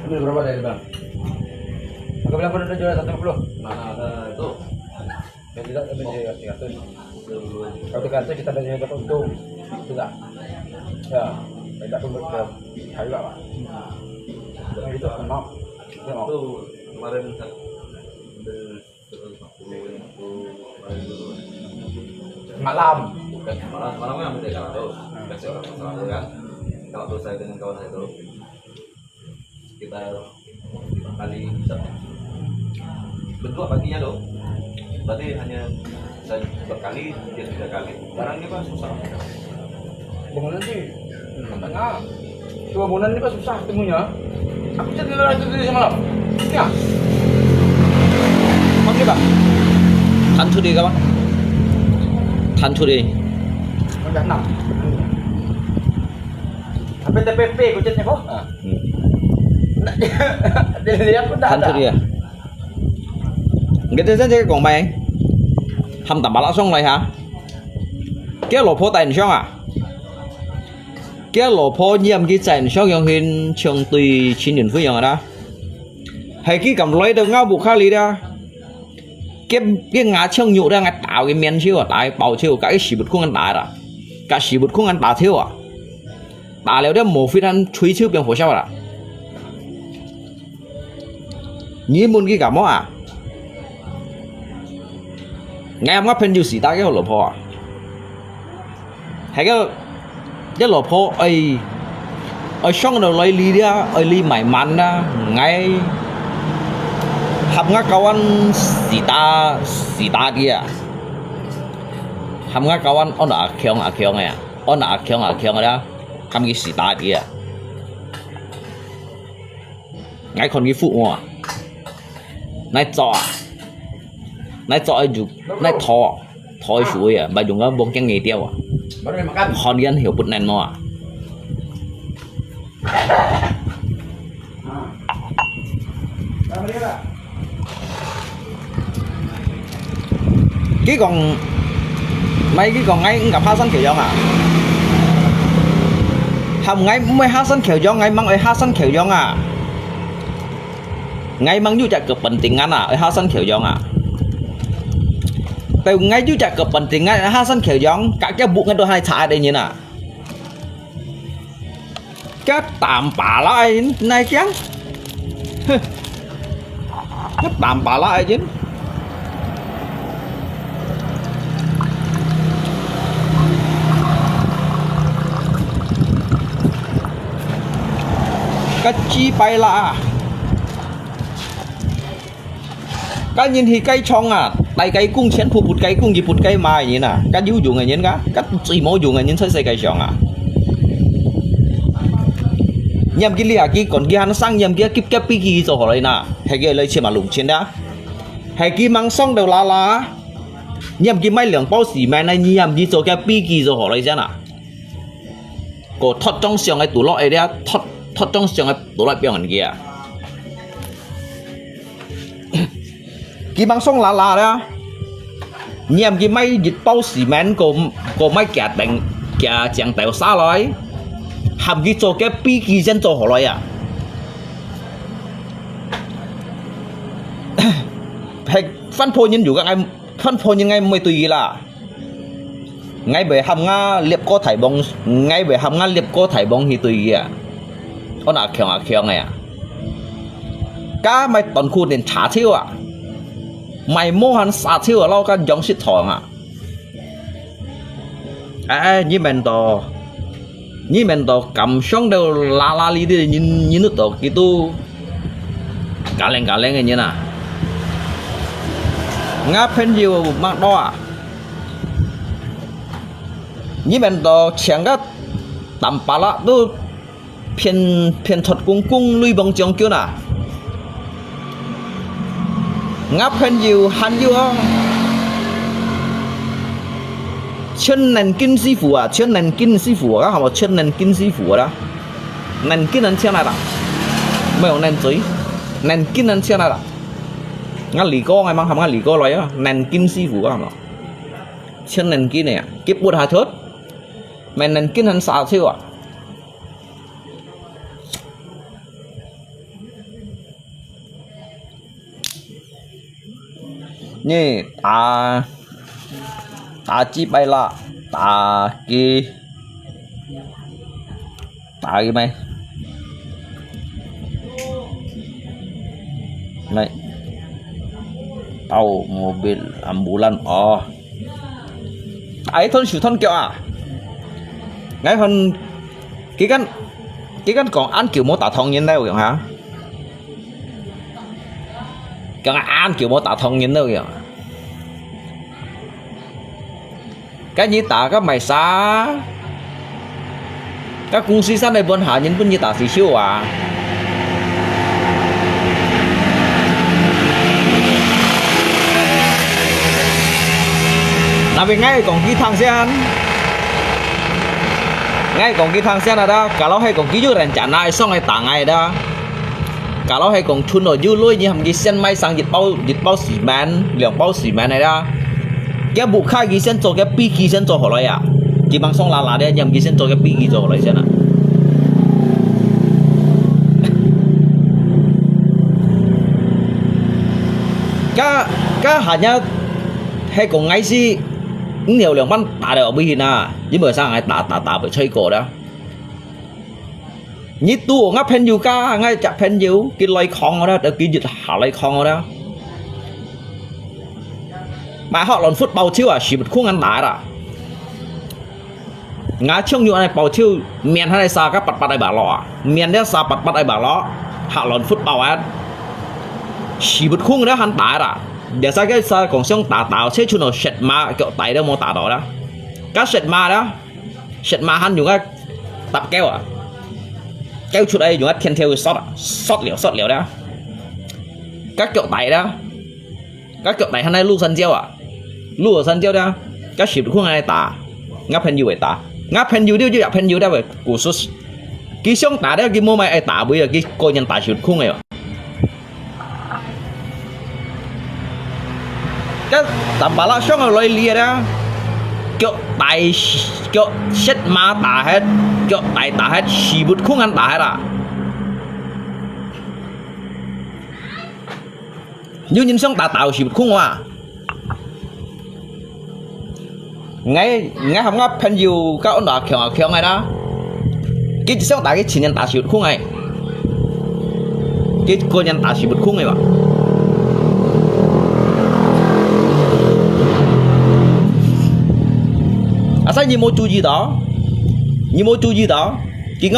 Ambil berapa dari bang? Aku bilang pun udah jual 150. Mana ada itu? Yang tidak ambil di 300. Kalau 300 kita ada dapat untung. Tidak. Ya, tidak pun berapa? Kayu apa? Jangan gitu, mau. Itu kemarin ambil 150 itu kemarin dulu. Malam. Bukan malamnya ambil 300. Kasih orang masalah itu kan. Kalau terus saya dengan kawan saya itu kita kali bisa berdua paginya loh. Berarti hanya saya berkali dia 3 kali. Sekarang ini pak susah. Bangunan sih, katanya 2 bulan ini pak susah ketemunya. Aku cari lagi dari semalam. Ya. Oke pak. 단투리 가봐. 단투리. Udah 6. Sampai TPP kucetnya kok. Dilihat pun dah ada. 단투리야. Cái tên cái còn mày hầm tầm bà lão xong rồi hả? Cái lỗ phố tài xong à? Cái lỗ phố nhiệm cái tài xong yang hin trường tùy chín điểm phương yang đó. Hay cái cầm lấy được ngao buộc khá lý đó. Cái ngã chân nhụ ra ngã tạo cái men chiêu à, tại bảo chiêu cái xỉ bật khung ăn đá đó. Cái xỉ bật khung ăn đá thiếu à. Đá léo đó một phi ăn truy chiêu biển hồ sao à? Nhí muốn cái cảm à? Nghe em ngáp hình như xỉ ta cái lỗ phố à? Hay cái lỗ phố ấy ở trong đầu lấy ly đó, ở ly mải mắn đó, ngay hàm ngã kawan sita dia hàm ngã kawan on akyong ya on akyong đó hàm cái sita dia ngay còn cái phụ mà nãy cho ju nãy thọ suối à bà dùng cái bông chăng nghề tiêu à Baru dia makan. hòn điên hiểu bút nền mà Sama dia lah. cái còn mấy cái còn ngay gặp Hasan kiểu à hầm ngay mới Hasan kiểu ngay mang ở Hasan kiểu à ngay mang du chạy cực pentingan à ở Hasan kiểu à từ ngay du chạy cực pentingan ở Hasan kiểu các cái bụng ngay đôi hai thả đây như nào cái tạm bả lại này chăng cái tạm bả lại chứ cái chi bay là cái nhìn thì cây chong à tay cây cung chén phụ bụt cây cung gì bụt cây mai như nè cái dữ dụng người nhìn cái chỉ mỗi dụng người nhìn thấy cây chong à nhầm cái lia cái còn kia nó sang nhầm kia cái pi rồi hỏi nè hay cái lấy trên mà lủng trên đó hay cái mang xong đầu là nhầm cái mấy lượng bao xỉ mà này nhầm đi rồi cái pi rồi hỏi ra nè có thoát trong xương cái tủ lọ đấy thoát trong xương cái tủ lọ biểu hình kia cái mang xong là đó nhầm cái mấy dịch bao xỉ mà có mấy kẹt đánh kẹt chẳng tèo xa rồi hàm cái cho cái pi dân cho hỏi à hay phân phối nhân dụ các anh phân phối những ngày mới tùy là ngay về hàm nga liệp có thải bông ngay về hàm nga liệp có thải bông thì tùy à con khéo này à cá mày toàn khu đến trả thiếu à mày mua hắn xả thiếu à lau cái giống xịt thòng à như mình to cầm xong đều la li đi nhìn nó to gitu cả lên cái như nào ngáp hơn nhiều mang đo à như mình to chẳng có tầm bà lạ tôi phiền thuật cung lui bằng trường kiểu nào ngáp hơn nhiều hắn nhiều chân nền kinh sư phụ à chân nền kinh sư phụ á họ chân nền kinh sư phụ đó nền kinh nền xem này đó mấy ông nền dưới nền kinh nền xem này đó ngã lì co ngay mang hàm ngã lì co rồi á nền kinh sư phụ á họ chân nền kinh này kiếp bút hai thớt mày nền kinh nền sao thiêu à Nhi ta chi bay la ta ki mày này tàu mobil ambulan ấy thôn sử thôn kiểu à ngay hơn cái căn còn ăn kiểu mô tả thông nhân đâu hả cái ăn kiểu mô tả thông nhân đâu vậy cái như tả các mày xa các công sĩ sát này vẫn hạ nhân vẫn như tả xí siêu à là vì ngay còn cái thằng xe ăn ngay còn cái thằng xe nào đó cả lão hay còn ký vô rèn trả lại xong ngày tả ngày đó cả lão hay còn chun ở dư lôi như hầm cái sen may sang dịch bao xỉ màn lượng bao xỉ màn này đó cái bộ khai cái sen cho cái pi cái sen cho họ lại à chỉ bằng xong là đấy nhầm cái sen cho cái pi cái cho họ lại xem nào cái hạt nhá hay còn ngay gì nhiều lượng bắn tả được ở bên à nhưng mà sao ngay tả bị chơi cổ đó như tu ngáp pen du ca ngay chặt pen du cái lấy con đó được cái dịch họ lấy con đó mà họ lần phút bao chiêu à chỉ một khung ăn tả đó ngã trong như này bao chiêu miền hay sao các bật đây bà lọ miền đấy sao bật đây bà lọ họ lần phút bao ăn chỉ một khung đó hắn tả đó để sao cái sao còn xong tạo sẽ cho nó sệt ma kiểu tay đó mô tả đó các sệt ma hắn dùng cái tập kéo à kéo chút đây dùng cái thiên theo sót liệu đó các kiểu tay đó các kiểu tay hắn này lưu sân treo à lưu ở sân treo đó các ship khuôn này tả ngáp pen vậy tả ngáp pen điêu chứ pen điêu đó vậy của số cái xong tả đó cái mô mai ai tả bây giờ cái cô nhân tả ship khuôn này cái tầm bà la xong rồi lấy lìa đó kiểu tay kiểu chết ma tả hết kiểu tay tả hết chỉ bút không ăn tả hết à như nhìn xong tạo chỉ bút không à ngay không ngáp pen dù các ông đã khéo ngay đó cái xong tả cái chỉ nhân tả chỉ bút không này cái cô nhân tả chỉ bút không này mà sao như mô chú gì đó chỉ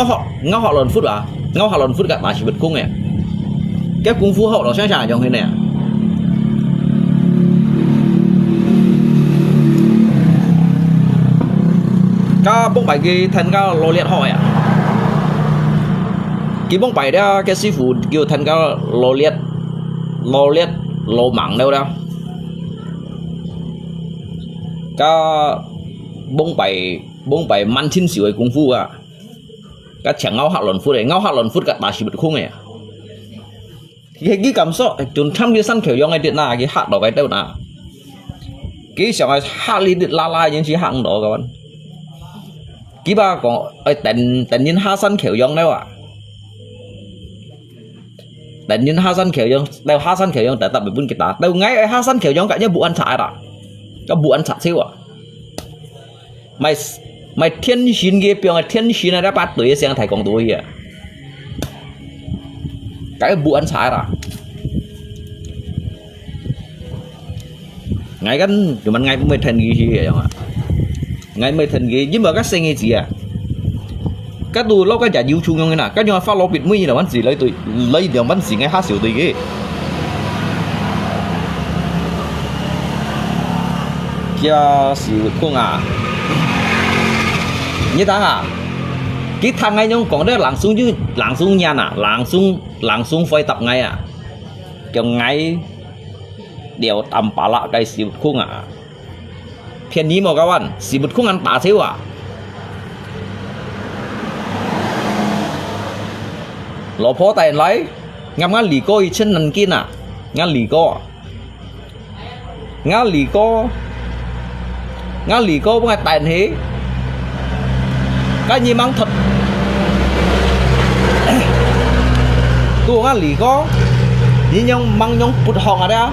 ngó họ lần phút à ngó họ lần phút cả bà chỉ bật cung này cái cung phu hậu nó sẽ trả trong thế này các bông bài cái thân cao lô liệt hỏi à cái bông bài đó cái sư phụ kêu thân cao lô mặn đâu đâu các bông bảy man chín xỉu ấy功夫啊các chẳng ngáo hạ lần phút cả bà chỉ bật khung này cái cảm xúc chúng tham cái sân kiểu do ngay điện là cái hạ đó cái đâu nè cái chẳng ai hạ đi điện la những chỉ hạng đó các bạn cái ba còn ai tận nhiên hạ sân kiểu do đâu à tận nhiên hạ sân kiểu do đâu hạ sân kiểu do tại tập bị bún kita đâu ngay hạ sân kiểu do cả những bộ ăn sạch à các bộ ăn sạch xíu à mày thiên xin cái pion thiên xin này đã bắt tuổi sang thầy còn tuổi à cái bộ ăn sai rồi ngày cái tụi mình ngày mới thành gì vậy ạ ngày mới thành gì nhưng mà các sinh gì à các tụi lâu cái giả yêu chung như nào các nhau phát lâu biệt mới như là bắn gì lấy điều bắn gì ngay hát xỉu tùy cái kia xỉu không à như ta à cái thằng ngay nhông còn đó lặng xuống nha nè lặng xuống phơi tập ngay à kiểu ngay đều tầm bà lạ cái xì bút khung à phiền ní mà các bạn xì bút khung ăn tả xíu à lỗ phó tay lấy ngắm ngã lì coi chân nằm kia nè ngã lì co với tay thế cái gì mang thật tôi ngã lì co như nhông mang nhông bụt hòn ở đây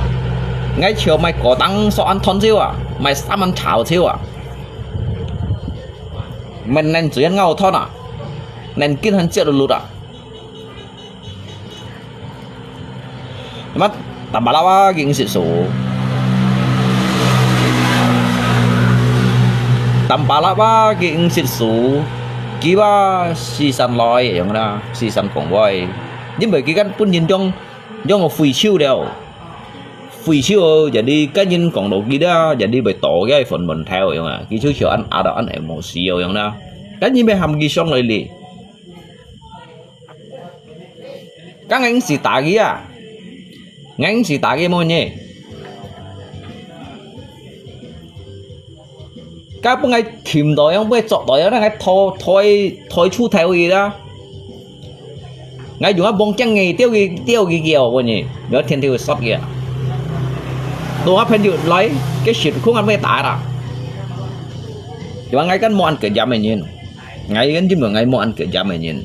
ngay chiều mày có tăng so ăn thon siêu à mày xăm ăn chảo siêu à mình nên chỉ ăn ngầu thon à nên kiên hơn chuyện lụt à mắt tạm bảo là kinh sự số tạm bảo là kinh sự số kí ba season loiอย่างนั้นseason ของ boy nhưng bởi cái căn pun nhìn trong một free chill đều free chill jadi cái nhìn còn đồ kia đó jadi bởi tổ cái phần mình theoอย่างนั้นcái chú chiều ăn đó ăn em một xíuอย่างนั้นcái nhìn bây hàm ghi xong rồi liền các anh xì tả kia à ngánh xì tả kia môi nhỉ các bạn ngay tìm đòi không biết chọn đòi đó ngay thôi chu theo gì đó ngay dùng bông trắng nghề tiêu gì kiểu vậy nhỉ nhớ thiên tiêu sót kìa tôi hấp hình lấy cái shit không ăn với tả đó nhưng mà ngay cái món kiểu giảm này nhìn ngay cái chứ mà ngay món kiểu giảm này nhìn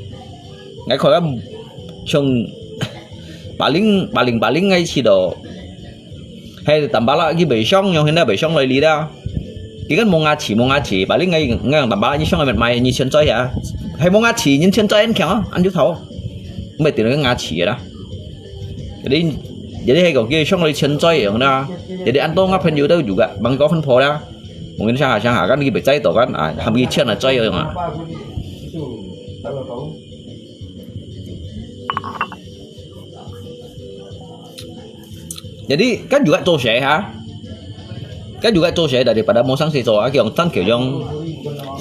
ngay khỏi cái chung bà lính ngay chỉ đồ hay tầm bá lại cái bể xong nhưng hiện nay bể xong lại lý đó cái mong ngã chỉ bà lính ngay tầm bá như xong rồi mày như chân chơi hả hay mong ngã chỉ nhưng chân chơi ăn khéo ăn chút thấu mày tìm cái ngã chỉ đó jadi hay còn kia xong rồi chân chơi ở đó jadi ăn tô ngáp hình như đâu juga bằng có phân phối đó mungkin sang hả kan bể chơi tổ kan hàm ghi chuyện là chơi rồi mà jadi kan juga cose ha kan juga cose daripada mau sang si cowok kiểu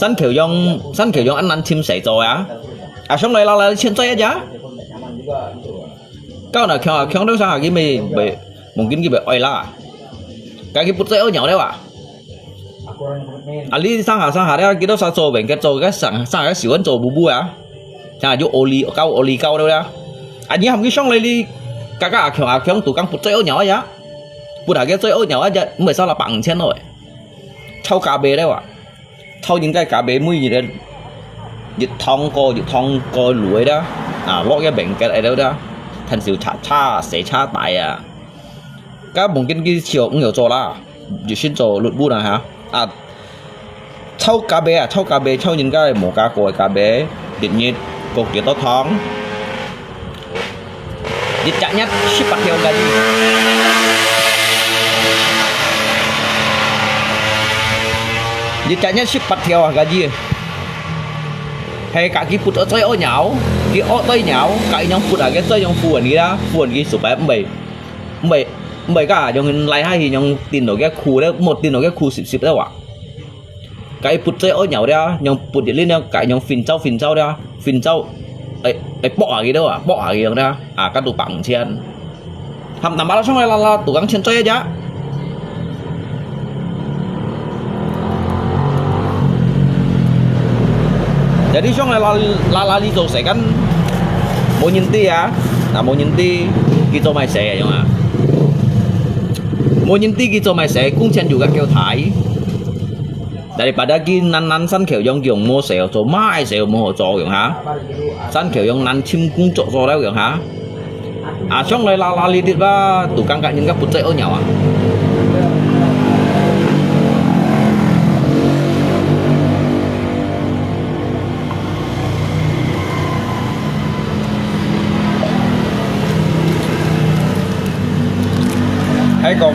san kiểu dong ăn chim sẻ cowok ya xong này là chuyện chơi aja kau nak kau đâu sang cái mày mungkin cái oi lah cái putih ở nhau đấy à ali sang hà đấy kita sang cowok bengket cowok cái sang cái xỉu ăn cowok bubu ya sang jo oli kau đâu đó anh nhớ không cái xong này đi kakak akhirnya tukang putih ở nhỏ ya buat cái chơi ở nhỏ aja mới sao là bằng trên rồi thâu cà bê đấy ạ thâu những cái cà bê mũi gì đấy dịch thong co lưỡi đó lót cái bệnh cái này đâu đó thành sự sẽ cha tại các mungkin cái chiều cũng nhiều chỗ là dịch xin chỗ lụt bu này hả thâu cà bê thâu những cái mổ cá còi cà bê điện nhiệt cột kiểu tóc thong dịch chặt nhất ship bắt theo gaji dịch chặt nhất ship bắt theo gaji hay cả cái put ở chơi ở nhão cái ở tay nhão cái nhóm put ở cái chơi nhóm phuẩn kia số bảy cả nhóm lại hay thì nhóm tin được cái khu đấy một tin được cái khu xịt đấy ạ cái put chơi ở nhão đấy nhóm put điện lên nhau cái nhóm phình trâu đấy phình trâu ấy bỏ gì đâu bỏ gì đó các tụ bằng trên hầm tầm bá xong rồi là tụ gắng trên chơi chứ jadi xong rồi là đi rồi sẽ kan mau nyenti ya mau nyenti gitu mày sẽ vậy mà mau nyenti gitu mày sẽ cũng chen juga kêu thải daripada nan san kiểu dùng mua sẹo cho mai sẹo mua cho kiểu hả san kiểu dùng nan chim cũng cho đó kiểu hả xong rồi là li đi ba tụ căng cả những các bút ở nhau hay còn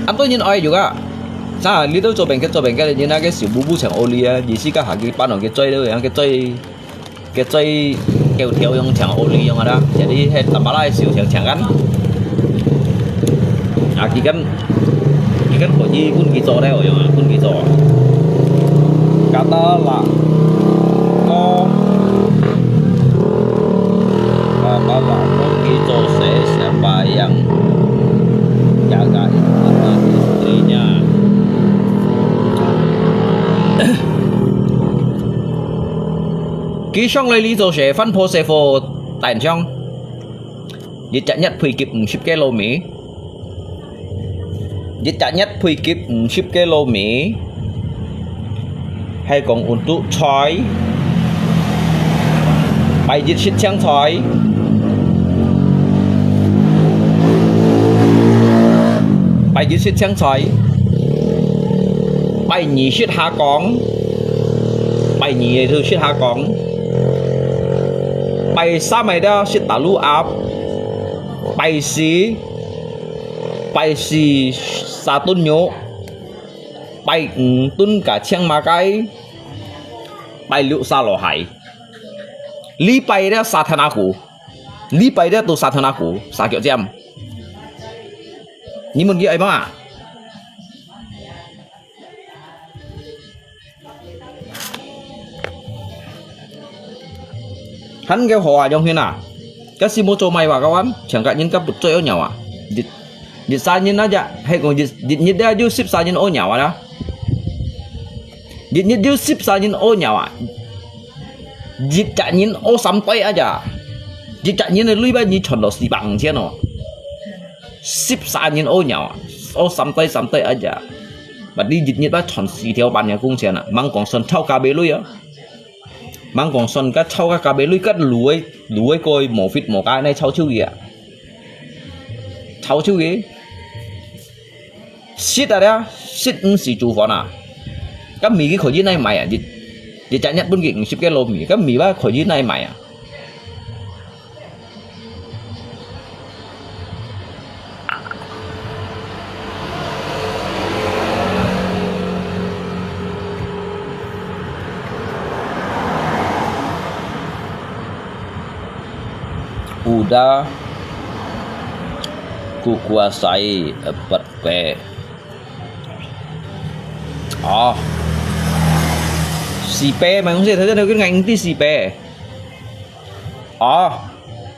anh tôi nhìn oi juga sao lý do cho bengket như là cái xỉu bu chẳng oli á gì xí cả hả cái ban đầu cái chơi đó cái chơi kêu theo yang chẳng oli yang ada jadi hay tambah lại xỉu chẳng gắn cái kan của gì kun gitu đấy rồi kun gitu kata là có kata là kun gitu siapa yang jaga istrinya ký xong lấy lý do sẽ phân phối xe phô tàn trong dịch chặt nhất phi kịp ship kilo Mỹ dịch chặt nhất phi kịp ship kilo Mỹ hay còn untuk choi bài dịch ship chẳng choi bài diễn xuất sáng soi bài nhì xuất hạ con bài nhì thư xuất hạ con bài sa mày đó xuất tả lũ áp bài si sa tôn nhố bài tôn cả chiang ma cái bài liệu sa lò hải lý bài đó sa thana cũ lý bài đó tu sa thana cũ sa kiểu jam nhưng mình nghĩ ấy mà hắn cái hòa trong hiện à cái si mô cho mày vào các bạn chẳng cả những các bút chơi ở nhau à dịch sa nhân nó dạ hay còn dịch nhiệt đã du ship sa nhân ô nhau à đó dịch nhiệt du ship sa nhân ô nhau à dịch chạy nhân ô sắm tay à dạ dịch chạy nhân này lui bao nhiêu chọn đồ xì bằng chứ nó ship sa nhân ô nhau ô sắm tay à dạ và đi dịch nhiệt đã chọn xì theo bàn nhà cung xe nè mang còn sân thao cà bê lui á mang còn sân cái thao cà bê lui cái lúi coi mổ phít mổ cái này thao chiêu gì ạ thao chiêu gì shit à đó shit xì chủ phó nè cái mì cái khẩu dưới này mày à dịch chạy nhặt bún kiện ship cái lô mì cái mì ba khẩu dưới này mày à udah kukuasai 4P. Si P mày không thấy đâu cái ngành tí si P.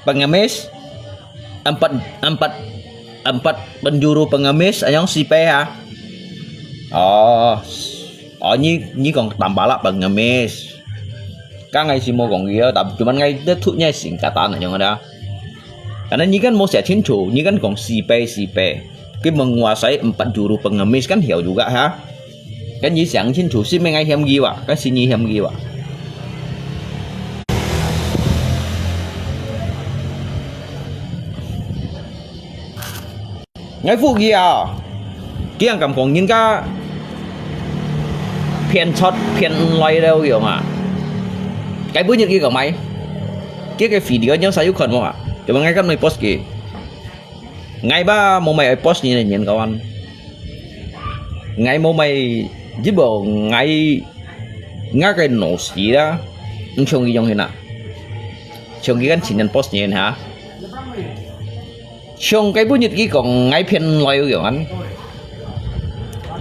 Pengemis empat penjuru pengemis yang si P ha. Ini còn tạm bả là pengemis. Các ngày si mau còn kia, tapi cuman ngay itu tunya singkatan aja nggak ada. Karena ini kan mau saya cincu, ini kan kong CP. Cái menguasai 4 juru pengemis kan hiểu juga ha. Cái gì sáng cincu sih mengai hem giwa, cái sini hem giwa. Ngay phụ gì à? Cái anh cầm còn những cái phiền shot phiền loay đâu kiểu mà. Cái bữa nhật kia của mày, cái video nhớ saya còn không ạ? Coba ngay kan mày post kì, ngay ba mau mày post như này nhìn kawan, ngay mau mày giúp bộ ngay cái nổ xí đó, ông chồng gì trong hiện à, chồng cái kan chỉ nhận post như này hả? Chồng cái bữa nhật kia còn ngay phiền loay kiểu anh,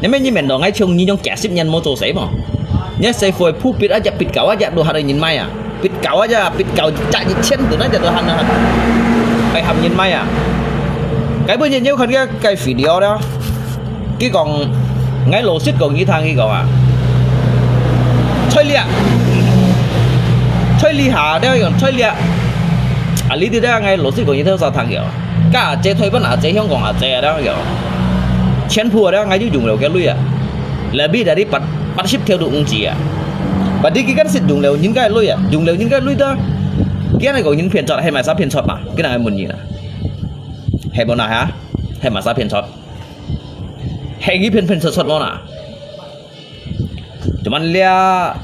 nếu mấy như mình nói ngay chồng như trong kẻ ship nhân mô tô sấy mà. Nhớ saya foi pupit aja pit kau aja tuh hari nhìn mai à pit kau aja pit kau chạy như chen tuh aja tuh han cái hầm nhìn mai à cái bữa nhìn nhớ con cái video đó cái còn ngay lô xích còn như thang cái còn à chơi li hà đó còn chơi li lý thì đó ngay lô xích còn như thế sao thang kiểu cả chế thôi vẫn là chế không còn là chế đó kiểu chen phù đó ngay dùng đều cái lui à lebih dari 4 ship theo đúng gì à và đi cái cách sử dụng những cái lui à dùng những cái lui đó cái này có những phiền chọn hay mà sao phiền chọn mà cái này muốn gì nè hay bọn nào hả hay mà sao phiền chọn hay cái phiền chọn bọn nào cuman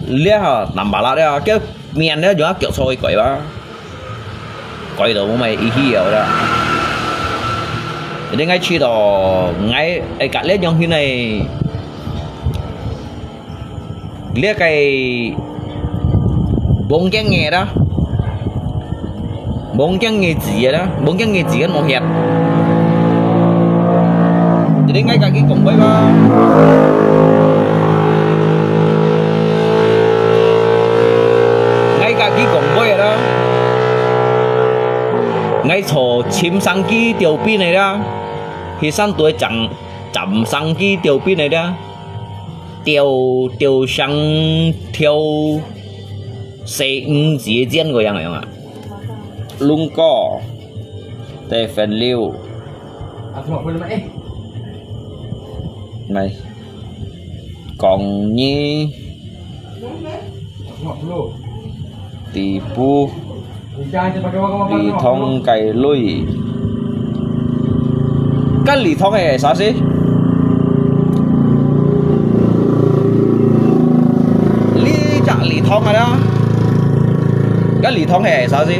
lia hả nằm bảo là đấy cái miền đó giống kiểu sôi quậy đâu mày ý hiểu đó để ngay chi đó ngay ấy cả lết trong khi này lihat cái bông trắng nghe đó bông trắng nghe gì đó bông trắng nghe gì kan mau hiệt jadi ngay cả cái cổng bơi ba ngay cả cái cổng bơi đó ngay chỗ chim sang cái tiểu pin này đó thì sang tuổi chậm sang cái tiểu pin này đó tiêu sang theo C5 之間嗰樣啊，龍哥，第份料，咪講呢，地ปู地通計類，跟地通係啥事？ thông rồi đó. Cái lì thông này sao gì?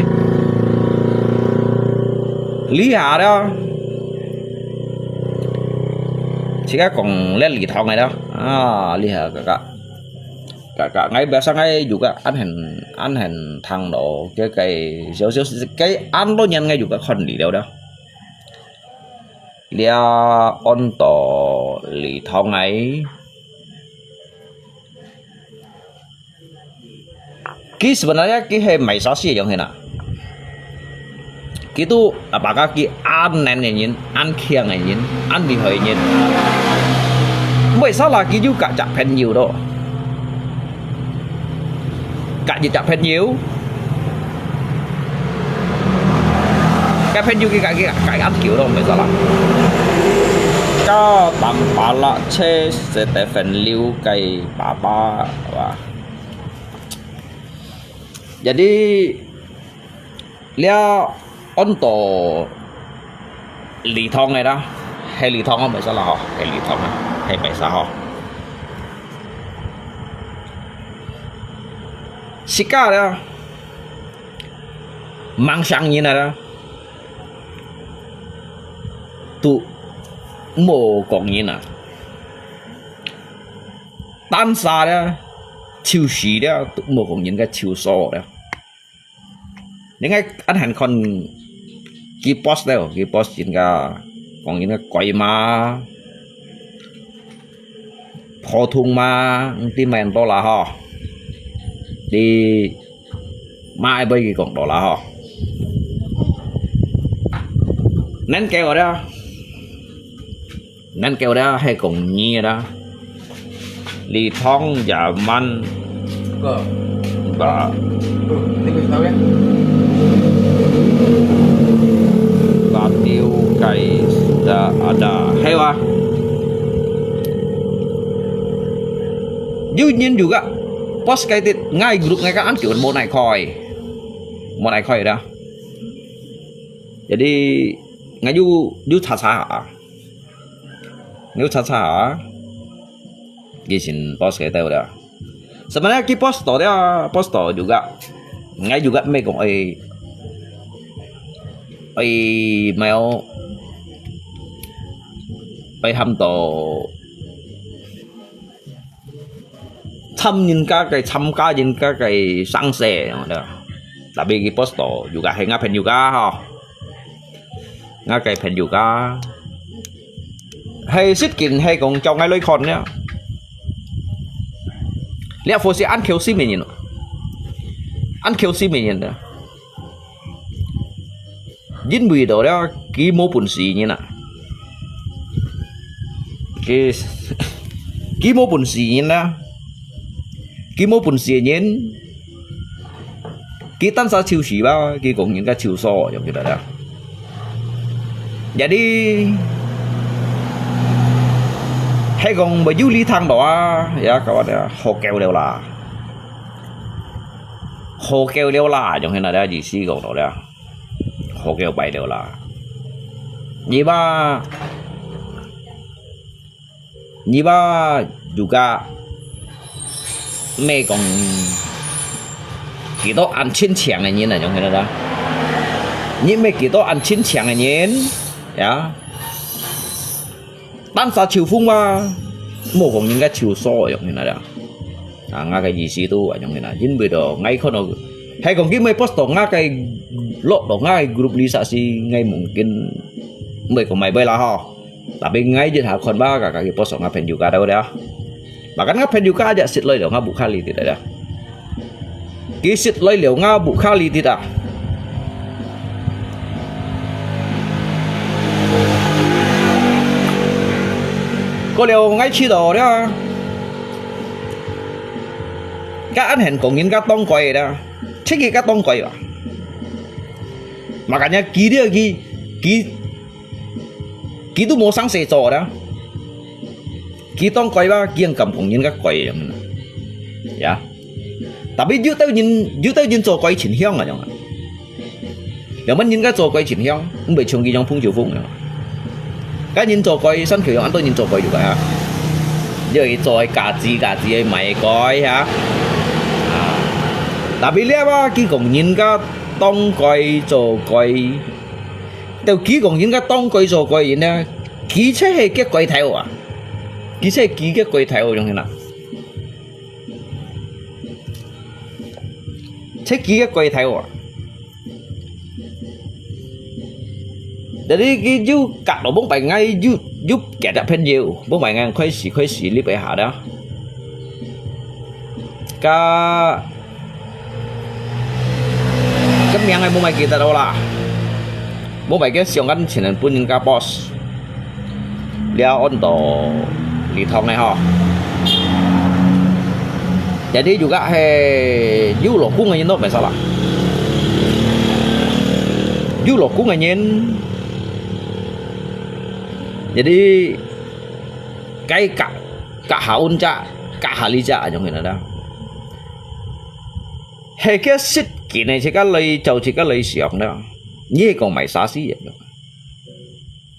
Lý Hà đó. Chỉ cái còn lên lì thông này đó. Lý Hà cả ngay biasa ngay juga anh hình thằng độ cái cái anh đó nhân ngay juga kon lì đâu đó. Dia untuk lì thông này. Ki sebenarnya ki hemaisasi yang hena. Ki tu apakah ki an nen nyin, an kiang nyin, an di hoi nyin. Bởi sao là ki juga chặt pen nhiều đó. Cả gì chặt pen nhiều. Cái pen nhiều cái ăn kiểu đó bởi sao là. Cho bằng bà lạ chê sẽ tại phần lưu cái bà và jadi dia untuk lì thong này đó hay lì thong không phải sao là họ hay lì thong hay phải sao họ Sika đó mang sang như này đó tụ mồ còn như nào tan xa đó chiêu sĩ đó tụ mồ còn những cái chiêu so đó những cái anh hành con key post đâu key post những cái còn những cái quay mà phô thung mà tí mèn to là họ đi mai bây giờ còn đó là họ nén keo đó nén keo đó hay còn nhia đó lì thong và man và tiêu cày ada hay wa Union juga post kaitit ngay grup ngay các anh kiểu một này khỏi đó jadi ngay du caca gisin post kayak tahu dah sebenarnya ki posto juga ngay juga mấy cũng mail phải hâm tổ thăm những cái tham gia những cái sang xe đó là bị cái posto juga hay ngáp pen juga ha ngáp cái pen juga hay xích kín hay còn trong ngay lối con nhá lihat fosi an kelsi menyen đó dính bùi đó đó ký mô bùn xì như nè ký mô bùn xì như nè ký mô bùn xì như ký tan sa chiêu xì bao ký cũng những cái chiêu so giống như đó đó jadi hay còn bởi du lý thang đó ya các bạn hồ keo đều là giống như là đây gì xí còn đó đó hồ keo bay đều là như ba juga mấy còn kỹ tố ăn chín chàng này như này giống như là đó như mấy kỹ tố ăn chín chàng này như ya tan sa chiều phung mà một còn những cái chiều so giống như này đó ngay cái gì xí tu ở trong này là chính bây giờ ngay không nào hay còn cái mấy post ngay cái lộ đó ngay group đi xã si ngay mungkin mấy của mày bây là họ tapi ngay jadi hal kon ba cái post ngapain juga đâu đó bahkan ngapain juga aja sit loy dong ngabu kali tidak ada ki sit loy liu ngabu kali tidak có liều ngay chi đồ đó các anh hẹn cùng những cái tông quầy đó check cái tông quầy mà cả nhà ký đi ký tu mua sáng xe trò đó ký tông quầy ba kiêng cầm cùng những cái quầy dạ tapi dưới tới nhìn trò quầy chỉnh hiong à chẳng nếu mà những cái trò quầy chỉnh hiong không bị chung gì trong phung chiều phung nữa cái nhìn trò quầy sân khởi anh tôi nhìn trò quầy juga giờ trò cà gì ấy mày coi hả Tapi lihat apa ki còn nhìn cái tông coi做coi đều ki còn nhìn cái tông coi做coi gì nè ki chế hay cái coi theo à ki chế ki cái coi theo giống thế nào chế ki cái coi theo à jadi cái du cắt đầu 4 bài ngay giúp kẻ đã phân nhiều 4 bài ngang khơi xỉ lý bài hạ đó cái miếng này 4 bài kita đâu là 4 bài cái siêu ngắn chỉ nên pun những cái boss liao ôn tổ lý thông này ho jadi juga he du lo cung ngay nó phải sao là du lo cung ngay jadi cái cả hạ ôn cha cả hạ ly cha trong người nào đó hay cái xích kỳ này chỉ có lấy châu chỉ có lấy sòng đó như còn mày xá xí vậy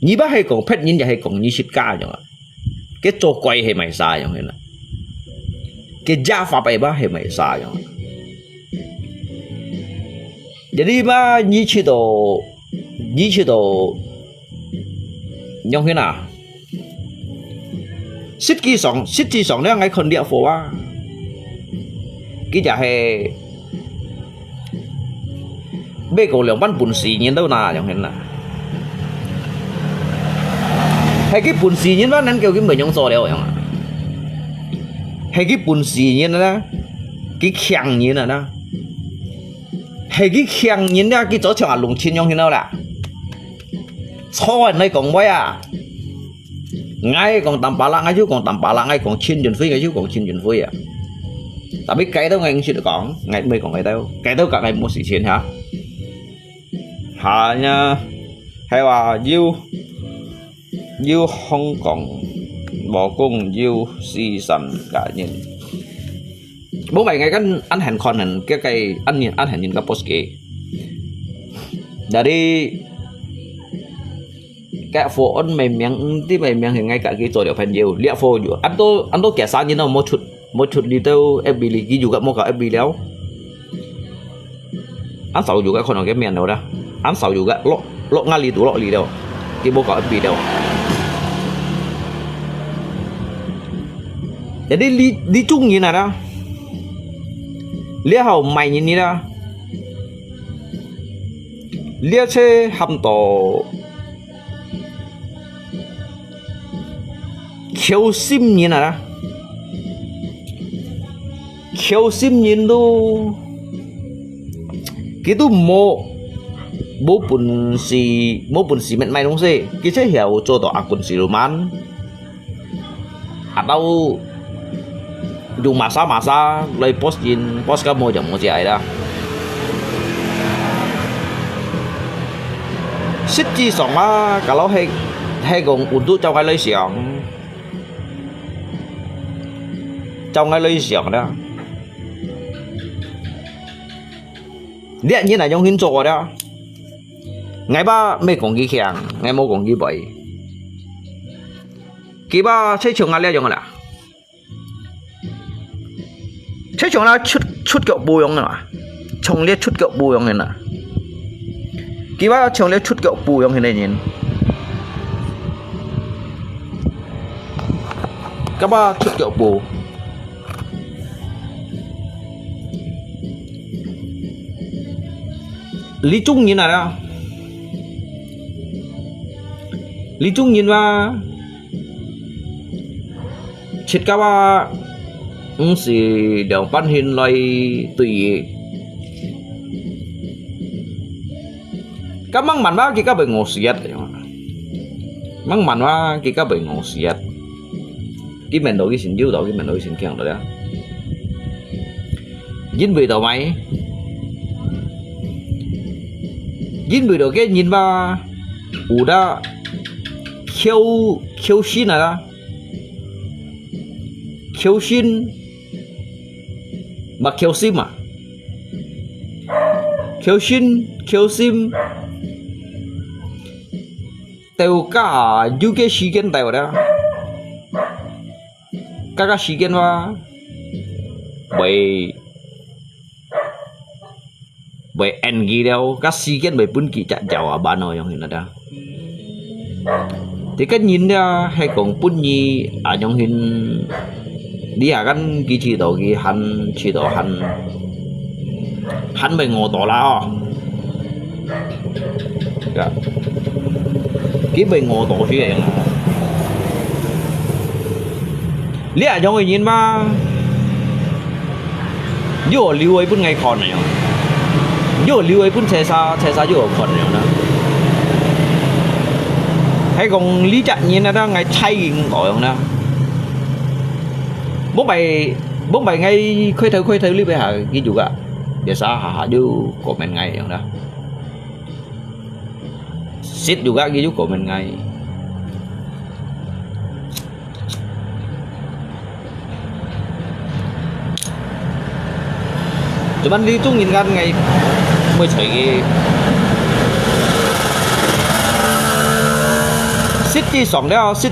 như bác hay còn phết nhìn hay còn như xích ca vậy cái chỗ quay hay mày xá vậy này cái gia pháp ấy bác hay mày xá vậy jadi mà như chỉ đồ nhông thế nào xích chi sòng đó ngayคนเดียวว่าcái giờ hè bây giờ lượng bắn bùn xì nhìn đâu nào nhông thế nào hay cái bùn xì nhìn đó nên kêu cái người nhông sò đeo nhông hay cái bùn xì nhìn đó cái khang nhìn đó hay cái khang nhìn đó cái chỗ chọn lùng chín nhông thế nào là thôi này còn mấy à ngay còn tầm bả lăng ngay chứ còn tầm bả lăng ngay còn chín chuyển phí ngay chứ còn chín chuyển phí à tại biết cái đó ngay chưa được còn ngày mới còn cái đâu cả ngày mua xỉ chiến hả hả nha hay là yêu không còn bỏ cung yêu si sầm cả nhìn bố mày ngay cái anh hẹn con hẹn cái anh hẹn nhìn cái post kì dari cái phố anh mày miếng tí mày miếng thì ngay cả cái chỗ đều phần nhiều liệp phố juga anh tôi kẻ sao như nào một chút đi đâu FB lagi juga mau ke FB léo anh sầu jugaคนcái miền đâu đó anh sầu juga lo ngali tu lo li đâu cái mau ke FB đâu jadi đi chung như nào đó liệp hậu mày như thế đó liệp xe hầm tổ khiêu sim như nào đó khiêu sim nhìn đâu cái tu bố bùn xì mệt mày đúng không cái chế hiểu cho tao ác quần xì đồ man đâu dùng masa lấy post cái môi chẳng một gì ấy đó xích chi sòng á cả lỗ hay còn ủn tút trong cái lấy sòng đó điện như là trong hiến trò đó ngày ba mấy còn ghi kèng ngày mô còn ghi bảy kỳ ba chơi trường ăn leo giống là chơi trường là chút kiểu bùi giống này trồng liệt chút kiểu bùi giống này nè kỳ ba trồng liệt chút kiểu bùi giống thế này nhìn các ba chút kiểu bùi Lý Trung nhìn nào đó Lý Trung nhìn vào chết các ba sĩ đều ban hình lại tùy các mang mặn vào các bệnh ngộ xiết mang mặn vào các bệnh ngộ xiết cái mình đổi cái xin dữ đổi cái mình đổi xin khen rồi đó dính bị đầu máy dính bị đầu cái nhìn vào ủ đã khiêu xin này đó khiêu xin mà khiêu sim à khiêu sim đều cả du cái sự kiện đều đó các sự kiện mà bởi bởi en gì đâu các si kiến bởi bún kỳ chặt chào ở bà nội trong hình đó thì cái nhìn ra hay còn bún nhì ở trong hình đi à cái kỳ chỉ đồ kỳ hắn chỉ đồ hắn bị ngộ tổ la cái bị ngộ tổ chứ vậy lý à trong người nhìn mà vô lưu ấy bún ngay còn này vô lưu ấy bún xe xa vô còn này nữa hay còn lý chặt nhìn nó ngay thay gọi không nè bố bài ngay khơi thử lý bây giờ cái juga biasa hả đưa comment ngay không đó shit juga gitu komen ngay cuman itu nginkan ngay mới thấy cái shit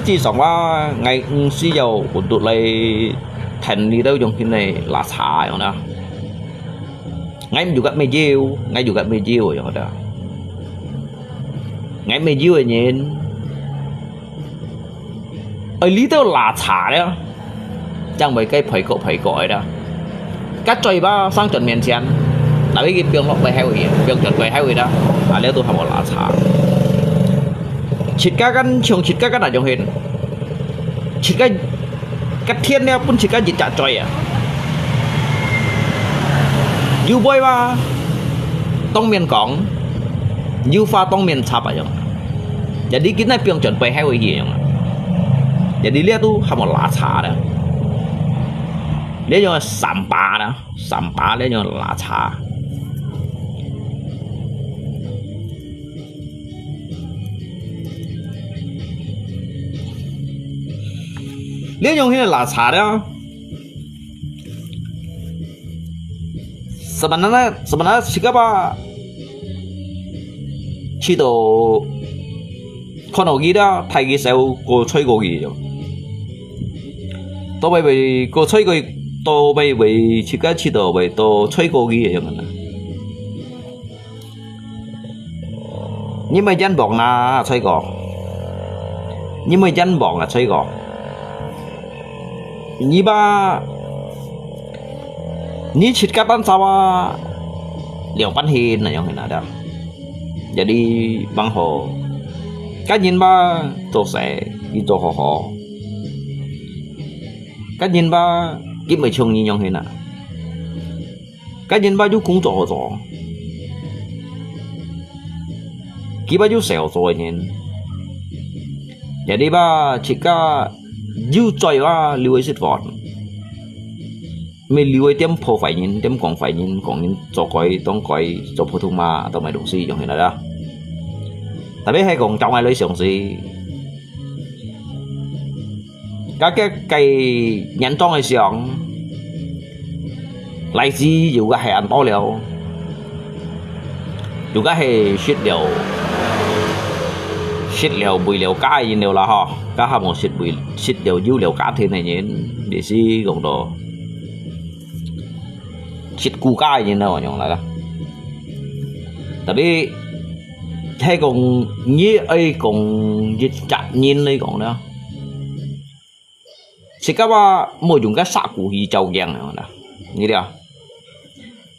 chi sòng qua ngày xí dầu của tụi này thành đi đâu trong khi này là xả không đó ngay juga medio yang ada ngay medio nhìn ở lý đâu là xả đó chẳng mấy cái phải gọi đó các chơi ba sang trận miền Trung đã biết cái biếng lọc bài hay gì biếng trận bài hay gì đó à nếu tôi học một là xả chít các cái là trong hình chít cái thiên này pun chít cái gì chả chơi à you boy ba tông miền cong you pha tông miền sap aja jadi kita piang chọn bài hay gì jadi lihat tuh học một lá trà đó lihat cho sampah lihat cho lá trà lihat cho ini lá trà đó sebenarnya siapa chỉ đồ con ốc đó thay cái sao cô吹過嘅啫，都被cô吹過，都被自己知道被都吹過嘅嘢咁啊。因為dân bọn là吹過，因為dân bọn là吹過，你把你chỉ các bạn sao liều bắn hin là yang ada jadi bang ho các nhìn ba tôi sẽ đi cho họ các nhìn ba kiếm mấy chồng như nhau hình à các nhìn ba chú cũng cho kiếm ba chú sẹo rồi nhìn jadi ba chỉ cả chú chơi ba lưu ý vật mình lưu ý tiêm phổ phải nhìn tiêm còn cho coiต้องcoi cho phổ thông mà tao mày đồ gì trong hình này đó tại biết hay còn trong ai lấy sòng gì các cái cây nhánh trong hay sòng lại gì dù cái hay ăn to liều dù cái hay shit liều bùi liều cá gì liều là họ cá ham một shit liều dư liều cá thế này nhỉ để gì còn đồ shit cu cá gì đâu nhung lại đó tại biết hay còn như ấy còn dịch chặt nhìn đây còn nữa chỉ các bạn mỗi dùng cái sạc của hi trâu giang này nè như thế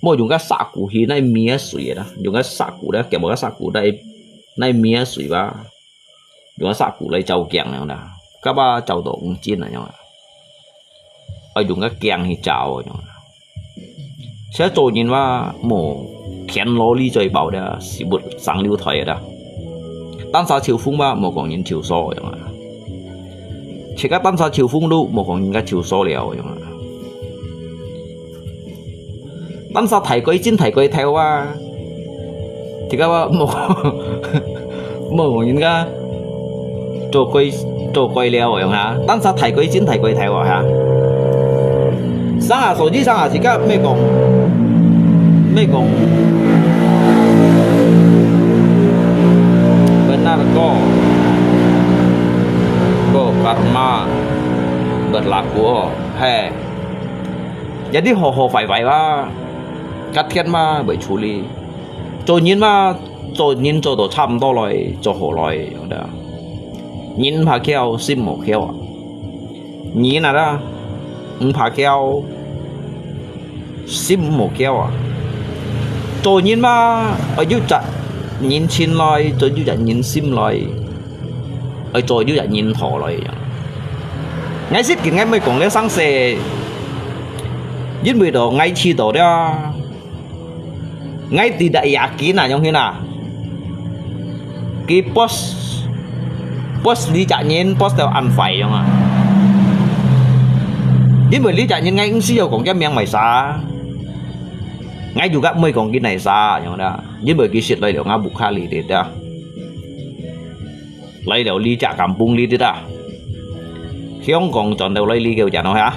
mỗi dùng cái sạc của hi này mía sủi đó dùng cái sạc của đấy kiểu một cái sạc của đây này mía sủi ba dùng cái sạc của đây trâu giang này nè các bạn trâu tổ cũng chín này nhau ở dùng cái giang hi trâu nhau sẽ cho nhìnว่าหมู่เขียนโลลี่ใจเบาเด้อสิบุสังลิวถอยเด้อตั้งซาชิวฟุ้งว่าหมู่ของยินชิวโซ่อย่างอ่ะเช็คตั้งซาชิวฟุ้งดูหมู่ของยินก็ชิวโซ่แล้วอย่างอ่ะตั้งซาไถก้อยจิ้นไถก้อยแถวว่าที่ก็ว่าหมู่ของยินก็โจก้อยแล้วอย่างอ่ะตั้งซาไถก้อยจิ้นไถก้อยแถวอ่ะฮะ手機上啊，而家咩講？benar kok karma berlaku he. Jadi ho phải vậy ba các thiên ma bởi chủ lý 做人嘛，做人做到差唔多來，做好耐，我哋人怕橋，心冇橋啊，人啊啦，唔怕橋，心冇橋啊，做人嘛，我要จัด人錢來，做要จัด人心來，我做要จัด人頭來。ngay xích thì ngay mới còn lấy sáng xe dính mười độ ngay chi độ đó ngay thì đại giả kín là trong thế nào cái post đi chạy nhiên post theo ăn phải không à dính mười lý chạy nhiên ngay cũng siêu còn cái miếng mày xa ngay dù các mới còn cái này xa nhưng đó dính mười cái shit lấy được ngã bục kha lì đấy đó lấy được ly chạy cầm bung ly đấy đó Không còn chọn đầu lấy ly kêu chả nói hả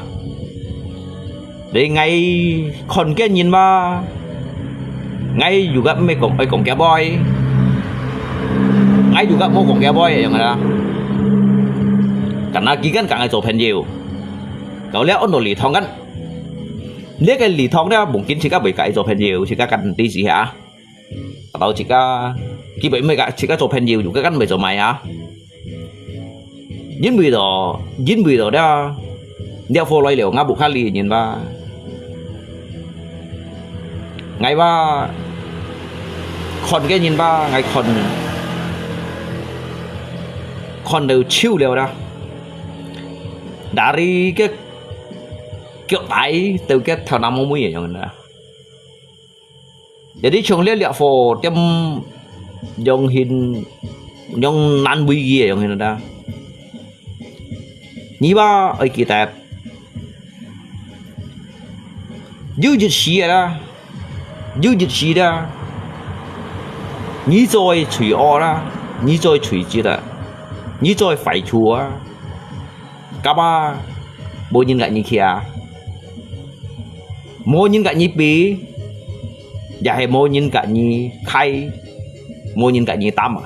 để ngay còn cái nhìn mà ngay juga mấy còn cái boy ngay juga mau còn cái boy vậy mà karena kia kan càng做朋友kalau lihat ono lì thong kan lihat cái lì thong đó mungkin jika mereka 做朋友jika kan di sih ya atau jika kita mereka jika 做朋友 juga kan ไม่做mai ya dính bì đó đó đeo phô lôi liều ngã bục khá lì nhìn ba ngày ba con cái nhìn ba ngày con đều chiêu liều đó dari cái kiểu tái từ cái thằng năm mươi vậy rồi nè jadi chung liệt liệt phô tem dòng hình dòng nan bì gì vậy rồi đó你吧，爱记得，有日时啦，有日时啦，你再隨惡啦，你再隨節啦，你再廢除啊，咁啊，冇人夾你企啊，冇人夾你比，又係冇人夾你開，冇人夾你擔啊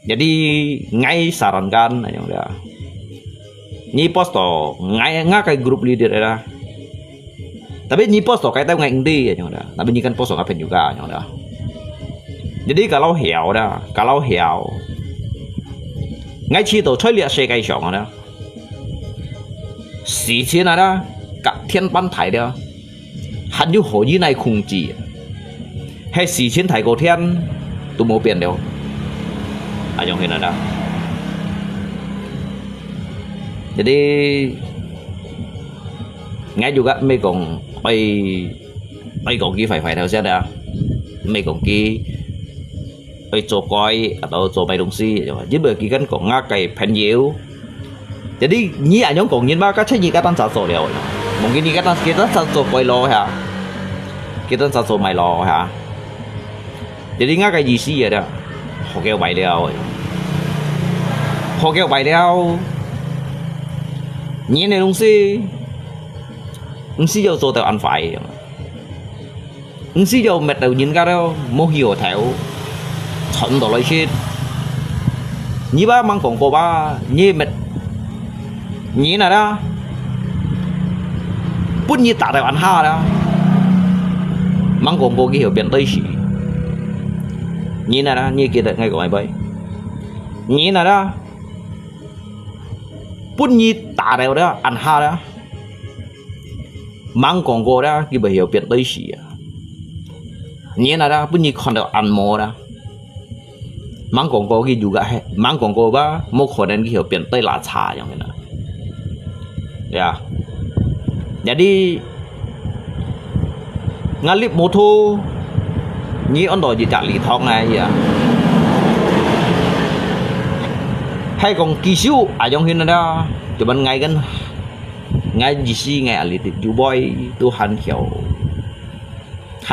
，jadi ngay sarankan yang dia. Ni post to ngay kayak grup leader dah. Tapi ni post to kayak tahu ngay inti ya dah. Tapi ni kan post to ngapain juga ya dah. Jadi kalau hiểu ngay chi to chơi liệt xe cái sòng dah. Sự kiện đó cả thiên ban thái đó. Hắn như hồ như này khung chỉ. Hay sự kiện thái cổ thiên tôi mau biến đâu. À trong hình đó. Jadi ngay juga mấy còn mấy còn kia phải theo xét đã mấy còn kia ấy cho coi atau cho mấy đồng si chứ bởi kia kan còn ngã cái phèn yếu jadi nhí ảnh nhóm còn nhìn ba các chơi gì các tan sao đều mungkin ni các kita sao coi lo hả kita sao mày lo hả jadi ngã cái gì si vậy đó họ kêu bài đeo nhớ này đúng si dâu tôi ăn phải đúng si dâu mệt đầu nhìn ra đâu mua hiểu theo chọn đồ lấy chết nhí ba mang còn cô ba nhí mệt nhí nào đó bút nhí tạ đều ăn ha đó mang còn cô cái hiểu biển tây xỉ nhí nào đó nhí kia được ngay của mày bay nhí nào đó bún nhí tạ đều đó ăn ha đó mang còn cô đó cái bài hiểu biển tây xỉ nhé là đó bún nhí còn được ăn mò đó mang còn cô cái juga mang còn cô ba mộtคนนั้นcái hiểu biển tây là tràอย่างนั้นya jadi ngalip moto nhí on đòi gì trả lý thong này ya hay còn kỳ siêu ở trong hình đó cho bạn ngay gần ngay gì si ngay ở lì chú boy tu hắn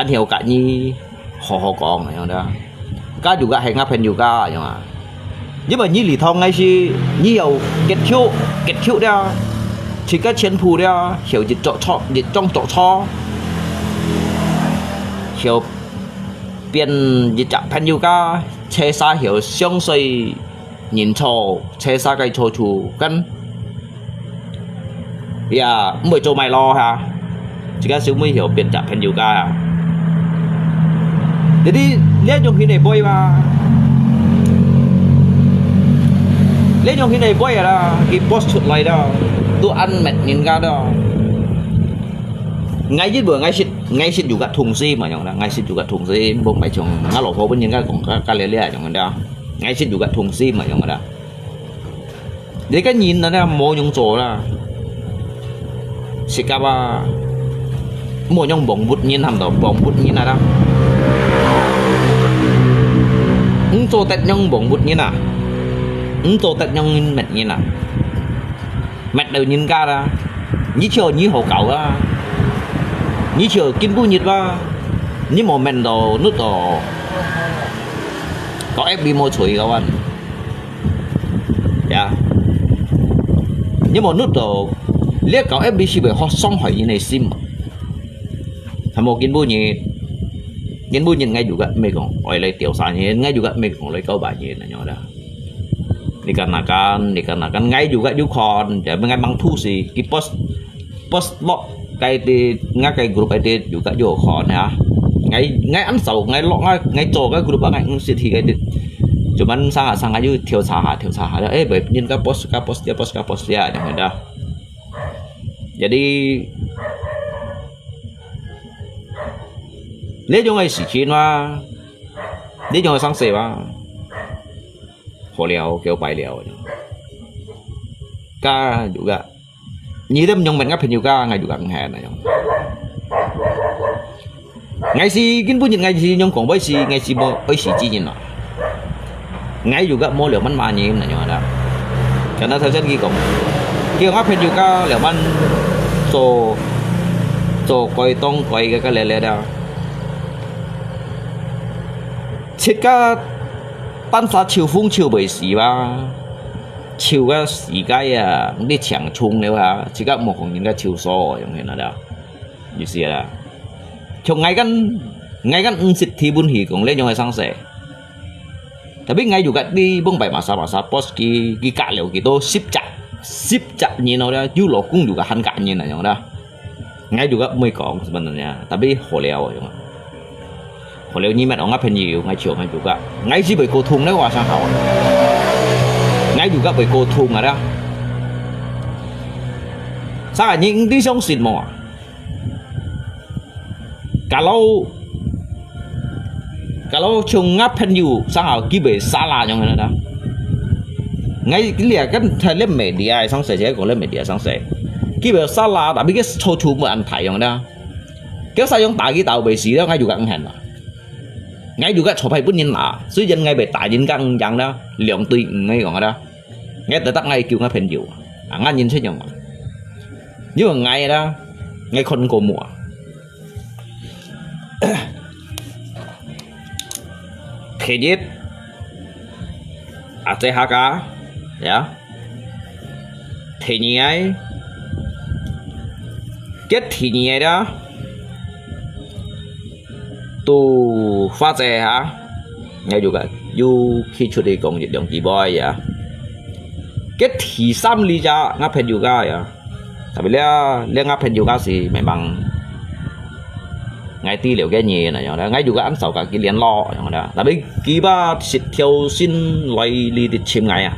hiểu cả như họ còn này đó cá juga hay ngáp hình juga nhưng mà như lì thong ngay si nhiều kết chiếu đó chỉ các chiến phù đó hiểu dịch trong chỗ cho hiểu biến dịch chạm hình juga chế xa hiểu相对nhìn trò chế xa cái trò chủ cân ya mới cho mày lo ha chỉ có xíu mới hiểu biển chạm hình yoga Jadi lihat yang ini boy ba. Lihat yang ini boy là cái post chụp lại đó. Tôi ăn mệt nhìn ra đó. Ngay bữa ngay sit juga thùng xi mà nhong đó, ngay sit juga thùng xi, bông bảy chồng ngã lỗ phố bên những cái cũng cái lẻ nhong đó. Ngay sit juga thùng xi mà nhong đó. Để cái nhìn nó mua nhung chỗ là xịt ba mua nhung bông bút nhìn hầm đó, bông bút nhìn là đó. Chỗ tết nhung bông bút nhìn à, chỗ tết nhung mệt nhìn à, mệt đều nhìn ra ra, như chiều như hồ cẩu á. Như chiều kinh bu nhiệt ba như một mình đồ nước đồ có ép đi mua chuối các bạn dạ như một nước đồ liếc có ép đi chỉ bởi họ xong hỏi như này sim thằng một kinh bu nhiệt ngay juga mấy con gọi lấy tiểu sản nhiệt ngay juga mấy con lấy câu bài nhiệt là nhỏ đó dikarenakan ngay juga kon jadi ngay bang thu si ki post box cái ngay cái group ID juga vô khó ya ngay ăn sầu ngay lọ ngay chỗ cái group ngay sẽ thì cái cuman sangat aja thiểu xã đó bởi nhìn cái post ya jangan dah jadi lấy cho ngay sự kiện mà lấy cho ngay sáng sớm mà hồ liao kêu bài liao ca juga như thế nhưng mình ngáp hình nhiều ca ngày juga hè này ngày si kinh bút ngày si nhưng còn bây si ngày si bây si chi nhìn nó ngày juga mua liệu bánh mà nhìn này đó cho nên thời gian ghi cũng kêu ngáp hình nhiều ca liệu bánh so coi tông coi cái lẻ đó chỉ cả tan sa chiều phong chiều bởi xí ba chiều cái xí cái à đi chẳng chung nữa ha chỉ có một con những cái chiều so giống như đó như thế là trong ngay kan xịt thì buôn hỉ cũng lên trong ngày sáng sớm tapi ngay juga di bung bảy masa pos ki cả liệu gitu ship chặt như nó đó du lộ cũng juga han cả như này đó ngay juga mới có sebenarnya tapi holew holew như mẹ ông ngáp nhiều ngay chiều ngay juga ngay chỉ bởi cô thùng đấy qua sang hậu ngay juga bởi cô thùng ở đó sao những đi sông xịt mỏ kalau chung ngáp nhiều sang hậu kia bởi xa là trong này đó ngay cái lìa cái thời lên media sang sẻ chứ còn lên media sang sẻ kia bởi xa là đã biết cái số thu mà anh thấy trong đó kéo sao trong tại cái tàu bởi xí đó ngay juga hành đó ngay juga chụp hay bút nhìn là sử dân ngay về tại những căn dạng đó lượng tùy ngay còn ở đó ngay tới tắc ngay kêu ngay phèn nhiều ngay nhìn thấy nhung nhưng mà ngay đó ngay con cổ mùa thế nhất ACHK ya thế nhai kết thì nhai đó tu phát xe hả ngay juga you khi出嚟講用字 boy ya cái thì sam lý ra ngáp hình juga ya tapi dia ngáp hình juga sih memang ngay ti liệu cái gì này đó ngay juga ăn sầu cả cái liền lo đó tapi kita theo xin lấy đi chim ngay à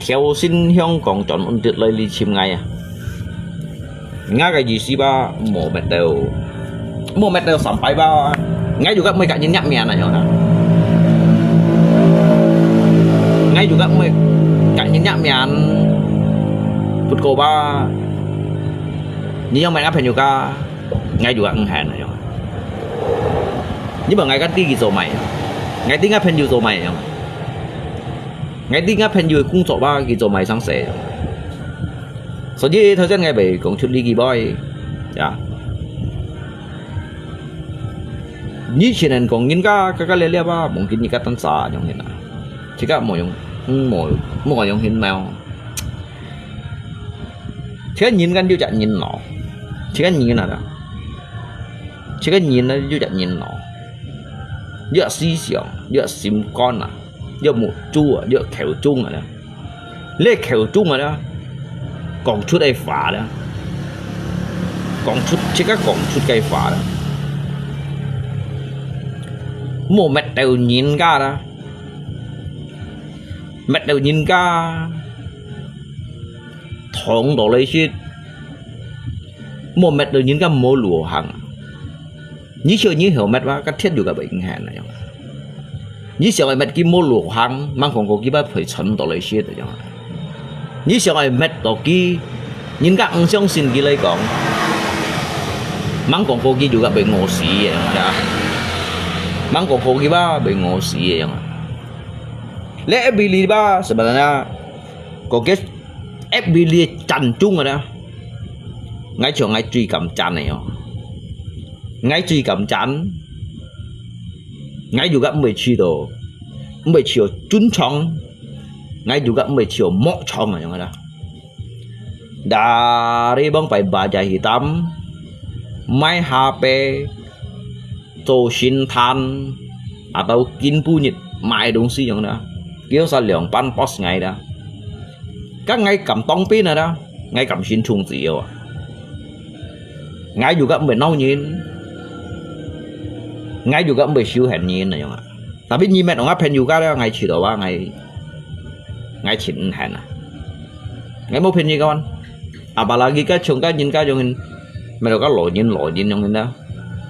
theo xin Hong Kong chọn ổn định lấy đi chim ngay à ngay cái gì sih ba mau metal sampai bawah ngay juga mereka nyenyak mian aja kan ngay juga mereka nyenyak mian put ko ba ni yang main apa juga ngay juga nghen aja nhưng mà ngay cái tí gì mày ngay tí ngáp pen nhiều mày ngay tí ngáp pen nhiều cũng chỗ ba gì mày sáng sớm sau khi thời gian ngày bảy cũng chút đi gì boy ya như thế này còn những cái lẽ ba mungkin những cái tan xa trong hiện nay chỉ có một trong hiện mèo chỉ có nhìn cái điều chặt nhìn nó chỉ có nhìn là đó chỉ có nhìn nó điều chặt nhìn nó giữa xí xẻo giữa sim con à giữa một chu à giữa khéo chung à đó lấy khéo chung à đó còn chút đây phá đó còn chút chỉ có còn chút cây phá đó mua mệt đều nhìn cả đó mệt đều nhìn cả thòng đồ lấy shit mua mệt đều nhìn cả mua lúa hàng như chưa như hiểu mệt quá cắt thiết juga bệnh hẹn này như sợ mệt kia mua lúa hàng mang còn có kia bắt phải chấn đồ lấy shit rồi như sợ mệt đồ kia nhìn cả ông相信kia lấy講mang còn có kia juga bị ngộ死ya mang còn có kia ba bị ngộ死ya lẽ Billy ba sebenarnya có cái Billy chăn chung rồi đó ngay chỗ ngay truy cầm chăn này ngay truy cầm chăn ngay juga mới chi đồ mới chiều chun chong ngay juga mới chiều mọ chong này đó dari bang pai baja hitam main HP Toshin Tan atau Kin Punyit mai đúng si yang đó kiểu sao lượng pan post ngày đó các ngay cầm tông pin này đó ngay cầm xin chung gì à ngay juga mới nấu nhìn ngay juga mới siêu hẹn nhìn này ạ tapi nhìn mẹ nó ngáp hẹn juga đó ngay chỉ đó ba ngay chỉnh hẹn à ngay mau hẹn gì con apalagi cái chúng cái nhìn cái trong mẹ nó có lỗi nhìn trong đó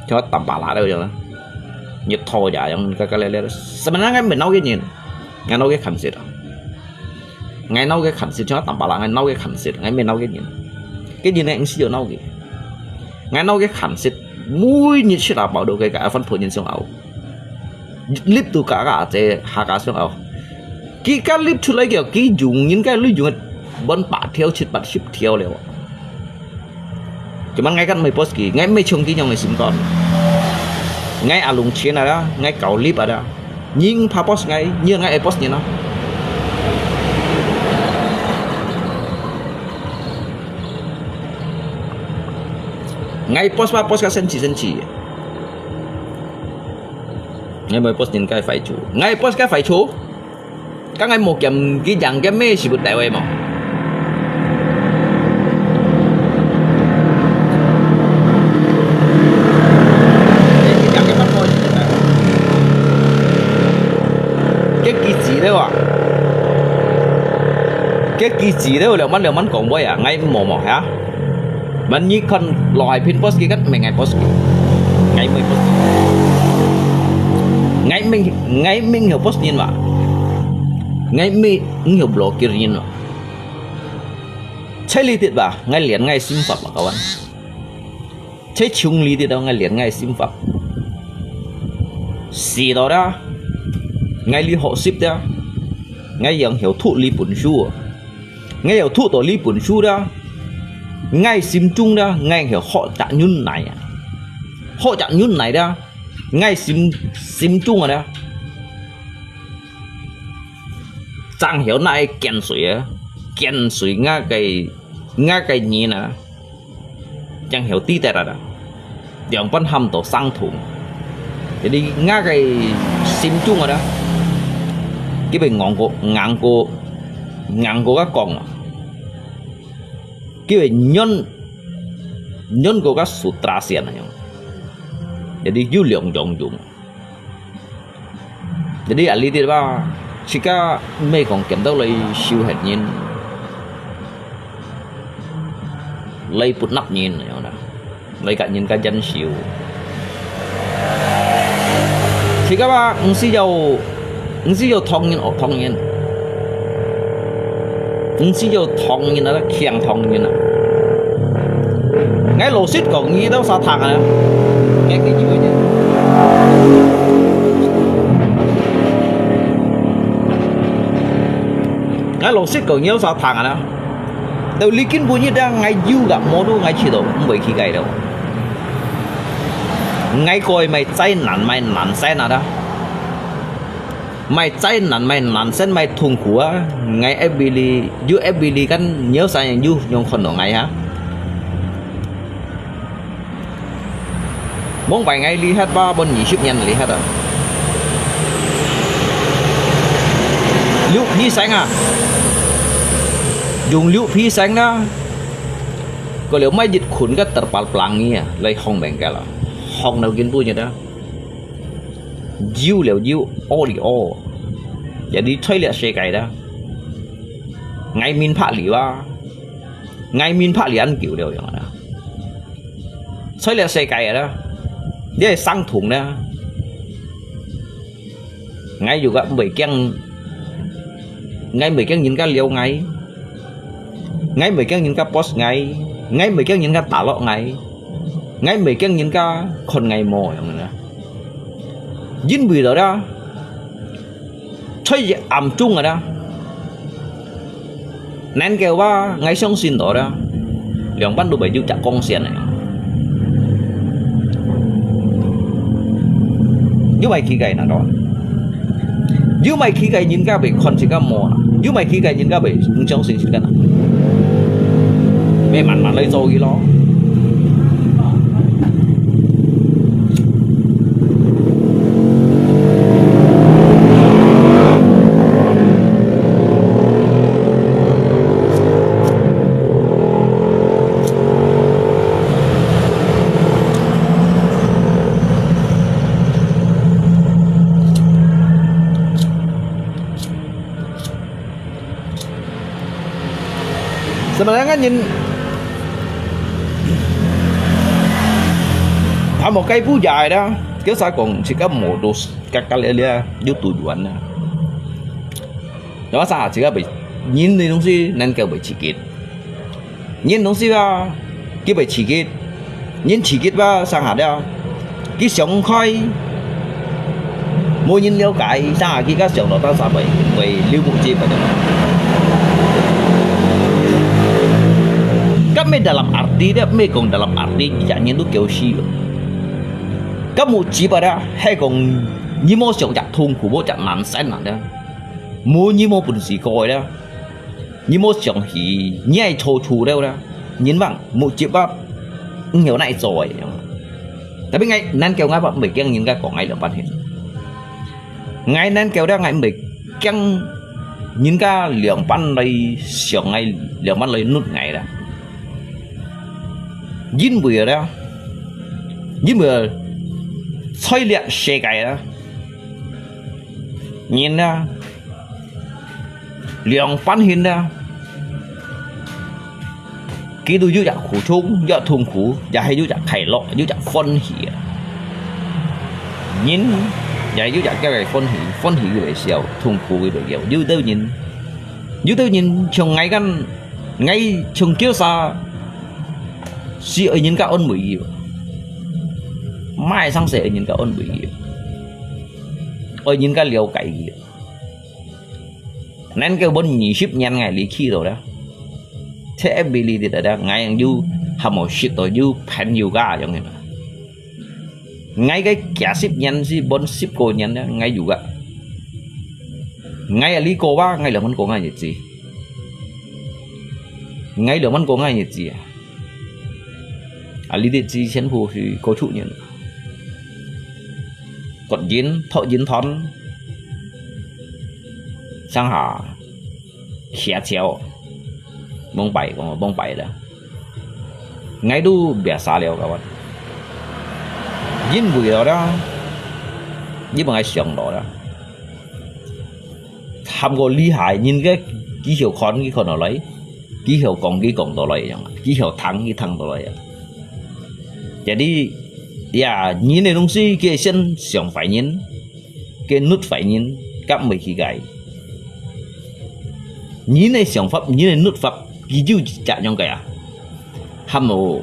cho tầm bà lá đâu rồi nhịp thôi dạ trong cái lele sebenarnya ngay mình nấu cái nhìn ngay nấu cái khẩn xịt ngay nấu cái khẩn xịt cho tầm bà lá ngay nấu cái khẩn xịt ngay mình nấu cái nhìn này anh siêu nấu gì ngay nấu cái khẩn xịt mũi như thế nào bảo được cái cả phân phối nhân xương ảo clip từ cả thế hạ cả xương ảo cái clip出来kiểu cái dùng những cái lưu dùng bắn bả theo chít bả ship theo liền cuman ngay kan mấy post kì ngay mấy chung kì nhau người xin con ngay alung chiến ở đó ngay cầu clip ở đó nhưng pha post ngay như ngay post như nó ngay post cái sen chỉ ngay mấy post nhìn cái phải chú ngay post cái phải chú các ngay một chấm cái dạng cái mê chỉ bật đại em mà cái kỳ chỉ đấy liệu mình còn với à ngay mò hả mình như con loài pin post kia cách mình ngày post ngày mình post ngày mình hiểu post nhìn mà ngày mình hiểu blog kia nhìn mà chơi lý tiết bà ngay liền ngay sim phật mà các bạn chơi chung lý tiết đâu ngay liền ngay sim phật xì đó đó ngay lý họ ship đó ngay yang hiểu thụ lý bổn su ngay hiểu thụ tổ lý bổn su đó ngay sim chung đó ngay hiểu họ chạm nhún này họ chạm nhún này đó ngay sim chung rồi đó chẳng hiểu này kèn sủi nga cái gì nè chẳng hiểu tí tẹt rồi đó dòng phân hầm tổ sang thủng thì đi nga cái sim chung rồi đó cái bề ngang cô các con cái bề nhân cô các sutra xiên này jadi dữ liệu dùng jadi ali dia ba jika mấy con kiểm đâu lấy siêu hệt nhìn lấy bút nắp nhìn này đó lấy cả nhìn cái chân siêu jika ba ngsi dầu thong nhìn ngsi dầu thong nhìn là khiang thong nhìn ngay lô xít còn nghĩ đâu sao thằng à nghe cái gì vậy nhỉ ngay lô xít còn nhớ sao thằng à đâu lý kiến bunyi đang ngay du gặp mô đu ngay chỉ đâu không bị khi gầy đâu ngay coi mày cháy nản xe nào đó mày cháy nản xe mày thùng của ngay FBD kan nhớ sao như nhungคนở ngay hả bốn vài ngày li hết ba bên nhị ship nhanh li hết rồi liu phi sáng à dùng liu phi sáng đó có liệu mấy dịch khuẩn cái tập bạc lăng nghe lấy hong bèn cái là hong nào kiến vui như đó yêu liệu yêu ô li ô jadi chơi liệt xe cái đó ngay min phá lý wa ngay min phá lý ăn kiểu đều vậy đó chơi liệt xe cái đó dia sang thùng đó ngay juga bị keng ngay bị keng nhìn cái liều ngay ngay bị keng nhìn cái post ngay bị keng nhìn cái tả lọ ngay bị keng nhìn cái con ngày mồi vậy đó dính bì đó chơi ẩm chung rồi đó nên kêuว่าngay xong xin đó lượng bắt đầu bị dư chặt con xiên này như mày khi gầy nào đó như mày khi gầy nhìn cả bị con chỉ cả mò như mày khi gầy nhìn cả bị trong xin cái nào mẹ mặn mà lấy rồi lo sebenarnya kan nhìn một cây phú dài đó kéo xa còn chỉ có một đồ các cái lẽ dưới tủ chuẩn nè đó sao chỉ có bị nhìn thì đúng gì nên kêu bị chỉ kết nhìn đúng gì ba cái bị chỉ kết nhìn chỉ kết ba sang hạt đó cái sống khói mỗi nhìn liêu cái sang hạt cái các sống nó ta sao bị liêu bụng chi vậy kami dalam arti dia mekong dalam arti jangan itu kêu si kamu chỉ pada hay còn như mô sống chặt thùng của bố chặt nản sen nản đó mua như mô bún xì coi đó như mô sống thì nhai thô thù đâu đó nhìn bằng một chỉ ba nhiều này rồi tapi ngay nên kêu ngay bạn bị keng nhìn cái còn ngay lượng ban hiện ngay nên kêu đó ngay bị keng nhìn cái lượng ban đây sống ngay lượng ban lấy nút ngày đó dính bừa đó dính bừa xoay liệt xe cái đó nhìn đó lượng pan hin đó cái đôi dưới dạng khủ chung dạng thùng khủ dạng hay dưới dạng khải lọ dưới dạng phân hỉ nhìn vậy dưới dạng cái này phân hỉ cái bể xèo thùng khủ cái bể dẻo dưới tôi nhìn trồng ngay căn ngay trồng kia xa si ở những cái ôn bụi mai sang sẽ ở những cái ôn bụi ở những cái liều cày nên cái bốn nhị ship nhanh ngày lý khi rồi đó thế ability thì đó ngay anh du hàm một ship rồi du pen yoga giống như ngay cái cả ship nhanh si bốn ship cô nhanh đó ngay dù vậy ngay ở lý cô ba ngay là món cô ngay gì ngay là món cô ngay gì lý điện chi chén phù thì có trụ nhận còn thọ dính thón sang hà khẽ chéo bông bảy đó ngay đu bẻ xa liều các bạn dính bùi đó với bằng ai sòng đó tham có lý hại nhìn cái ký hiệu khón cái con nào lấy ký hiệu còn cái cổng đó lấy ký hiệu thắng cái thằng đó lấy jadi ya nhìn này đúng gì cái chân sòng phải nhìn cái nút phải nhìn các mấy khi gầy nhìn này sòng pháp nhìn này nút pháp cái dư chả trong cái hàm một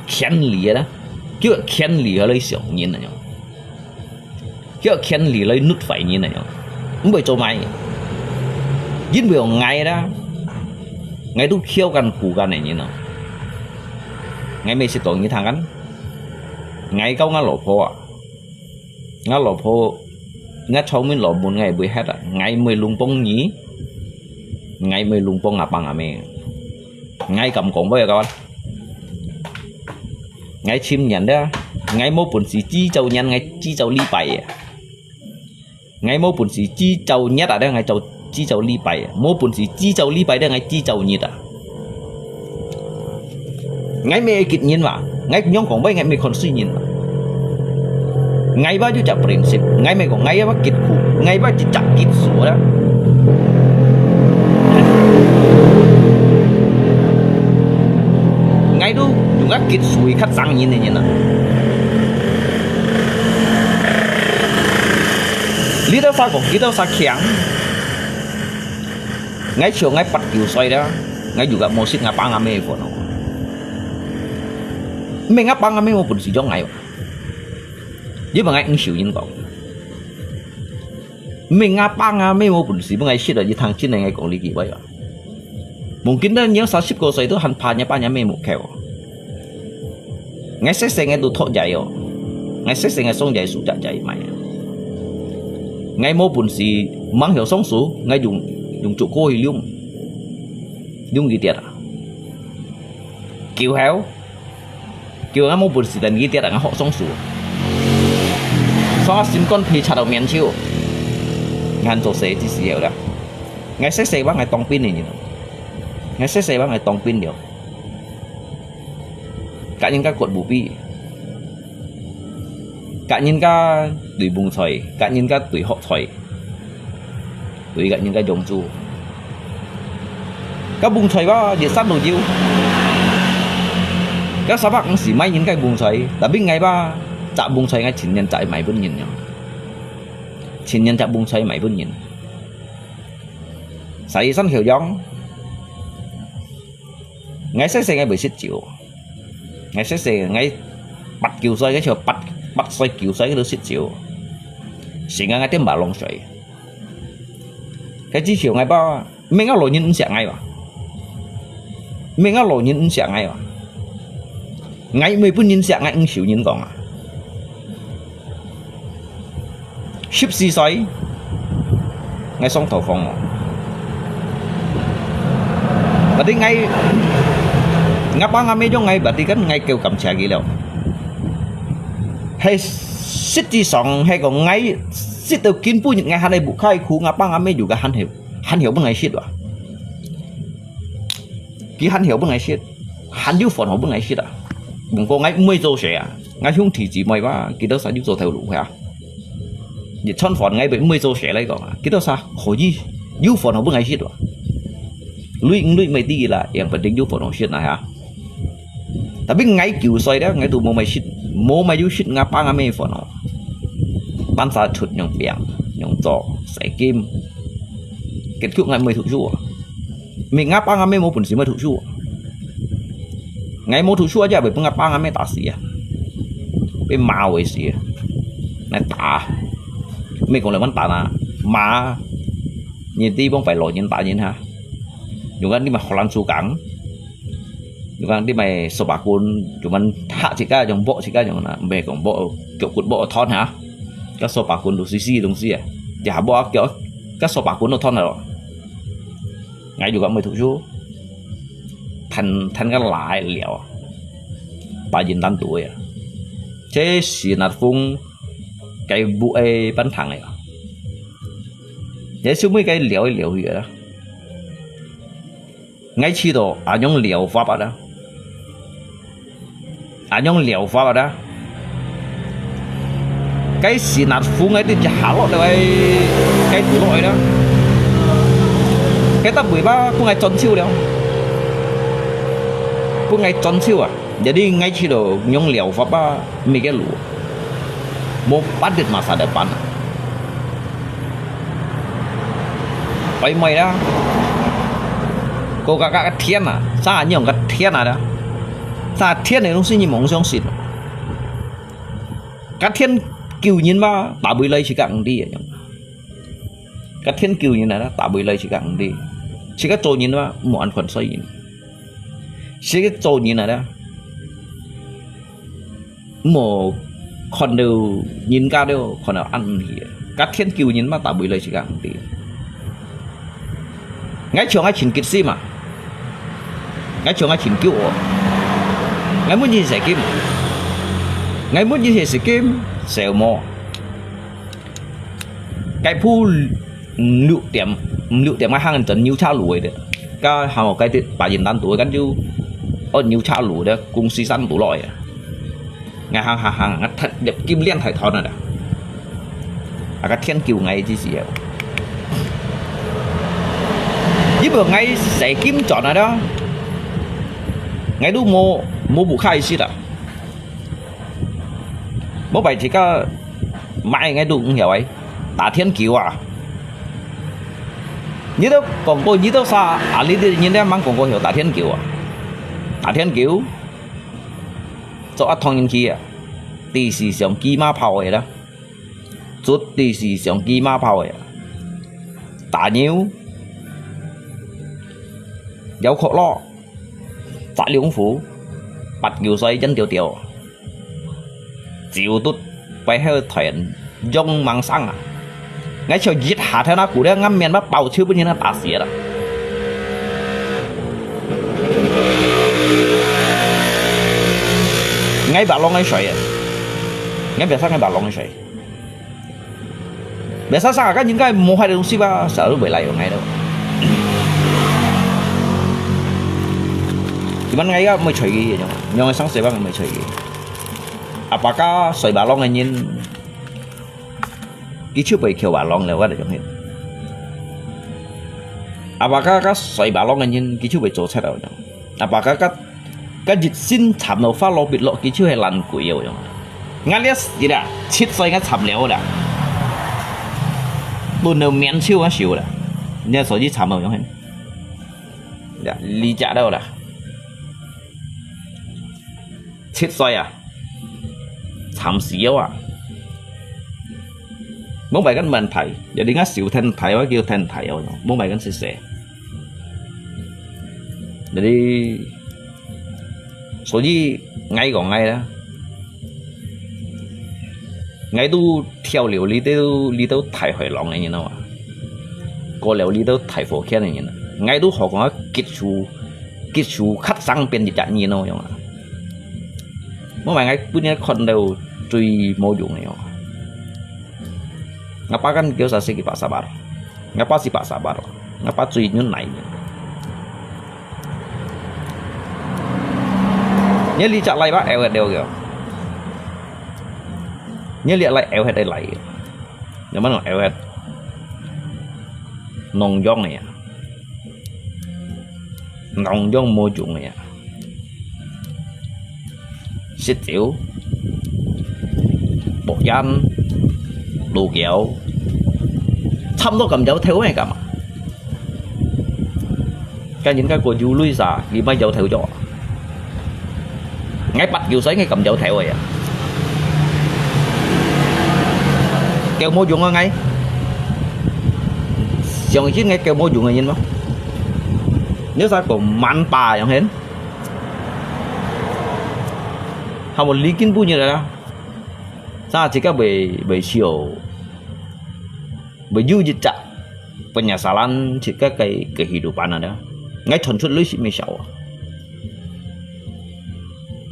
khen lìa đó cái khen lìa lấy sòng nhìn này nhở cái khen lìa lấy nút phải nhìn này nhở không phải cho mày dính biểu ngày đó ngày tôi khiêu gần củ gần này như nào ngày mấy sẽ tội như thằng anh ngày câu ngã lỗ phô ngã cháu mới lỗ một ngày bữa hết ngày mới lung bông nhí ngày mới lung bông ngập bằng mẹ ngày cầm cổng với các bạn ngày chim nhận đó ngày mô bún xí chi châu nhăn ngày chi châu ly bảy ngày mô bún xí chi châu nhất ở đây ngày châu chi châu ly bảy mô bún xí chi châu ly bảy đây ngày chi châu nhiệt ngày mẹ kịch nhiên mà ngay nhóm còn mấy ngày mình còn suy nhìn ngay bao nhiêu chả prinsip ngay mày còn ngay bao kịch cụ ngay bao chỉ chặt kịch số đó ngay đâu dùng các kịch suy khát răng như này nè lý do sao còn lý do sao khéng ngay chiều ngay bắt kiểu xoay đó ngay juga mau sit ngapa ngame pun mình ngapa ngame mau pun si jong ngay dia bangai ngsiu yin kong mình ngapa ngame mau pun si bangai sit di thang chin ngay kong lagi bay mungkin dan yang 40 ko itu hanpanya panya me mu keo ngay se ngay tu thọ jai yo ngay se ngay song jai su ja jai mai ngay mau pun si mang hiểu song su ngay dùng trụ cô lium lium gì tiệt kiều héo kiều ngay mau pun si dan gì tiệt ngay họ song su so sim con thì chặt đầu miền chiu ngàn chỗ sẽ chỉ xíu đó ngay se bác ngay tòng pin này nhỉ ngay se bác ngay tòng pin điều cả những các cột bù pi cả những cái tuổi bùng sỏi cả những cái tuổi họ sỏi tuổi cả những cái dòng chu các bùng sỏi bao giờ sát đồ chiu các sao bác cũng xỉ may những cái bùng sỏi đã biết ngày ba chạm bùng sỏi ngay chín nhân chạy máy vẫn nhìn nhau chín nhân chạm bùng sỏi máy vẫn nhìn xảy sẵn hiểu giống ngay se ngay bị xích chịu ngay se ngay bắt kiểu xoay cái chiều bắt xoay kiểu xoay cái đứa xích chịu xỉ ngay tiếng bà lông xoay cái chi chiều ngay bao mình ngáo lội nhìn sẽ ngay mà mình ngáo lội nhìn sẽ ngay mà ngay mấy phút nhìn sẽ ngay ứng xỉu nhìn còn à ship xì xoay ngay xong thầu phòng và đi ngay ngáp ba ngáp mấy chỗ ngay bà đi cái ngay kêu cầm chả gì đâu hay city song hay còn ngay xích từ kiến phu những ngày hắn này buộc khai khu ngáp ba ngáp mấy juga hắn hiểu bằng ngày shit à kí hắn hiểu bằng ngày shit hắn yêu phòn họ bằng ngày shit à bụng cô ngay mới dâu sẻ ngay không thì chỉ mày ba kí đó sao yêu dâu theo lũ hả nhiệt chân phòn ngay bị mới dâu sẻ lấy còn kí đó sao khỏi gì yêu phòn họ bằng ngày shit à lui mày đi là yang penting yêu phòn họ shit này hả tapi ngay kiểu xoay đó ngay tụ mua mày yêu shit ngapa ngapa mấy phòn họ ban sa chụt nhung bèn nhung giò sải kim kết thúc ngày 10 thủ chua mình ngapa ngapa mấy mua bún xí 10 thủ chua ngày mua thủ chua aja bởi ngapa ngapa mấy tả xí à bởi màu vậy xí này tả mình còn lại vẫn tả là mà nhìn đi không phải lỗi nhìn tả nhìn ha dùng cái đi mà Holland su cắn dùng cái đi mày sập bạc cuốn chúng mình hạ chỉ cái dòng bộ chỉ cái dòng là về còn bộ kiểu cuốn bộ thon hả các sập bạc cuốn đồ xí đồng xí à chả bộ kiểu các sập bạc cuốn đồ thon nào ngay dùng cái mày thủ chú thành cái lại liệu bà nhìn tan tuổi à chế xì nạt phun cái vụ ấy bắn thẳng này để xuống mấy cái liệu gì đó ngay chi đó anh用liệu pháp đó anh用liệu pháp đó cái xì nạt phun ấy thì chả lọt được cái tủ lội đó cái ta bưởi ba cũng ngay tròn siêu đâu cũng ngay tròn siêu à jadi ngay chi đó用liệu pháp ba mấy cái lũ mau padat masa depan vậy mày đó cô cái thiên à sao nhiều cái thiên à đó sao thiên này nó suy nghĩ mong sống xịt cái thiên kiều nhìn ba tạ bưởi lấy chỉ cạn đi cái thiên kiều nhìn này đó tạ bưởi lấy chỉ cạn đi chỉ cái trâu nhìn ba một ăn khuẩn xoay chỉ cái trâu nhìn này đó một còn đều nhìn cao đều còn nào ăn gì các thiên kiều nhìn mà tạ bưởi lấy chỉ cạn đi ngay trường ngay chỉnh kịch si mà ngay trường ngay chỉnh cứu ngay muốn gì sẽ kim ngay muốn gì sẽ kim xèo mò cái phu lựu tiệm ngay hàng tấn nhiều cha lùi đấy cái hàng một cái bà nhìn tan tuổi cái chú ở nhiều cha lùi đấy cùng xí săn tủ lòi ngay hàng thật đẹp kim liên thải thon này cái thiên kiều ngay chứ gì vậy với bữa ngay sẽ kim chọn ở đó ngay đủ mua bù khai xí đó bố bảy thì có mai ngay đủ cũng hiểu ấy đã thiên kiều à như đó còn cô như đó sao à lý thì nhìn em mang còn cô hiểu đã thiên kiều à đã thiên kiều cho ăn thong nhân kia第是上機馬炮嘅啦，絕對是上機馬炮嘅。大鳥有殼咯，扎兩虎，八條水真條條，照嘟bay hơi thuyền dông mang sang à, ngay chiều giết hạ theo nó cũ đấy ngắm miền bắc bầu chưa bao nhiêu nó tạt xỉa đó. Ngay bà long ngay sợi à, ngay biasa ngay bà long ngay sợi biasa sang các những cái mua hai đồng xí ba sợ nó bị lại ở ngay đâu thì ban ngay á mới chơi gì vậy nhưng mà sáng sớm ban mới chơi gì apakah sợi bà long này nhìn cái chưa bị kêu bà long là quá để trong hết apakah các sợi bà long này nhìn cái chưa bị trốn chết đâu apakah các dịch xin chạm đầu phát lộ bị lộ cái chưa hay lần quỷ yêu rồi ngay liếc gì đã chết sợi ngay chạm léo đã buồn đầu miễn siêu quá xíu đã nhà sợi gì chạm đầu trong hết đã lý trả đâu đã chết sợi à chạm xíu à muốn bài cái mình thầy giờ đi ngắt xíu thân thầy quá kêu thân thầy rồi muốn bài cái sẽ để đi số gì ngay còn ngay đó ngay tu theo liệu lý tao thầy hỏi lòng này như nào à có liệu lý tao thầy phổ khen này như nào ngay tu họ có kết chú khắc sang bên dịch như nào không ạ muốn bài ngay bữa nay con đều truy mô dụng này ngapa kan kêu saya sih pak sabar ngapa sih pak sabar ngapa cuy nyun naik nhớ đi chợ lại bác eo đều kìa nhớ liệt lại eo hết đây lại nhưng mà nó eo hết nòng giông này nòng giông môi trường này xích tiểu bột danh đồ kẹo thăm đó cầm dấu theo này cả mà cái những cái của du lui già thì mới dấu theo cho ngay bắt kiểu sấy ngay cầm dấu theo rồi à kêu mô dụng ngay chọn chiếc ngay kêu mô dụng này nhìn không nếu sao còn man bà chẳng hết không một lý kiến vui như này đâu sao chỉ các bề chiều bề du dịch chặt penyesalan chỉ các cái kehidupan ada ngay thuần xuất lưới mới xấu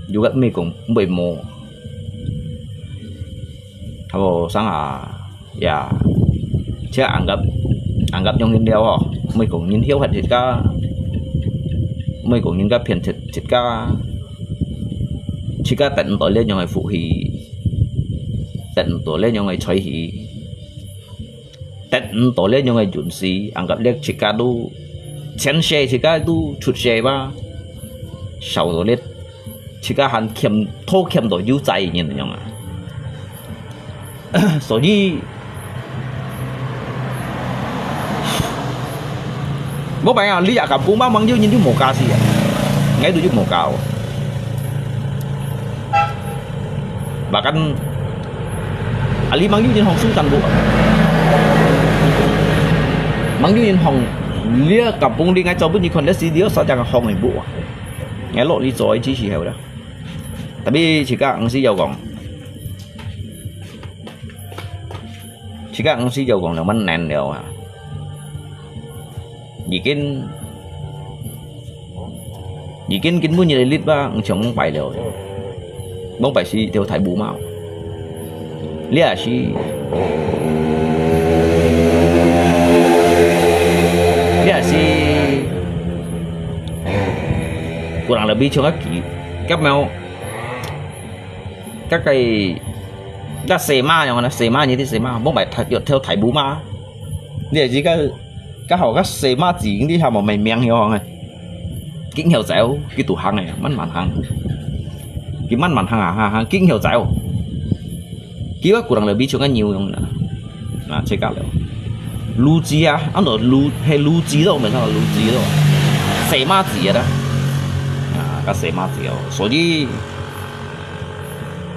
juga mi cũng bị mù kalau sang ya chứ anggap trong những điều họ mình cũng nhìn hiểu hết thịt cá mình cũng nhìn cái phiền thịt cá chỉ cá tận tuổi lên những người phụ hì tận tuổi lên những người chơi hì tận tuổi lên những người chuẩn sĩ anggap liếc chỉ cá đu chén xe chỉ cá đu chuột xe ba sầu rồi liếc chỉ cá hắn thô khiêm đổi dữใจnhìn thấy không ạ所以bố bạn à lý giả cảm cũng mang mang dữ nhìn thấy một ca gì à ngay từ trước một cao bahkan Ali mang dữ nhìn hồng xuống thành bộ mang dữ nhìn hồng lia cảm cũng đi ngay cho bên như con đất xí điếu sao chẳng hồng này bộ nghe lộ đi rồi chỉ hiểu đó tapi chỉ các sĩ giàu còn chỉ các sĩ giàu còn là mình nền đều à vì cái muốn như lít ba chồng mong bài đều mong bài sĩ theo thải bù mạo lia sĩ kurang lebih cho các mèo các cái cái xe ma nhau nè xe ma như thế xe ma bóng bài theo thải bú ma để gì cái họ cái xe ma gì đi học mà mày miệng nhau này kính hiểu dẻo cái tủ hàng này mắn mặn hàng cái mắn mặn hàng kính hiểu dẻo cái cái của thằng là biết cho cái nhiều không nè à chơi cả rồi lưu chi à anh nói lưu hay lưu chi đâu mà sao lưu chi đâu xe ma gì đó à cái xe ma gì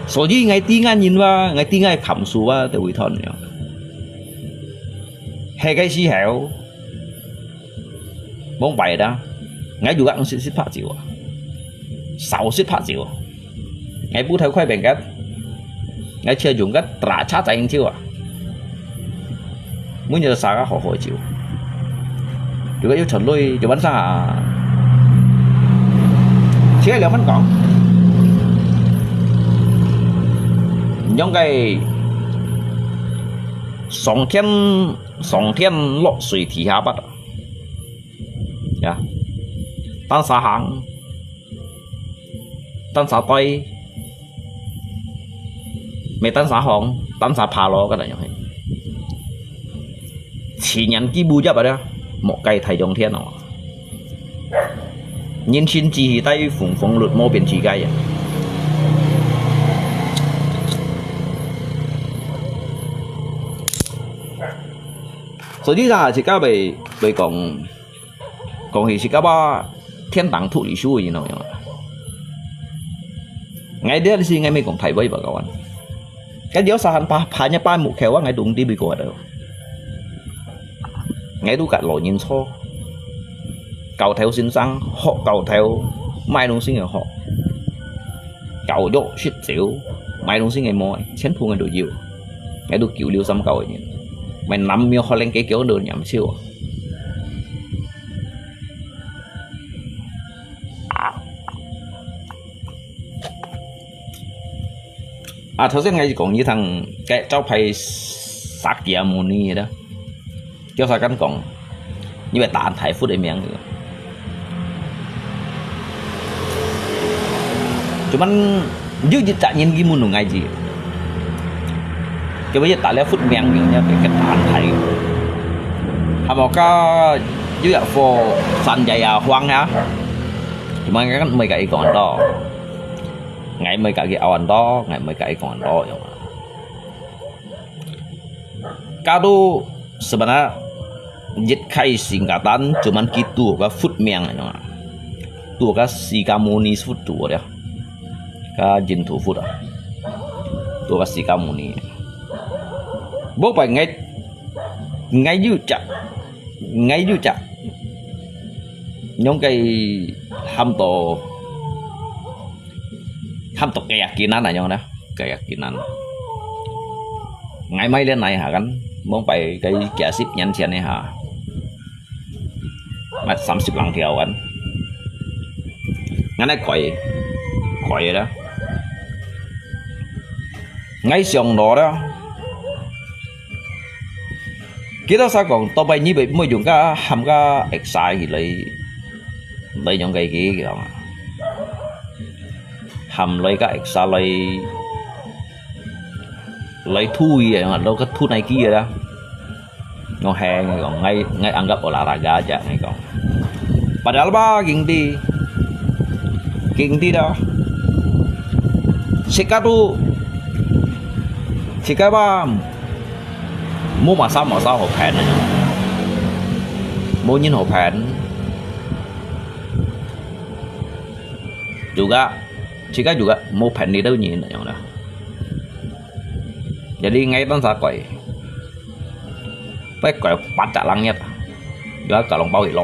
所以ngay tiếng Anh nhìn vào ngay tiếng Anh khẩm số vào để quỳ thân nhở hay cái gì hẻo bóng bảy đó ngay dù các sự phát triển sáu sự phát triển ngay bút theo khoai bèn cách ngay chưa dùng cách trả trả tài anh chưa muốn nhờ sao các họ hỏi chịu dù cái yêu chuẩn lôi dù bắn ra chế liệu vẫn còn những cái sóng thiên lọ suy thì hạ bắt ya tan sa hàng tan sa tay mấy tan sa hòn tan sa phà lò cái này như vậy chỉ nhận cái bùi giáp ở đó một cây thầy dòng thiên nào nhân sinh chỉ tay phụng phụng lụt mô biển chỉ cây à所以啦，是讲被讲是讲把天堂土里修的那样。ngay đó là ngay mấy còn thầy với bà con cái giáo sa hành pa nhá pa một khéo quá ngay đụng đi bị gọi đâu ngay đu cả lỗi nhìn so cầu theo sinh sang họ cầu theo mai đông sinh ở họ cầu độ shit xỉu mai đông sinh ngày mồi chén thu ngày đồ nhiều ngay đu kiểu liêu xăm cầu ấy mày nắm miêu hoa lên cái kiểu đường nhảm siêu à thôi ngay còn như thằng cái cháu phải sạc gì môn ni đó cho sao cắn còn như vậy tàn thải phút để miệng nữa cuman giữ gì tại nhiên cái môn ngày gì cái bây giờ tại lẽ phút miệng như nha cái tàn thải một cái dưới dạng phô sàn dày hoang ha thì mấy cái còn đó ngày mấy cái on đó ngày mấy cái còn đó kalau sebenarnya jet kai singkatan cuman gitu ka food miang tu ka si kamuni food tu dia ka jin tu food tu ka si kamuni bố phải ngay dư chặt những cái ham tổ keyakinan aja đó keyakinan ngày mai lên này hả gắn muốn phải cái trả ship nhanh tiền này hả mà 30 lần theo anh ngay này quậy đó ngay xong đó kita sao còn tao bay như vậy mới dùng cái hàm cái excite thì lấy những cái kia kìa hàm lấy cái excite lấy thui vậy mà đâu có thu này kia đó ngon hè còn ngay anggap olahraga aja nih kong padahal ba gingti đó Sika ba mua mà sao hộp hẹn này mua những hộp hẹn Sika juga mau pen di đâu nhìn này đó jadi ngay tan sa quậy phải quậy bắt trả lăng nhất đó cả lòng bao bị lo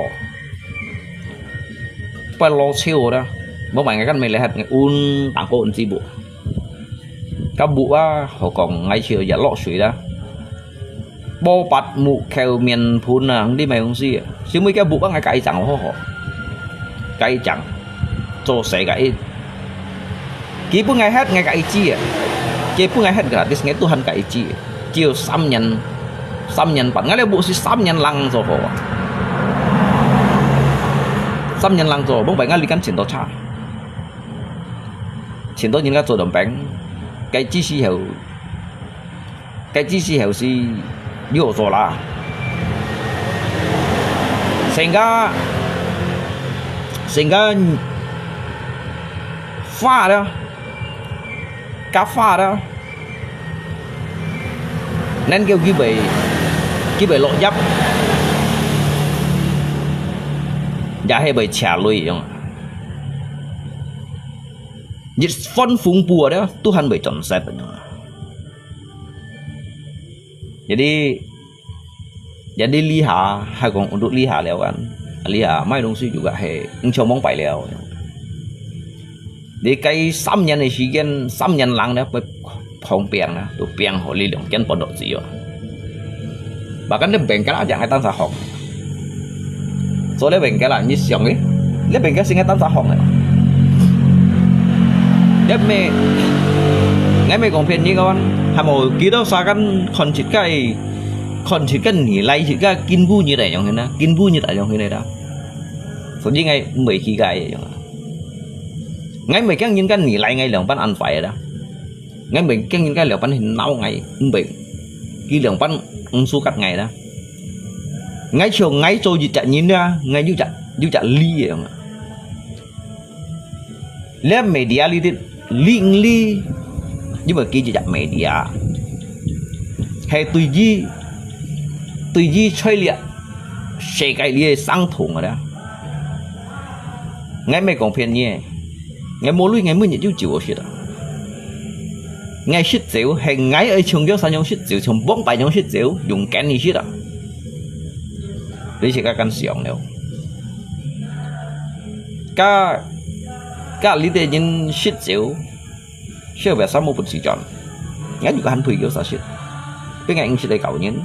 phải lo siêu đó bố mày cái mình lại hạt un tặng cô un chi bộ các bộ á họ còn ngay chiều giả lọ suy đó bố bắt mụ kêu miền phun à đi mày không gì chứ mấy cái bộ á ngay cái chẳng họ cái chẳng cho sẽ cái kỹ pun ngay hết ngay cái chi à chế pun ngay hết gratis ngay Tuhan cái chi chiều xăm nhân bản ngay là bộ si xăm nhân lăng rồi họ xăm nhân lăng rồi bố phải ngay đi cắn tiền đồ cha tiền đồ những cái做đồng bánh cái chi xí hiểu cái chi si hiểu si nhiều rồi là sehingga pha đó cá pha đó nên kêu cái bị lộ dấp giá hay bị trả lùi không nhiệt phân phung bùa đó Tuhan bị chọn set jadi liha hay còn untuk liha leo kan liha mai dong juga he cho mong phải leo di cái xăm nhân này chỉ gen xăm nhân lăng đó với phong piang đó tụ piang họ li lượng chân pondok gì rồi bahkan dia bengkel aja ngaitan sahok soalnya bengkel lah ini siang ni dia bengkel singatan sahok này dia ngay mấy công viên như các bạn hà mồi kí đâu xa căn còn chỉ cần nghỉ lay chỉ cả kinh vu như này giống thế nào kinh vu như tại giống thế này đó số như ngay mấy khi gai ngay mấy cái những cái nghỉ lay ngay lượng bán ăn phải đó ngay mấy cái những cái lượng bán hình nấu ngày bị cái lượng bán số cắt ngày đó ngay chiều ngay trôi gì chạy nhìn ra ngay như chạy ly vậy không ạ lấy media ly nhưng mà kia chỉ chạy media hay tùy gì chơi liệt sẽ cái lia sang thủng rồi đó ngay mấy còn phiền nhé ngay mua lui ngay mới nhận chịu shit đó ngay shit xỉu hay ngay ở trường giáo sao nhau shit xỉu trong 4 bài nhau shit xỉu dùng cái này shit đó đấy chỉ các căn xưởng đâu các lý đề nhân shit xỉu chưa về sao một phần sự chọn ngay juga hắn thủy giáo sao shit cái ngày anh shit đây cậu nhấn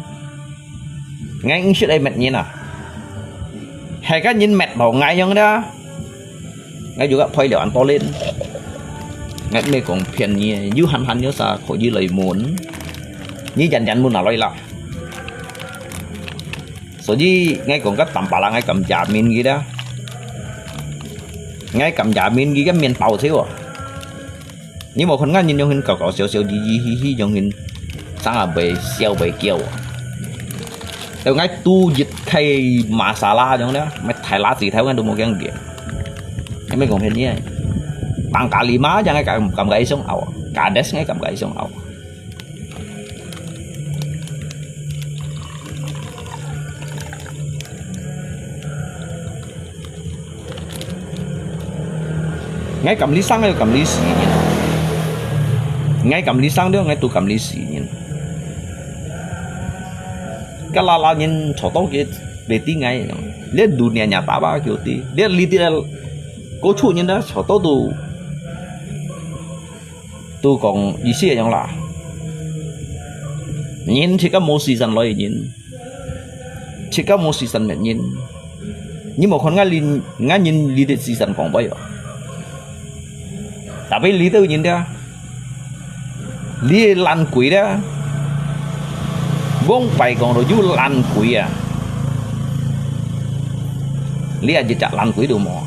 ngay anh shit đây mệt nhé nào hay các nhìn mệt bảo ngay nhau đó ngay juga phơi liệu ăn to lên ngay mấy còn phiền như dư hắn nhớ sao khỏi dư lời muốn như dần muốn nào lấy lại số gì ngay còn các tầm bà là ngay cầm trả miên gì đó ngay cầm trả miên gì cái miền tàu xíu à nhưng mà con ngay nhìn nhau hình cậu xíu gì nhau hình sáng là bề xeo bề kêu từ ngay tu dịch thay mà xà la giống đó mấy thái lá gì theo ngay đồ một cái điện cái mấy còn hình như này bằng cả lì má cho ngay cả cầm gậy sống ẩu cả desk ngay cầm gậy sống ẩu ngay cầm ly xăng hay cầm ly xì ngay cầm ly xăng đó ngay tụ cầm ly xì nhìn cái la nhìn chỗ tao kia về tí ngay lấy dunia nhà ta ba kiểu tí lấy ly tí là cố chủ nhìn đó chỗ tao tụ còn ý xí giống là nhìn chỉ có một season rồi nhìn chỉ có một season để nhìn nhưng mà con ngay nhìn ly tí season còn bao giờ tapi lý tư nhìn ra lý lan quỷ đó vốn phải còn rồi chú lan quỷ à lý à chỉ chặt lan quỷ đồ mò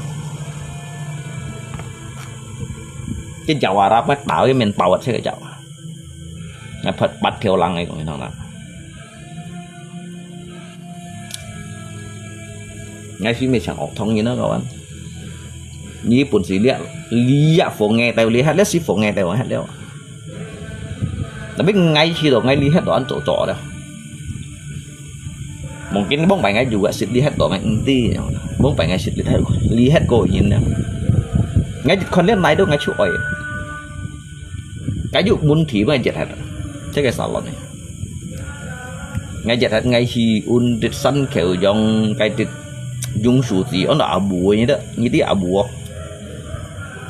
cái chậu à ra bắt bảo cái mình bảo vật sẽ cái chậu là phật bắt theo lăng này còn thằng nào ngay khi mình chẳng học thông như nó các bạn như bổn sĩ liệt lý dạ phổ nghe tao lý hết lết sĩ phổ nghe tao hết đâu nó biết ngay khi đó ngay lý hết đó ăn chỗ trọ đâu một cái bóng bài ngay dù gạ xịt lý hết đó ngay tí bóng bài ngay xịt lý hết cổ nhìn nè ngay con lên này đâu ngay chỗ ấy cái dụ muốn thí mà chết hết thế cái sao này ngay chết hết ngay khi un đứt sân kiểu dòng cái đứt dùng số gì nó ở bùa như đó như tí ở bùa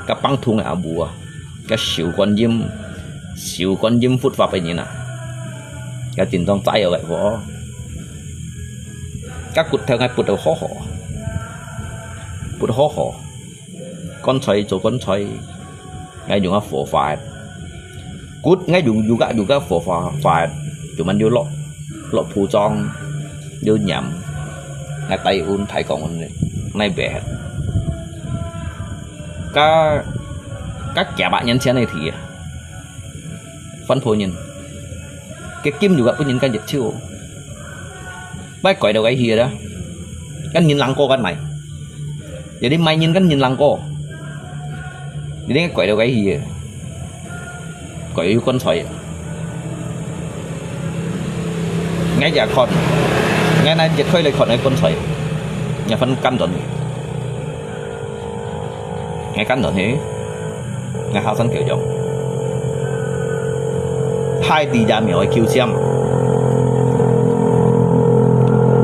cái băng thùng ở bùa cái xỉu con diêm phút vào bên như nào cái tiền trong tay ở vậy võ các cụt theo ngay cụt đầu khó hổ con xoay chỗ con xoay ngay dùng cái phổ phải cút ngay dùng cái phổ phải chúng mình vô lộ phù tròn vô nhầm ngay tay un thay còn này bẻ các kẻ bạn nhân xe này thì phân phối nhìn Kim juga pun nhìn kan giật chiêu baik quậy đầu cái hìa đó kan nhìn lăng cô kan mày jadi mày nhìn kan nhìn lăng cô jadi cái quậy đầu cái hìa quậy con sỏi ngay giờ con ngay nay giật khơi lại con này con sỏi nhà phân căn rồi ngay căn rồi thế ngay hao sân kiểu giống hai tỷ giá苗嘅 Q 線，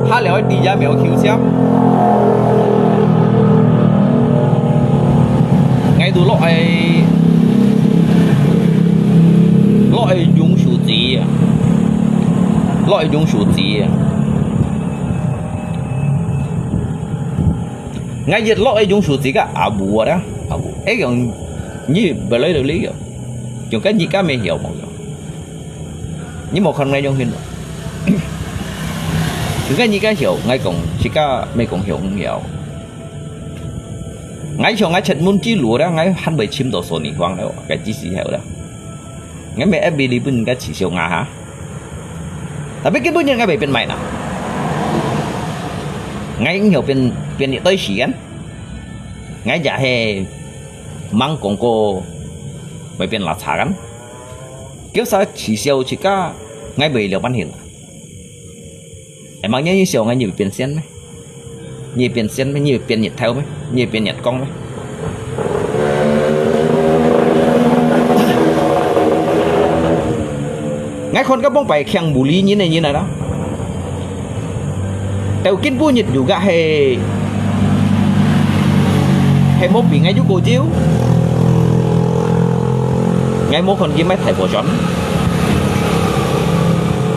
下了tỷ giá苗 Q 線，ngay từ loại dùng數字啊，loại dùng數字à，ngay giờ loại dùng數字cái bùa đó，bùa，哎樣như về lấy được lý rồi，仲cái gì cảไม่hiểu冇。nhưng một phần này trong hình cái gì cái hiểu ngay cùng chỉ cả mấy cũng hiểu không hiểu ngay cho ngay trận muốn chi lúa đó ngay hắn bị chim đồ số nỉ quang đâu cái chi gì hiểu đó ngay mẹ FB pun cái chỉ siêu ngà hả tapi cái punya ngay bị bên mày nào ngay nhiều bên điện tới xỉn ngay giả hè mang quảng cô bởi bên là xả gắn kiểu sao chỉ siêu chỉ cả ngay bị liệu ban hiện em mang như siêu ngay nhiều biến sen mấy nhiều biến sen mấy nhiều biến nhiệt theo mấy nhiều biến nhiệt con mấy ngay con các bông bài khen bù lý như này đó đầu kiến vui nhiệt juga hay một bị ngay giúp cô chiếu ngay một con game máy thải bỏ chón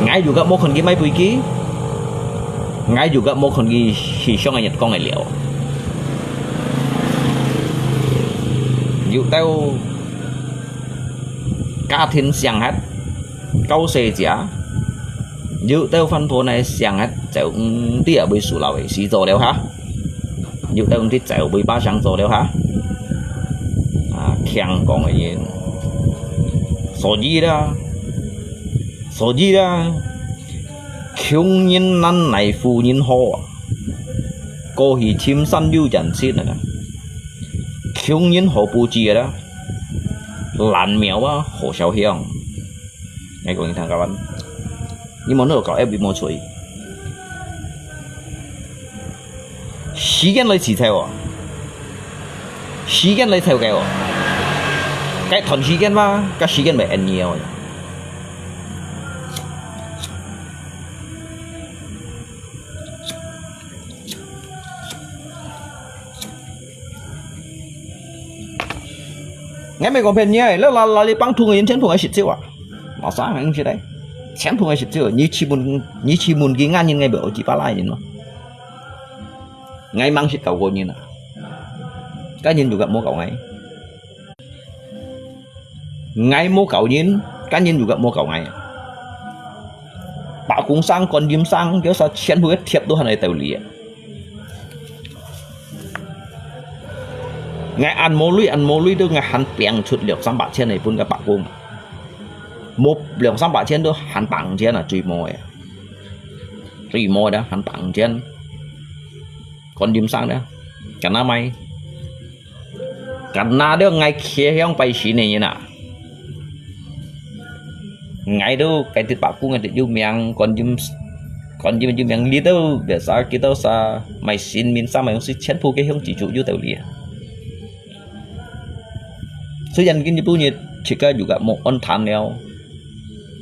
ngay juga một con game máy bùi ký ngay juga một con game chỉ cho ngày nhật con ngày liệu dụ tao cá thiên xiang hết câu xe giá dụ tao phân phố này xiang hết chạy tía bơi sủ lão ấy xí rồi đeo hả dụ tao thích chạy bơi ba sáng rồi đeo hả khen con cái gì số gì đó穷人难耐富人好啊過去千山有人先啊窮人何不知啊爛苗啊何小香nghe của thằng các bạn nhưng mà nó có em bị mua chuối時間嚟遲theo à時間嚟theo cái thuần時間mà cái時間bị ăn nhiều nghe mấy con phèn nhé là đi băng thu người chén thu người xịt chiêu à nó sáng anh chưa đấy chén thu người xịt chiêu như chi muốn cái ngan như ngày biểu chỉ ba lại nhìn mà ngay mang xịt cầu gôn như nào cá nhân juga mua cậu ngay mua cậu nhìn cá nhân juga mua cậu ngay bảo cũng sang còn diêm sang kiểu sao chén thu hết thiệp tôi này tàu lìa ngay ăn mô lui được ngay hắn bèn chuột liều sang bạc trên này pun cái bạc vùng một liều sang bạc trên đó hắn bằng trên là truy mồi đó hắn bằng trên còn diêm sang đó cả na mày cả na đó ngay kia yang bay xí này như nào ngay đâu cái thịt bạc cũng ngay thịt du miang còn diêm miang đi đâu để sao kia đâu sao mày xin min sao mày không xin chén phu cái không chỉ chủ du tàu lìa số dân kinh punya jika juga mau on tunnel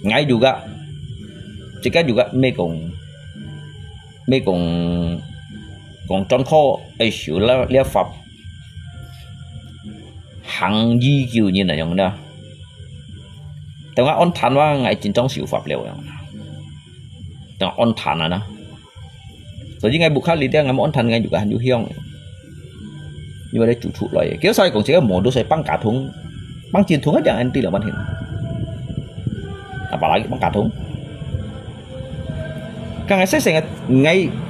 ngay juga jika juga mấy còn trong kho ấy sửa là pháp hàng gì kiểu như này đóแต่ว่า on tunnel ว่าไงจริงต้องส法了แต่ on tunnel นะ所以ไงบุคคลที่ไง on tunnel ไงjuga hanyu hiong nhưng mà đây chủ lại kéo sai còn chỉ có một đôi sai băng cả thúng băng chiến thúng hết chẳng anh tin là ban hiện bảo lại băng cả thúng càng ngày sẽ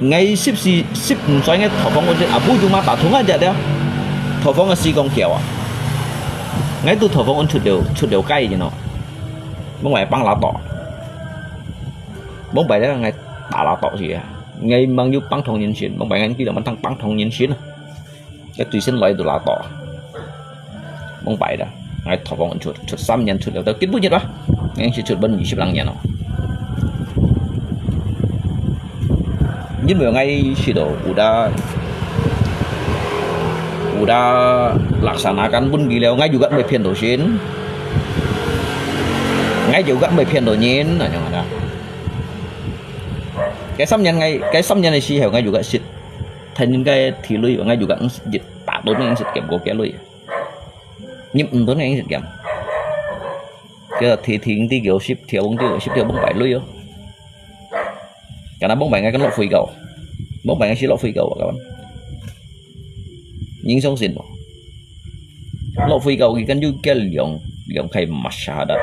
ngày ship xoay ngay thổ phong con à bui chung mà cả thúng aja đấy thổ phong là si con kiểu à ngay từ thổ phong con chuột đều cay gì nó bên ngoài băng lá đỏ bóng bảy đó ngay tả là tỏ gì à ngay mang giúp bắn thong nhân xin bóng bảy ngay kia là bắn thằng bắn thong nhân xin cái tùy xin lấy đồ là tỏ bóng bảy đó ngay thọ vòng chuột chuột xăm nhân chuột đều tao kết bút nhất đó ngay chỉ chuột bên nhị xếp lăng nhà nó nhưng mà ngay si đồ udah laksanakan pun beliau ngay juga mepian dosin ngay juga mepian donyin nah yang ada cái xăm nhân này si hiểu ngay juga xịt thành những cái thì lui và ngay juga dịch tạ tối ngay xịt kẹp cổ kéo lui nhưng tối ngay xịt kẹp cái thì tí kiểu ship theo bóng bảy lui đó karena bóng bảy ngay cái lọ phi cầu bóng bảy ngay xí lọ phi cầu các bạn nhưng xong xịt lọ phi cầu thì kan juga liang kayak masyahadat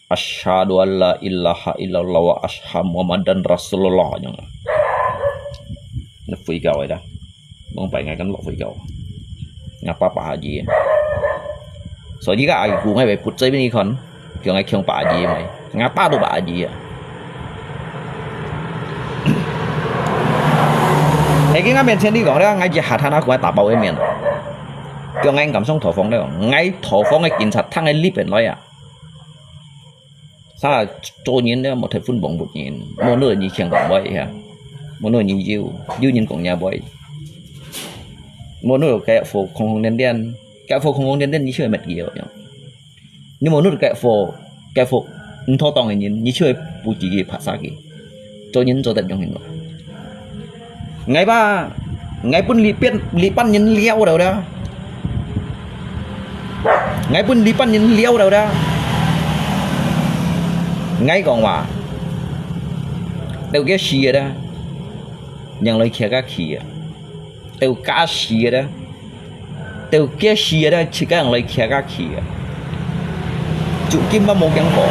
asyhadu alla ilaha illallah wa asyhadu muhammadan rasulullah yang nó phi cầu rồi đó bóng bảy ngay cái lọ phi cầu ngapa Pak Haji so jika aku ngay beput saya ini kan kau ngay kau Pak Haji mai ngapa tu Pak Haji ya thì cái bên trên đi gọi đó ngay chỉ hạt thằng nào cũng tạt bao em miền kêu ngay cảm xúc thổ phồng đấy ngay thổ phồng ngay kiểm sát thằng ngay lip nói à sao trôi nhiên đó một thời phun bổng bụt nhiên một nửa như chẳng còn vậy hả một nửa như diêu nhìn còn nhà vậy một nửa cái phổ không đen cái phổ không đen như chơi mệt nhiều nhưng một nửa cái phổ thô tòng này như chơi bù chỉ gì phá gì trôi nhiên cho tận trong hình ngày pun lipan nhân liao đâu đó ngày pun lipan nhân liao đâu đó ngày còn mà đều cái xìa đó nhận lời kia các khía đều cá xìa đó đều cái xìa đó chỉ cái lời kia các khía chủ kim mà một cái bỏ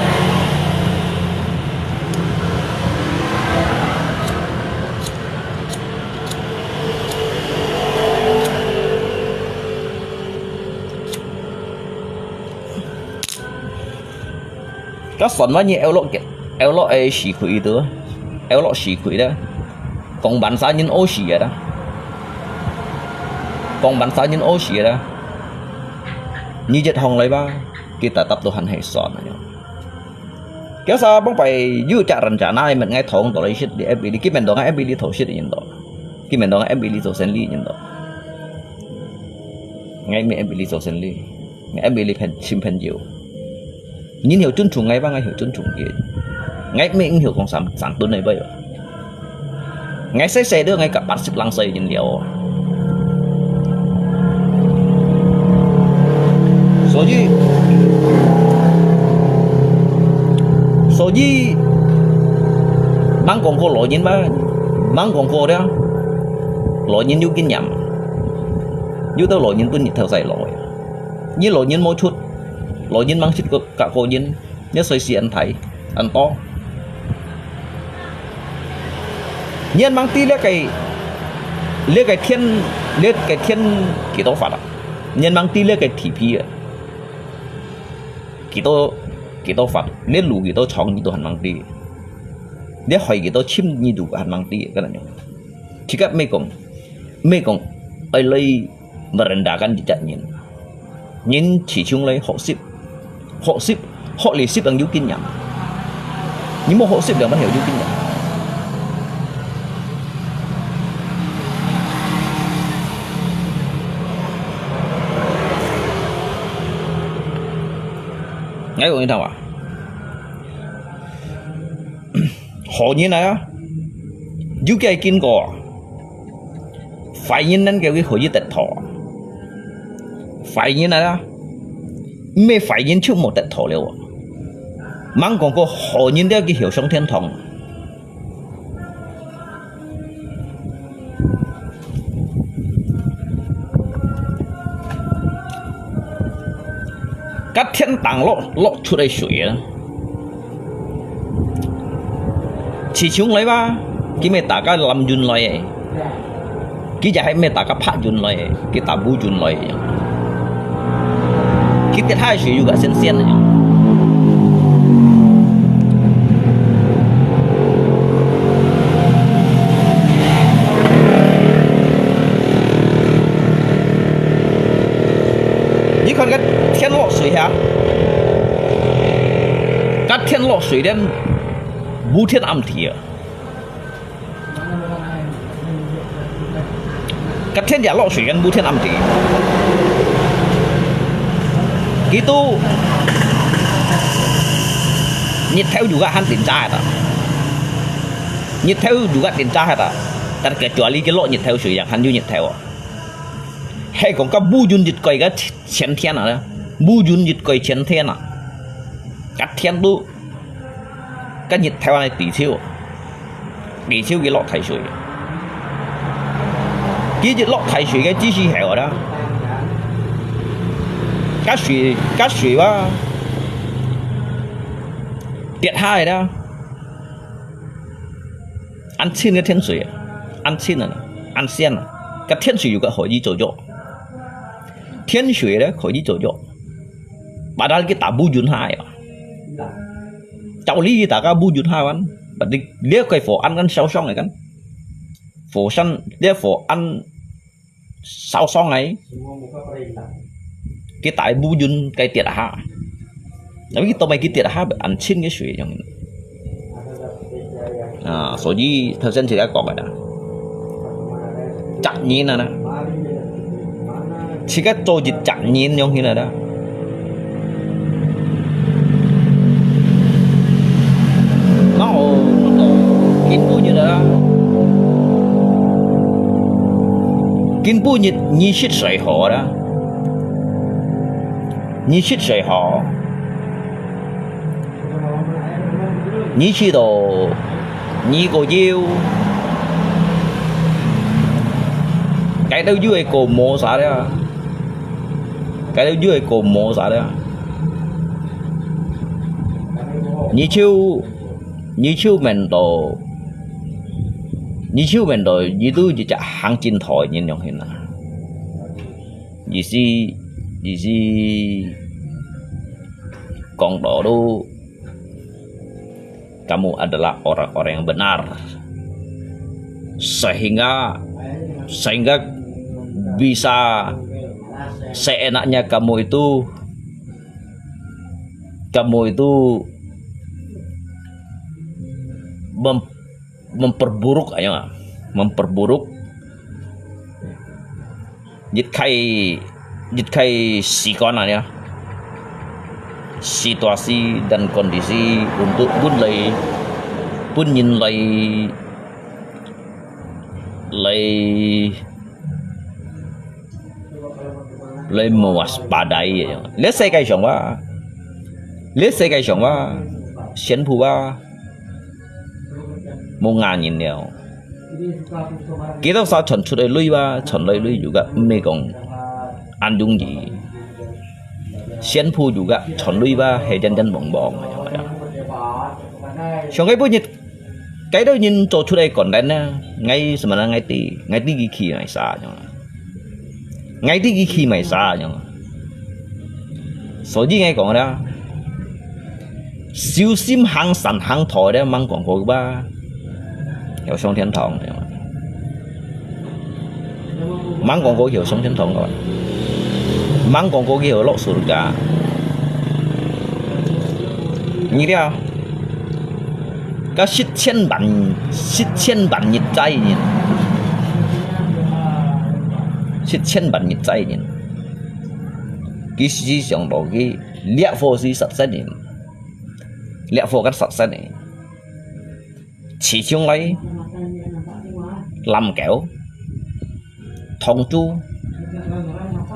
các phần nó như eo lọ ấy xỉ quỷ nữa eo lọ xỉ quỷ đó còn bản sao nhân ô xỉ đó như dịch hồng lấy ba kita tập tu hành hệ sọn này kéo sao bóng phải dư trả rần này mình ngay thòng tổ lấy shit để em bị cái mình đó ngay em bị thổ shit nhìn đó cái mình đó em bị thổ sen ly nhìn đó ngay mình em bị thổ sen ly em bị pen chim pen diều nhìn hiểu chân trùng ngay ba ngay hiểu chân trùng kia ngay mình hiểu con sản tuần này bây giờ ngay xe đưa ngay cả bắt xếp lăng xây nhìn liệu số gì mang con cô lỗi nhìn ba mang con cô đó lỗi nhìn du kinh nhầm du tao lỗi nhìn tuần nhịp theo dạy lỗi như lỗi nhìn mỗi chút lỗi nhìn mang xịt cả cô nhìn nhớ xoay xì anh thấy anh to nhiên mang tí lấy cái thiên kỳ tố phạt nhiên mang tí lấy cái thị phi kỳ tố phạt lấy lù kỳ tố chong như tố hành mang tí lấy hỏi kỳ tố chim như tố hành mang tí cái này chỉ các mấy con ai lấy merendahkan jejak nhìn chỉ chung lấy họ lì ship bằng du kinh nhầm nhưng mà họ ship được bắt hiểu du kinh nhầm ngay rồi như nào à họ như này á du cái kinh cò phải như nên cái hội với tết thọ phải như này á mê phải nhìn trước một tết thọ liệu mang còn có họ nhìn theo cái hiểu sống thiên thần các thiên tàng lọ出来水chỉ chúng lấy ba cái mẹ ta cái làm dùn lại cái giờ hay mẹ ta cái phát dùn lại cái ta bu dùn lại cái hai sự juga sen-sen aja 看个天落水哈，个天落水的无天暗地啊，个天也落水的无天暗地，gitu nyetel juga han tinja eta nyetel juga tinja eta terkecuali cái lọ nyetel sưởi yang han yu nyetel hay còn các bu yun dịch coi cái chén thiên à bu yun dịch coi chén thiên à các thiên tu cái nyetel này tỷ siêu cái lọ thải sưởi cái lọ thải sưởi cái chi hẻo đó các sưởi quá tiệt hai đó ăn xin cái thiên sưởi ăn xin là ăn xiên là cái thiên sưởi có khỏi gì chỗ chỗ thiên sưởi đó khỏi gì chỗ chỗ bà đã cái tả bu yun hai à cháu lý ta cái bu yun hai anh bà đi nếu cái phổ ăn cái sáu song này cái phổ săn nếu phổ ăn sáu song này cái tại bu yun cái tiệt hạ tapi kita mai kita dah ăn chín cái suy yang à so với thời gian thì đã có rồi chặt nhiên nè chỉ cái tôi chỉ chặt nhiên như thế này đó nó kín bu như đó kín bu như xích sợi họ đó như xích sợi họ你知道你個腰cái đâu dưới cổ mồ啥đấy cái đâu dưới cổ mồ啥đấy你手面度你都就行進台人用hin啊你是講到都kamu adalah orang-orang yang benar sehingga bisa seenaknya kamu itu memperburuk dịch khai sikonan ya situasi dan kondisi untuk pun nhìn lấy mewaspadai ya. Lihat saya kayak siang wa sian pu wa mau nganin ya. Kita saat chọn lui juga megong andung gì. Sian pu juga chọn lui wa hay chân bong. Xong cái bữa nhật cái đó nhìn cho出đây còn đánh ngay什么呢ngay tí cái khi mày xa nhá ngay tí cái khi mày xa nhá所以ngay còn đó siêu sim hàng sẵn hàng thổi đó mang quảng cáo ba hiểu sông thiên thòng mang quảng cáo hiểu sông thiên thòng rồi mang quảng cáo hiểu lộ sụt cả như thế nào có 1000 bản nhiệt chay nhìn 1000 bản nhiệt chay nhìn cái gì xong đó cái liệp phô gì sạch sẽ nhìn liệp phô cái sạch sẽ này chỉ chung lấy làm kéo thông chu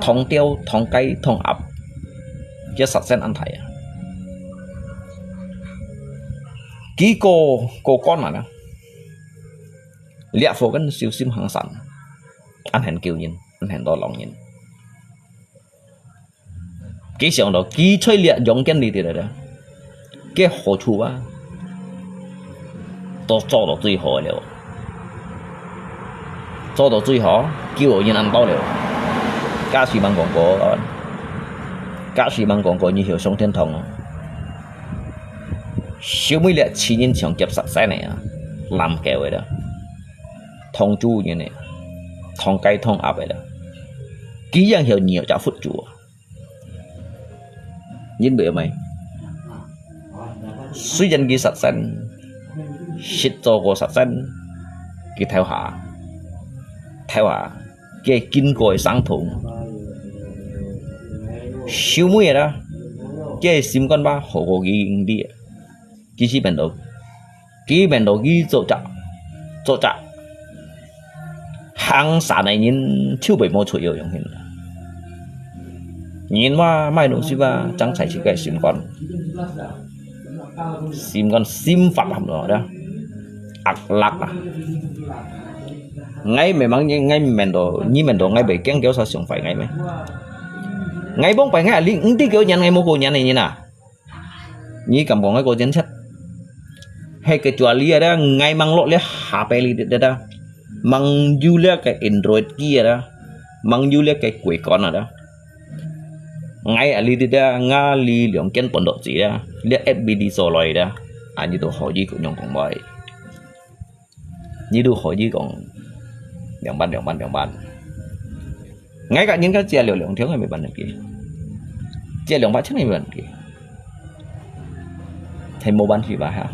thông tiêu thông cây thông ập chứ sạch sẽ ăn thầy ký cô con mà nè liệp phô cái siêu sim hàng sẵn anh hẹn kêu nhìn anh hẹn đo lòng nhìn cái xong đó ký chơi liệp giống cái gì thì đấy cái hỗ trợ á都做到最好了，做到最好，叫我人按到了。假使問廣告，假使問廣告，你曉上天堂啊？小妹咧，前年長夾實際嚟啊，藍嘅嚟啦，湯豬嘅嚟，湯雞湯鴨嚟啦，幾樣曉nhiều就phút chủ， nhìn bữa mày suy dân ghi sạch sen shit cho cô sạch sen cái theo hạ cái kinh cội sáng thủng siêu mũi đó cái sim con ba hồ hồ ghi đi cái bên đầu ghi chỗ chặt hàng xã này nhìn chưa bị mua chủ yếu dùng hình nhìn mà mai đồng xí ba chẳng phải chỉ cái sim con phạm hầm đó ạc lạc à ngay mày mang ngay mình đồ ngay bị kén kéo sao xuống phải ngay mày ngay bóng phải ngay liên tí kiểu nhận ngay mua cô nhận này như nào như cầm còn cái cô chính sách hay cái chùa lia đó ngay mang lọ lia HP lia đó mang du lia cái Android kia đó mang du lia cái quỷ con nào đó ngay ở lia đó nga lia lượng chân bẩn độ gì đó lia FBD rồi đó anh như hỏi gì cũng nhong còn bài như đồ hỏi gì còn đèn ban ngay cả những cái chia lượng thiếu ngày mới bán được kì chia lượng bán chắc ngày mới bán kì thầy mua bán gì bà ha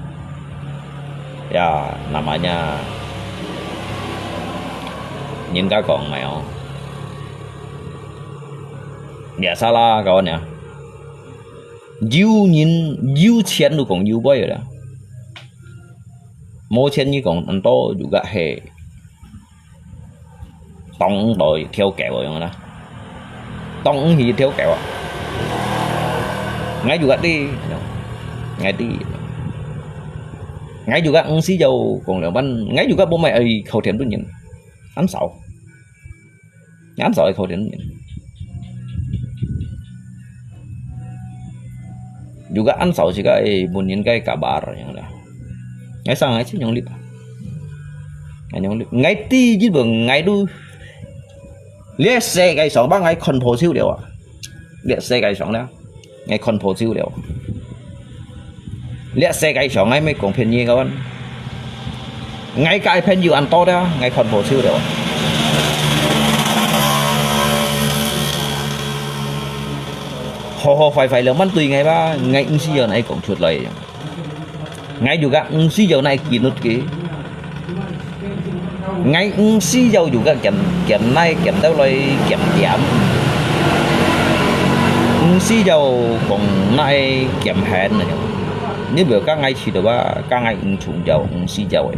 ya namanya nhìn cái còn mày không biasalah kawan ya you钱都讲 you boy lah mau钱như còn anh to juga he tông đội theo kẹo rồi đó tông gì theo kẹo à ngay juga đi ngay juga xí dầu còn là ban ngay juga bố mẹ ấy khẩu thiện tôi nhìn ăn sầu khẩu thiện nhìn juga ăn sầu chỉ cái muốn nhìn cái kabar yang đó ngay sang ngay chứ nyong lip ngay ti chứ bừng ngay đu liệt xe cái sòng băng ngay con phố siêu đều à liệt xe cái sòng đó ngay con phố siêu đều liệt xe cái sòng ngay mấy còn phiền gì các bạn ngay cái phiền nhiều ăn to đó ngay con phố siêu đều họ phải là mất tùy ngày ba ngay ứng giờ này cũng chuột lời ngay juga ứng giờ này kỳ nút kì ngay xí dâu juga kiểm này kiểm đâu lại kiểm giảm xí dâu còn này kiểm hẹn này nếu biểu các ngay chỉ được ba các ngay trùng dâu xí dâu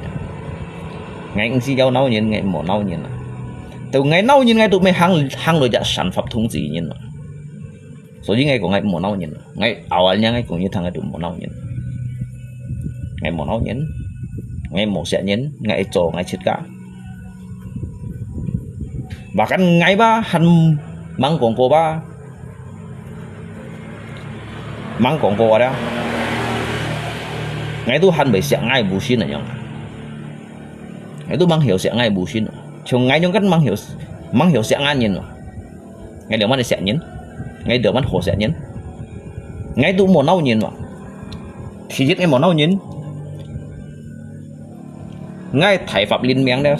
ngay xí dâu nấu nhìn ngày một nấu nhìn từ ngày nấu nhìn ngay tụi mình hàng rồi sản phẩm thông gì nhìn số như ngày của ngày một nấu nhìn ngày ảo nha ngày cũng như thằng ngày tụi một nấu nhìn ngày một nấu nhìn ngày một sẽ nhìn ngày trổ ngày chết cả bahkan ngay ba han mang còn cô đó ngay tu han bị sẽ ngay bù xin này nhở ngay tu mang hiểu sẽ ngay bù xin chung ngay trong cách mang hiểu sẽ ngay nhìn ngay điều mắt sẽ nhấn ngay điều mắt hồ sẽ nhấn ngay tu một nâu nhìn mà thì giết ngay một nâu nhìn ngay thải pháp liên miếng đó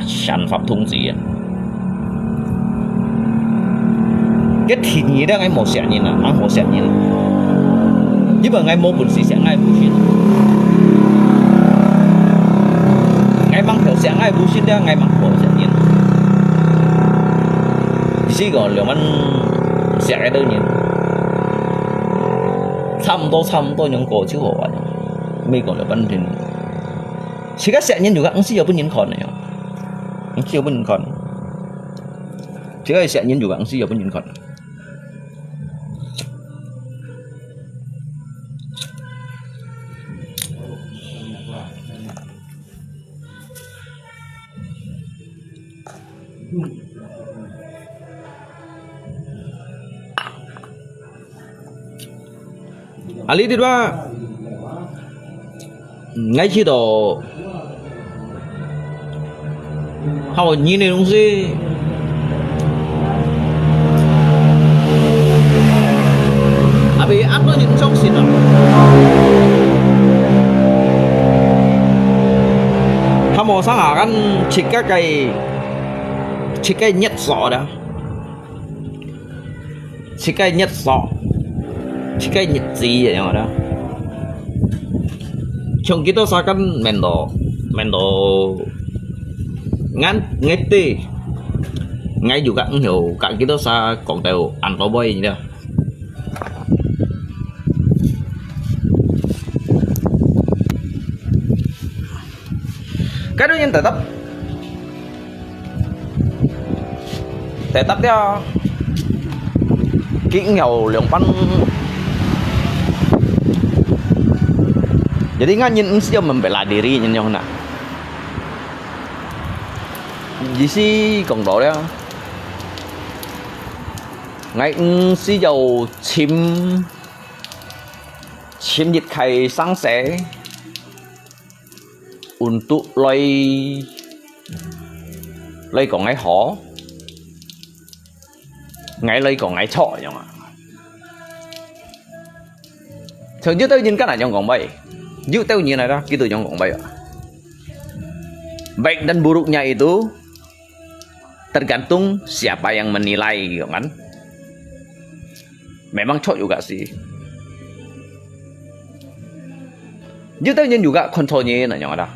sản phẩm thùng gì cái thịt gì đó ngay một sẽ nhìn là ăn một sẽ nhìn nhưng mà ngay một buổi sẽ ngay buổi xin ngay mang theo sẽ ngay buổi xin đó ngay mang hồ sẽ nhìn chỉ còn liệu ăn sẽ cái đâu nhìn xăm tôi những cổ chứ hồ mấy còn liệu ăn thì chỉ các sẽ nhìn juga ăn siêu bên nhìn còn này ăn siêu bên nhìn còn chỉ cái sẽ nhìn juga ăn siêu bên nhìn còn Ali đi ba ngay khi đó họ nhìn này đúng gì bị ăn nó nhìn trong xịn à họ mò sang à ăn chỉ cái nhất sọ đó chỉ cái nhất sọ jika nyeti ya yang ada trong kita sakan mendo ngeti ngay juga nhiều cả kita sa còn đều ăn có boy gì đâu cái đó nhân tetap dia kỹ nhiều lượng văn jadi nggak nyin sih membela diri nyin yang nak di si cộng độ đó ngay si dầu chim nhiệt khai sáng sẽ untuk lây còn ngay hỏ ngay lây còn ngay chọ nhỉ mà thường chứ tôi nhìn cái này trong còn bay như tao như này đó cái từ trong còn bay baik dan buruknya itu tergantung siapa yang menilai gitu kan memang cok juga sih như tao nhìn juga kontrolnya này nhỉ đó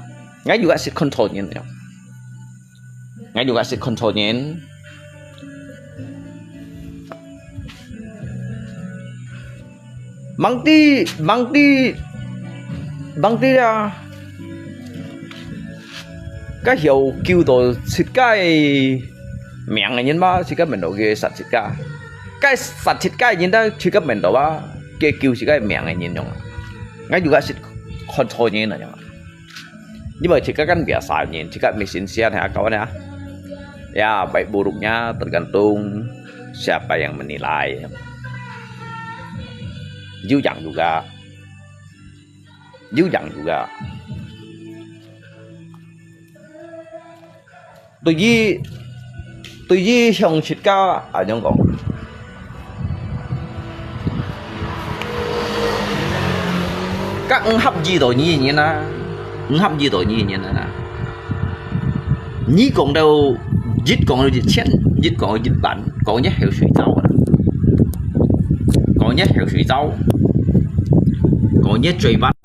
ngay juga sih kontrolnya nhỉ ngay juga sih kontrolnya bang ti ra cái hiệu kêu đồ xịt cái miệng này nhìn ba xịt cái mình đồ kia sạch xịt cái sạch xịt cái nhìn ta xịt cái mình đồ ba kia kêu xịt cái miệng này nhìn nhung ngay juga xịt control nhìn này nhung nhưng mà xịt cái kan biasa nhìn xịt cái mesin sian ya kawan ya ya baik buruknya tergantung siapa yang menilai Jujang juga tôi với xong xịt cá ở trong còn các hấp gì rồi như vậy nè hấp gì rồi như vậy nè nhí còn đâu giết còn đâu giết chén giết còn giết bản còn nhất hiệu suy rau còn nhất hiệu suy rau còn nhất truy bắt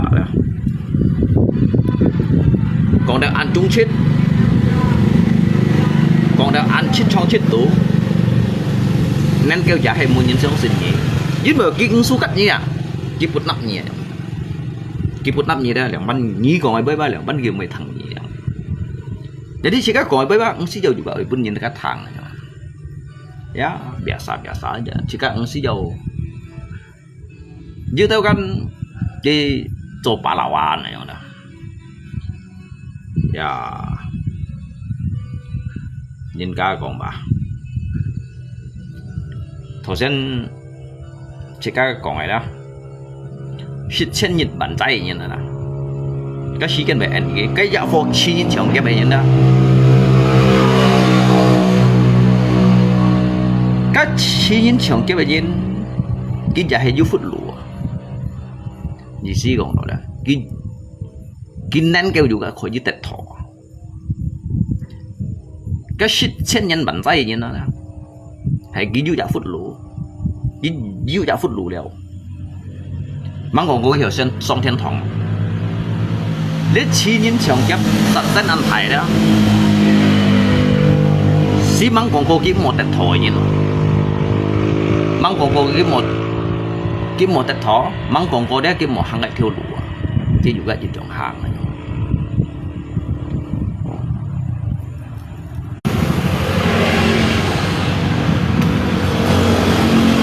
còn đang ăn trúng chết còn đang ăn chết trong chết tủ nên kêu trả hay mua nhân sống sinh nhỉ giúp mà cái số cách như à cái bút nắp nhỉ đó là bắn nhí còn ai bơi ba là bắn kia mày thằng nhỉ jadi sih kak kau beba ngsi jauh juga pun nhìn cái thang ya biasa aja jika ngsi jauh như tao kan cái做pahlawan này đó ya nhìn cả còn bà頭先chỉ cái còn này đó hít chân nhật bản tay như này nè cái sĩ cái bệnh cái giáo phổ chi nhân chồng cái bệnh đó cái chi nhân chồng cái bệnh cái giá hay du phút lụa gì xí còn đó cái nén kêu juga khỏi như tết thọ cái shit chân nhân bản tay như nó nè hay cái du giá phút lụa cái du giá phút lụa liệu mang còn có hiểu xem song thiên thong lấy chi nhân chồng chấp sạch tên ăn thải đó xí mang còn có cái một tết thọ như nó mang còn có cái một tết thọ mang còn có đấy cái một hàng ngày thiêu lụa thì juga di trong hàng này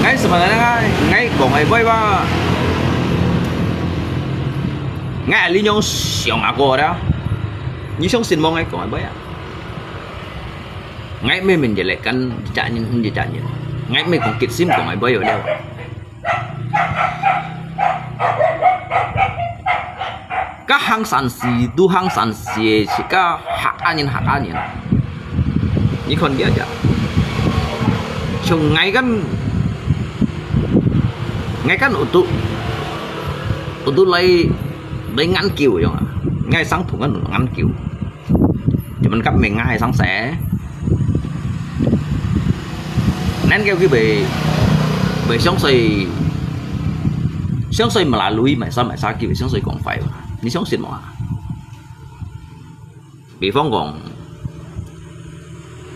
ngay sebenarnya ngay còn ai bay ba ngay lý nhông xiong ako đó như sống xin mong ngay còn ai bay ngay mình về lại căn trả nhân không gì trả nhân ngay mình còn kịch sim còn ai bay ở đâu các hang sản sĩ tu hang sản sĩ chỉ có hạt anh như con biết chưa chung ngay kan untuk lấy ngăn kiều rồi ngay sáng thủ kan ngăn kiều thì mình cấp mình ngay sáng sẻ nên kêu cái bề sống xì 相信 melalui 买沙叫相信講費，你相信嗎？比方講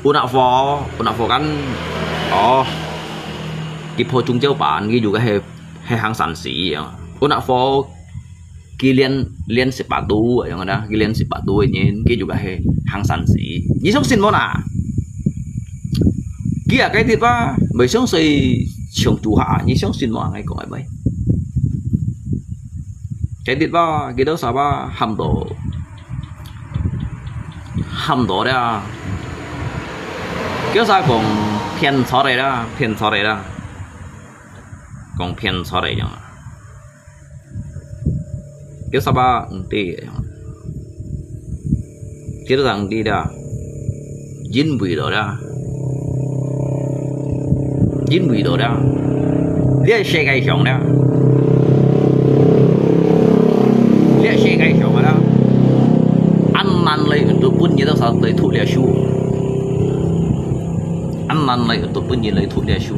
UNAVFOR kan cái phô trung châu bản cái juga hay hàng sản sĩ UNAVFOR cái liên sepatu yang ada cái liên sepatu ini cái juga hay hàng sản sĩ như sống xin món à kia cái thứ ba mấy sống xây trường chủ hạ như sống xin món ngay gọi mấy cái thứ ba cái đó sao ba hầm đồ đấy à kiểu sao còn phiền xóa đây đó còn phiền xóa đây chẳng kiểu sao ba đi kiểu rằng đi đó dính bụi đồ đó liệt xe gây sống đó ăn lấy untuk pun như đó sao tới thủ liệt su ăn lấy untuk pun như lấy thủ liệt su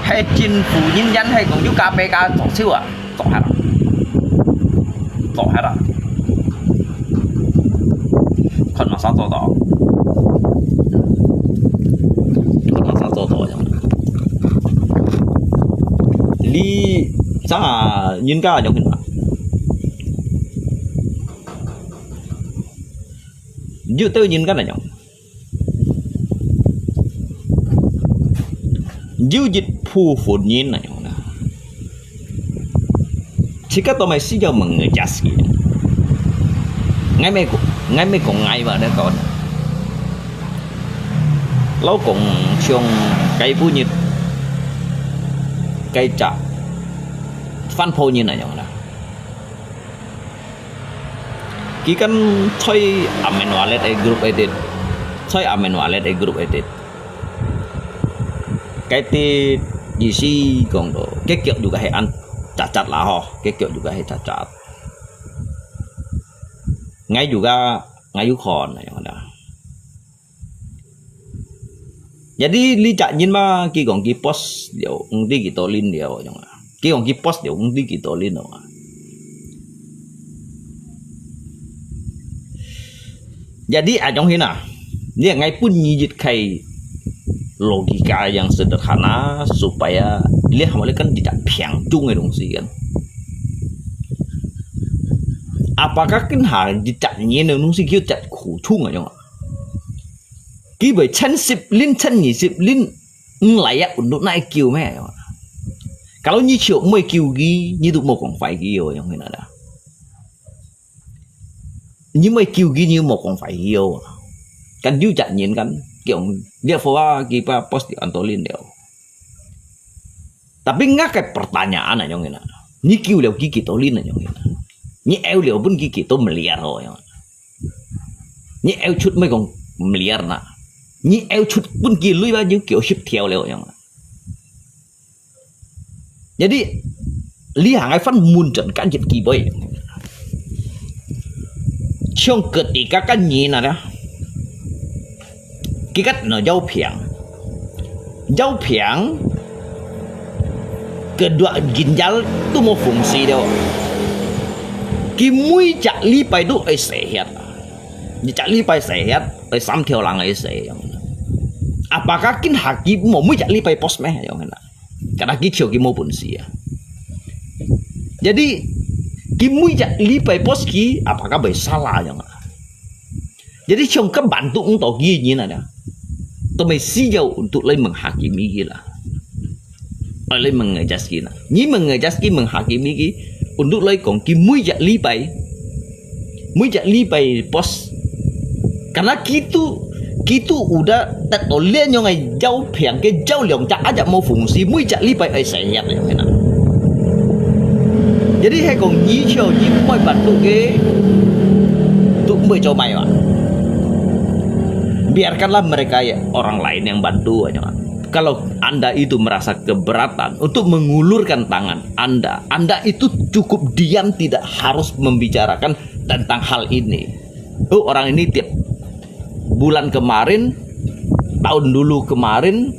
hay chính phủ nhân dân hay còn giúp KPK tổ siêu à tổ hết rồi còn nó sao tổ lý sao à nhân ca giống như dự tư nhân cái này nhộng dự dịch phù phụ nhiên này nhộng chỉ có tôi mới xin cho mọi người trả gì ngay mấy còn ngay mà đã còn lâu còn trong cái bu nhiệt cái trả fan phô như này nhộng kí kan thôi amen wallet group edit cái ti gì si còn đó cái kiểu juga hay ăn cacat lah ho cái kiểu juga hay cacat ngay juga ngayu khon này ada jadi li cak nyin ma ki gong ki post điều đi ki tolin điều yang ki gong ki post điều đi ki tolin đó jadi ajong hina dia ngai pun nyijit kai logika yang sederhana supaya dia hamil kan tidak piang chung dong sih kan apakah kan hal tidak nyen dong sih kêu chặt khủ chung ajong ki bởi chân 10 lin chân 20 lin lại ya untuk naik kêu meh kalau như triệu 10 kêu gi như tụ một còn phải gi rồi ajong hina dah nhưng mà kêu ghi như một còn phải hiểu kan du chặt nhìn kan kiểu dia follow kita post di Antolin deo tapi nggak kayak pertanyaan aja ngina ni kêu leo kiki tolin aja ngina ni eo leo pun kiki to miliar ho ni eo chút mấy còn miliar na ni eo chút pun kiki lui bao nhiêu kiểu ship theo leo aja jadi li hàng ai phát muôn trận kan dịch kỳ bơi trong ketika kan nhìn ada cái cách nó giao phiền kedua ginjal tu mau fungsi dia cái mũi chặt li pai tu ai sehat ni chặt li pai sehat ai sam theo lang ai sehat apakah kin hakim mau mũi chặt li pai pos meh yang mana kada kicho ki mau fungsi jadi Kimui chặt lý bài post ký apakah bersalah jangan jadi trong các bạn tụ untuk ghi như này tôi mới sejauh untuk lain menghakimi gila lain mengejas gila ni mengejas ki menghakimi ki untuk lain kong kimui chặt lý bài post karena kitu udah tak toleh yang ai jauh piang ke jauh liang cak aja mau fungsi mui chặt lý bài ai sehat yang mana jadi hay còn nhí chiều nhí mọi bản tụ cái tụ mới cho mày ạ biarkanlah mereka ya orang lain yang bantu aja kalau anda itu merasa keberatan untuk mengulurkan tangan anda itu cukup diam tidak harus membicarakan tentang hal ini orang ini tiap bulan kemarin tahun dulu kemarin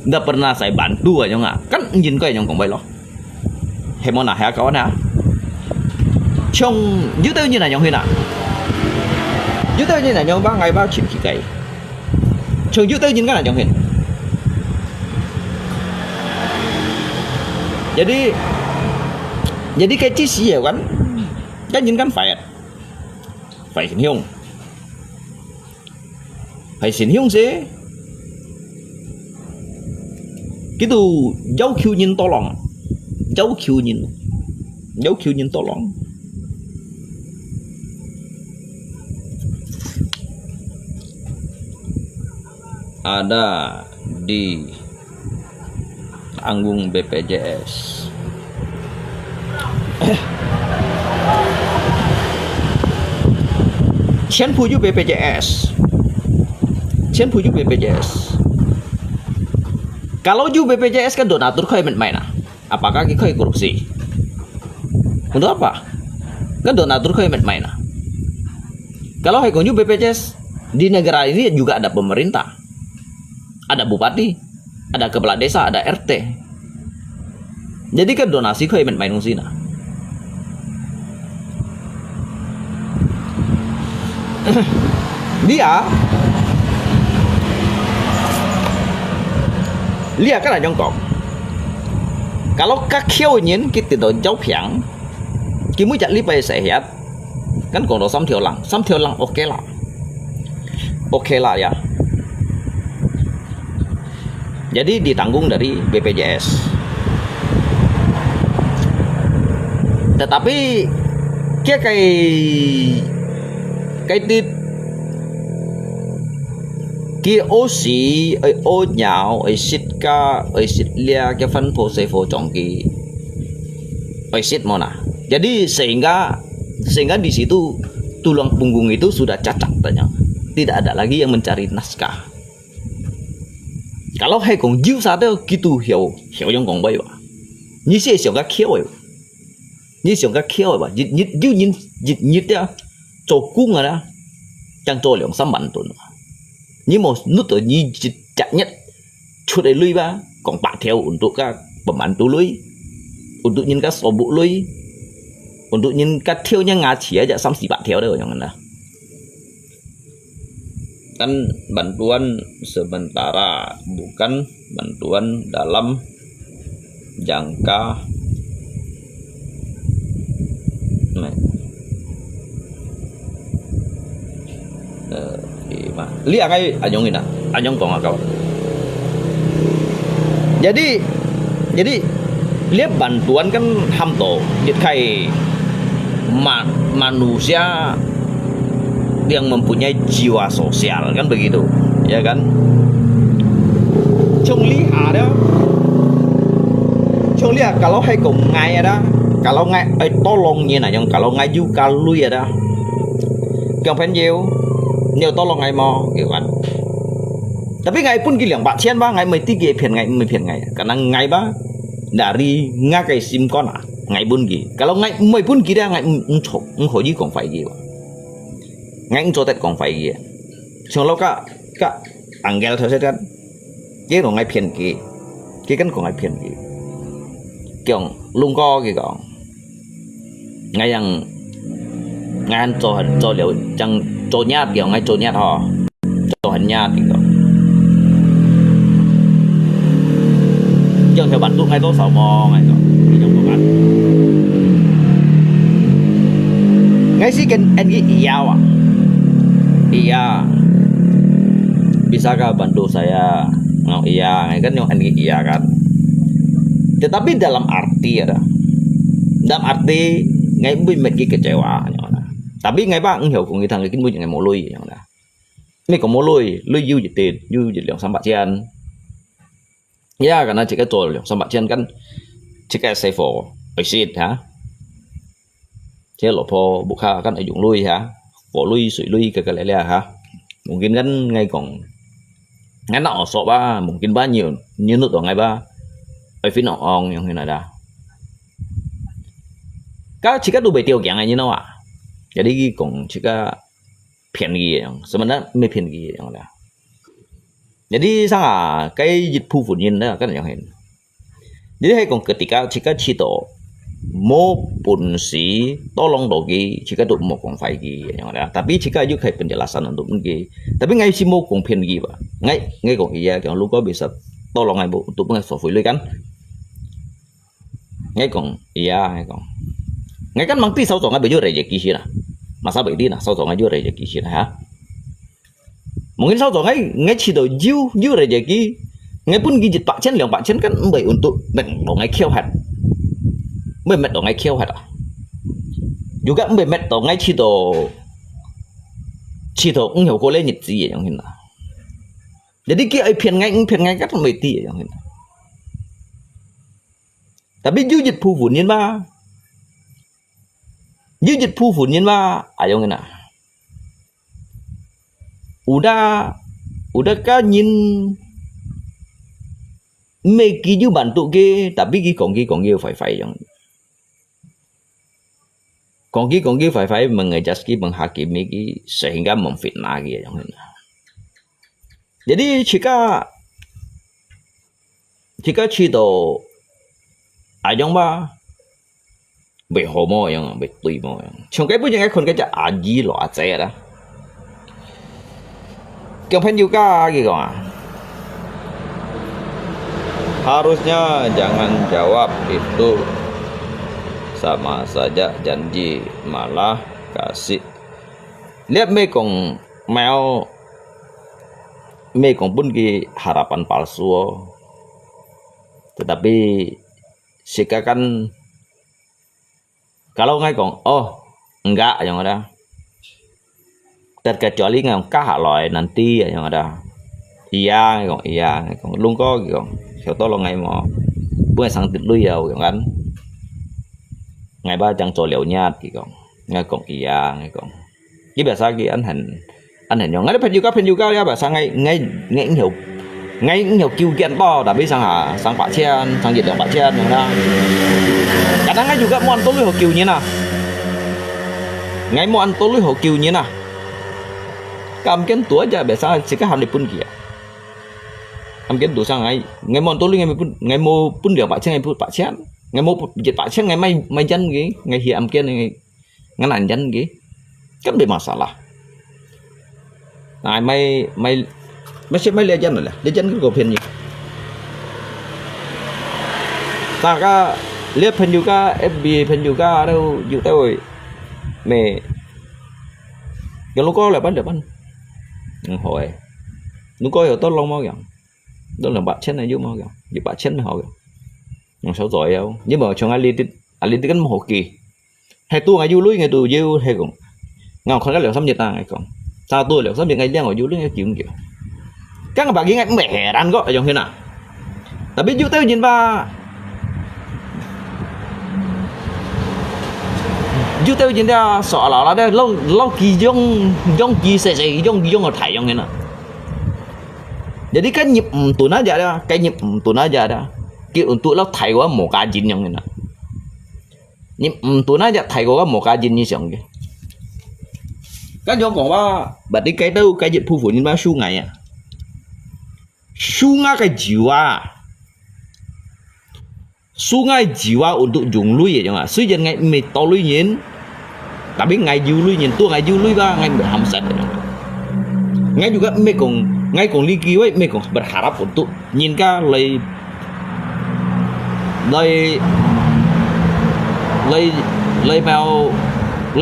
Nggak pernah saya bantu aja nggak. Kan nhìn cái yang bay lo. Hemona ya kawan ya. Trong dưới tiêu như này nhông huy nè. Dưới tiêu như này nhông 3 ngày 3 chịu khí cây. Trong dưới tiêu như cái này nhông huy. Jadi cái chi xí kan, cái nhìn kan phải xin hiung. Phải xin hiung sih. Gitu jauh kiu nhìn to lòng. Jauh kiu nhìn to lòng. Ada di tanggung BPJS. Chen puju BPJS. Kalau ju BPJS kan donatur kau yang main nah. Apakah kau korupsi? Untuk apa? Kan donatur kau yang main nah. Kalau hai ju BPJS di negara ini juga ada pemerintah, ada bupati, ada kepala desa, ada RT. Jadi kan donasi kau yang main sini. Dia kan là Jongkok. Kalau kêu nhìn cái tiền đồ cháu phẳng, cái mũi chặt lý bay sẽ hết. Kan còn đó 3 條lăng oke lah ya. Jadi ditanggung dari BPJS. Tetapi cái tít kia ô xí ô nhạo xịt ca xịt lia cái phân phô xây phô trong cái xịt mana. Jadi sehingga di situ tulang punggung itu sudah cacat tanya. Tidak ada lagi yang mencari naskah. Kalau hai kong jiu satu gitu hiểu yang kong bay ba. Như sẽ hiểu các khiêu ấy. Như hiểu các khiêu ấy ba. Như dia cho cung à đó. Chẳng cho 2-3 万吨. Nhưng mà nút ở như chặt nhất chút đấy lui ba còn 4 條 untuk các pembantu lui, untuk nhìn các sobuk lui, untuk nhìn các thiêu yang ngaji aja 3-4 條deh yang mana. Kan bantuan sementara, bukan bantuan dalam jangka lihat kayak anyong kong akau. Jadi lihat bantuan kan hamto, lihat kayak manusia yang mempunyai jiwa sosial kan begitu, ya kan? Trong lihat kalau hai cùng ngay đó, kalau ngay tolong như này nhưng kalau ngay du kalau ya đó, kang pen nhiều tolong ngay mau gitu kan. Tapi ngay pun giliang 400 ba, ngay 13 phiền ngay, karena ngay ba dari ngakai sim con à, ngay pun gì. Kalau ngay 10 pun kira ngay không gì còn phải gì. Ngay cho tết còn phải gì. Xong lâu cả anggel thôi kan. Cái rồi ngay phiền kì. Cái kan còn ngay phiền kì. Kiểu lung co kì còn. Ngay yang ngay anh cho liệu chẳng cho nhát kiểu ngay cho nhát họ cho hình nhát kiểu chẳng theo bản tụ ngay tôi sầu mò ngay rồi trong cuộc ăn ngay sih kan anh nghĩ iya bisakah bantu saya iya ngay kan yang anh nghĩ iya kan tetapi dalam arti ngay bị kecewa. Tapi ngay ba hiểu của người thằng cái mũi ngày mổ lui vậy nè. Mấy có mổ lui du dịch tiền, du dịch lượng 3 千. Ya karena jika tol lượng 3 千 kan jika saya for exit ha. Saya lopo buka kan ujung lui ha. For lui sui lui ke lele ha. Mungkin kan ngay còn ngay nọ sọ ba mungkin ba nhiều như nước ở ngay ba. Ở phía nọ ong yang này dah. Kau jika tu betul yang ngay như nào à? Jadi kong jika pian yang sebenarnya me pian yang lah. Jadi sangat cái dịch vụ vốn nhiên đó các bạn hiểu. Jadi hay còn ketika jika cito mau pun si tolong dogi jika tu mau kong fai gi yang ada. Tapi jika juga kayak penjelasan untuk pergi. Tapi ngai si mau kong pian gi ba. Ngai kong iya yang lu kau bisa tolong ngai bu untuk mengesolve kan. Ngai kong iya ngai kong. Ngai kan mangti sau ngai baju rezeki sih lah. Masa begini nah sau ngai baju rezeki sih lah ya. Mungkin sau ngai cito jiu rezeki. Ngai pun gigit Pak Chen liang Pak Chen kan baik untuk dong ngai kiau hat. Mới mệt ngay kêu hả? Juga mới mệt ngay chỉ đồ cũng hiểu cô lên nhật gì vậy nhỉ? Jadi kia phiền ngay các mấy tỷ vậy nhỉ? Tapi du dịch phu vốn nhiên ba, du dịch phu vốn nhiên ba, ayo ngena. Udah kan nhìn mấy cái du bantu ke, tapi cái còn phải yang. Kongki phải mengejaski menghakimi sehingga memfitnah gitu. Jadi jika cito ajong ba bị homo yang bị tùy mo yang. Trong cái punya kon cái aji lo aja dah. Kemudian juga gitu harusnya jangan jawab itu sama saja janji malah kasih. Lihat mekong pun harapan palsu. Tetapi jika kan kalau ngai kong enggak yang ada terkecuali ngai kahaloi nanti yang ada iya kong lung có gitu khéo tolong ngai mau bukan sang tiệt lui giàu kan. Ngày ba chẳng cho liệu nhạt thì còn ngay còn iya ngay còn cái biasa cái anh hình nhau ngay pen juga ya biasa ngay hiểu kêu kiện to đã biết sang Pak Chen sang dịch Pak Chen yang đó kadang ngay juga mau ăn tối lui kêu như nào ngay mau ăn tối lui kêu như nào cầm kiến tuổi aja biasa sih kan di pun kia cầm kiến tuổi sang ngay mau ăn tối lui ngay mau pun dia Pak Chen ngay pun Pak Chen ngày một dịch Pak Chen ngày mai dân gì ngày hiện kia ngày này dân gì kan bị masalah. Nah mai sẽ lihat dân rồi là dân cái phiền gì ta ka lihat phiền juga FB phiền juga đâu dụ tôi mẹ cái lúc có là bán hỏi lúc có hiểu tốt long mau kìa đó là Pak Chen này vô mau kìa dịch Pak Chen mới hỏi kìa sao giỏi đâu nhưng mà trong Ali kan một kỳ hay tu ngày du lưới ngày tu du hay cũng ngào không có liệu xâm nhiệt à ngày còn sao tôi liệu xâm nhiệt ngày đen ở du lưới ngày kiểu các bạn nghĩ ngày mẹ ăn có ở trong thế nào ta biết du tới nhìn ba du tới nhìn ra sợ là đây lâu kỳ dông kỳ sẽ dông ở thải trong thế nào jadi kan nhịp tụi nó ra đó cái nhịp tụi nó ra đó kiểu untuk lo thầy quá một cá chín như này nhưng tụi nó thầy quá một cá chín như vậy các nhóm còn ba bật đi cái đâu cái dịch phu phụ như ba su ngày à su ngay jiwa untuk dùng lui vậy chẳng suy dân ngay mệt to lui nhìn tapi ngay du lui nhìn tua ngay du lui ba ngay berham sạch ngay juga ngay còn ly kêu ấy mấy còn berharap untuk nhìn cả lấy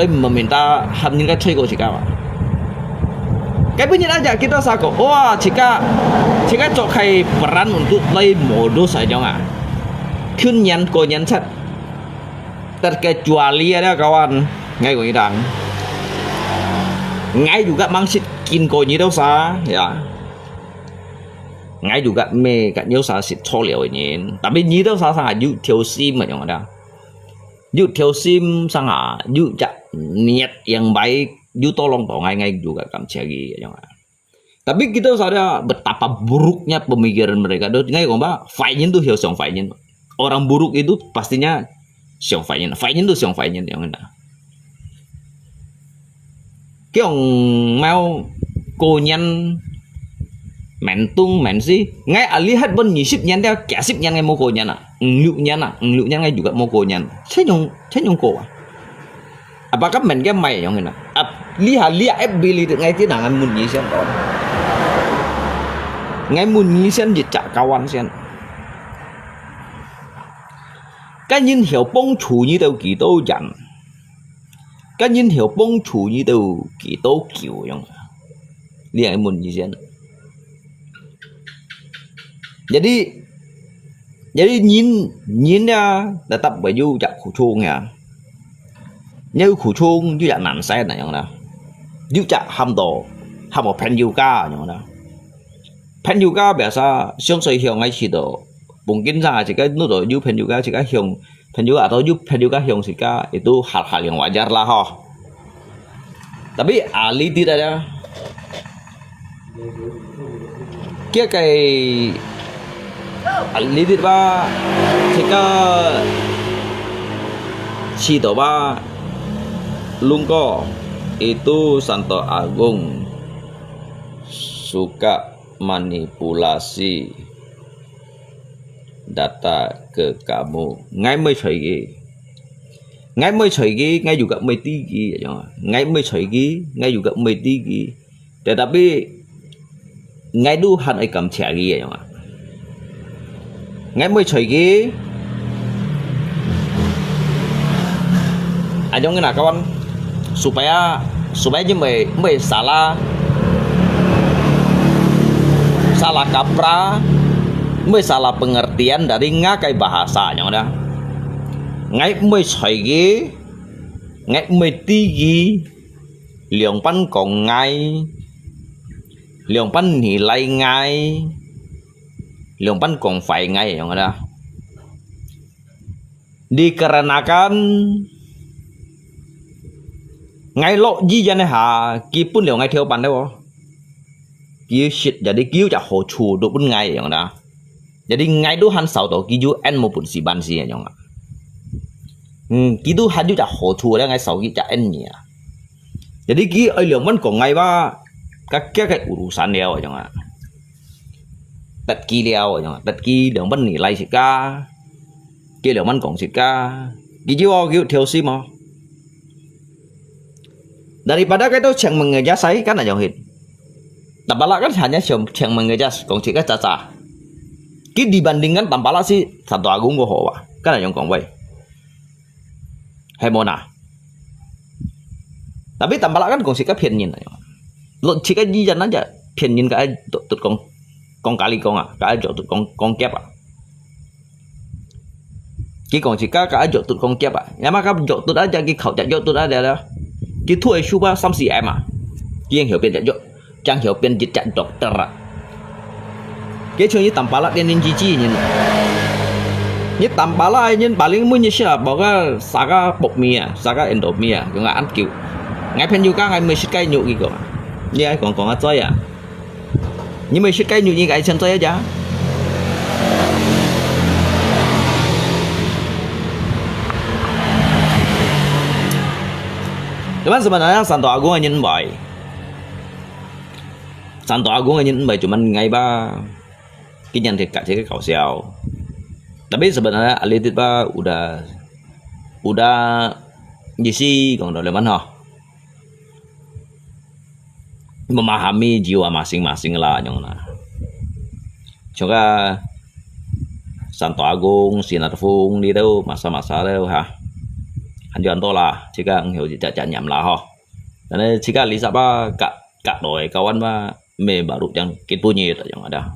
meminta hamnya kan cuy kok cika Kaya aja kita sako wah jika cokai peran untuk lay modus aja nggak kunyan konyan set terkecuali ada kawan ngay của đảng ngay juga mangsit kin ko nyi đâu sa ya ngay juga me kan nhiều sa sit cho liao nyin tapi nyi đâu sa sang aju thiêu sim mà yang ada yu thiêu sim sang yu ja niat yang baik yu tolong ngay juga kan cegi yang ada tapi kita sadar betapa buruknya pemikiran mereka ngay kok mbak Fainin tuh hiểu Xiong Fainin orang buruk itu pastinya Xiong Fainin tuh Xiong Fainin yang ada cái ông mau cô nhân mentung mensi ngay lihat bon nyisip nyan dia kasip nyan ngay moko nyan nglu nyan ngay juga moko nyan chenyong ko apakah men cái mày yang ngena lihat ability ngay tí nang mun nyi sen kawan ngay mun nyi sen dịch trả kawan sen cái nhìn hiểu bông chủ như đâu kỳ đâu dặn cái nhìn hiểu bông chủ như đâu kỳ đâu kiểu yang lihat mun nyi sen jadi nhìn tetap baju chặt khủ chuông ya như khủ chuông như nằm xe này nào như chặt ham một pen yoga nào pen yoga biasa相对向喺前度mungkin saja jika itu tuh you pen yoga jika hiong pen yoga atau you pen yoga hiong jika itu hal-hal yang wajar lah ho tapi Ali tidak ada kia kayak Lidit ba jika Cito ba Lungko itu Santo Agung suka manipulasi data ke kamu ngay mới ghi ngay juga mới tinggi ngay mới ghi ngay juga mới tinggi tetapi ngay dulu hanya kam cari ya ngay mới ghi Ajong na kawan supaya je me salah kaprah me salah pengertian dari ngakai bahasa yang ada ngay me ghi ngay me tinggi liang pan còn ngay liang pan nilai ngay liang pan còn phải ngay yang ada dikarenakan ngay lộ gì cho nên hà kí pun liều ngay theo bàn đâu kí shit jadi kí chả hồ chủ độ pun ngay yang đó jadi ngay đó han sáu tổ kí ju n một pun si ban si yang kí đó han ju chả hồ chủ đấy ngay sáu kí chả n nhỉ jadi kí ở liều vẫn còn ngay ba các cái urusan đeo yang đặt kí đeo yang đặt kí liều vẫn nỉ lại xịt ca kí liều vẫn còn xịt ca kí ju kí theo si mà daripada cái đó chẳng mengejar saya kan aja hit. Tampala kan hanya chẳng mengejar còn chỉ cái caca. Ki dibandingkan Tampala si Santo Agung của họ kan aja còn vậy. Hemona. Tapi Tampala kan còn chỉ cái phiền nhìn này. Lo chỉ cái gì aja phiền nhìn cái tụt con kali con cái chỗ tụt con kép Ki còn chỉ cái chỗ tụt con kép nhưng mà cái chỗ tụt aja cái khẩu chạy chỗ tụt aja đó. Cái thuê suba xăm xì em Kiên hiểu biên chạy dội Chẳng hiểu biên dịch chạy dokter Cái chuyện như Tampala đến nên chi nhìn Như Tampala nhìn paling muốn như siya Baga saga bokmia Saga endomia Yung ăn kiểu Ngay pen juga ngay mới cái nhụ gitu Như ai còn ngắt chơi Nhưng mới cái nhụ như cái chân chơi aja Cuman sebenarnya Santo Agung hanya baik. Santo Agung hanya baik cuman ngay ba kinyan thì cả cái khẩu xèo. Tapi sebenarnya Alitit ba udah jisi kalau dalam mana memahami jiwa masing-masing lah yang na. Coba Santo Agung sinarfung đi đâu masa-masa đâu ha. Hanjuan to lah jika hiểu gì chả nhầm là ho nên jika lý ba cả đội kawan ba me baru yang punya yang ada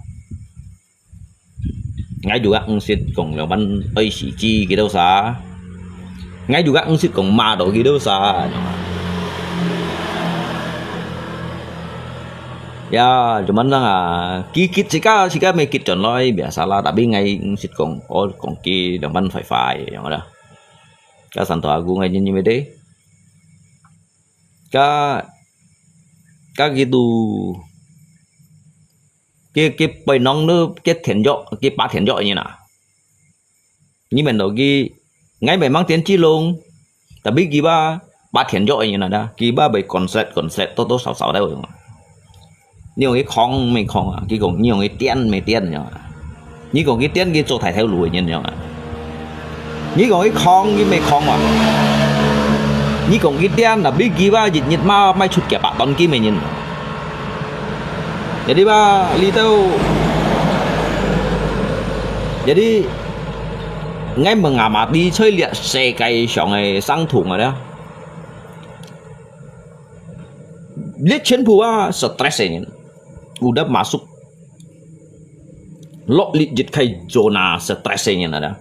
ngay juga ngsit kong yang ban ACG gitu sa ngay juga ngsit kong ma do gitu sa ya cuman lah kikit jika me kit chon loi biasalah tapi ngay ngsit kong ki yang ban phải yang ada Ka Santo Agung aja như thế ka gitu cái bài nong nữa cái thiền dọ cái ba thiền dọ như nào như mình nói cái ngay bài mang tiếng chi luôn tapi ba thiền dọ như nào đó cái ba bài concept to sáu đấy rồi nhiều cái con mình con à cái cũng nhiều cái tiền mấy tiền nhá như còn cái tiền cái chỗ thải theo lùi nhìn nhá như còn cái con cái mấy con mà như còn cái tiền là biết gì ba dịch nhiệt ma mai chụp kẹp bạn đón kia mình nhìn jadi ba li tau jadi ngay mengamati chơi lihat sekai songai sang thùng rồi đó lihat chen pua stress ini udah masuk lo legit kayak zona stress ini ada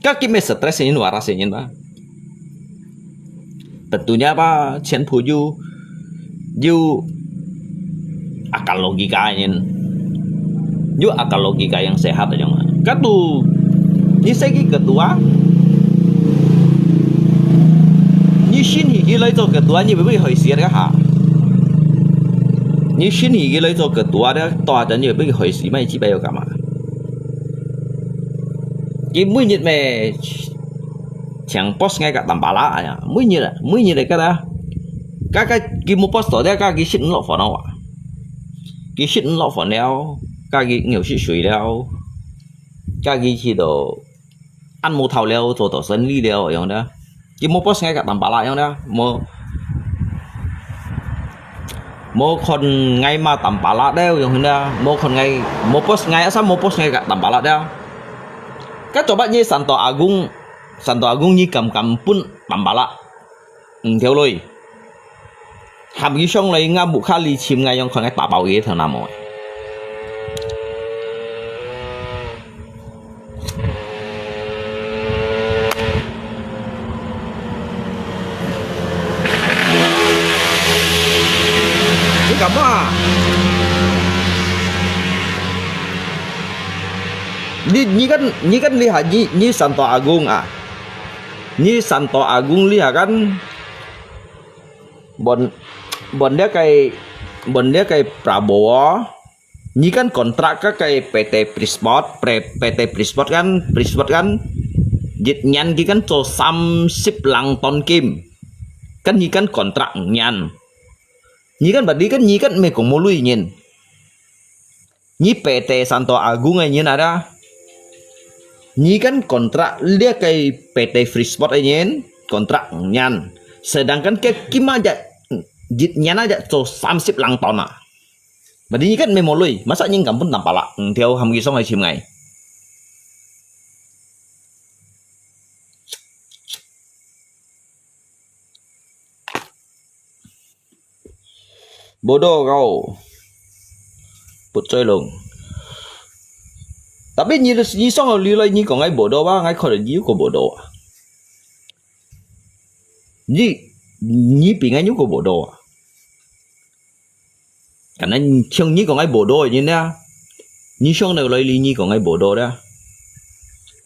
kaki me stress ini waras ini pak tentunya apa chen pu you akal logika ini you akal logika yang sehat aja kan tuh ini segi ketua你新起佢嚟做嘅多，你會唔會去試一下？你新起佢嚟做嘅多咧，多陣你會唔會去試咩？知唔知要幹嘛？佢每日咪搶 post ngay cả tầm bà lá à, mỗi日嚟cái đó, cái佢冇 post 到咧，cái佢shit落房đâu à? Cái shit落房了，cái佢nhiều shit水了，cái佢去到ăn冇頭了，做到生意了樣đó。cái mua post ngay cả tầm bả lại không đó mua con ngay mà tầm bả lại đeo giống đó mua con ngay mua post ngay sao mua post ngay cả tầm bả lại đeo các coba như Santo Agung như cầm pun tầm bả lại theo lối hàm ý xong lấy ngam bụ khali chim ngay trong con ngay tả bảo ghế thằng nào rồi kamu ah ni kan lihat ni Santo Agung ah ni Santo Agung lihat kan bon dia kayak Prabowo ni kan kontrak kayak PT Prisport kan dịch nhan ki kan cho 30 lang ton kim kan ni kan kontrak nhan Nyi kan berarti kan nyi kan me kong molui nyin. Nyi PT Santo Agung nyin ada. Nyi kan kontrak dia kayak PT Freeport nyin kontrak nyan. Sedangkan ke kima aja nyan aja so 30 lang ton ah. Berarti nyi kan me molui. Masa nyi kampun tanpa lah. Theo ham gi song hai chim ngai. Bodoh kau put chơi lùng tapi nyi xong rồi lại nyi có ngay bodoh ba ngay khỏi là nyi của bodoh nyi bị ngay nyi của bodoh cả nên xong nyi có ngay bodoh như thế nyi xong rồi lại nyi có ngay bodoh đó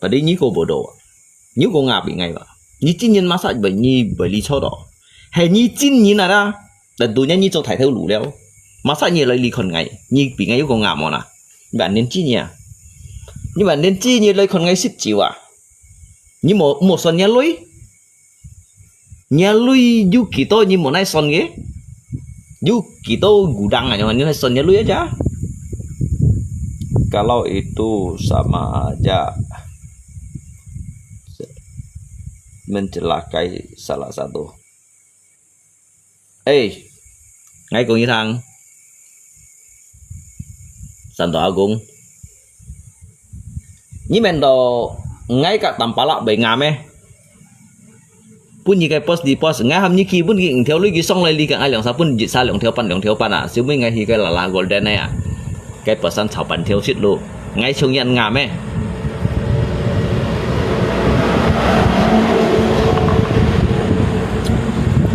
và đi nyi của bodoh nyi của ngà bị ngay vậy nyi chính nhân masa bởi nyi bởi lý cho đó hay nyi chính nyi nào đó tentunya nyi cho thải theo lũ leo masa nyi lấy ly con ngày nyi bị ngay con ngạm mà bạn nên chi nhỉ nhưng bạn nên chi nyi lấy con ngày 10 triệu à nhưng một son nhà lui du kita nyi một nay son ghế du kita gudang aja nyi son nhà lui aja kalau itu sama aja mencelakai salah satu ngay cùng như thằng Santo Agung như mình đồ ngay cả tầm pala bảy ngàm pun như cái post di post ngay ham như khi pun ghi theo lối xong lại đi cả ai lượng sao pun dịch xa lượng theo pan à xíu mấy ngày thì cái là golden này à cái percent thảo bản theo shit luôn ngay chung nhận ngàm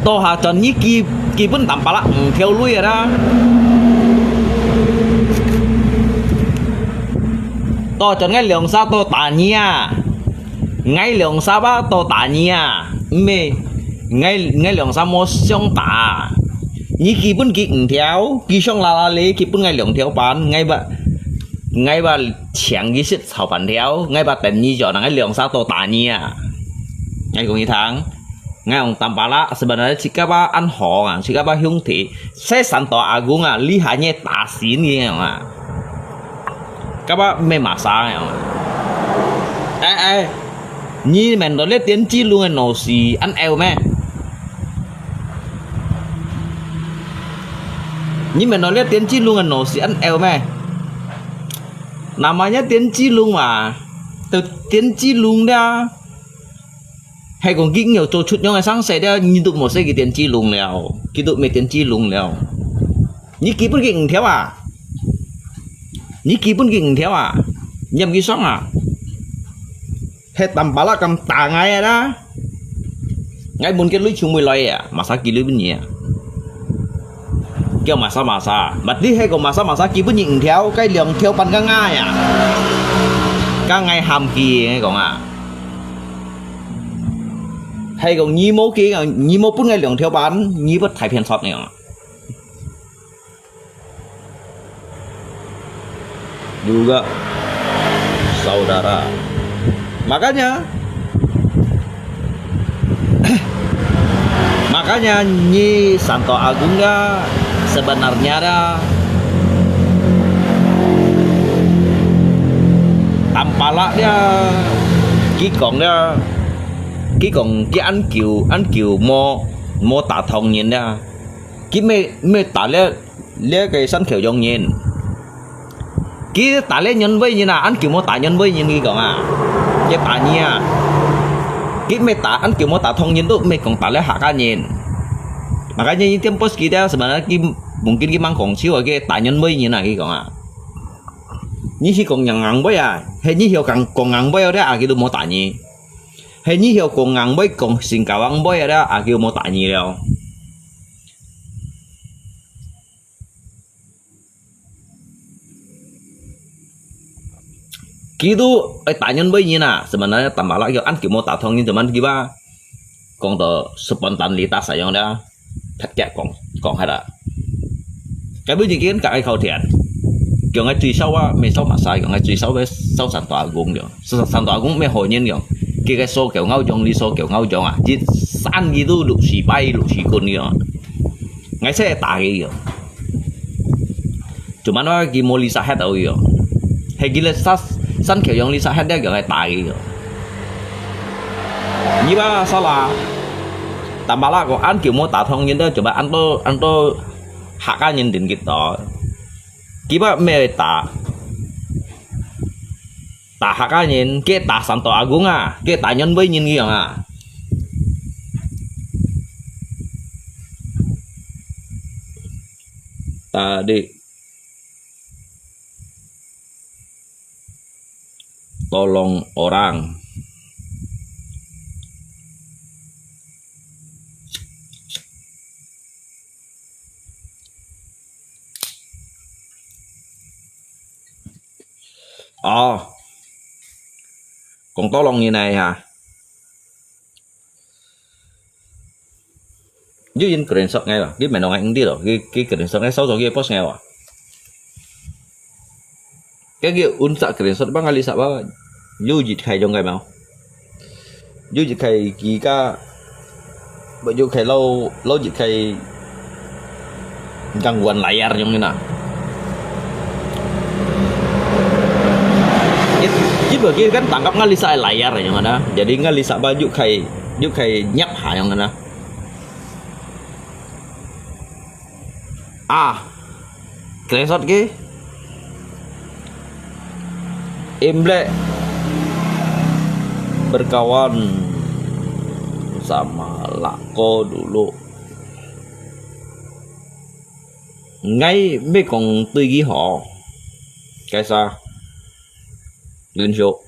to hà tròn như kỳ vẫn tạm bả theo lui rồi đó to tròn ngay lượng sao to tả nhia ngay lượng sao ba to tả nhia mê ngay lượng sao mua xong tả như kỳ vẫn kỳ theo kỳ xong là lấy kỳ vẫn ngay lượng theo bán ngay ba chẳng cái sự thảo bản theo ngay ba tận như cho ngay lượng sao to tả nhia ngay cùng như tháng Ngay ông Tampala sebenarnya jika ba an ho à, jika ba hiung thị sẽ Santo Agung à, lý hạ nhé tả xín như à. Các bác mê mà sao à. Ê, như mình đó lấy tiến chi luôn nó xì ăn eo mẹ. Như mình nói lấy tiến chi luôn nó xì ăn eo mẹ. Namanya tiến chi luôn mà. Từ tiến chi luôn đó. Hay còn kinh nhiều chỗ chút nhau ngày sáng sẽ đó nhìn tụi một xe cái tiền chi lùng lèo cái tụi mấy tiền chi lùng lèo như ký bút kinh theo à như ký bút kinh theo à nhầm cái sóng à hết tầm bả là cầm tà ngay đó ngay muốn cái lưới chung mười loài à mà sao ký lưới bên nhỉ kêu mà sao mặt đi hay còn mà sao ký bút nhìn theo cái lượng theo pan cái ngay à cái ngay hàm kỳ ngay còn à hay còn nhi mô kia nhi mô bút ngay lượng theo bán nhi bất thái phiền sọt này ạ juga saudara makanya Nyi Santo Agung ya sebenarnya dah Tampala dia kikong dia cái anh kiều mô tả thông nhìn ra cái mê tả lẽ cái sân khởi dòng nhìn cái tả lẽ nhân với như nào anh kiều mô tả nhân với nhìn gì còn à cái tả nha cái mê tả anh kiều mô tả thông nhìn đó mê còn tả lẽ hạ ca nhìn makanya những tiêm post kita sebenarnya mungkin cái mang còn xíu ở cái tả nhân với như nào cái còn à như khi còn ngang với à hay như hiểu còn ngang với đó à cái đồ mô tả nhỉ hay như hiểu còn ngang với còn xin cả ăn với đó à kêu mô tả nhỉ đâu gitu tả nhân với như nào sebenarnya tambah lagi an kiểu mô tả thông nhưng cuman kita còn tờ spontanitas sayang đó thật chặt còn hay là cái bước gì kiến cả ai khâu thiện kiểu ngay truy sâu á mình sâu mà sai kiểu ngay truy sâu với sâu sản tỏa cũng được sản tỏa cũng mấy hồi nhiên kiểu kia cái số kiểu ngâu trong đi số kiểu ngâu trong à chỉ san gì đó lục xì bay lục xì côn nhiều ngay sẽ tả cái kiểu cuma nói cái mô lisa hết đâu kiểu hay cái là san kiểu trong lisa hết đấy kiểu ngay tả cái kiểu như ba sao là tambah lah kok an kiểu mô tả thông nhân đó coba anh to hạ ca nhân đến cái đó kita mê tả hạ ca nhân cái tả Santo Agung à cái tả nhân với nhân gì à tadi tolong orang còn tolong như này hả dưới in keren sọc ngay rồi cái mày nói anh đi rồi cái keren sọc ngay 6 rồi kia post ngay rồi cái kia unsa keren sọc bang ali sa ba yu dịch khai trong ngày mau yu dịch khai kỳ ca bởi yu khai lâu dịch khai gangguan layar trong như nào bởi kia kan tangkap ngalisa layar yang ada jadi ngalisa baju kai nyap ha yang ada screenshot ke Imlek berkawan sama Lako dulu ngay mấy còn tươi ghi họ cái sao lên show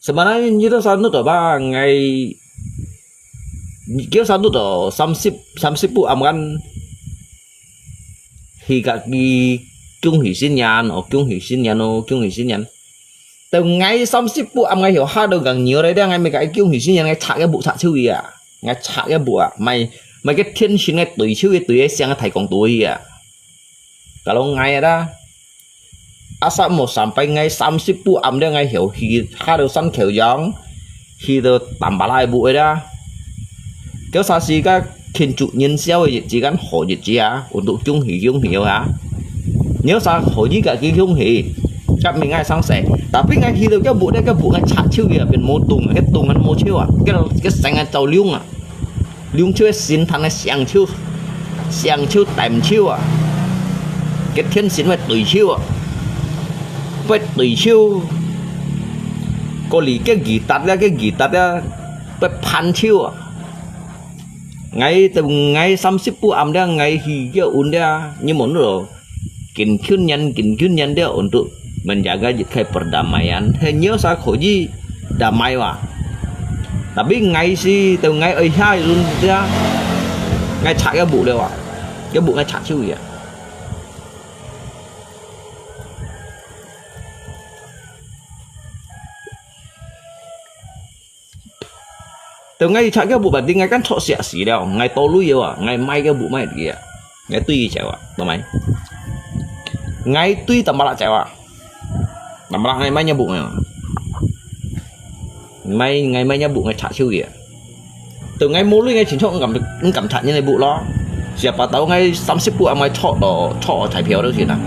sebenarnya kita satu tuh bang ngày kita satu tuh samsip bu amkan thì cả cái chung hỷ sinh nhàn từ ngày samsip bu am ngày hiểu hai đầu gần nhiều đấy ngày mấy cái chung hỷ sinh nhàn ngày chả cái bộ chả chiêu gì à ngày chả cái bộ à mày cái thiên sinh ngày tuổi chiêu cái tuổi ấy sang thầy còn tuổi à kalau ngày đó asal mau sampai ngay 30 am dia ngay hiểu khi hai đầu săn kiểu giống khi tôi tầm bà lại bụi đó Kéo xa xí các kiến trúc nhân xeo thì chỉ cần hỏi gì à, untuk chung hiểu hả? Nhớ sao hỏi gì cả cái chung hỉ, các mình ngay sáng sẻ. Tapi ngay khi được cái bộ ngay chặt chiêu kìa, bên mô tung anh mô chiêu à, cái xanh anh tàu liung à, liung chiêu xin thằng này xiang chiêu tèm chiêu à, cái thiên xin phải tùy chiêu, có lý cái guitar ra phải pan chiêu à. Ngay 30 am dia ngay hingga unda nyemun lo kinkyun nyan dia untuk menjaga jikai perdamaian hanya sa khoji damai wa tapi ngay si từ ngay ấy hai luôn dia ngay chạy cái bộ đều à cái bộ ngay chạy chứ gì à từ ngay chạy cái bộ bản tin ngay cắn thọ xẻ xỉ đeo ngay to lui yêu à ngay may cái bộ may kìa ngay tuy chạy à tao mày ngay tuy tầm bala chạy à tầm bala ngay may nhà bộ này may ngay may nhà bộ ngay chạy chiêu kìa từ ngay mô lui ngay chính cho cảm thận như này bộ lo siapa tahu ngay 30 am ngay thọ thải phiếu đâu thì nào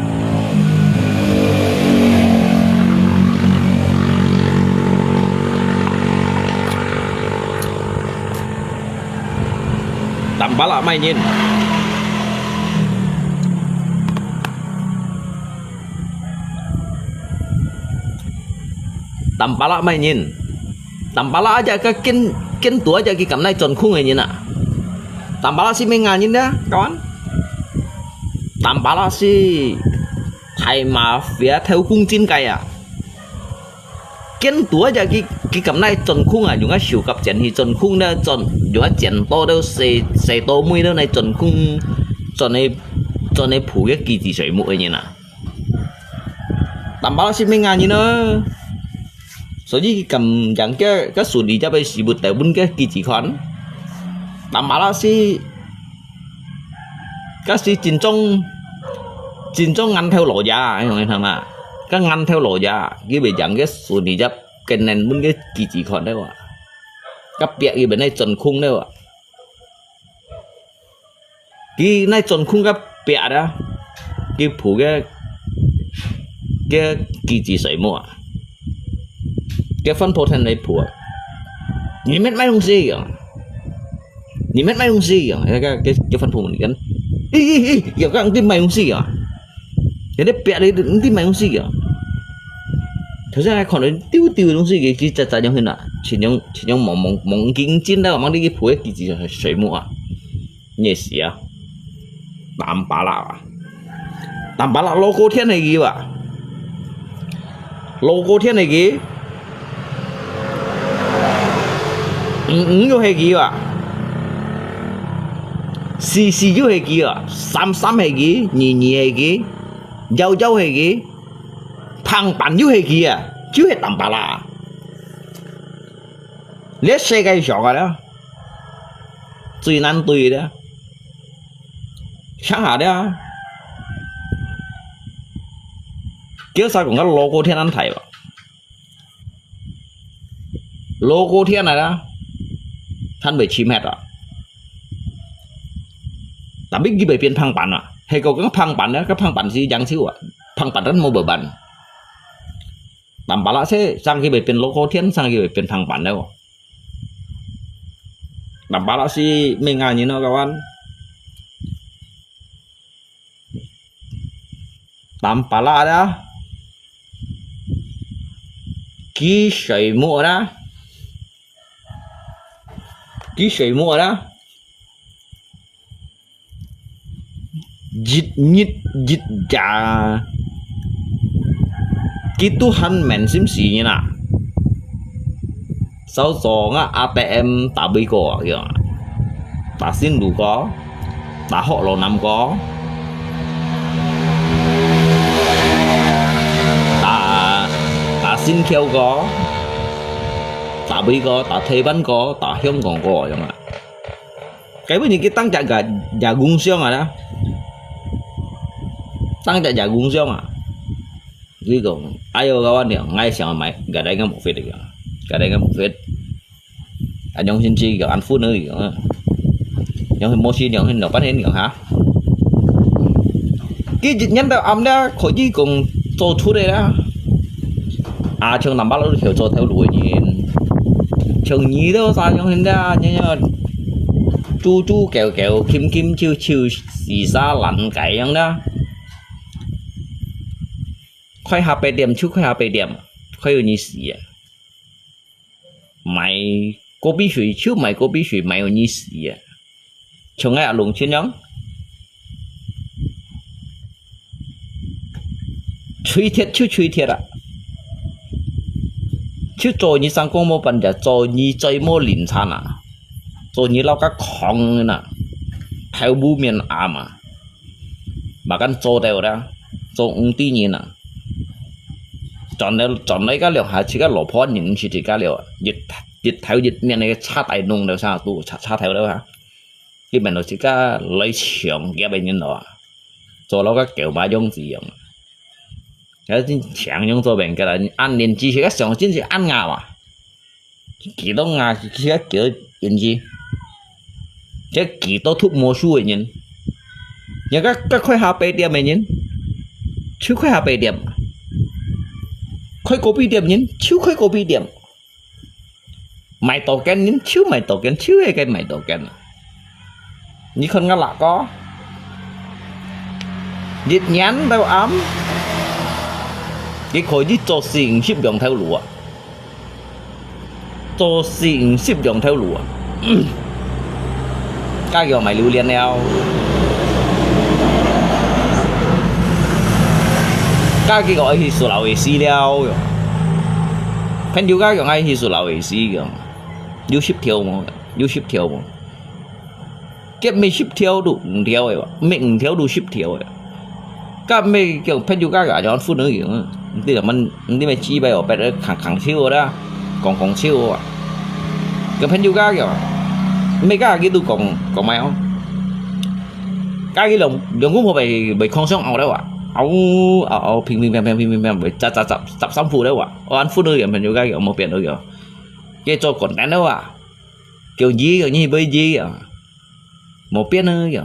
tầm bala mày nhìn tầm bala mày nhìn tầm bala aja cái kin tua aja cái cảm này tròn khung này nhìn ạ tầm bala si mình nhìn đó kawan tầm bala si thầy mà phía theo khung chín cây à kiến tua aja cái cảm này tròn khung à dùng cái siêu cấp chén thì tròn khung đó tròn dùng cái chén to đâu xe to mũi đó này tròn khung tròn này phủ cái kỳ chỉ sợi mũi như nào tầm bao xin mình như nó số gì cầm chẳng cái sủi đi cho bây xì bụt tại bún cái kỳ chỉ khoán tầm bao xin cái gì chín trong ngăn theo lộ ra anh nói thằng nào các ngăn theo lộ ra cái bị chẳng cái sủi đi cho cái nền bún cái kỳ chỉ khoán đấy ạ các bịa cái bên này tròn khung đấy ạ cái này tròn khung cái bịa đó cái phủ cái kỳ chỉ sợi mua cái phân phối thành này phủ nhìn mấy không gì à nhìn mấy không gì à cái phân phối mình gắn kiểu các ông tin mày không gì à cái đấy bịa đấy tin mày không gì à thực ra còn đến tiêu đúng gì cái chặt trong hình ạ chỉ nhung mỏng kính chín đâu mang đi cái phủ cái gì sợi mua nhẹ xí à tạm bả là logo thiên này gì vậy logo thiên này gì vô hay gì vậy xì vô hay gì vậy xăm hay gì nhì hay gì dâu hay gì thằng bản vô hay gì à chứ hay tạm bả là lấy xe cái sọ rồi đó tùy nan tùy đó sáng hạ đó kéo sao cũng có logo thiên anh thầy vậy logo thiên này đóท่านไปชิมแฮดอ่ะแต่ไม่กี่ไปเป็นพังปันอ่ะให้เขาก็พังปันนะก็พังปันสิยังชิวอ่ะพังปันนั้นโมเบอร์บันต่ำปะละเซ่สร้างกี่ไปเป็นโลโก้เทียนสร้างกี่ไปเป็นพังปันแล้วต่ำปะละสิไม่ง่ายนี่เนาะkawanต่ำปะละđó ký sợi mua đó ký sợi mua đó dịch trả ký tu hành mền xím xì như nào sau đó ATM ta bị có kìa ta xin đủ có ta họ lò nằm có ta xin kêu có ta bị có ta thuê bánh có ta hiếm còn có vậy mà cái với những cái tăng trả cả nhà gung xương rồi đó tăng trả nhà gung xương à cái còn ai ở các bạn ngay xem mày cái đây cái một phết được cái đây cái một phết anh nhông xin chi cái ăn phút nữa thì những mô xin những nó bắt hết những hả cái dịch nhân đạo âm đó khỏi gì cùng cho chú đây đó à trường nằm bắt nó hiểu cho theo đuổi nhìn trường nhí đâu sao những hình ra như chú kẹo kim chiêu xì xa lặn cái những đó khoai hà bề điểm chú khoai hà bề điểm khoai ở như xì à mày có bí suy chứ mày có bí suy mày ở như xì à chúng ai lùng chiến nhẫn truy thiệt à chứ做你上工冇本的做你最冇廉餐啊做你老个狂呢睇不面啊嘛màกัน做掉啦做5年啊chọn lấy cái liệu hạ chỉ cái lỗ phó những chỉ cái liệu dịch theo dịch miền này cha tài nung đâu sao tu cha theo đâu hả khi mình nói chỉ cái lấy chồng cái bệnh nhân đó做了个九八种子样cái chẳng những做bệnh cái là ăn liền chỉ cái sống chính là ăn ngà mà kỳ đó ngà chỉ cái kiểu gì gì cái kỳ đó thuốc mua suy nhìn những cái khoai hà bề điểm này nhìn chứ khoai hà bề điểm khoai cổ bì điểm nhìn chứ khoai cổ bì điểm mày tổ ken nhìn chứ mày tổ ken chứ hay cái mày tổ ken như không ngăn lạ có dịch nhắn đâu ấm cái khối đi cho xin ship dòng theo lụa cho xin ship dòng theo lụa các kiểu mày lưu liên theo các cái gọi thì số lão ấy xí đeo phần điều các kiểu ngay thì số lão ấy xí kiểu yêu ship theo mà cái mình ship theo đủ theo ấy mình theo đủ ship theo ấy các mình kiểu phần điều các cả cho phụ nữ kiểu tức là mình đi mà chi bay ở bên khẳng siêu đó còn siêu à cái phần điều các kiểu mấy cái tôi còn mày không cái lồng cũng phải bị không sống ao đâu à áo phim bị chặt xong phụ đâu à anh phụ nữ kiểu mình cái kiểu một biển đâu kiểu cái cho còn đánh đâu à kiểu gì kiểu như bây gì à một biển nữa kiểu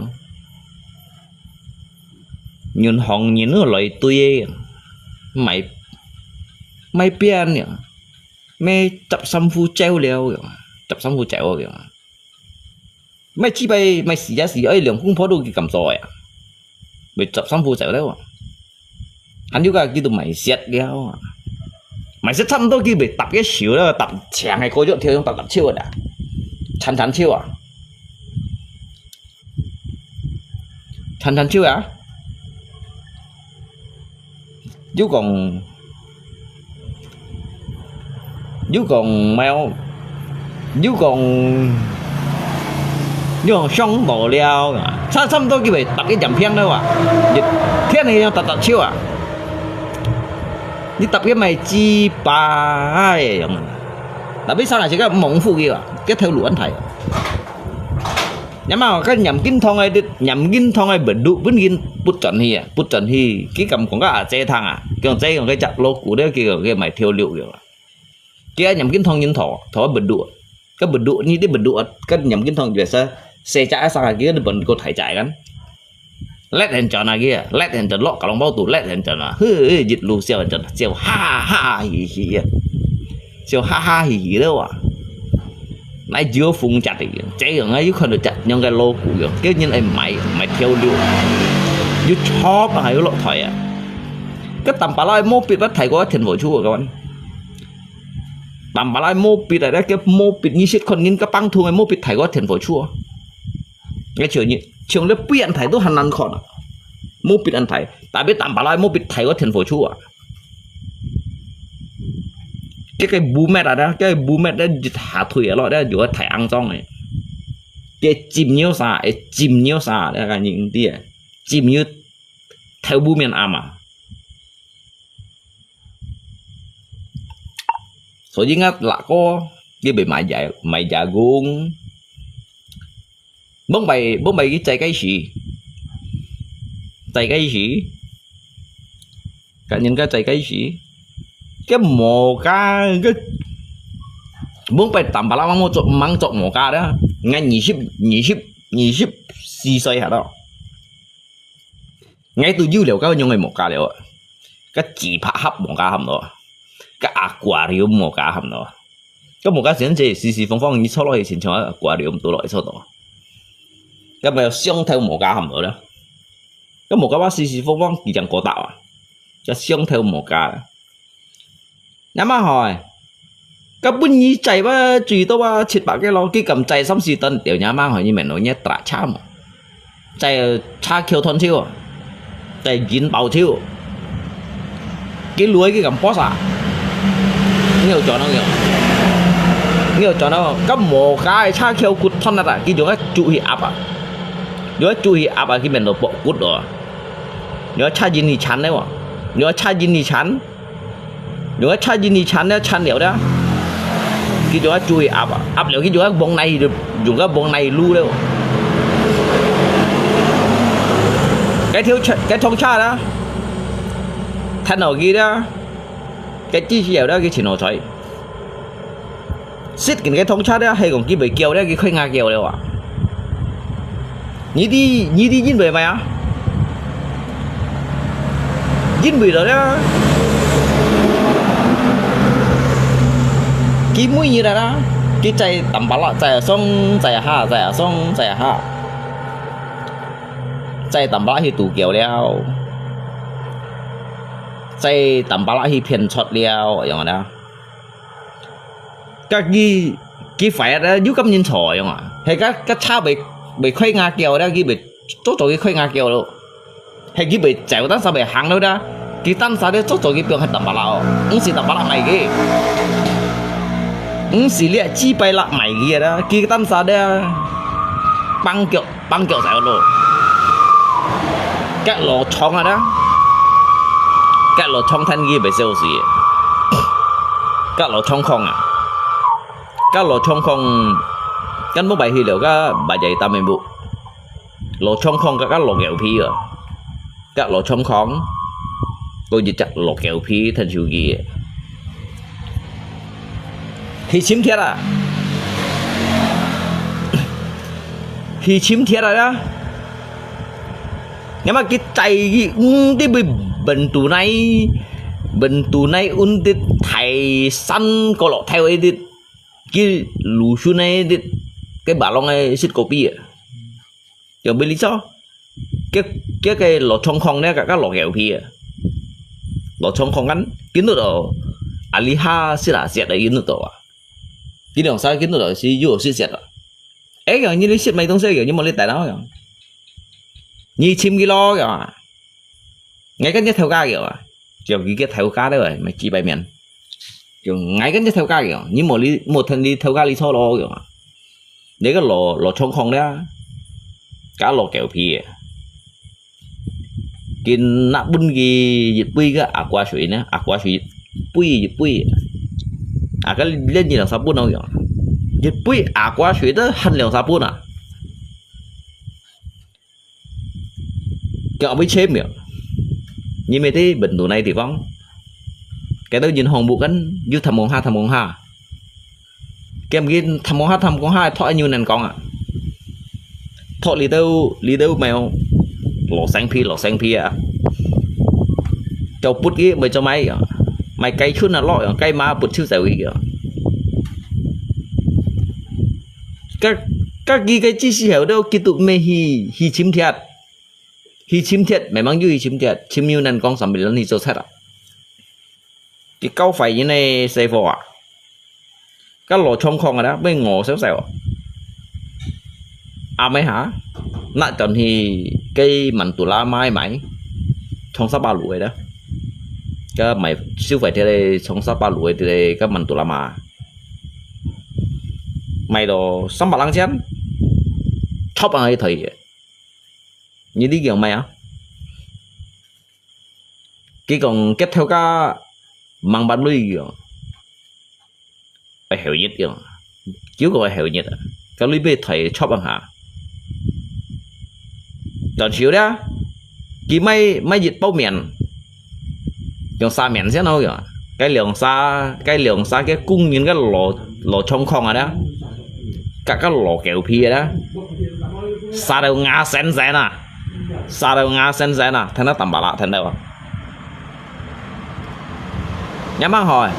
nhìn hòn nhìn nó loại tươi mày biển nhỉ mày chặt xong phụ treo leo kiểu mày chỉ bay mày xì ấy liền cũng phó đủ cái cảm rồi à bị chặt xong phụ treo đâu à anh juga gitu mày xét đeo mày sẽ chăm tôi kia bị tập cái xíu đó tập chàng hay có chỗ theo trong tập chiêu rồi đã chắn chiêu à chắn chiêu à chứ còn mèo chứ còn xong bỏ leo sao xăm tôi kia bị tập cái chậm phiên đâu à thế này tập chiêu à đi tập cái mày chi ba ấy đã biết sao là chỉ cái mộng phụ kia cái theo lũ anh thầy nhưng mà cái nhầm kinh thong ấy bẩn đủ vẫn gin bút trần hi cái cầm cũng có dây thằng à cái còn cái chặt lô cũ đấy kia cái mày theo liệu kiểu cái nhầm kinh thong nhân thỏ bẩn đủ cái bẩn đủ như cái bẩn đủ cái nhầm kinh thong về xe chạy sang kia nó bẩn có thải chạy gắn lét hình tròn này kia lét hình tròn lọ cả lòng bao tủ lét hình tròn là hư dịch lù xeo hình tròn xeo ha hì xeo ha hì đâu à nãy chưa phun chặt thì cháy ở ngay không được chặt nhưng cái lô của cái nhân em mày theo liệu you chop hay lộ thầy à cái tầm bà lai mô bịt bắt thầy có thiền vội chú của các bạn tầm bà lai mô bịt ở đây cái mô bịt như shit còn nhìn cái băng thu ngày mô bịt thầy có thiền vội chú cái chuyện như trường lớp biển thầy tôi hành ăn khỏi mô bịt ăn thầy tại biết tầm bà lai mô bịt thầy có thiền vội chú à cái bù mẹ đó cái bù mẹ đó hạ thủy ở đó dù thầy ăn xong này cái chìm nhiều xa đây là những tia chìm như theo bù miền am à số gì ngắt là có cái bị mày già gôn bông bày cái chạy cái gì cả những cái chạy cái gì cái mồ ca cái muốn phải tầm bà la mang chọn mồ ca đó ngay nhị ship 24 歲係咯，ngay từ dữ liệu các những người một cá liệu, các chỉ phá hấp một cá hầm đó, các aquarium một cá hầm đó, các một cá diễn gì xì phong phong như sau đó thì xin cho aquarium tụ lại sau đó, các bây giờ xông theo một cá hầm đó, các một cá bác xì phong phong chỉ chẳng có tạo, các xông theo một cá, nhắm mắt hỏi, các bún nhí chạy ba chỉ tôi ba chít bạc cái lo cái cầm chạy xong xì tân tiểu nhắm mắt hỏi như mẹ nói nhé trả cha mà, chạy cha kêu thon chiêu chạy dính bao chiêu cái lưới cái cầm post à nhiều cho nó nhiều cho nó các mồ cái cha kêu cút thon là cái chỗ cái chú hi áp à nhớ chú hi áp à cái mình đồ bộ cút rồi nhớ cha dính đi chán đấy mà nhớ cha dính đi chán nhớ cha dính đi chán đấy chán liệu đó cái chỗ cái chú hi áp à áp liệu cái chỗ cái bông này được dùng cái bông này lu đâu cái thông cha đó thanh nào ghi đó cái chi nhiều đó cái chỉ nổi thôi xích cái thông cha đó hay còn cái bể kiều đó cái khơi nga kiều đâu à nhí đi nhìn về mày á nhìn về đó đó cái mũi như đó cái chạy tầm bả lọ chạy xong chạy ha chạy tầm bá thì tủ kiểu leo chạy tầm bá thì phiền chọt leoอย่างนั้นcác cái phải đó giúp cấm nhìn sỏi không ạ hay các cha bị khơi ngà kèo đó cái bị chốt cái khơi ngà kèo đâu hay cái bị chạy tan sao bị hàng đâu đó cái tan sao đấy chốt cái biểu hay tầm bá lao ứng xử tầm bá mày cái ứng xử liệt chi bay lạc mày kia đó cái tan sao đấy băng kiểu chạy luôn các lỗ trong ở đó các lỗ trong thanh ghi bị siêu gì các lỗ trong không à các lỗ trong không cái mỗi bài thì liệu các bài dạy ta mình bộ lỗ trong không các lỗ kẹo phi à các lỗ trong không tôi chỉ chặt lỗ kẹo phi thành chịu gì thì chiếm thiệt à thì chiếm thiệt rồi đó nhưng mà cái chạy đi bị bệnh tù này đi thầy săn có lọ theo ấy đi cái lù xu này đi cái bà long này xịt copy à giờ bên lý do cái lọ trong không đấy các lọ kẹo phi à lọ trong không ngắn kiến được rồi ali ha xịt là xịt đấy kiến được rồi kiến được sao kiến được rồi xí vô xịt xịt à ấy kiểu như lý xịt mấy东西kiểu như một lý tại đó kiểu như chim kilo kìa ngay cái nhất theo ca kìa kiểu cái theo ca đấy rồi mày chỉ bài miền kiểu ngay cái nhất theo ca kìa như một thằng đi theo ca đi solo kìa đấy cái lò trong không đấy cá lò kẹo phi cái nắp bún gì dịch bui cái aqua suy bui cái lên gì là sao bún đâu kìa dịch bui aqua suy đó hành liệu sao bún à cái ông ấy chế miệng như mấy cái bệnh tụ này thì vắng cái đó nhìn hồng bộ cắn như thầm mong ha cái em thầm mong ha thoại như nền con à thoại lý đâu mèo lò xanh phi à cho bút cái mày cho mày cây chút là lọ cây má bút chút giải kìa các cái chi hiểu đâu cái tụ mày hi chim thiệt hi chim thiệt mày mang như hi chim thiệt chim như nền con sắm bị lớn thì cho xét à cái câu phải như này xây vỏ các lỗ trong không ở đó bên ngộ xéo à mấy hả nãy tuần thì cây mặn tủ la mai mày trong sáu ba lúa đó cái mày siêu phải thế đây trong sáu ba lúa thì đây các mặn tủ la mà mày đồ sáu ba lăng chén chóp bằng ấy thầy như đi kiểu mày á cái còn kết theo cả mang bán nuôi kiểu phải hiểu nhất kiểu chứ có phải hiểu nhất cái lý bê thầy chóp bằng hả còn chiếu đó chỉ mấy dịch bao miền còn xa miền sẽ đâu kìa cái lượng xa cái cung những cái lỗ trong không ở đó các lỗ kẹo phi đó Sa đâu ngã sen sen à. Sa đâu ngã sen sen à. Thế nó tầm bà lạ thế đâu. Nhắm mắt hỏi.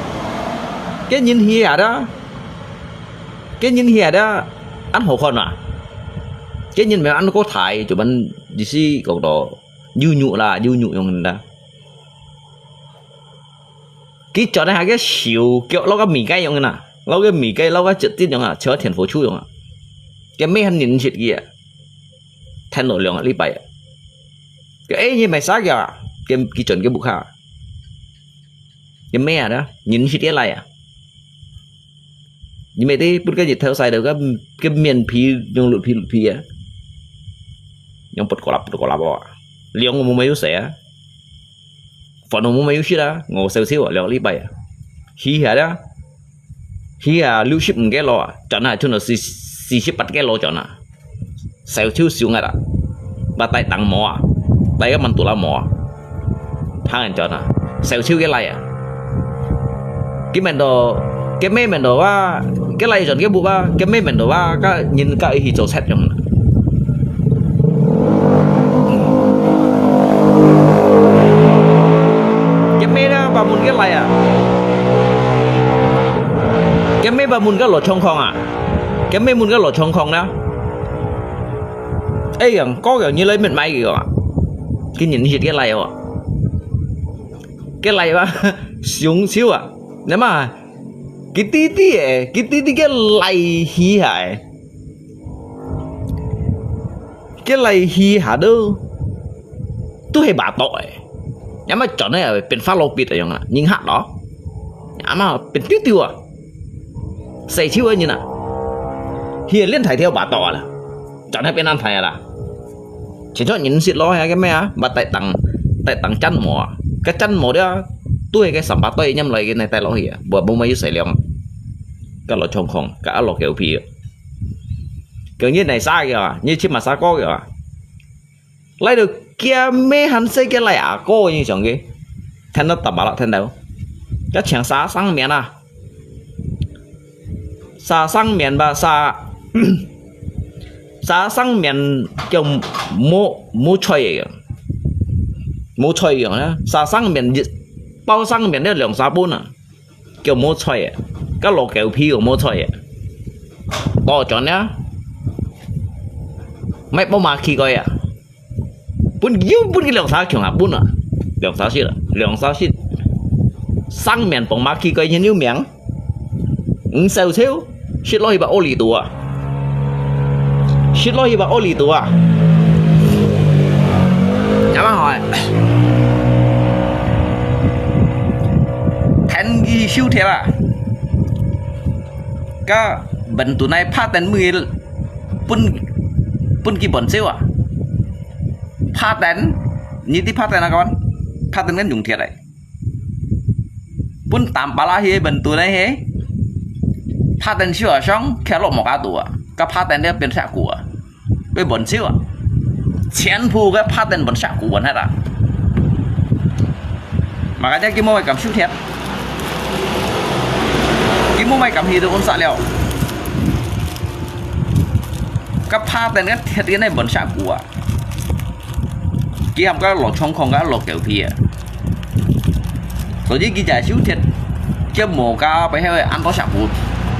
Cái nhìn hìa đó. Cái nhìn hìa đó. Ăn hổ con à. Cái nhìn mèo ăn có thải. Chủ bắn gì xí cậu đó. Du nhụ là du nhụ dùng đó. Cái chỗ này cái xíu kiểu nó có mì cây dùng nè. Nó cái mì cây nó có trực tiếp dùng à. Chớ thiền phố chú dùng à. Cái mấy hắn nhìn xịt kìa. Thành nổi lượng ở lý bày. Cái ấy như mày xác kìa. Cái chuẩn cái bụng khả. Cái mẹ đó. Nhìn xịt cái này à. Nhưng mà thế bút cái gì theo xài được cái miền phí dùng lụt phí á. Dùng bột cổ lạp bỏ. Liông mà mấy yếu xẻ. Phần mà mấy yếu xí đó. Ngồi xêu xíu ở lý bày à. Hí hả đó. Hí hả lưu ship cái lò. Chẳng hạn chúng nó xí ship bắt cái lò chẳng hạn. Xêu chiếu xíu ngay đó. Bà tay tặng mỏ. Tay cái mình tụ là mỏ. Thang anh chẳng hạn. Xêu chiếu cái này à. Cái mình đồ. Cái mấy mình đồ á. Cái này chẳng cái bụng á. Cái mấy mình đồ á. Nhìn cái ý chỗ xét chẳng hạn. Bà muốn cái này à. Cái mấy bà muốn cái lột trong không à. Cái mấy muốn cái lột trong không đó. Ê có kiểu như lấy mệt may kìa. Cái nhìn gì cái này à. Cái này ba xuống xíu à. Nếu mà cái tí cái này hi hả. Cái này hi hả đâu. Tôi hay bà tội. Nhắm mà chọn này làเป็น follow bit อย่างน่ะยิงหัดเหรอnhắm mà เป็นติ้วๆอ่ะใส่ชื่อnhưน่ะเฮียเล่นไถเที่ยวบาต่อล่ะchọnให้เป็นอันไทยล่ะ chỉ cho nhìn xịt lo hay cái mẹ bà tại tặng chăn mỏ cái chăn mỏ đó tôi cái sắm bát tôi nhâm lại cái này tại lo hìa bữa bông mấy xảy liền cái lọ trồng không cả lọ kiểu phì kiểu như này xa kìa như chiếc mà xa có kìa lấy được kia mê hắn xây cái này à cô như chẳng cái thân nó tập bảo lại thân đâu cái chẳng xa sang miền à xa sang miền bà xa xa sang miền kiểu mua chơi à xa sang miền bao sang miền đó lượng xa bốn à kiểu mua chơi à cái lọ kiểu phi của mua chơi à to chọn nhá mấy bao mà khi coi à bốn cái lượng xa kiểu à bốn à lượng xa xịt sang miền bằng mà khi coi như miếng sao xíu xịt lo thì bảo ô lì tù à xịt lo thì bảo ô lì tù à nhắm mắt hỏi thành gì siêu thiệt à cái bệnh tụi này phát đến 10 pun cái bệnh xíu à phát đến như tí phát đến là con phát đến cái dùng thiệt đấy pun tạm bà la hi bệnh tụi này hết phát đến xíu à xong kéo lộ một cái tụi à cái phát đến đấy biến sạc của cái bệnh xíu à chén phu cái phát đến bệnh sạc của bệnh hết à mà cái môi cảm xúc thiệt cái môi cảm thì tôi ôn xạ liệu cái phát đến cái thiệt cái này bệnh sạc của cái cái lột trong không cái lột kiểu thì rồi với cái giải xíu thiệt cái mồ cao phải hay ăn có sạc của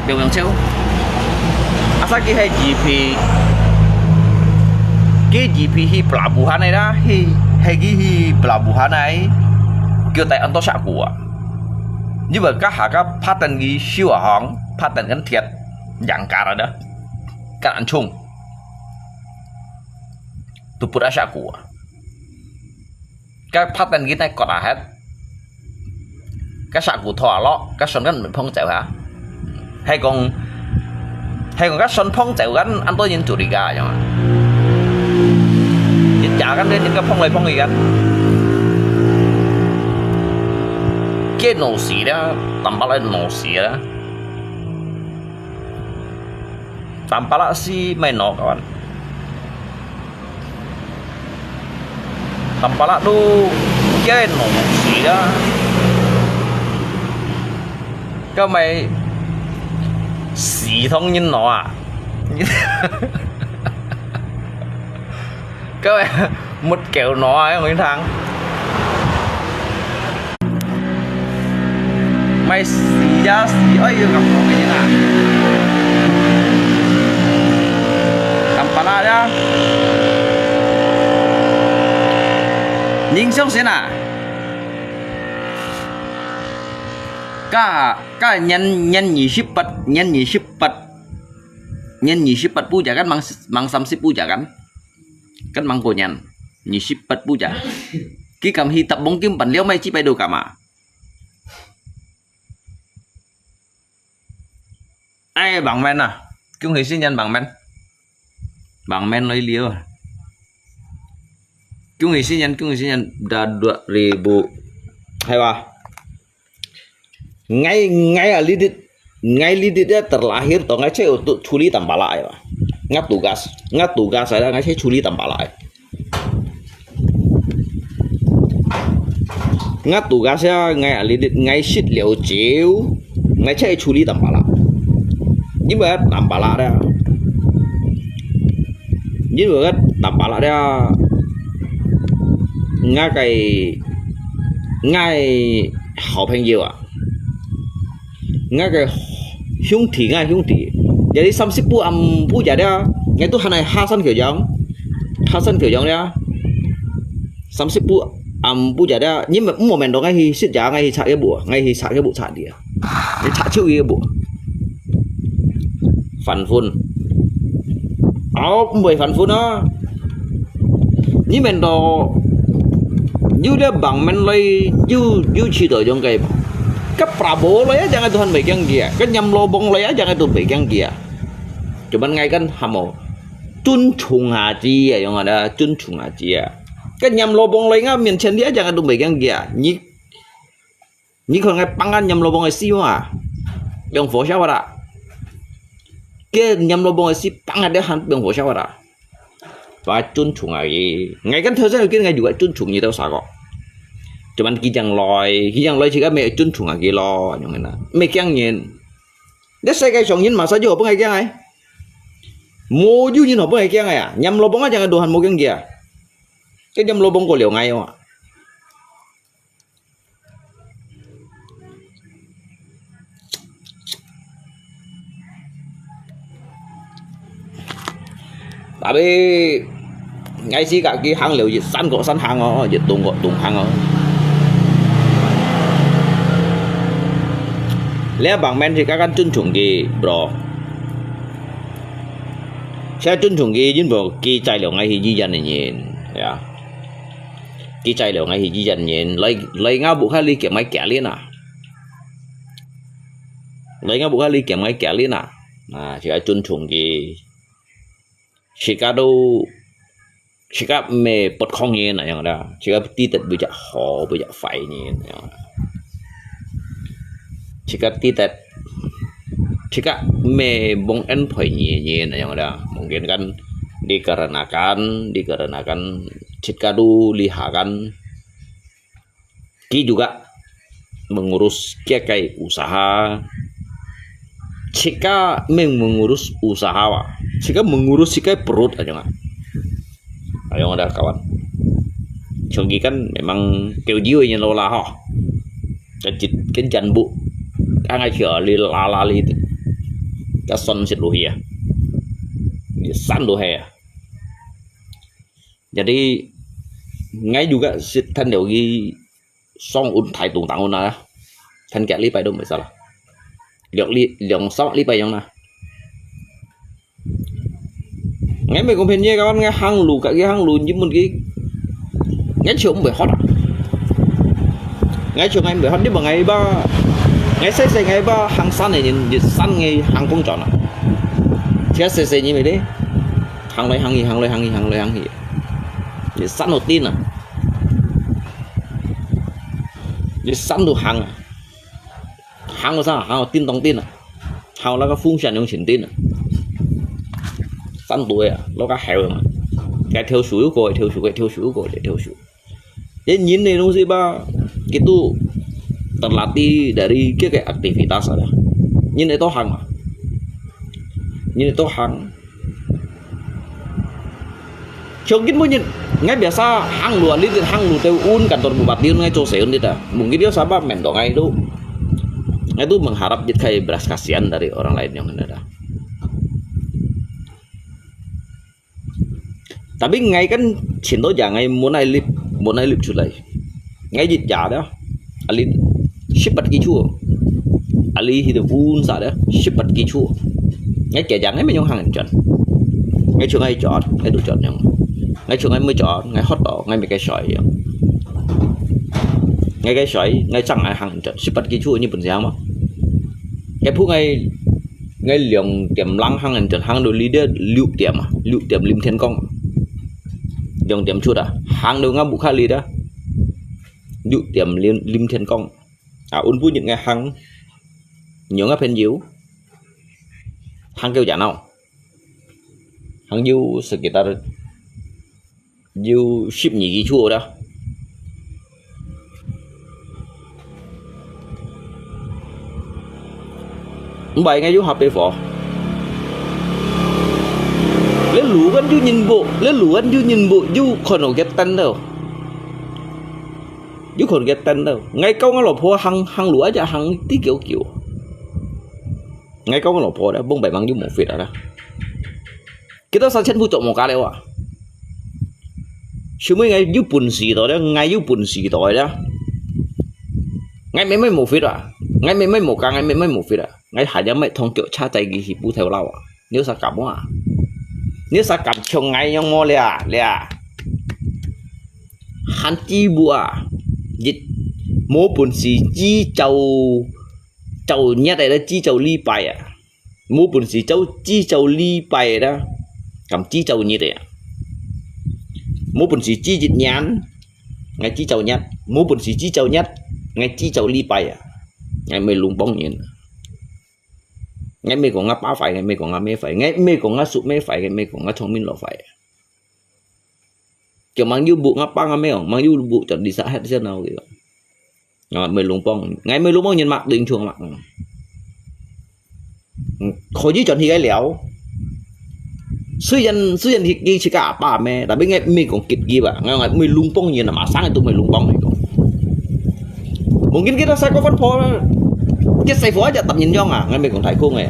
điềuอย่าง xíu asa cái hay GP cái GP hi pelabuhan này đó hi hay cái hi pelabuhan này kêu tại ăn to sạc của như vậy các hạ các pattern cái siêu ở hỏng pattern cái thiệt dạng cả rồi đó các ăn chung tụi bữa đã sạc của các pattern cái này còn là hết các sạc của thọ lọ các sân gắn mình phong chèo hả hay còn các sân phong chèo gắn ăn tôi nhìn chủ đi gà chứ mà nhìn chả gắn đến những cái phong này phong gì gắn cái nổ xì đó tầm bá lại nổ xì đó tầm bá lại xì mày nổ các bạn tầm bá lại đu cái nổ xì đó cái mày xì thông nhìn nó à Các bạn một kiểu nó ấy mấy thằng. Mày xì ra xì ơi gặp nó cái gì nào. Tampala nhá. Nhìn xong xem nào. Ka nhân 24 puja kan mang 30 puja kan mang konyan 24 puja ki kam hi tập bóng kim bản liêu mai chi bay đồ cả mà ai bằng men à kêu người sinh nhân bằng men lấy liêu à kêu người sinh nhân đã 2000 hay ba ngay lidit dia terlahir toh ngai untuk culi Tampala ya ngat tugas saya ngai culi Tampala ngat tugasnya ngai lidit ngai sit liu chiu ngai culi Tampala nhưng mà Tampala dia nhưng mà Tampala dia ngai hảo朋友啊ngay cái兄弟jadi 30 puja dia ngay itu hanai Hasan Kieu Jong dia 30 puja dia nhưng mà moment đó ngay hi sit giá ngay hi xạ cái bộ xạ dia cái xạ chịu cái bộ phần phun mười phần phun đó nhưng mà đó như dia bằng men lay như chỉ tới trong cái Prabowo lo ya jangan Tuhan pegang dia. Kan nyam lobong lo ya jangan Tuhan pegang dia. Cuman ngay kan hamo tôn trọng haji ya yang ada tôn trọng haji ya. Kan nyam lobong lo ya mention dia jangan Tuhan pegang dia. Ni kalau ngay pangan nyam lobong ai siu ah. Yang phổ sao vậy? Cái nyam lobong ai si pangan dia han yang phổ sao vậy? Và tôn trọng haji. Ngay kan thời gian kia ngay juga tôn trọng như tao sao kok. Cuman kijang loi chỉ có mẹ chun chung lagi lo như thế nào mẹ keng nhìn để sai cái chồng nhìn mà sao chưa có cái này mua du nhìn họ cái này à nhầm lo bóng jangan dohan mua cái gì à cái nhầm lo bóng có liều ngay không ạ tapi ngay sih cả cái hang liều dịch săn hang nó dịch tung hang nó lẽ bằng men thì các anh tôn trọng gì bro saya tôn trọng gì nhưng mà kỳ chạy liệu ngay thì di dân này nhìn ya kỳ chạy liệu ngay thì di dân nhìn lấy ngao bộ khai ly kiểm máy kẻ liên à lấy ngao bộ khai ly kiểm máy kẻ liên à chỉ ai tôn trọng gì chỉ cả đâu chỉ cả mẹ bật không nhìn này yang đó chỉ cả tí tật bây giờ họ bây giờ phải nhìn jika me bong en poi nyi yang ada mungkin kan dikarenakan jika du lihakan ki juga mengurus kayak usaha jika mengurus usaha jika mengurus kayak perut aja nggak ayo ada kawan Chonggi kan memang kêu jiwa yang lo lah ho cái chân bộ anh ai chở li la li cái son xịt đồ hìa san đồ hè jadi ngay juga si thân đều ghi song un thải tùng tặng un nào thân kẹt li bay đâu mới sao là lượng song li bay giống nào ngay mấy con phèn như các bạn nghe hang lù cả cái hang lù như một cái ngay chiều cũng phải hot ngay chiều ngay phải hot đi bằng ngày ba ngay xây ngay ba hàng san này nhìn san ngay hàng công tròn à chứ xây như vậy đấy hàng lấy để san một tin à để san đồ hàng là sao hàng là tin tông tin à hàng là cái phun sản用tiền tin à san tuổi à nó cái heo mà cái theo suối coi jadi nhìn này nó gì ba itu terlatih dari kayak aktivitas ada nhìn itu hang Mungkin punya ngai biasa hang lu alit hang lu teu kantor bupati ngai coseun dia. Mungkin dia sabar mentok ngai itu. Ngai itu mengharap jadi kayak beras kasihan dari orang lain yang ada. Tapi ngai kan cinta jangan ngai muốn ai lip chút lại. Ngai dịch giả đó. Alit sipat kicu. Ali thì được sa đó sipat kicu. Ngai kể jangan ngai menyong hang chân. Ngai chung ngai chọn, ngai đủ chọn nhong. Ngay chung ngay mới chọn ngay hot đỏ ngay mấy cái sỏi ngay cái sỏi ngay chẳng ai hàng trận ship cái chua như bình thường mà cái phút ngay lượng tiệm lăng hàng trận hàng đồ leader lưu tiệm lim thiên công dòng tiệm chua à hàng đồ ngắm bụng khai lý đó lưu tiệm lim thiên công ôn vui những ngày hàng nhiều ngáp hình diếu hàng kêu giả nào hàng diếu sự kita you ship nhị chua đó bài ngay du học để phò lấy lũ anh du nhìn bộ du còn ở cái tên đâu du còn cái tên đâu ngay câu nó lột phò hăng lúa cho hăng tí kiểu ngay câu nó lột phò đó bông bảy bằng du một việc đó kita sao chân phụ trộm một cái đâu à chứ mấy ngày giúp bùn xì đó ngay giúp bùn xì đó ngay mấy một phía à ngay mấy một càng ngay mấy một phía à ngay hải ra mấy thông kiểu cha tay gì thì bu theo lâu à nếu sao cảm à nếu sao cảm chồng ngay nhau mò lẹ hắn chi bùa dịch mố bùn xì chi chầu nhét đây đó chi chầu ly bài à mố bùn xì chi chầu ly bài đó cầm chi chầu như thế mố bùn xì chi dịch nhán ngay chi chầu nhát mố bùn xì chi chầu nhát ngay chi chầu ly bài à ngay mày lùng bóng nhìn ngay mày còn ngáp bá phải ngay mày còn ngáp mê phải ngay mày còn ngáp sụp mê phải ngay mày còn ngáp thông minh lọ phải kiểu mang du bụ ngáp bá ngáp mê không mang du bụ chẳng đi xã hết thế nào kiểu rồi mày lùng bóng ngay mày lùng bóng nhìn mặt định chuồng mặt khỏi chứ chọn thì cái léo suy dân thì ghi chỉ cả bà mẹ đã biết nghe mình còn kịp ghi bà ngay ngày mình lung bông như là mà sáng ngày tụi mình lung bông này còn mungkin kita saya có phân phối cái xây phối aja tầm nhìn cho à ngay mình còn thấy khô này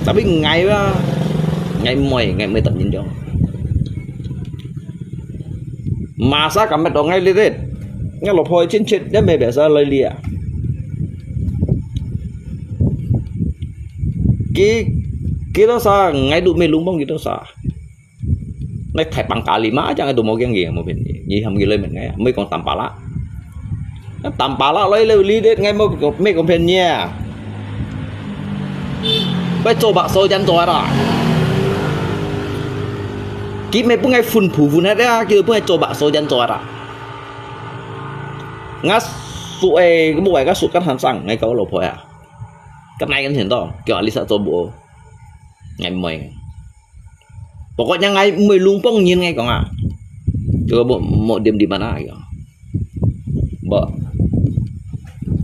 tapi ngày mới tầm nhìn cho mà sao cảm đó ngay lên ngay lột hồi trên để mẹ bé sao lời lìa kita sa ngay tụi mình lung bông gitu sa này thải bằng cả lima chẳng ai tụi một cái gì mà mình gì hầm gì lên mình nghe mấy con tầm bả lá lấy ly đấy ngay mấy con phèn nha bây giờ bạc sôi chân rồi đó kí mấy bữa ngay phun hết đấy kí bữa ngay cho bạc sôi chân rồi đó ngắt sụi cái bộ này cái sụi cắt hàm răng ngay câu lột thôi à cái này cái hiện đó kiểu ali sợ cho bộ ngày mày pokoknya ngay mày lumpong nhìn ngay còn à coba mau diem di mana gitu mbak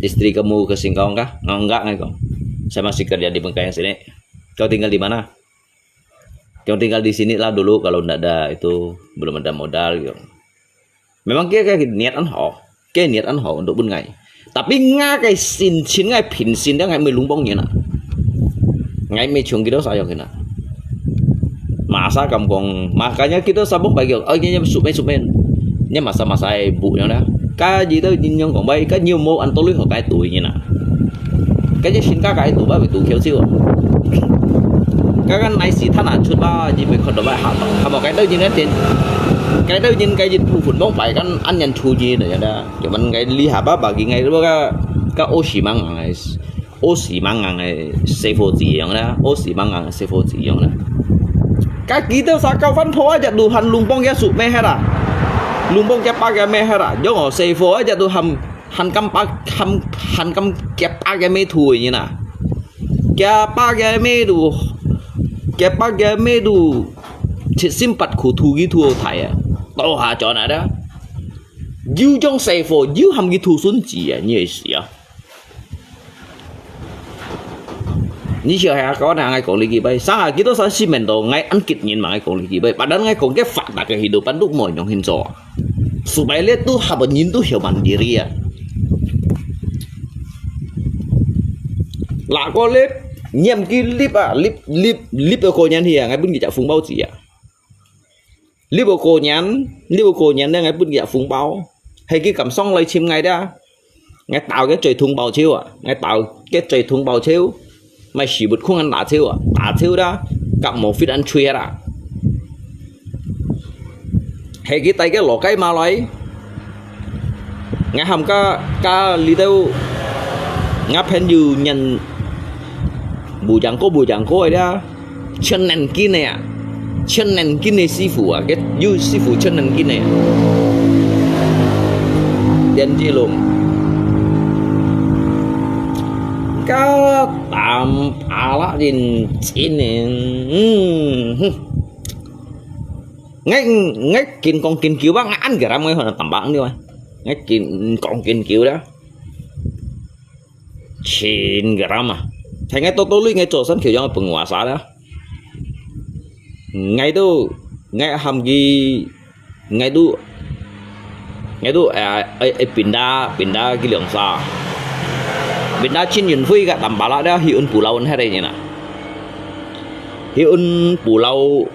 istri kamu ke Singkawang kah? Enggak ngay kong saya masih kerja di Bengkayang sini kau tinggal di mana? Kau tinggal di sini lah dulu kalau nggak ada itu belum ada modal gitu memang kayak niat anh họ untuk bên ngày tapi ngay cái xin ngay pin xin đó ngay mày lumpong nhìn à ngay mấy chung kita saya kena masa kampung makanya kita sabuk bagi nya sumen nya masa ibu yang dah cái gì đó nhân còn bay cái nhiều mô anh tôi lưới họ cái tuổi như nào cái gì xin cái tuổi ba bị tuổi khéo siêu cái này xí thằng nào chút ba gì bịคนđó hạ tầng một cái đó như thế tiền cái đó như cái gì phụ bóng phải cái anh nhận thu gì này đó kiểu mình cái lý hạ ba bagi ngay đó cái ô xì mang này xây phố gì vậy đó ô xì mang ngang xây phố gì vậy đó cái kita sa kau văn hóa aja tu han lumpong ya sụp mê hết à lumpong kẹp pa cái mê hết à do ngồi xây phố aja tu han cam kẹp pa cái mê thui như nào kẹp pa cái mê tu chỉ simpat khu thu ghi thu thải à tao hạ chỗ này đó yêu trong xây phố yêu ham ghi thu xuân gì à như vậy à 你小下講係講你幾倍，三下幾多少市民度，我按結年嘛講你幾倍，把我講嘅發達嘅喺度，把都冇用去做，supaya tuh haba nyin tuh hiểu mandiri ya. Là có lip nhầm cái lip ở cô nhắn thì ngay bên kia phùng bao gì à? Lip ở cô nhắn đây ngay bên kia phùng bao, hay cái cảm song lấy chim ngay đó, ngay tạo cái trời thùng bao chiếu à, ngay tạo cái trời thùng bao chiếu, mày chỉ bật khung ăn đá chiếu đó, cầm một phít ăn chui ra, hay cái tay cái lọ cái mà lấy, ngay hầm ca lý đâu, ngay pen dù nhận bù chẳng có ấy đó, chân nền kia này sư phụ à, cái du sư phụ chân nền kia này, đen chi luôn. Cái tạm lá gì trên này ngay kinh con kinh cứu bác ăn cái ram ngay hồi là tầm bảng đi mà ngay kinh con kinh cứu đó 9 gram à hay ngay tôi lui ngay chỗ sân kiểu cho bằng hòa xã đó ngay đâu ngay hầm gì ngay đâu pindah cái lượng xa pindah trên nhìn phui cả tầm bả lại đó hiệu pulau hay đây nhỉ nè hiệu pulau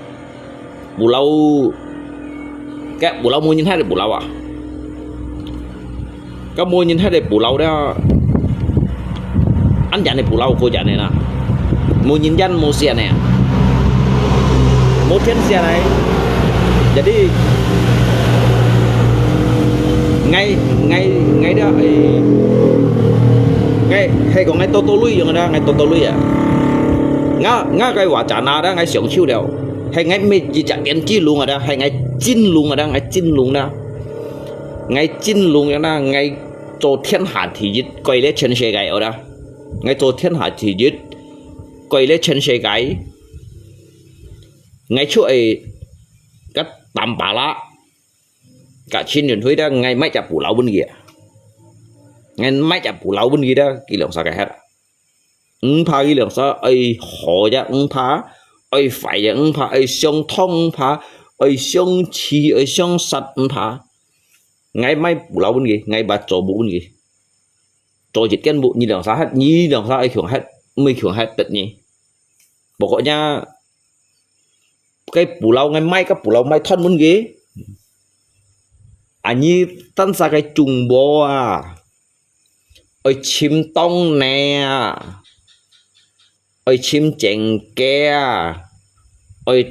cái pulau mua nhìn hay là pulau à cái mua nhìn hay là pulau đó anh dặn này pulau cô dặn này nè mua nhìn danh mua xe này mua chuyến xe này jadi ngay đó ngay hay còn ngay tô lui rồi đó ngay tô lui à ngã cái quả trả na đó ngay sưởng chiêu đều hay ngay mấy gì chả tiền chi luôn rồi đó hay ngay chín luôn rồi đó ngay chín luôn đó ngay cho thiên hạ thì giết quay lên chân xe gái ở đó ngay cho thiên hạ thì giết quay lên chân xe gái ngay chỗ ấy cái tầm bà lá cả trên đường thuế đó ngay máy chặt phủ lão bên kia ngay máy chặt phủ lão bên kia đó cái lượng sao cái hết phá cái lượng sao ấy họ ra phá ấy phải ra phá ấy sông thông phá ấy sông chi ấy sông sạch phá ngay máy phủ lão bên kia ngay bà trò bộ bên kia trò chỉ cái bộ như lượng sao hết như lượng sao ấy khưởng hết mới khưởng hết tận nhỉ bộ gọi nha cái phủ lão ngay máy cái phủ lão máy thân bên kia như tân sa cái trùng bò à ơi chim tông nè ơi chim chèn ke ơi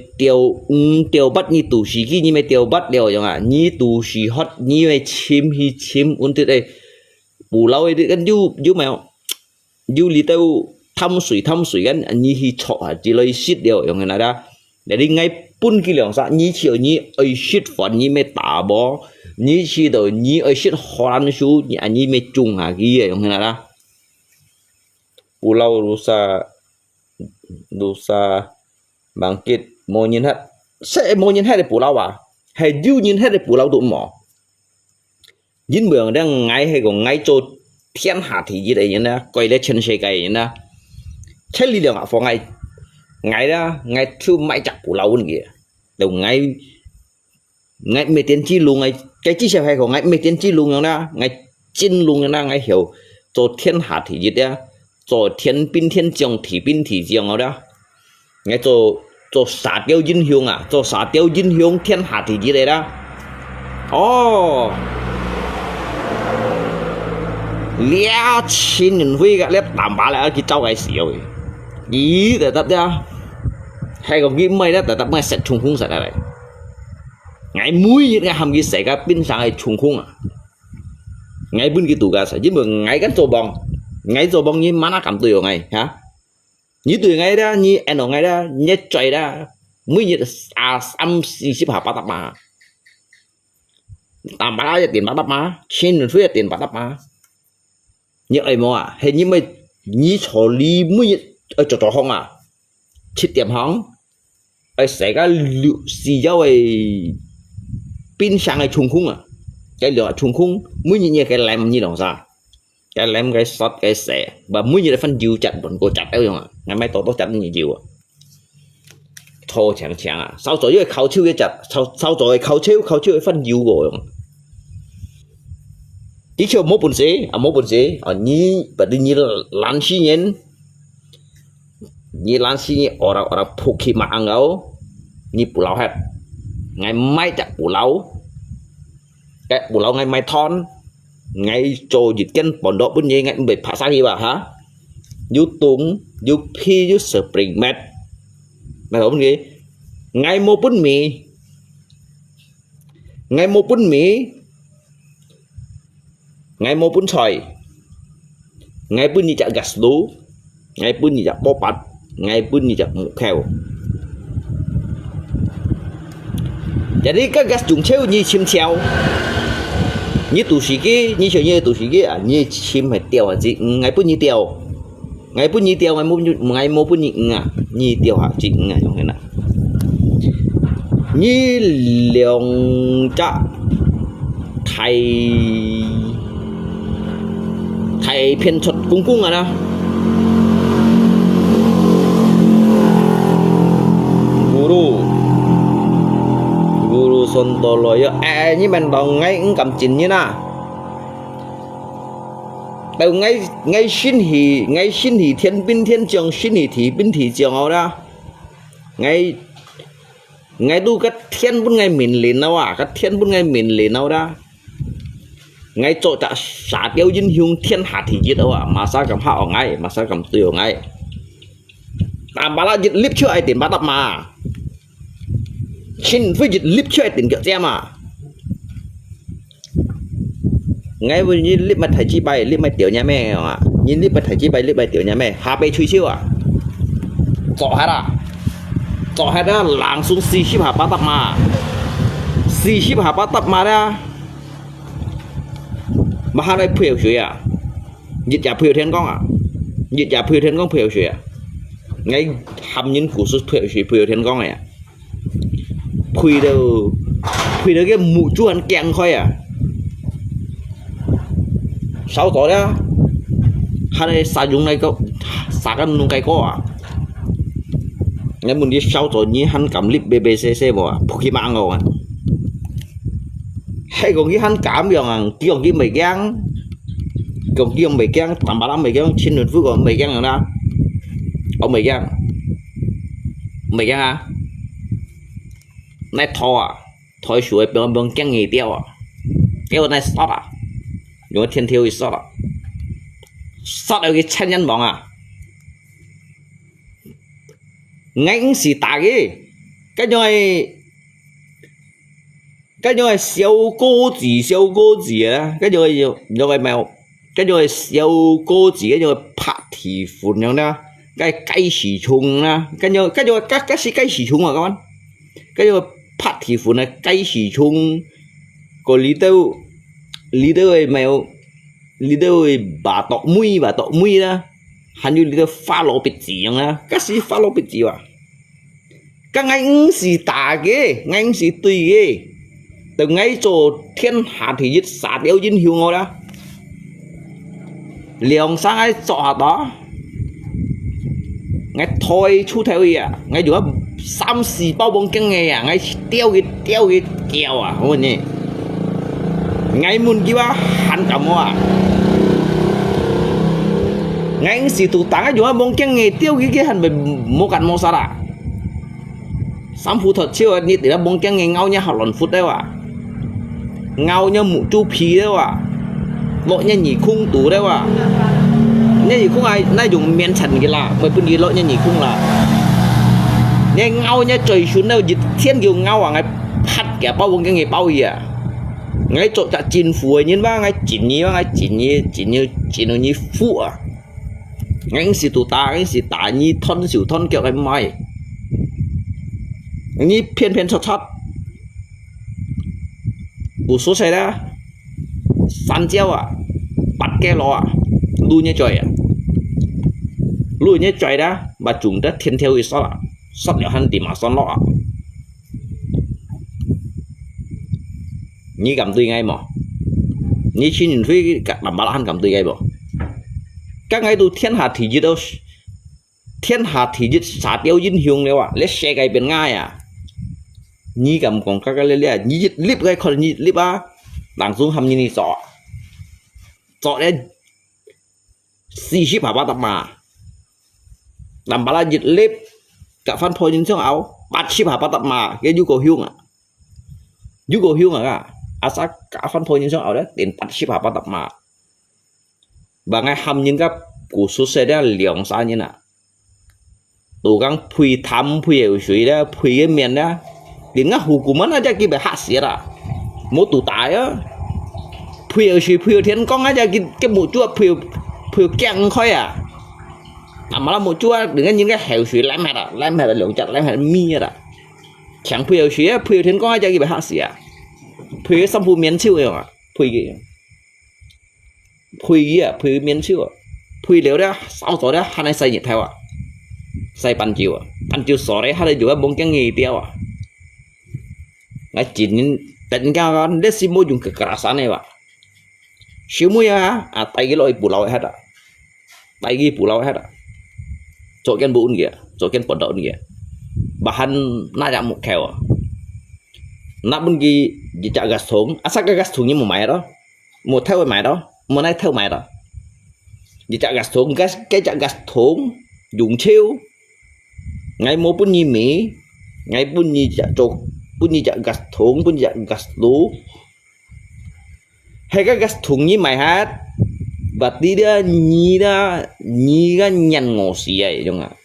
tiêu bắt như tù sĩ kia như mấy tiêu bắt đều chẳng à như tù sĩ hót như mấy chim ôn từ đây bù lâu ấy cái du mèo du li tao thăm suy cái như hi chọ chỉ lấy shit đều chẳng này đó để đi ngay pun cái lượng sao như chiều như ơi shit phận như mấy tả bò như chỉ đồ như ở shit horan su như mấy chung hà kia giống như là pulau Nusa Bangkit mau nhìn hết sẽ mau nhìn hết để pulau à hay du nhìn hết để pulau tụi mỏ dính bường đang ngay hay còn ngay cho thiên hạ thì gì đấy nhá quay lên chân xe cái nhá thế lý đường à phòng ngay đó ngay thứ máy chặt pulau bên kia đầu ngay mấy tiền chi luôn ngay cái chi xe hay của ngay mấy tiền chi luôn đó ngay chín luôn đó ngay hiểu cho thiên hạ thì gì đó cho thiên bin thiên trường thì bin thì trường đó ngay cho xã tiêu dinh hiếu à cho xã tiêu dinh hiếu thiên hạ thì gì đấy đó lia chín nhìn huy cái lép tạm bả lại cái trâu cái xỉu ý để tập ra hay còn cái mây đó để tập ngay sẽ trùng khung sẽ đây ngay mũi như cái hầm cái sẻ cái pin sang hay trùng khung à ngay bên cái tủ gà sẽ chứ mà ngay cái chỗ bong như má nó cầm tùy ở ngay hả như tùy ngay đó như anh ở ngay đó như trời đó mới như âm ship hạ bắt tập mà tạm bả ra tiền bắt tập mà trên đường phía tiền bắt tập mà như ấy mà hình như mày như chỗ lý mới ở chỗ không à chết tiệm hóng ấy sẽ cái liệu gì đâu ấy pin sang cái trùng khung à cái lửa trùng khung mới như cái làm như nào ra cái lem cái sót cái xẻ và mỗi như là phân diều chặt bọn cô chặt đâu không ạ ngày mai tôi chặt như diều à thô chẳng chẳng à sau rồi khẩu chiêu cái chặt sau rồi khẩu chiêu cái phân diều rồi tí chiều một buồn gì ở như và đi như lan xi nhân như lan xi orang phụ khi mà ăn ấu như bù lão hết ngày mai chặt bù lão cái bù lão ngày mai thon ngày trồi dịch chân bọn độ bún nhé ngày bị phá sang gì bà hả du tung du phi du spring mệt mày hiểu không gì ngày mua bún mì ngày mua bún mì ngày mua bún xoài ngày bún như chả gas lú ngày bún như chả bò bát ngày bún như chả mục khèo jadi các gas dùng treo như chim treo như tủ sĩ kia như kiểu như tủ sĩ kia à như chim phải tiêu à gì ngày bún như tiêu ngày bún như tiêu ngày mua bún như tiêu hả chị ngày trong cái này như lượng chả thầy phiên thuật cung à đó guru Sontolo ya như mình đồng ngay cũng cầm chỉnh như nào đầu ngay xin hỷ thiên binh thiên trường xin hỷ thị binh thị trường đó ngay tu các thiên bún ngay mình lên đâu à các thiên bún ngay mình lên đâu đó ngay chỗ trả xả tiêu dinh hung thiên hạ thì giết đâu à mà sao cầm hạo ngay mà sao cầm tiêu ngay làm bà la giết clip chưa ai tiền bắt tập mà xin với giết clip chưa ai tiền kẹo xem à ngay với như clip mà thầy chi bay clip mày tiểu nhà mẹ à như clip mà thầy chi bay clip mày tiểu nhà mẹ HP chui siêu à rõ hết á làng xuống xì ship hạ bắt tập mà ra mà hai đây phiêu chuyện à dịch giả phiêu thiên con à dịch giả phiêu thiên con phiêu chuyện ngay hầm những củ sút phiêu thiên con này khui đâu cái mũ chú ăn kẹng thôi à sau tối đó hai đây xài dùng này có xài cái nung cây có à ngay muốn đi sau tối như hắn cầm clip BBCC bỏ khi mang rồi à hay còn cái hắn cảm rằng kia còn cái mày gang còn kia mày gang tầm 35 gang trên đường phước còn mày gang rồi đó ông mày gang à này thôi suối bằng cái nghề tiêu à cái này sót à dùng thiên thiêu thì sót ở cái chân nhân bóng à ngánh xì tà cái nhoi siêu cô gì á cái nhoi mèo cái nhoi siêu cô gì cái nhoi phát thì phun nhau nè cái xì chung nè cái nhoi cái xì chung à các bạn cái nhoi phát thì phun này cái xì chung còn lý đâu mèo lý đâu bà tọ mũi đó hắn như lý đâu pha lô bịt gì nè cái gì pha lô bịt gì à cái ngánh xì tà ngánh xì tùy từ ngay chỗ thiên hạ thì giết xả tiêu dinh hiu ngô đó liều sang ai chỗ đó ngay thôi chú theo ý à ngay dù xăm xì bao bông cái nghề à ngay tiêu cái kèo à không nhỉ ngay muốn kia hắn cả mua à ngay xì tụ táng dù bông cái nghề tiêu cái hắn bị mua cặn mua sao à xăm phù thuật chiêu như thế là bông cái nghề ngao nha họ lần phút đấy à ngao nha mũ chu phí đấy à lội nha nhỉ khung tú đấy à nha nhỉ khung ai nay dùng miên trần cái là mới phân đi lội nha nhỉ khung là nha ngao nha trời xuống đâu dịch thiên kiều ngao à ngay phát kẻ bao bông cái nghề bao gì à ngay chỗ chặt chín phù nhiên ba ngay chín như phụ à ngay xì tụ ta ngay xì tả như thon xỉu thon kiểu cái mày như phiên chót một số xe đó san treo à bắt ke lò à lui như trời đó mà chúng ta thiên theo ý sót liệu hắn tìm mà son lọ như cầm tươi ngay mà như xin nhìn thấy cả làm bà hắn cầm tươi ngay bỏ các ngay tu thiên hạ thì gì đâu thiên hạ thì gì sát yêu dinh hiung đâu à lấy xe cái bên ngay à nhí cầm còn các cái lấy nhí lip cái con nhí lip à đằng xuống hầm nhí sọ đấy xì ship hả ba tập mà làm bà la dịch lip cả fan phôi những số áo bắt ship hả ba tập mà cái du cổ hiung à asa cả fan phôi những số áo đấy tiền bắt ship hả ba tập mà và ngay hầm những cái của số xe đó liều sao như nào tụ gắng phui thắm phui ở suy đó phui cái miền đó tiếng ngắt hù của mình aja kia bị hạ xỉa à mỗi tụ tải á phui ở suy phui ở thiên con aja cái bộ chua phui keng khói à mà là một chua đừng những cái hẻo suy lái mệt là lượng chặt lái mệt mi à chẳng phui ở suy phui ở thiên con aja kia bị hạ xỉa phui cái xăm phui miền siêu rồi à phui miền siêu phui liều đó sau đó đó hai này xây nhiệt theo à xây pan chiều sổ đấy hai juga bông cái nghề tiêu à nggak chín dan kawan dia sih mau dùng kekerasan ya pak semua ya tay cái loại pulau hết à tay cái pulau hết à chỗ cái bún kìa chỗ cái bột đậu kìa bahan nanya một kèo à nắp bên kia chỉ chả gas thùng ác cái gas thùng như một máy đó một theo máy đó một này theo máy đó chỉ chả gas thùng cái chả gas thùng dùng chiêu ngay mua pun nhi mỹ ngay pun nhi chả trộn pun nhi chả gas thùng pun chả gas lú hay cái gas thùng như mày hát và tí đó nhi cái nhăn ngô xì vậy đúng không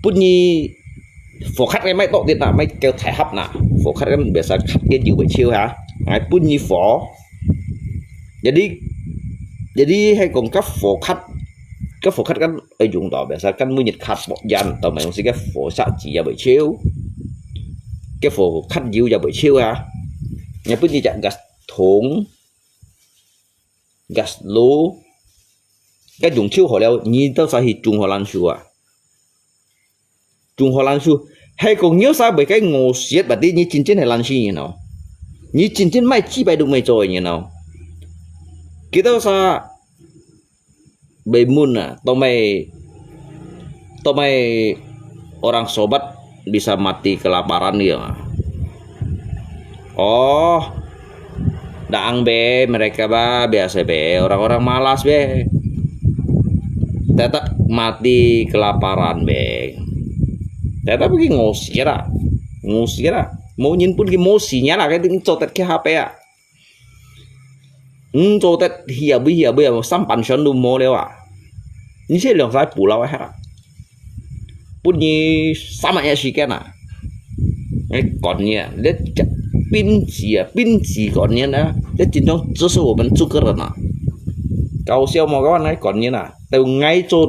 pun nhi phổ khách cái máy tọt tiền nào máy kêu thải hấp nào phổ khách cái biasa khách cái chịu bị chiêu hả ngay pun nhi phổ jadi hay còn các phổ khách kan ở dùng tàu biasa kan mua nhiệt khách bộ dàn tàu mày cũng cái phổ xạ chỉ ra buổi chiều cái phổ khách dịu ra buổi chiều à nhà bữa đi chặn gas thùng gas lú cái dùng chiều hồi leo nhìn tao sao thì trùng hoa lan su hay còn nhớ sao bởi cái ngô xiết bà đi như chín chín hay lan xi như nào như chín chín mai chi bài đụng mày rồi như nào kita sa bemun ah tomai orang sobat bisa mati kelaparan dia. Oh, daang be mereka biasa be orang-orang malas be. Tetap mati kelaparan be. Tetap pergi ngusira. Mau nhìn pun cái mosinya lah cái tiếng cotet cái HP à. Cotet hiệp bây sam pension du mo leo à. Ini sih yang saya pulau hết. Punya sama ya sih kan. Còn nha, để pin chỉ còn nha đó. Để chính trong这是我们住个人啊。搞笑嘛，các bạn ấy còn như nào? Từ ngay chỗ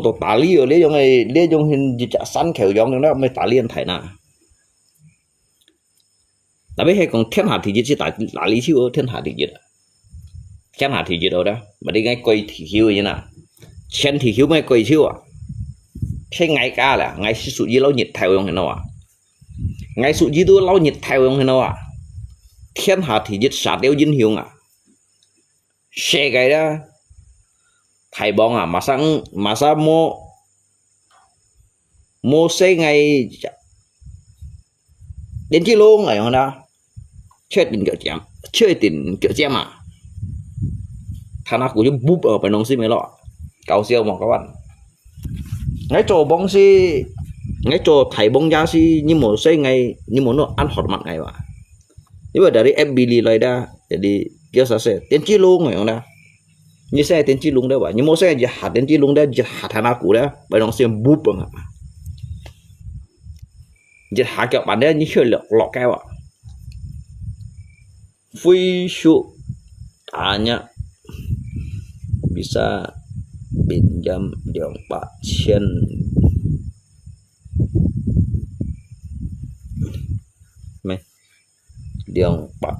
tổ tả lý ở lấy trong hình gì chả sẵn khéo giống đó mới tả liên thảy nào. Tại vì hay còn thiên hạ thì chỉ tả lý chiêu thiên hạ thì gì đó. Thiên hạ thì gì đâu đó mà đi ngay quay thì hiếu như nào chen thì hiếu mới quay chiêu à cái ngay cả là ngay sự gì lâu nhiệt theo ông thế nào à ngay sự gì tôi lâu nhiệt theo ông thế nào à thiên hạ thì giết sát đeo dinh hiếu à xe cái đó thầy bong à mà sao mua xe ngay đến chi luôn rồi đó chơi tiền kiểu chém à thằng nào cũng búp ở bên nông xí mấy lọ cao siêu mà các bạn ngay chỗ bóng xí ngay chỗ thầy bóng ra xí như một xây ngày như một nó ăn hot mặt ngày mà nhưng mà dari FB lại ra jadi dia sẽ tiền chi luôn rồi đó như xe tiền chi luôn đấy bạn nhưng một xe chỉ hạt tiền chi luôn đấy chỉ hạt thằng nào cũng đấy bên nông xí búp bằng chỉ hạt các bạn đấy như chơi lọ keo à phi su tanya bisa pinjam dong Pak Chen dong Pak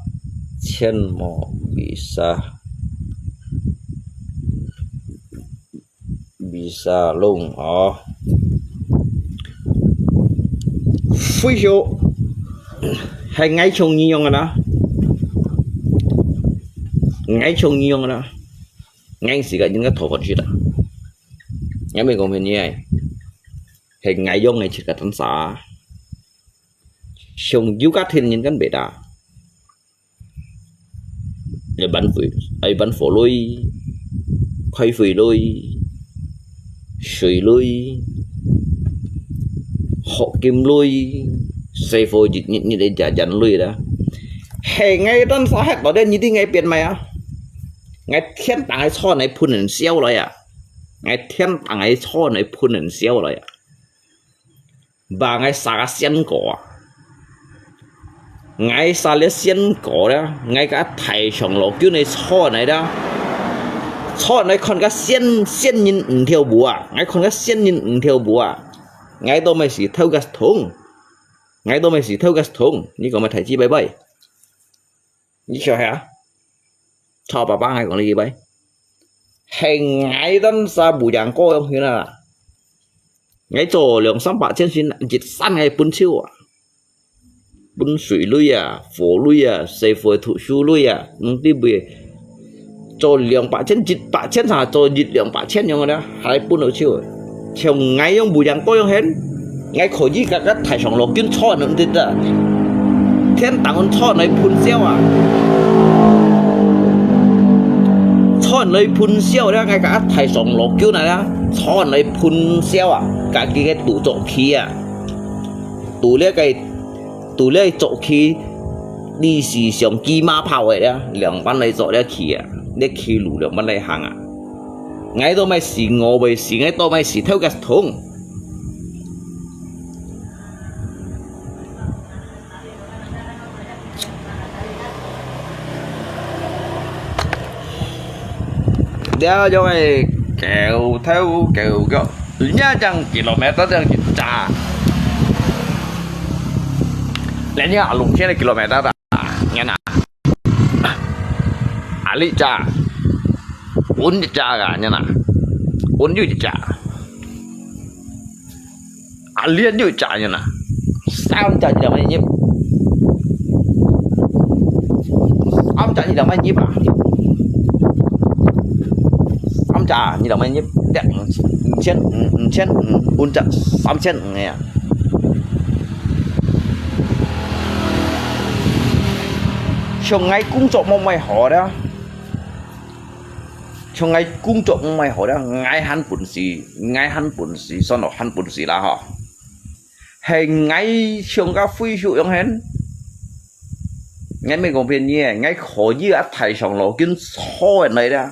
Chen mau bisa luôn phi su hay ngay trong như nhau đó ngay trong nhiều đó ngay xí cái những cái thổ vật gì đó ngay mình còn mình như này thì ngay do ngay chỉ cả tấn xã xong du cát thiên những cái bể đá để bắn phổ lôi khoai phì lôi sủi lôi họ kim lôi xây phôi như để trả dần lôi đó hệ ngay tấn xã hết bảo đây như thế ngay biển mày à ngay thiên tàng ấy cho này phun hình xeo rồi à ngay thiên tàng ấy cho này phun hình xeo rồi à và ngay xả xiên cỏ ngay xả lấy xiên cỏ đó ngay cả thầy sống lộc kiểu này cho này đó cho này còn cái xiên nhìn theo bùa ngay còn cái xiên nhìn theo bùa ngay tôi mới chỉ theo cái thùng ngay tôi mới chỉ theo cái thùng như còn mà thầy chi bye bye như sao hả cho bà ba hay còn gì vậy hình ngay tân sa bù giang cô không thế nào ngay chỗ lượng sắm bạc trên xin chỉ săn ngay bún chiêu à bún sủi lui à phổ lui à xây phơi thủ su lui à đi bề chỗ lượng bạc trên sao chỗ dịch lượng bạc trên nhau đó hai bún ở chiêu chiều ngay ông bù giang cô không hết ngay khỏi gì cả các thải sòng lộc kiến cho nữa thế đó thiên tàng con cho này bún xeo à cho này phun xeo đó ngay cả thầy sống lộc kiểu này đó cho này phun xeo à cả cái tủ chỗ khí à tủ lấy chỗ khí đi xì xong chi ma phao vậy đó两班来做的气啊你气路两班来行啊ngay tôi mày xì ngô bày xì ngay tôi mày xì theo cái thùng đeo cho mày kẹo theo kẹo gạo nhá chẳng km chẳng chỉ trả lấy nhá lùng trên này km đó nghe nè ali trả 4 trả cả nha nè 4 như trả liên như trả nha nè sao trả gì đâu mày nhịp ông trả gì đâu mày nhịp à ông trả gì đâu mày nhịp đẹp trên 400 300 nghe trong ngay cũng trộm mong mày hỏi đó trong ngay cũng trộm mong mày hỏi đó ngay hắn bún xì sau đó hắn bún xì là họ hay ngay trong các phi dụ giống hết ngay mình còn phiền nhé ngay khó như á thầy sống lỗ kiến so này đó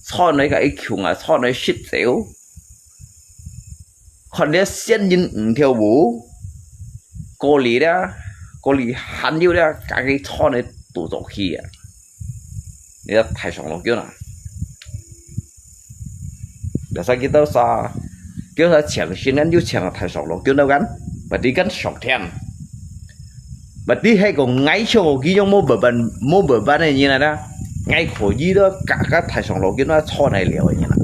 so này cái kiểu à so này shit xéo còn để xem nhìn theo bố cô lý đó cô lý hắn yêu đó cả cái so này tụ tổ khí à để thầy sống lỗ kiến à để sao kita sa kiểu là chẳng xin anh yêu chẳng là thầy sống lỗ kiến đâu gắn và đi gắn sống thèn và đi hay còn ngay chỗ ghi trong mô bờ ban này như này đó ngay khổ gì đó cả các thầy sống lỗ kiến nó cho này liệu như này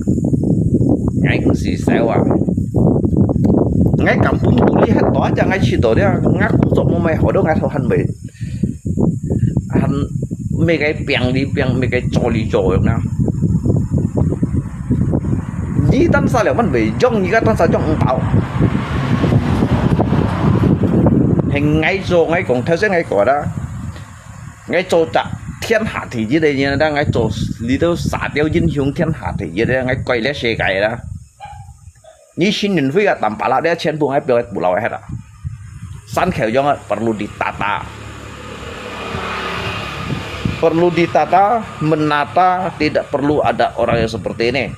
ngay cũng xì xéo à ngay cầm bún tủ lý hết đó cho ngay chỉ tổ đấy ngắt cũng trộm mô mày hỏi đâu ngay thôi hắn mấy cái bèn đi bèn mấy cái trò đi trò được nào như tâm sao liệu vẫn bị trong như các tâm sao trong bảo hình ngay chỗ ngay còn theo xét ngay quả đó ngay chỗ chặt thiên hạ thì dưới đây như đang ngay chỗ đi đâu xả tiêu dinh xuống thiên hạ thì dưới đây ngay quay lấy xe cái đó như xin nhìn với cái tầm bả lá để trên buồng ngay biểu bù lao hết à san khéo cho perlu ditata menata tidak perlu ada orang yang seperti ini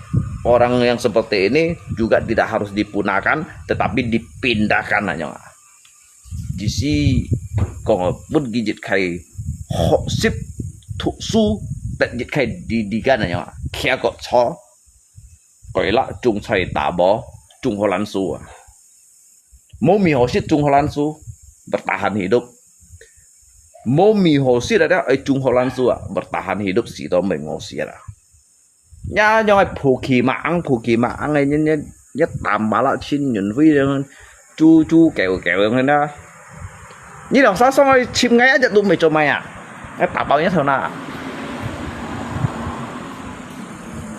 orang yang seperti ini juga tidak harus dipunahkan tetapi dipindahkan hanya di si còn bất ghi dịch khai họ ship thụ su tận dịch khai đi gan này nhá khéo có chó gọi là trung xoay tả bó trung Hồ Lan su à mô mì hồ ship trung Hồ Lan su bertahan hidup mô mì hồ ship ada ở trung Hồ Lan su à bertahan hidup si đó mình ngô xí à nhá nhoi phù kỳ mạng này nhất tạm bả lại xin nhận vi chu kẹo này đó như làm sao xong rồi chim ngay cho tụi mày cho mày à cái tao bao nhiêu thằng nào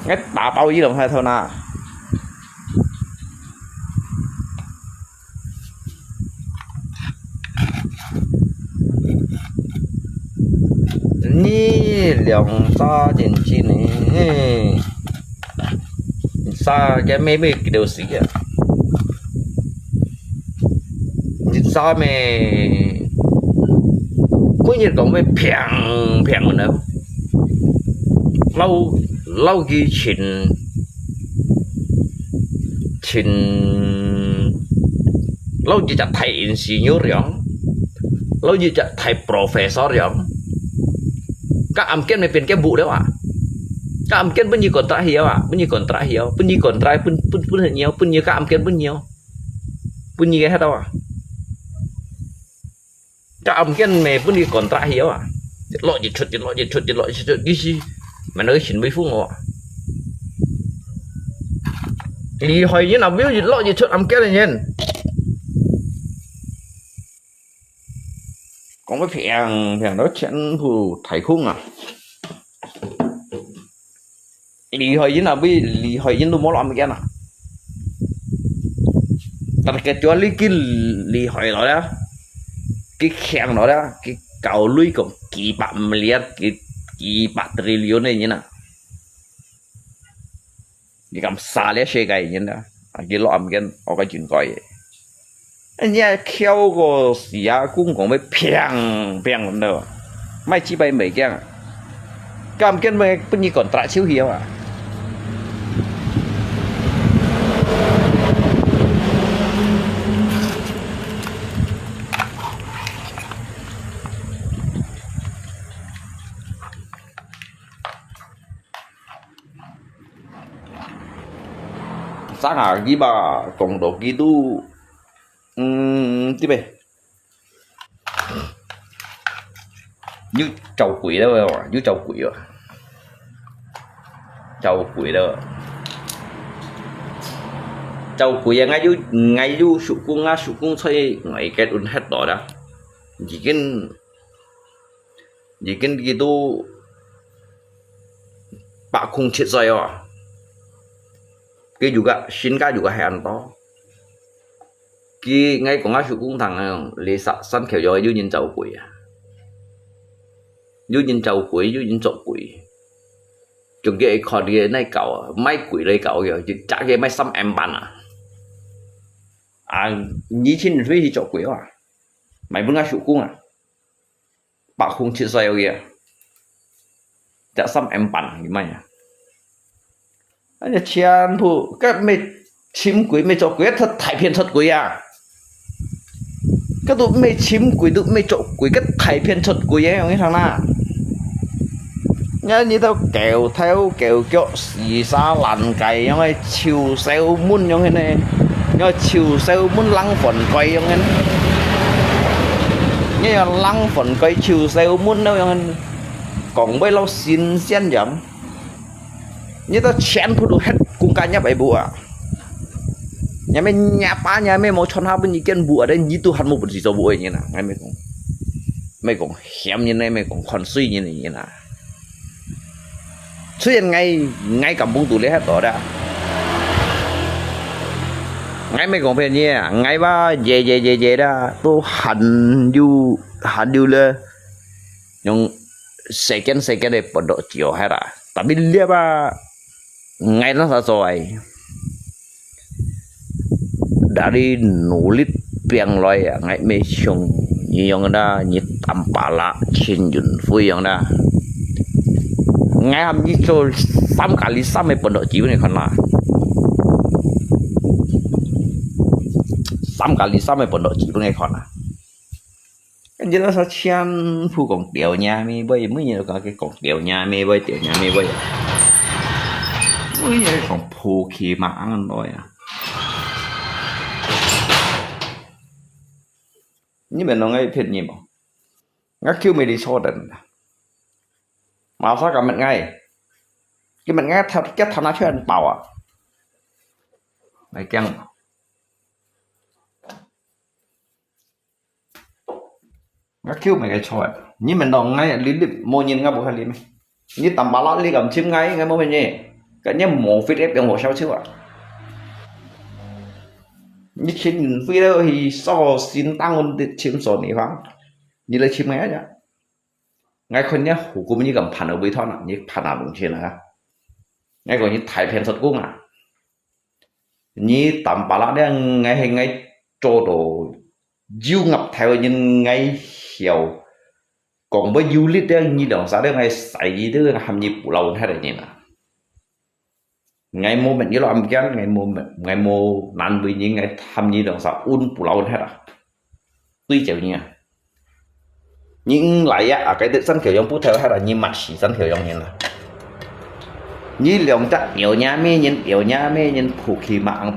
ngay tả bao nhiêu đồng hai thôi na ni lượng xa tiền chi này xa cái mấy mấy cái điều gì à xa mày mỗi nhiêu cũng mới phèn phèn nữa lâu lâu cái chuyện lâu chỉ chặt thầy engineer rồi lâu chỉ chặt thầy professor rồi các âm kiến nàyเป็นcái vụ đó à các âm kiến bao nhiêu kontrak hiếu à bao nhiêu kontrak pun nhiều pun nhiều các âm kiến pun nhiều cái hết đâu à các âm kiến này pun nhiều kontrak hiếu à lo gì chút cái gì mà nói chuyện với phú ngọ thì hồi như nào biết gì lo gì chút âm kiến này nhìn còn cái phèn nói chuyện thủ thầy khung à lì hồi như nào biết lì hồi như tôi muốn làm cái nào tại cái chỗ lì hồi đó cái khen đó cái cầu lưới cũng kỳ bạc liệt kỳ bạc trillion này như nào cái cầm xa lẽ xe cái như nào cái làm cái ở cái chuyện coi anh nhà khéo có xía cũng còn mới phèn nữa mai chỉ bay mấy cái cầm cái mấy bên như còn trả siêu hiếu à sáng à cái bà cộng độ kỹ tu tiếp về như trầu quỷ đó rồi như trầu quỷ rồi trầu quỷ ngay du sụp cung xây ngày cái đun hết đó đó chỉ cái gitu pak không chết rồi à cái juga Shinka juga hẹn to cái ngay còn áp cũng thằng lì sạ săn kiểu rồi du nhìn trầu quỷ du nhìn trầu quỷ chúng cái còn cái này cậu mấy quỷ đây cậu rồi chứ chả cái mấy xăm em bàn à nhí chín phía thì trầu quỷ à mày muốn áp cũng à bạn không chịu sao kìa chả xăm em bàn gì mày à anh là chán phụ các mày chim quỷ mày trầu quỷ thật thái phiền thật quỷ à cái tụi mày chim quỷ tụi mày trộn quỷ cái thầy phiền thuật quỷ ấy không thằng nào nhớ như tao kèo chỗ xì xa lằn cày giống như chiều xeo muốn giống như này nhớ chiều xeo muốn lăng phần quay giống như như là lăng phần quay chiều xeo muốn đâu giống như còn bây lâu xin xen giảm như tao chén phụ đồ hết cùng cả nhà bảy bộ à nhà mình nhà ba nhà mình một chọn hai bên như kiến bùa đấy như tu hẳn một gì cho bùa như nào ngay mấy cũng hẻm như này mấy cũng còn suy như nào suy nhiên ngay cầm bung tủ lấy hết đó đã ngay mấy cũng phải như ngay ba về đó tôi hẳn du lên nhưng sẽ cái để bắt đầu chiều hết à tại vì lia ba ngay nó sao rồi đã đi nỗ lực biang loài ngay mấy chung như đó như tampala chín dùn phui đó ngay hôm như cho xăm cả lý xăm mấy phần độ chiếu này còn là xăm cả lý xăm mấy phần độ chiếu này còn là cái gì đó sao chen phu còn tiểu nhà mi bây mới nhiều cả cái còn tiểu nhà mi bây tiểu nhà mi bây mới nhiều còn phu khi mà ăn rồi à như mình nói ngay thiệt nhiều ngắt kêu mày đi so đần mà sao cả mình ngay cái mình nghe theo cái thằng nào cho anh bảo à mày chăng ngắt kêu mày cái chọi như mình nói ngay lý lịch mô nhìn ngay bộ hay lý mày như tầm ba lót lý cầm chim ngay ngay mô mình nhỉ Kayaknya mau fit ép yang mau sao chứ ạ. Như khi nhìn video thì so xin tăng ôn định chim sổ này khoáng. Như là chim nghe nhá. Ngayคนเนี้ยหูกูไม่ยี่กับพันเอาไว้ท่อนอ่ะยี่พันอาบุงเชียนะngay còn như thái phèn sốt cung à như tầm bà lạ đấy ngay trô đồ du ngập theo nhưng ngay hiểu còn với du lịch đấy như đồng xã đấy ngay xảy đứa hàm như phụ lâu hay là gì nè ngày mua mình với lo âm chán ngày mua năn vì những ngày hàm như đồng xã un phụ lâu hay là tuy chịu nha nhưng lại á cái tự sân kiểu giống phút theo hay là như mặt chỉ sân kiểu giống như là như lượng chắc yếu nhá mê nhân phụ khí mạng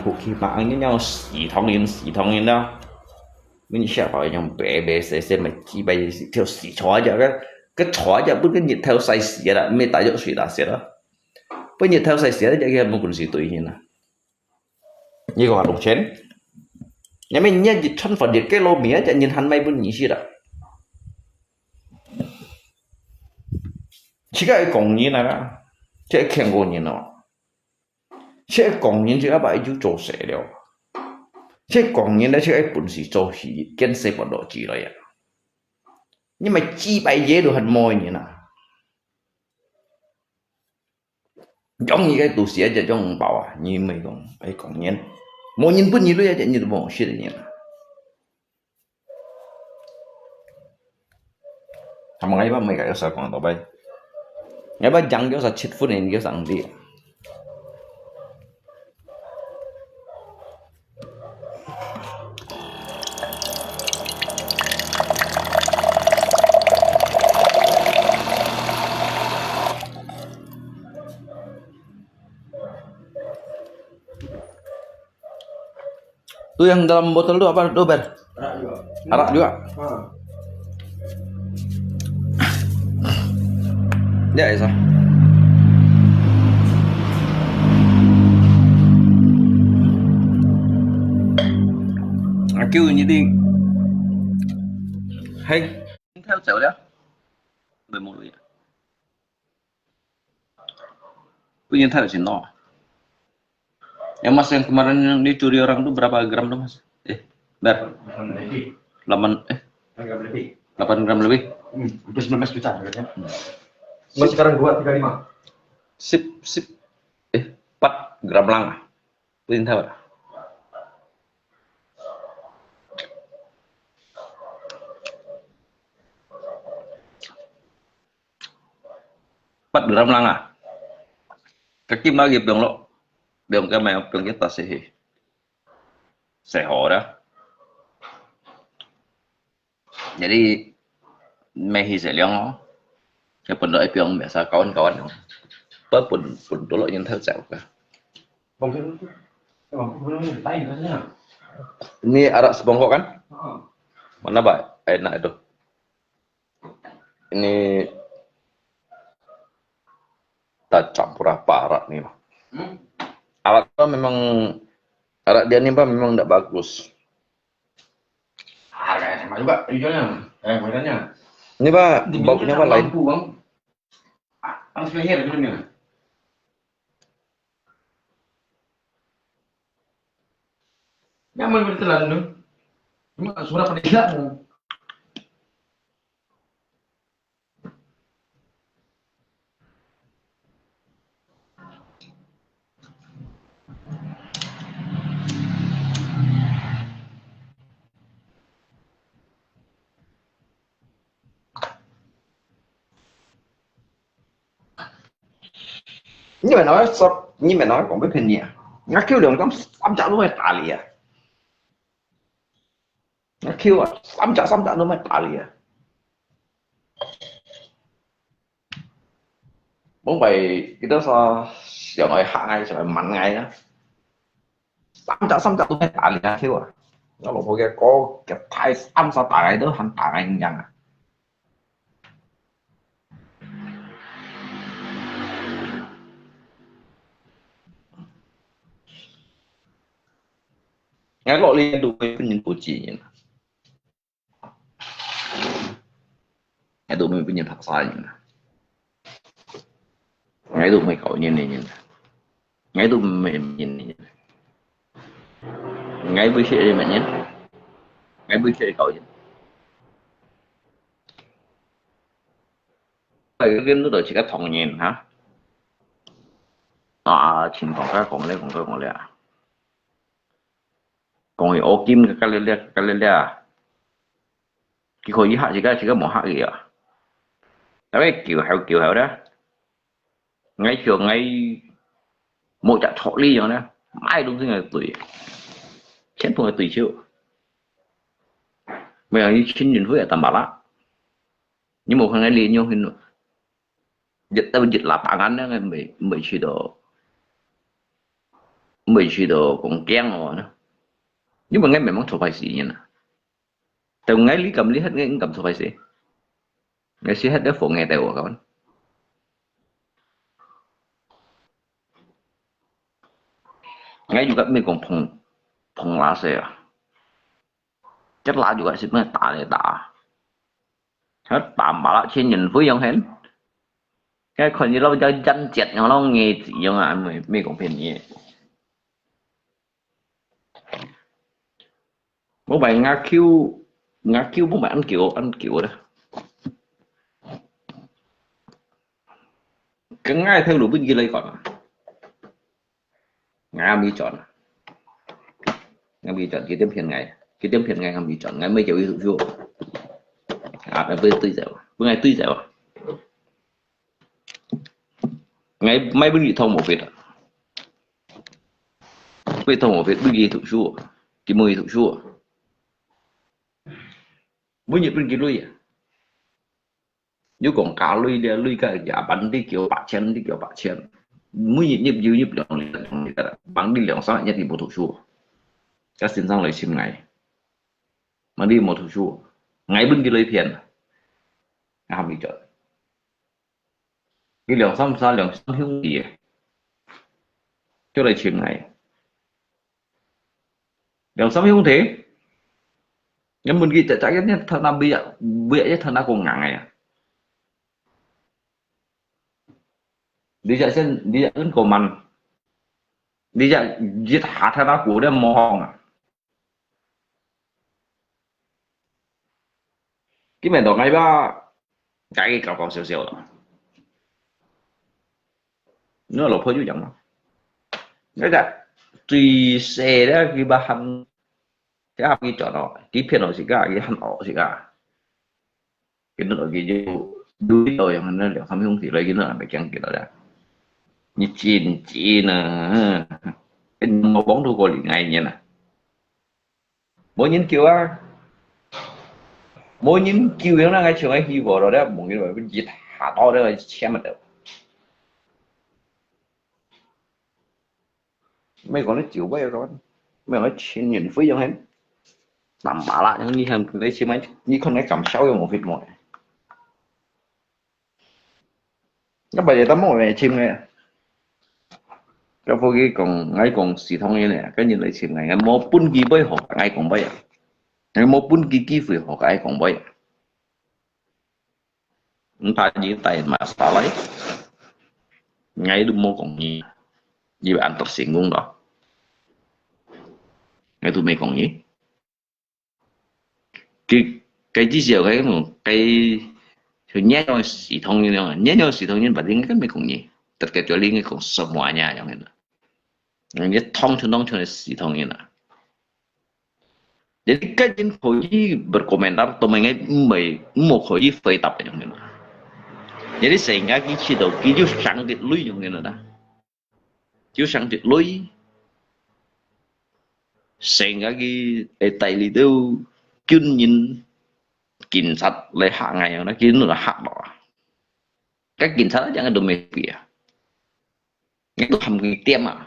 như nhau xỉ thông như đó mình sẽ hỏi nhau bé xem mà chỉ bây theo xỉ chó giờ cái chó giờ bữa cái nhiệt theo say xỉ đó mê tại chỗ xỉ đã xỉ đó với nhiệt theo say xỉ đó giờ một con gì tùy như nào như còn đồng chén nhà mình nhớ dịch thân phần nhiệt cái lô mía cho nhìn hắn may bên nhỉ xí đó chỉ cái còn như này đó sẽ khen cô như nào sẽ còn những cái bài chú trò sẽ đều sẽ còn những cái sẽ bổn sự cho hỉ kiến sẽ bắt đầu chỉ rồi nhưng mà chi bài dễ được hẳn môi như nào giống như cái tụ xía cho trong bảo à như mấy con ấy còn nhiên mỗi nhân bút như lúc ấy như một chuyện như nào thằng ngay ba mấy cái sao còn tao bay ngay ba chẳng cái sao chết phút này cái sao đi tuh yang dalam botol itu apa dober arak juga ya Isa kêu như đi hay theo chậu đó 11 rồi punya tahu sih no yang mas yang kemarin dicuri orang tuh berapa gram tuh mas ber 8 gram lebih Udah 19 juta harganya. Mas sekarang 235. sip 4 gram lang punya tahu 4 gram lang cái kim nó nghiệp đường lộ đường cái mèo đường cái ta sẽ hộ đó jadi mehi sẽ liang nó cái phần lợi pion biasa kawan-kawan dong pun dulu yang tahu saya Bang belum tay rasanya. ini arak sebongkok kan mana pak enak itu ini kita campur apa arak nih pak arak memang arak dia nih pak memang tidak bagus Kayak sama juga hijaunya. Mainannya. ini pak baunya apa lain Bang. Harus leher dulu nih. Nyaman bertelan dong. Cuma suara pedesaan. như mày nói còn biết hình nhỉ nó kêu đường xăm chạm nó mới tả lìa nó kêu xăm chạm nó mới tả lìa bố mày cái đó sao giờ nói hạ ngay rồi mạnh ngay đó xăm chạm nó mới tả lìa kêu nó một cái có cái thái xăm sao tả ngay đó hắn tả ngay nhằng ngay lộ liên đủ với những bộ chỉ nhỉ ngay đủ với những thằng sai nhỉ ngay đủ mấy cậu như này nhỉ ngay tu mình nhìn ngay bữa xe đi mà nhé ngay bữa xe cậu cái nó đợi chỉ có thòng nhìn hả à chính còn lấy à còn ô kim cái lên à cái khối hạ chỉ có một hạ gì à đấy kiểu hậu đó ngay trường ngay một chặt thọ ly rồi nè mai đúng thế này tuổi chết thôi tùy chịu bây giờ như xin nhìn với tầm bảo lá nhưng một thằng ấy liền nhau hình dịch tao dịch là bạn anh đó ngay mày chỉ đồ cũng kén rồi nữa nhưng mà ngay mày mong thuộc bài gì nhỉ từ ngay lý cầm lý hết ngay cầm thuộc bài gì ngay xí hết đứa phụ nghe tao các bạn ngay juga mình còn phong lá xe chất lá juga sih mới tả hết tạm bảo là trên nhìn với dân hết cáiคนที่เราจะจันเจ็ดของเราเงี้ยยังไงไม่ของเพนนี้bố mày ngã kêu bố mày ăn kiểu đó cái ngay theo lũ bên kia lấy còn ngã mi chọn cái tiêm phiền ngày ngã mi chọn ngày mấy chịu ý thụ à bây tươi dẻo bữa ngày tươi dẻo ngày mấy bữa gì thông một việc bây thông một việc bữa gì thụ chua cái mùi thụ chua bữa nhiêu bên kia lui à nếu còn cả lui cả giả bắn đi kiểu bạc chân mỗi nhịp lượng bắn đi lượng sáng nhất thì một thủ chua các xin sang lấy xin ngày mà đi một thủ chua ngày bên kia lấy phiền không bị chọn cái lượng xong sao không gì cho lấy xin ngày lượng xong không thế nhưng mình ghi chạy nhất thằng nào bịa nhất thằng nào còn ngã ngày à đi chạy đến cổ mặn đi chạy giết hạ thằng nào của đem mò hòn à cái mẹ đó ngay ba cái cào xèo rồi nó lột hơi chú chẳng đâu cái cả tùy xe đó cái ba hành cái học cái chọn nó cái phiền nó gì cả cái hành họ gì cả cái nó cái gì đuôi rồi mà nó liệu không thì lấy cái nó phải chăng kiểu đó như chín nè cái màu bóng đâu có liền ngay như nè mỗi những kiểu á mỗi những kiểu nó ngay trường ấy hy vọng rồi đó một cái loại cái gì thả to đó xem mà được mấy con nó chịu bây giờ rồi mấy con nó xin nhìn phí giống hết tạm bả lại như hàng lấy xe máy như con cái cầm sáu một vịt một nó bây giờ tấm một này chim nghe cái vô cái còn xì thông như này cái nhìn lấy chim này một bún gì bây họ ngay còn bây ngày một bún kỳ phải họ cái còn bây ta chỉ tay mà xả lấy ngay đúng một còn gì bạn tập xịn luôn đó ngay tụi mày còn gì cái chỉ giờ cái nhét nhau xì thông như nào nhét nhau xì thông như vậy thì cái mày còn gì tất cả chỗ liên cái còn sập mọi nhà giống như nhét thông cho nó xì thông như nào jadi cái những khối berkomentar tụi mày ngay mày một khối phơi tập giống như nào jadi sehingga cái chỉ đầu cái chú sáng được lui giống như nào đó chú sáng được lui sehingga cái tay lý đâu chuyên nhìn cảnh sát lấy hạ ngày nó kia nó là hạ đỏ các cảnh sát chẳng được mệt kìa nghe tôi hầm cái tiêm à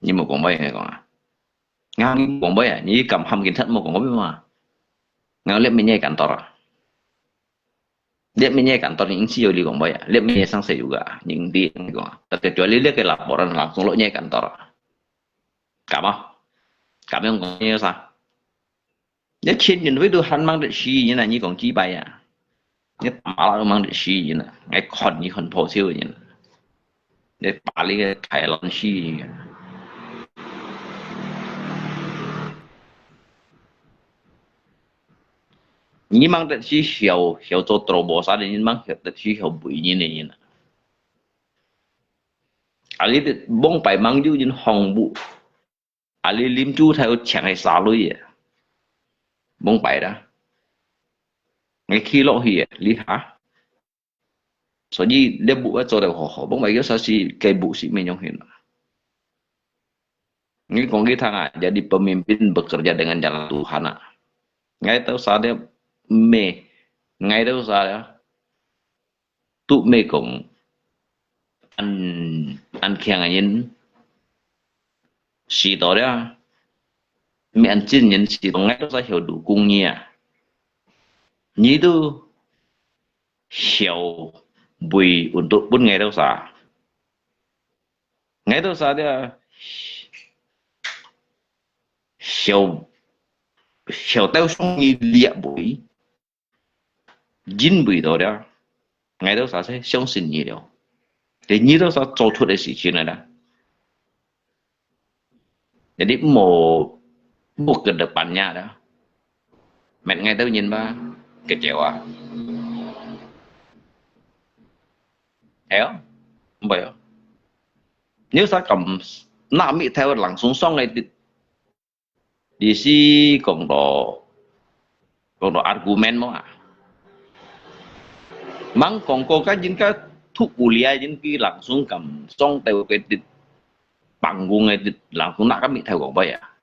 nhưng mà còn bây này còn ngang còn bây à như cầm hầm cảnh sát một còn bây mà ngang lihat minyak kantor lihat minyak kantor những CEO di còn bây à lihat minyak sang saya juga những di còn terkecuali lihat cái laporan langsung lo minyak kantor cảm ơn còn như sao nhất trên nhìn với tôi hắn mang được gì như này như còn chi bay à nhất mà nó mang được gì như này ngay còn như còn phổ siêu như này để paling cái Thái Lan xí nhưng mà đất xí hiểu hiểu cho trâu bò sao nhưng mà đất xí hiểu bụi như này nè ali đất bông bài mang du những hồng bụ ali lim chu theo chẳng hay sao luôn vậy bông bài đó ngay khi lộ hi lý hả so以你部一做到好，不過而家實是計部是咩樣hin. Ini kong kita nggak jadi pemimpin bekerja dengan jalan Tuhan. Nggak tahu saya me, nggak tahu saya tu me kong an kiang anh si đó đó me an chín nhân si đó nggak tahu saya hiểu đủ cung nhia. Như tu hiểu bui untuk pun nggak tahu saya. Nggak tahu saya hiểu tao xong như liệp bụi dính bụi đó đó ngày đó sao sẽ相信你了để như đó sao做出的事情来的 jadi mau ke depannya đó mẹ ngày tao nhìn ba kecewa hiểu không phải không nếu sao cầm nắm bị theo langsung xong này di si còn đó argumen mà mang còn có những cái thuốc kuliah những cái langsung cầm xong theo cái panggung này langsung nak kami theo còn vậy à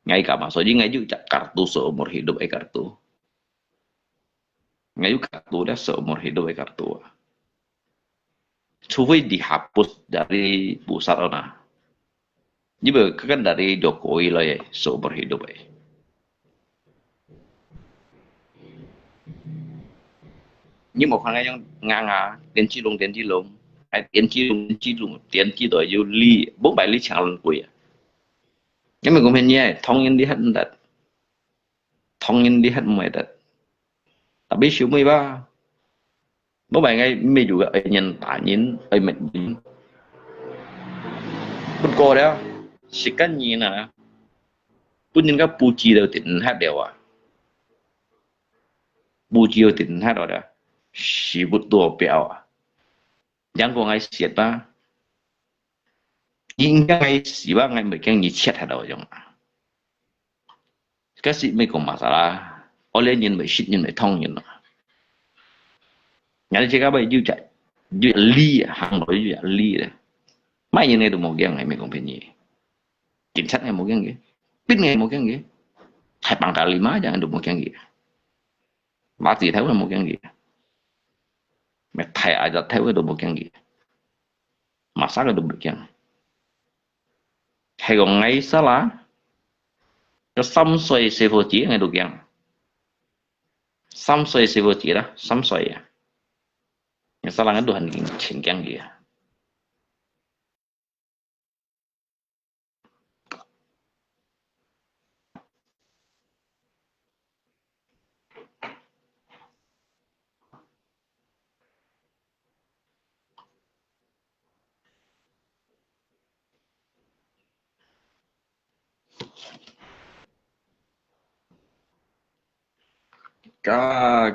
ngay cả mà soalnya ngay juga kartu seumur hidup kartu ngay juga kartu dah seumur hidup kartu除非dihapus dari pusat ona. Jadi kan dari Jokowi lah ya, seumur hidup ya. Nhưng một thằng yang ngà tiến chi lùng, hay tiến chi đổi yêu ly, 4-7 ly chẳng lần quỷ. Nhưng mà cũng hình như thông nhân đi hết đặt, thông nhân đi hết mày đặt. Tapi siêu 13, 4-7 ngày mới juga nhân tả nhìn, mình pun cô đó. Sekarang ni na, pun juga puji dah tin hat dia wah, puji dah tin hat ada, sibuk tua piao, jangan kau ngai siat ba, hingga ngai siapa ngai mereka ni chat hat ada jong, kasiไม่có masalah, oleh nhân mới shit nhân mới thông nhân, nhớ chỉ có bây giờ chạy, giờ li hàng rồi giờ li đấy, mấy nhân này tụi một cái ngai mới có phải gì. Cảnh sát hay một cái gì biết nghe một cái gì hay bằng cả lì má chẳng được một cái gì má gì theo là một cái gì mẹ thầy ai đã theo được một cái gì mà sao được một cái hay còn ngay sao lá cái xăm xoay xe vô chỉ ngay được cái xăm xoay xe vô chỉ đó xăm xoay à cái sao là cái đồ hành trình cái gì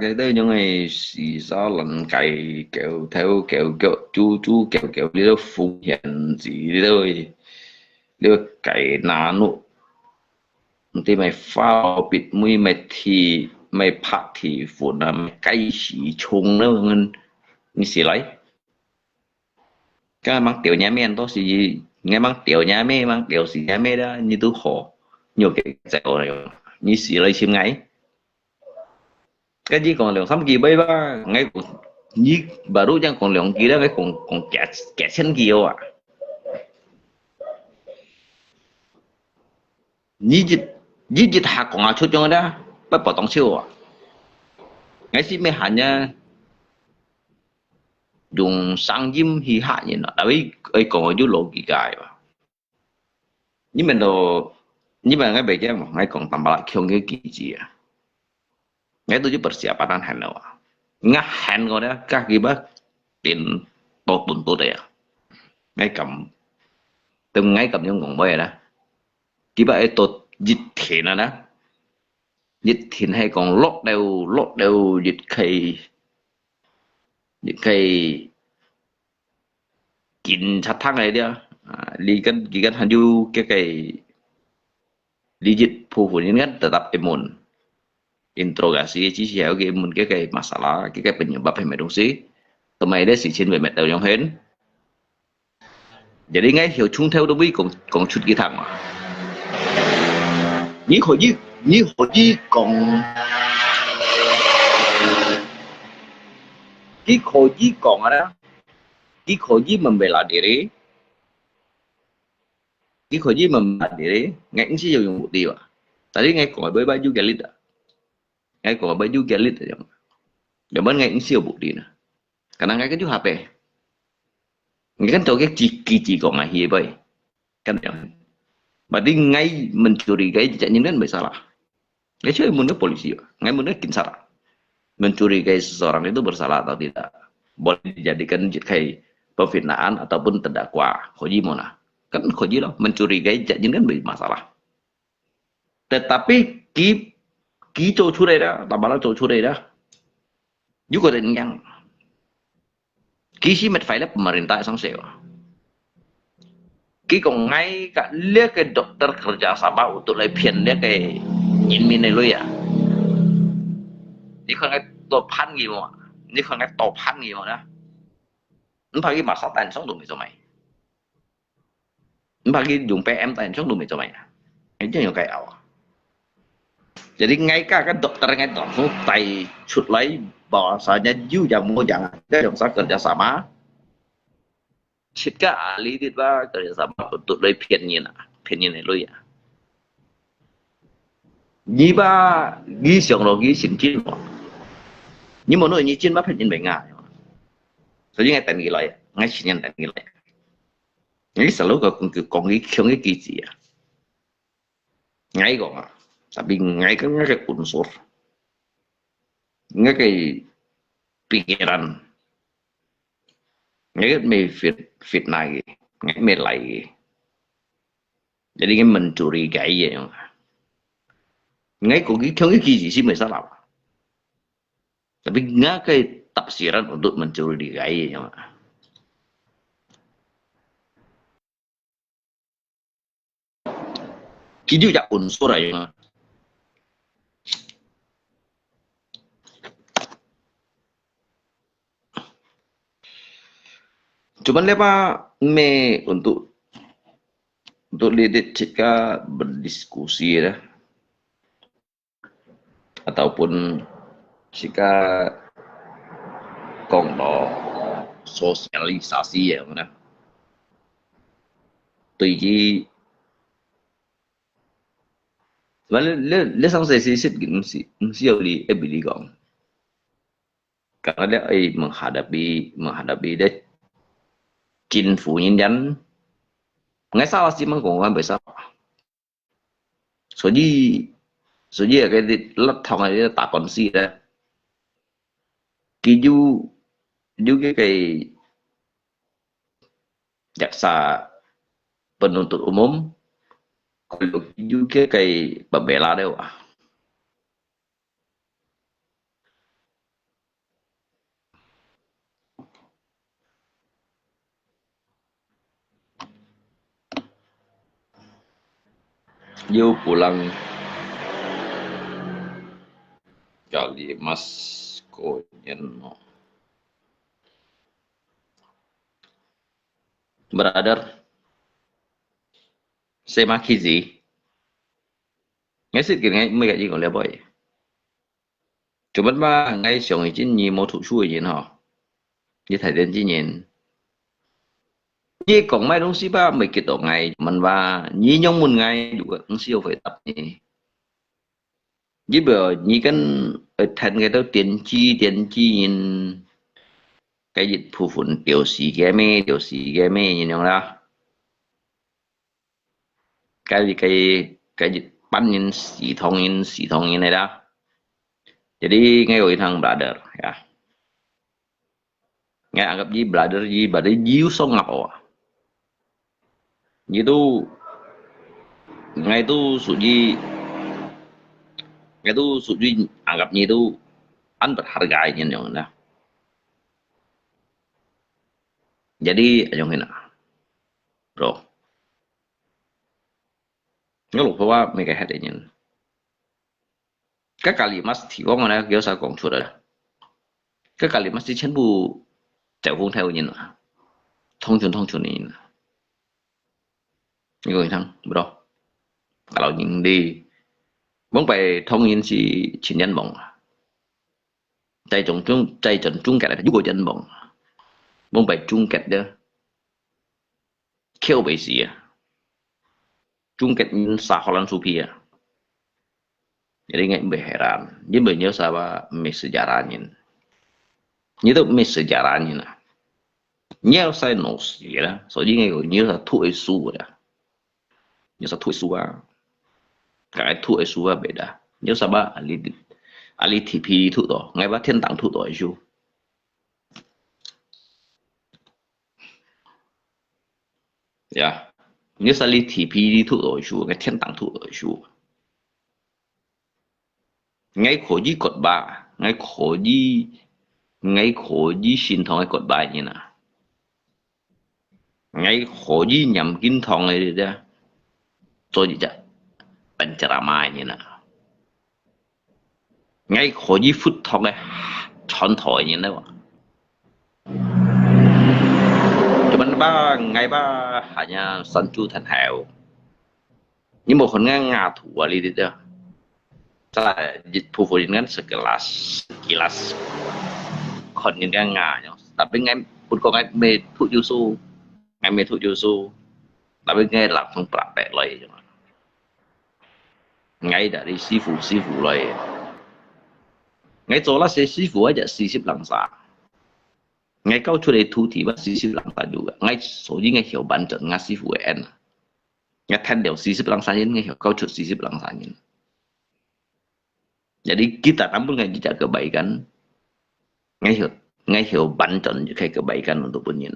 cái đấy những ngày xì sao lần cày kẹo theo kẹo chú kẹo đi đâu phụ hiện gì đi đâu đi cày nà nụ thì mày pha bịt mũi mày phát thì phụ là mày cay xì chung nữa như xì lấy cái mang tiểu nhà men đó xì nghe mang tiểu nhà mê mang tiểu xì nhà mê đó như tôi khổ nhiều cái dẻo này như xì lấy chim ngay cái gì còn lượng sắm gì bây ba ngay như bà đối chẳng còn lượng gì đó cái còn kẹt chân kiều à như dịch hạt còn ai chút cho đó bắt bỏ tổng siêu à ngay khi mấy hạn nha dùng sang diêm hi hạ như nó đấy ấy còn ở dưới lộ kỳ cài mà nhưng mình đồ nhưng mà ngay bây giờ ngay còn tầm lại không cái kỳ gì à ngay tôi just persiapan hand nào ngah hand kau dah kaki bah tin bau tuntut ya ngay cầm từng ngay cầm những ngọn bơi đó chỉ bảo tôi dịch thiện đó dịch thiện hay còn lót đều dịch cây kín sát thang này dia li kan hanju cái digit phu ini kan tetap imun interogasi chỉ siapa cái imun cái masalah cái penyebab hematopsi tụi đấy chỉ trên về mệt đầu trong hết jadi ngay hiểu chung theo đúng còn chút cái thằng mà như hồi còn cái hồi còn ở đó cái hồi membela diri cái hồi membela diri ngay cũng chỉ dùng một điều tadi ngay còn với baju galit ngay còn baju galit aja zaman ngay cũng siêu bộ đi nè karena ngay cái chú HP ngay kan cái chỉ còn ngay hier bay kan yang berarti ngay mencurigai janjian kan bersalah ngay cuma menurut polisi ngay menurut salah mencurigai seseorang itu bersalah atau tidak boleh dijadikan kayak pemfitnaan ataupun terdakwa khoji mana kan khoji loh mencurigai janjian kan bermasalah tetapi ký cho chú đây đó tao bảo là cho chú đây đó juga ada yang ký sih phải là pemerintah sang seo ký còn ngay cả lihat cái dokter kerja sama untuk lepian dia cái nhìn mình này luôn yaนี่คนไงตัวพันกี่โมงนี่คนไงตัวพันกี่โมงนะมันพากี่มาเข้าแต่งช่องดูไม่จบไหมมันพากี่dùng PMแต่งช่องดูไม่จบไหมไอ้เจ้าอย่างไก่เอาjadi ngay cả cái dokter ngay langsung tay chụp lấy bahasanya you yang mau jangan ada yang saya kerja sama jika ahli tiba kerja sama untuk lepian ini lo ya như ba ghi xong rồi ghi xin chín nhưng mà nói như chín ba phải nhìn bệnh ngà rồi ngay tại nghĩ lại ngay xin nhận tại nghĩ lại ngay selalu còn cái không cái kỳ gì à ngay còn tapi ngay cái unsur ngay cái pikiran ngay cái fitnah ngay melai jadi cái mencurigai vậy ngay không cái gì sih masalah tapi nggak kayak tafsiran untuk mencurigai ya kidu ya unsur aja cuman lepa me untuk lihat jika berdiskusi ya ataupun jika konglo sosialisasi ya mana tùy chi lấy xong sẽ xịt siêu đi em bị đi gọn karena dia menghadapi dia chính phủ nhân dân ngay salah sih mengkongkan besar so dia cái lật thòng này ta còn gì đó ký du cái jaksa penuntut umum kalau ký cái pembela deh wah Yo pulang kali mas Koyen brother xem khi gì ngay sự kiện ngay mấy cái gì còn lẽ bội chúng mất ba ngay sống trên nhiều mẫu thủ suy gì họ như thầy đến chỉ nhìn như còn mấy东西ba mấy cái tổ ngày mình và như nhóm một ngày đủ cũng siêu phải tập nhỉ như bây như cái thành cái đó tiền chi nhìn cái dịch phụ phun điều sĩ cái mê như nhau đó cái dịch bắn nhìn xì thông như này đó jadi ngay rồi thằng brother ya ngay anggap gì brother gì bà đấy díu sông ngọc Itu ngay itu suji anggapnya itu an berharga ini yang nah. Jadi yang ini bro, nggak lupaว่าไม่แก่เหตุนี้ก็kalimatที่ว่ามันเกี่ยวกับกองทุนเลยก็ kalimat ที่ฉันบูเจ้าคงเท่านี้นะท่องชนนี้นะนี่ก็อีกทั้ง bro kalau những đi muốnไปthông tin si chính nhân bổngใจจนchung kẹt là giúp của nhân bổng muốnไปchung kẹt đó kêu bị gì à chung kẹt nhân xã hội lan supia jadi nggak berheran dia banyak sama sejarahnya itu sejarahnya nah nhiều sai nổ gì đó所以nghe gọi nhiều là thua su rồi nhiều là thua su à cái thua su à beda nhiều sao ba ali tp thua rồi ngay ba thiên tàng thua rồi chứ ya nhiều sao ali tp thua rồi chứ cái thiên tàng thua rồi chứ ngay khổ gì cột ba ngay khổ gì xin thong cái cột ba như nào ngay khổ gì nhầm kinh thong này đó cho gì chứ penceramah như nào ngay khổ gì phút thong cái chọn thổi như nào cuman ngay ba hanya sanju thành hào nhưng mộtคนngã thủ ở đây đó salah pupuk dengan sekilasคนยังngã nhau tapi ngay pun có ngay mê thuốc yusu ngay mê thuốc yusu tapi ngay làm không bạc bẹ lại ngay đã đi sư phụ lại ngay chỗ là sư phụ aja 40 langsa ngay kau出来 thu thì bắt 40 langsa juga ngay số gì ngay hiểu bản chất ngay sư phụ en ngay thành đều 40 langsa nhân ngay hiểu kau 40 langsa nhân. Jadi kita namun nggak jejak kebaikan, nggak banten juga kebaikan untuk punya.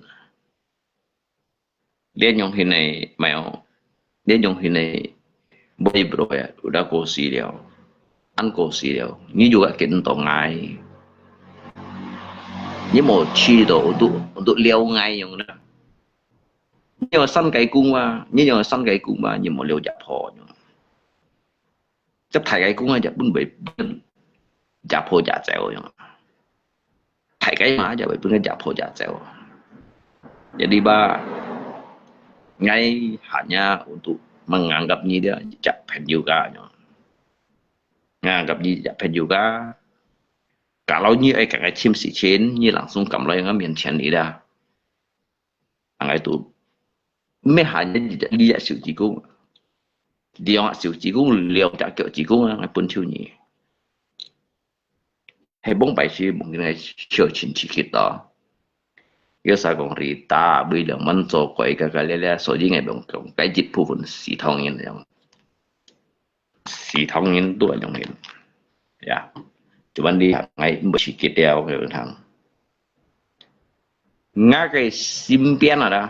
Dia yang ini mau, dia yang ini boleh bro ya, udah kosi dia, kosi dia. Ini juga kentong ngai, ini mau cido untuk liau ngai yang đó. Ini yang san kai cung mà, ini mau liau japho. chấp thầy cái cũng là bưng bị giả phô giả treo thầy cái mà giờ bị bưng giả phô giả treo jadi ba ngay hanya untuk menganggap ni dia japen juga menganggap ni japen juga kalau như ai cả cái chim sĩ chiến như langsung cầm lấy ngambil miền ni dah anh itu mấy hanya dia sự chỉ cũng dia orang siu chỉ cũng liều trả kiểu chỉ cũng là bốn chiều nhỉ hay bốn bài sĩ một cái chiều chín chỉ kia đó giờ sao còn rita bây giờ mình cho cái lẽ số gì ngày bằng cái dịch vụ phần xí thông nhân rồi xí thông nhân tuổi trong nhân ya cho bạn đi ngày bữa chỉ kia đeo cái thằng ngã cái sim pian ở đó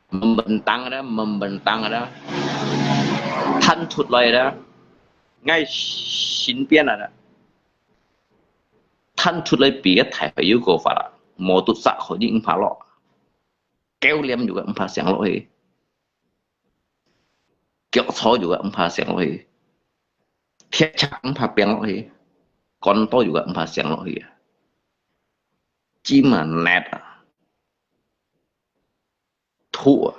membentang ada thanh thụt lời đó ngay xin biên là thanh thụt lời bị cái thải phải yêu cầu phải là một tụt sạ khỏi những phá lọ kéo liêm juga phá sáng lọ hết kéo thó juga phá sáng lọ hết thiết chắc phá bèn lọ hết con to juga phá sáng lọ hết chỉ mà nét thua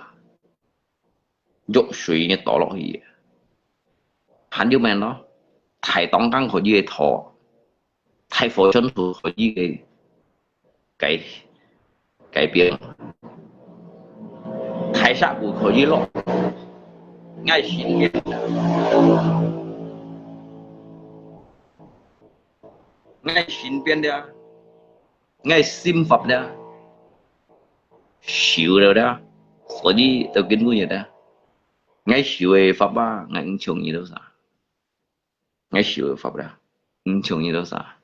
dụ suy như tỏ lỗi gì hắn yêu mẹ nó thầy tông căng khỏi gì thọ thầy phổ chân thủ khỏi gì cái biển thầy sát của khỏi gì lọ ngay xin biết ngay xin biên đi ngay sim phật đi xíu rồi đó所以都跟不了的，俺学会法吧，俺穷你都啥，俺学会法不了，俺穷你都啥，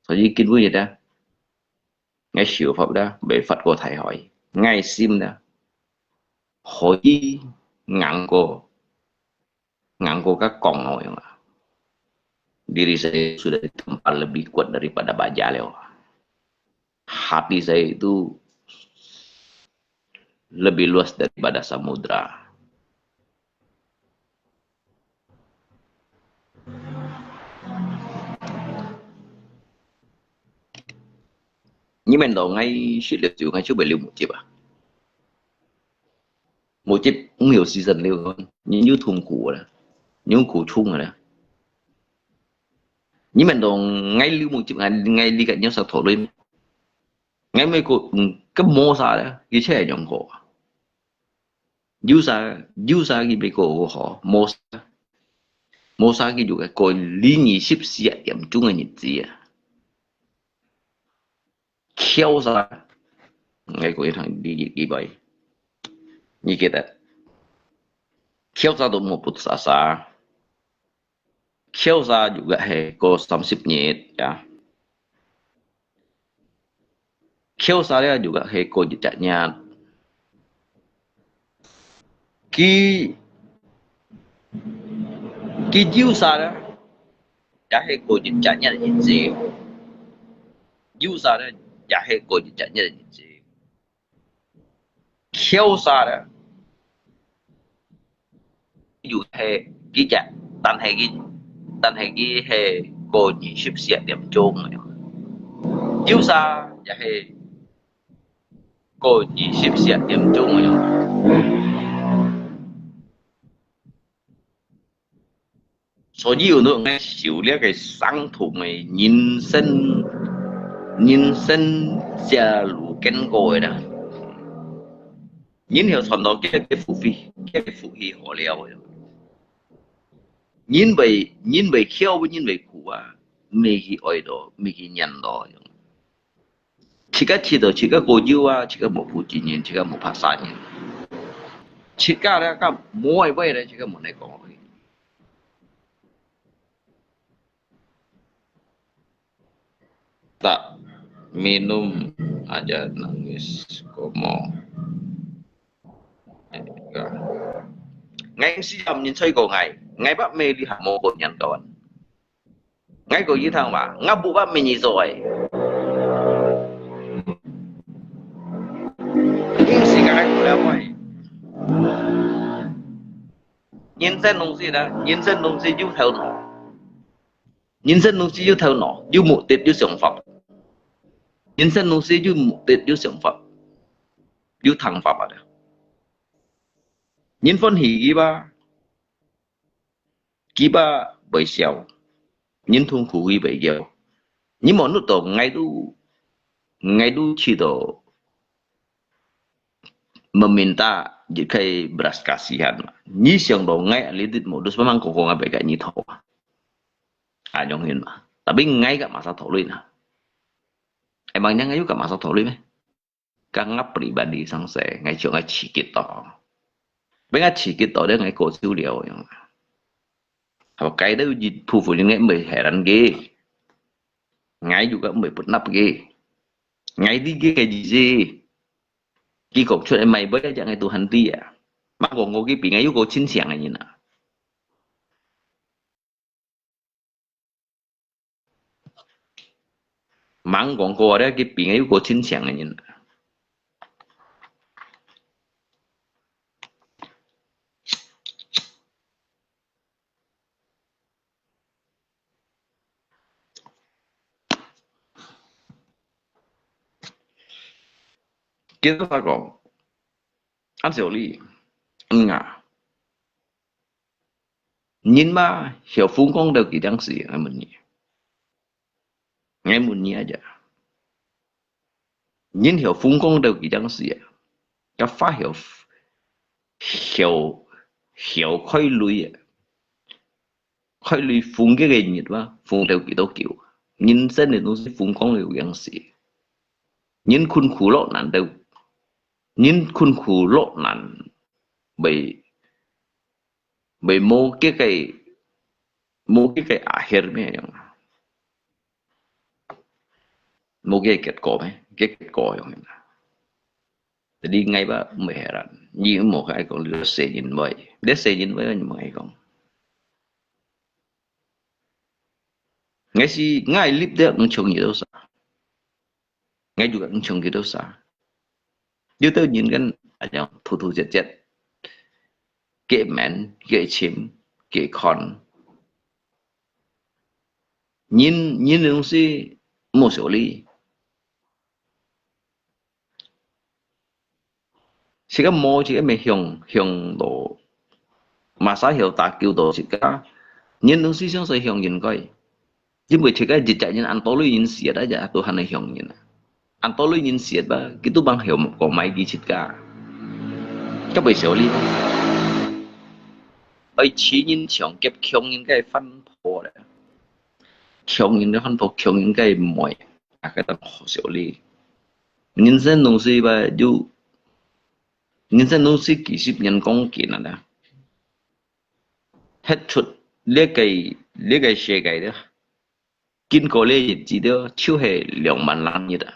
所以跟不了的，俺学法不了，被法国太好。ngay sim dah hoi nganggo kakong yang diri saya sudah ditempa lebih kuat daripada baja leo. Hati saya itu lebih luas daripada samudra. Nhưng mà đầu ngay suy liệt chịu ngay trước 7 liều một chip à. Một chip cũng hiểu season liều hơn. Như thùng củ đó. Như củ chung rồi đó. Nhưng mà đầu ngay liều một chip ngay đi cạnh nhau sao thổ lên. Ngay mấy cô cái mô xa đó. Cái chế nhóm cổ. Yêu xa cái mấy cô họ mô xa. Mô xa cái dù cái cô lý nhị ship xịa điểm chung ở nhịp gì à. Khéo xa. Ngay cô thằng đi bày. Như kita Kyosa tu mau putus asa. Kyosa juga ko 30 menit ya. Kyosa dia juga ko jejaknya. Ki Jusa dia ya ko jejaknya là gì? Jusa dia ya ko jejaknya là gì? Kyosa dia dù hệ cái chặt tan hay cái hệ cô nhị ship xe điểm chung này yêu xa và hệ cô nhị ship xe điểm chung này số nhiều nữa ngay xíu liếc cái sáng thủ mày nhìn sân xa lũ kén gồi đó nhìn hiểu thằng đó cái phụ phi họ leo rồi nhìn bề khéo với nhìn bề cụ à mấy cái oi đó mấy cái nhân đó chỉ cái cô yêu à chỉ cái một phụ chỉ nhìn chỉ cái một phát sản nhìn chỉ cái đó cái mỗi vậy đấy chỉ cái một này có tak minum aja nangis komo ngay siam nhìn chơi cổ ngày bác mê đi học mô cột nhận kawan ngay cổ như thằng bà ngắp bụ bác mê nhì rồi nhưng xì cái của leo vậy nhân dân nông gì đó nhân dân nông gì yêu theo nó nhân dân nông gì yêu theo nó yêu mục tiêu yêu sản phẩm nhân dân nông gì yêu mục tiêu yêu sản phẩm yêu thằng pháp à nhân phân hỉ ký ba bởi xèo nhân thôn khu ghi bởi dèo nhưng mà nó tổ ngay đu chỉ tổ meminta jika beras kasihan ni siang do ngay lidit modus memang kok nggak baik ni tau anyongin mah tapi ngay gak masa tolin emangnya ngay juga masa tolin Kang pribadi sang saya ngay chỗ ngay chỉ kita ngay chỉ kita dia ngay cổ siêu liều apa cái đó gì phụ phụ những ngay mới heran ghê ngay juga mới bật nắp ghê ngay đi ghê cái gì cái cột chuyện mày với cái dạng tu hành ti à mà còn có cái bị ngay có chính xác này như nào mang còn có đấy cái bị ngay có chính xác này như nào kita phải có ăn xỉu ly ngà nhìn mà hiểu phun con đều kỳ đang xỉ ngay một nhỉ aja nhìn hiểu phun con đều kỳ đang xỉ cái phá hiểu khơi lùi phun cái gì nhỉ mà phun đều kỳ đâu kiểu nhìn xem thì nó sẽ phun con đều kỳ đang xỉ nhìn khuôn khủ lộ nạn đâu nhìn khuôn khủ lộ nạn bởi mô cái akhir này mô cái kết cỏ mấy cái kết cỏ Jadi ngay ba mới heran. Như một cái con lừa xe nhìn vậy. Để xe nhìn vậy như một cái con. Ngay si ngay lip dia ngchong gì đâu sa. Ngay juga ngchong gì đâu sa. Như tôi nhìn kan ada thu thu jet jet. Kệ mèn, kệ chim, kệ con. Nhìn đồng si một số lý. Chỉ cái mô chỉ cái mày hiong đồ mà xã hiệu ta kêu đồ chỉ cái nhìn đồng si sẽ hiong nhìn coi. Chứ bởi chỉ cái dịch chạy nhìn ăn tối lui nhìn xiết đó giờ tôi hành hiong nhìn. Ăn tối lui nhìn xiết ba cái tôi bằng hiểu một con máy đi chít cả. Các bởi số lý. Ấy chỉ nhìn chồng kẹp khiong nhìn cái phân phô đấy. Khiong nhìn cái phân phô khiong nhìn cái mồi. Cái tầm số lý. Nhìn xem đồng si ba dù nhân dân nông sĩ kỹ sư nhân công kỹ năng đó hết chút lấy cái xe cái đó kinh cổ lấy gì đó chưa hề lượng man lan như đó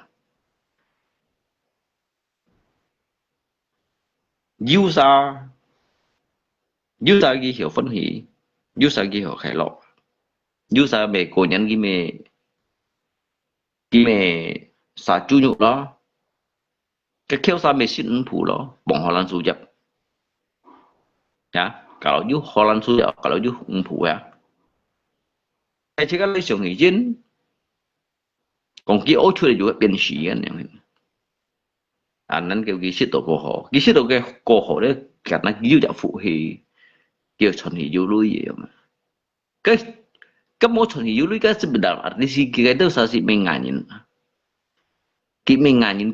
yêu sao cái hiểu phân hỷ yêu sao cái hiểu khai lộ yêu sao về cổ nhân cái mẹ xả chú nhục đó cái kêu sao mẹ xin phụ đó bọn họ làm su nhập ya kalau you họ làm su nhập kalau you phụ ya cái chỉ cái lấy sự nghỉ dân còn cái áo chơi juga biến sĩ anh em anh nên kêu cái sĩ tổ cái cổ họ đấy cái nó yêu đạo phụ thì kêu chuẩn thì yêu lui gì mà cái mối chuẩn thì yêu lui cái sebenarnya arti cái đó sao mình ngại nhìn mình ngại nhìn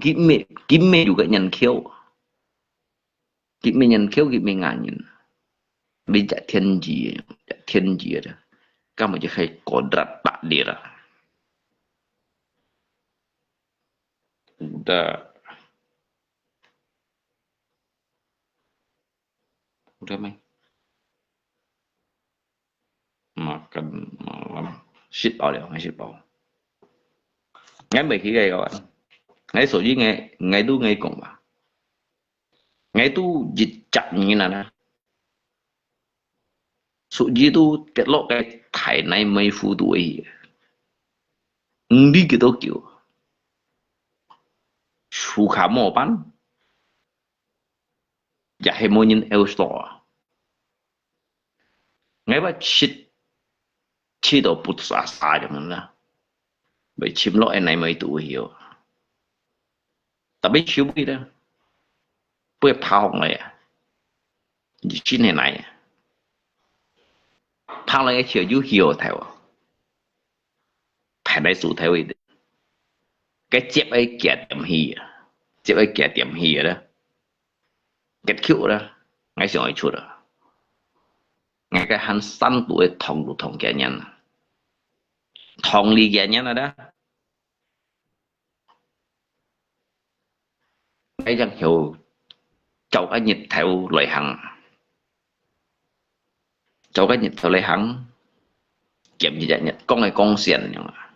mình juga nhận khiêu mình nhận khiêu mình ngại nhìn bây giờ thiên gì đó các bạn chỉ hay kodrat pak dia udah main makan malam shit bảo liệu ngay shit bảo ngay mấy khi gây gọi ngay số gì ngay tu ngay cùng vào ngay tu dịch chặt như nào nè số gì tu tiết lộ cái thải này mấy phút tuổi đi cái đó kiểu su khá mỏ bán giả hệ mô nhìn eo store ngay bắt chi đồ bút xa xa cho mình là bởi chim lọ này mấy tuổi hiểu ta biết chịu biết đó bữa phao hồng này chỉ này phao lại cái chiều du hiểu theo phải đại số theo cái chép ấy kẹt điểm hì đó kẹt khiu đó ngay xong ấy chút đó ngay cái hắn săn tuổi thòng kẹt nhân thòng ly kẹt nhân đó cái chẳng hiểu cháu cái nhịp theo lời hằng kiểm gì nhật con này con xiển nhưng mà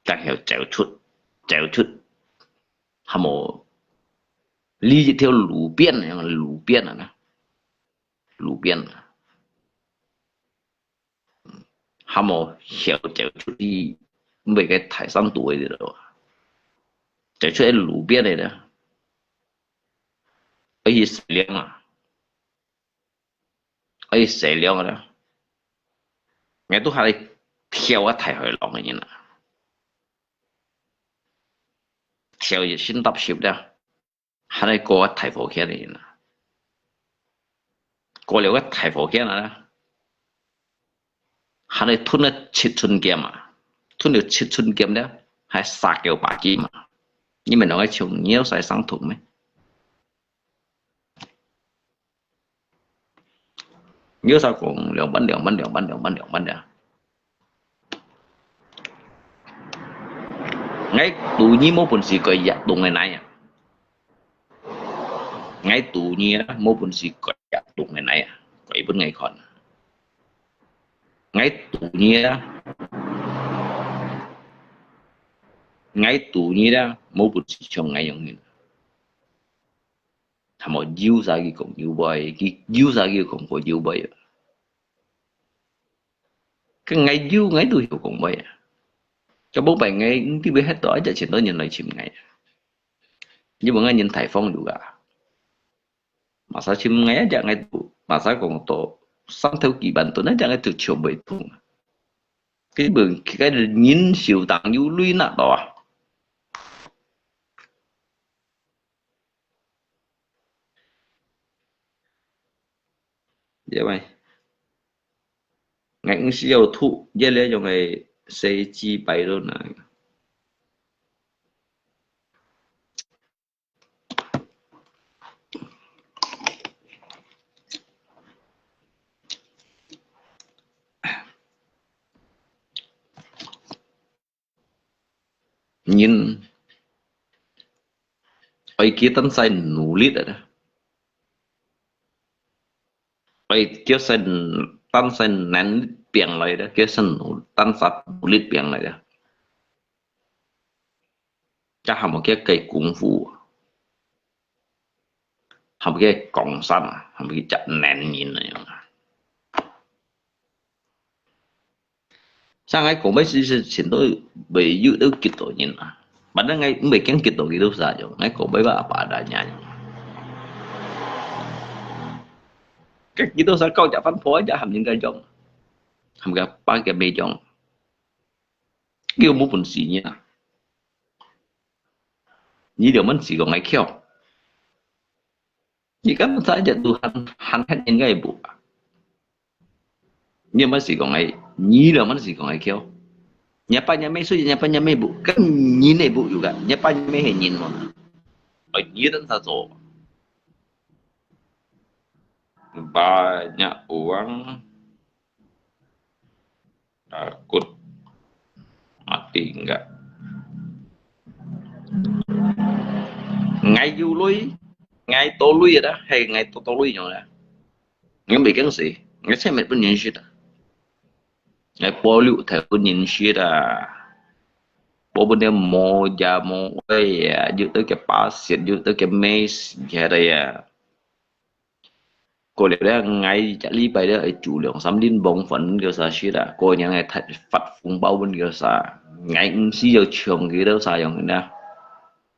chẳng hiểu chéo chút hàm mồ ly theo lũ biên này lũ biên hàm mồ hiểu chéo chút đi về cái thải săn tuổi rồi đó chéo chút lũ biên này đó ấy sẽ liang đó nghe tôi hay theo ở thải hỏi lòng như này theo gì xin tập xếp đó hay có thải phổ kia này có liệu cái thải phổ kia này hay thun nó chít chun kiếm mà thun được chít chun kiếm đó hay sạc kiểu bạc kim mà nhưng mà nói chung nhiều sai sáng thủng mấy nhớ sao cũng lượng bắn đường ngay tụ nhi mô bồn sĩ cởi dạ tụ ngày này ngay tụ nhi mô bồn sĩ cởi dạ tụ ngày này cởi bên ngày còn ngay tụ nhi ngay tù như đó mỗi một sự trong ngay giống như thà mà yêu ra cái cũng yêu bay cái yêu ra cái cũng có yêu bay cái ngay yêu ngay tù hiểu cũng bay cho bố bạn ngay cái biết hết tối cho chuyện đó nhìn lại chìm ngay nhưng mà ngay nhìn thải phong juga mà sao chim ngay chẳng ngay tù mà sao còn tổ sang theo kỳ bản tổ nó chẳng ngay từ chiều bảy thùng cái bường cái nhìn siêu tặng yêu lui nè đó vậy mày ngành siêu thụ dễ lẽ cho mày xây chi bảy luôn này nhìn ấy kia tân sai nụ lít rồi đó ấy kia sai tân sai nén biển lại đó kia sai nụ tân sai nụ lít biển lại đó chắc hàm một cái cây cung phu hàm một cái còng săn hàm một cái chặt nén nhìn này sang ấy cũng mấy sự chuyện tôi bị giữ được kịp tổ nhìn à bạn đang ngay cũng bị kén kịp tổ kịp đâu sao rồi ngay cũng mấy bà đã nhà các kỹ tôi sẽ câu trả phân phối cho hàm những cái giống hàm gặp ba cái bề giống kêu một phần gì nhỉ như điều mình chỉ có ngay khéo như các xãจะดูหันhết những cái bộ nhưng mà chỉ có ngay như là mình chỉ có ngay khéo nhà pa nhà mấy số nhà pa nhà mấy bộ cái nhìn này bộ juga nhà pa nhà mấy hình nhìn mà ở như đó sao rồi banyak uang takut mati enggak ngay du lui ngay tô lui vậy đó hay ngay tô lui nhau nè những bị cái gì ngay xem mệt bên nhìn shit ngay bỏ liệu theo bên nhìn shit bố bên em mò già mò ấy giữ tới cái pass giữ tới cái maze vậy đây cô liệu đó ngay trả lý bài đó ở chủ lượng sắm đến bóng phấn kiểu sao shit cô nhà ngay thật phật phùng bao bên kiểu sao ngay xí giờ trường cái đó sao giống thế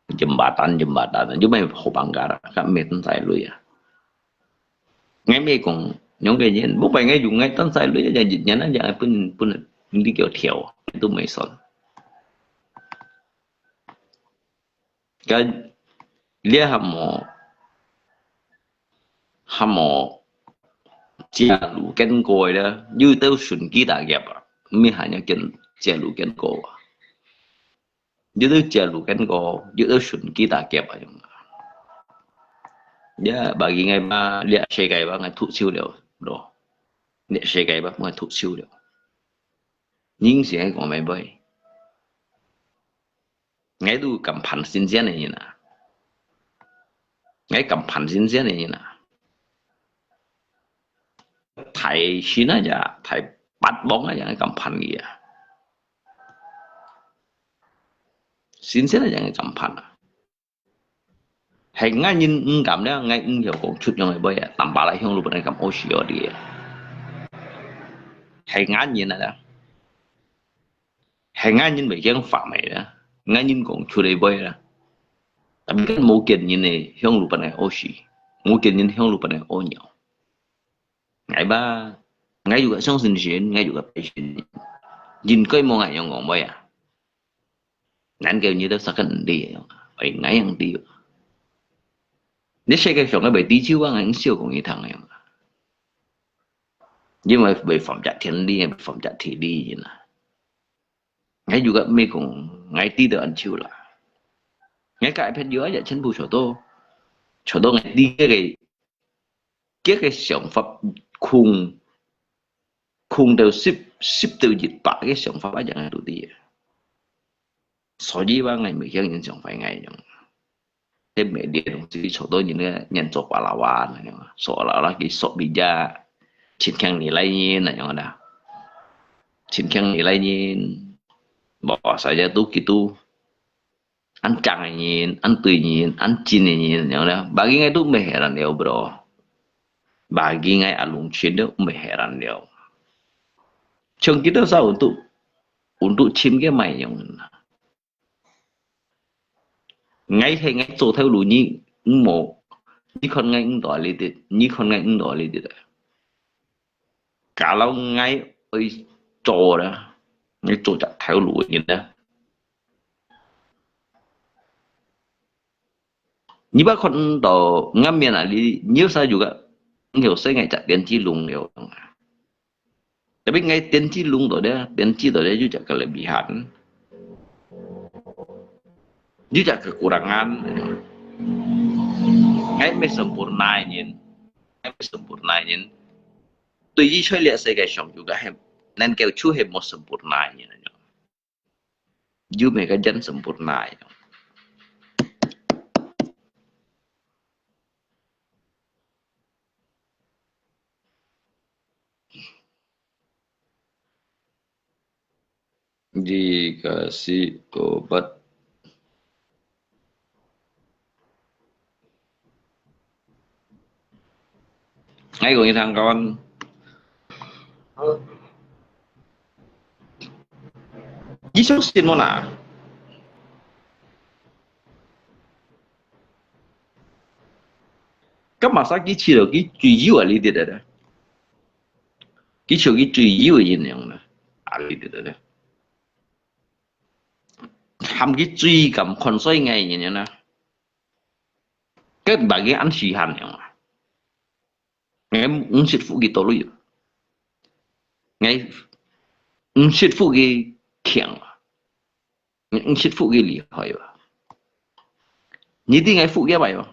jembatan chứ mày hồ bằng cả các mẹ tân sai lui ngay mày còn những cái gì bố mày ngay dùng ngay tân sai lui giờ dịch nhắn giờ pun đi kiểu thiểu tôi mày son cái lia hàm mò chia lũ kén còi đó như tao xuân ký đã gẹp mi hại những chuyện chia lũ kén còi như tao chia lũ kén còi như tao xuân ký đã gẹp ya bagi ngay ba lihat saya cái ba ngay thụ siêu đều đó lihat saya cái ba ngay thụ siêu đều nhưng sẽ hay còn mày bay ngay tu cầm phản xin xén này nè ngay cầm phản xin xén này nè thầy xin á dạ thầy bắt bóng á dạ cầm phản gì à xin xén á dạ cầm phản à hay ngay nhìn cảm đó ngay hiểu cũng chút nhau mày bay à tầm ba lại không lúc này cầm ô xì ở đi hay ngay nhìn này đó hay ngay nhìn bị cái phạm này đó ngay nhìn cũng chút đây bay đó tapi kan mungkin ini yang lupa nih oshi mungkin ini yang lupa nih onyo ngay juga sang sin ngay juga passion jin koi mau ngay yang ngomong ya nan kêu như đó sao cần đi vậy ngay yang đi nếu sai cái chuyện nó bị tí chiếu quá ngay siêu cũng như thằng này nhưng mà bị phẩm chất thiên đi phẩm chất thì đi vậy nè ngay juga mấy cũng ngay tí được ăn chiếu là ngay cả iPad dưới vậy chân bù chỗ tôi ngay đi cái sản pháp khung đều ship từ dịch bạ cái sản pháp ở dạng đầu tiên so với ba ngày mấy cái nhân sản phải ngày nhung thế mẹ điện đồng chí chỗ tôi những cái nhân số quả là hoa này số là cái số bị ra chín khang này lấy nhiên này nhung nào chín khang này lấy nhiên bỏ sai ra tu kỳ tu an chang nhìn an tùy nhìn an chín nhìn nhau nè bagi ngay tu mày heran điều bro bagi ngay alung chín đó mày heran điều chừng kita sao untuk chim cái mày nhau ngay hay ngay chỗ theo lũ nhị mộ nhị con ngay đòi lên đi nhị con ngay đòi lên đi cả lâu ngay ơi chỗ đó ngay chỗ chặt theo lũ nhìn đó như bác con tàu ngắm miền đi nhiều sao juga hiểu say ngày chặt tiền chi lùng hiểu tapi ngay tiền chi lùng đó đấy tiền chi đó đấy juga kelebihan juga kekurangan ngay mới sempurna nhìn ngay mới sempurna nhìn tuy nhiên chơi lihat saya sống juga hem nên kêu chú hem mau sempurna nhìn juga mereka jangan sempurna dikasih obat ngay của thằng con Dí số xin món nào các mà sao cái chỉ được cái truy yếu ở đây đấy cái chỗ cái truy yếu ở gì nhỉ ở đây đấy ham cái truy cầm con xoay ngày như thế nào cái bà cái ăn xì hành nhỉ ngày muốn xịt phụ cái tổ lụi ngày muốn xịt phụ cái khiang muốn xịt phụ cái lì hỏi như thế ngày phụ cái bài mà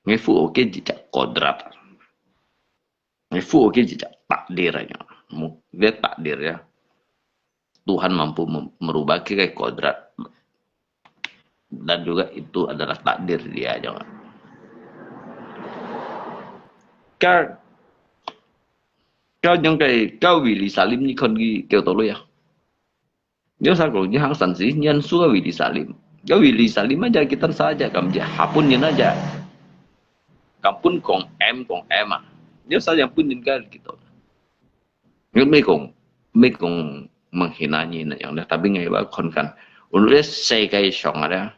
ngày phụ cái gì chả kodrat ngày phụ cái gì chả takdir aja mau lihat takdir ya Tuhan mampu merubah kayak kodrat dan juga itu adalah takdir dia jangan cao những cái cao vị lý salim như con ghi kêu tổ ya nếu sao kalau hang sansi nyan suka vị lý salim cao vị lý salim aja kita saja kamu hapun nyan aja kampun kong em à nếu sao yang pun tinggal gitu nếu mấy kong menghina nyina yang dah tapi ngai ba kon kan untuk saya kayak song ada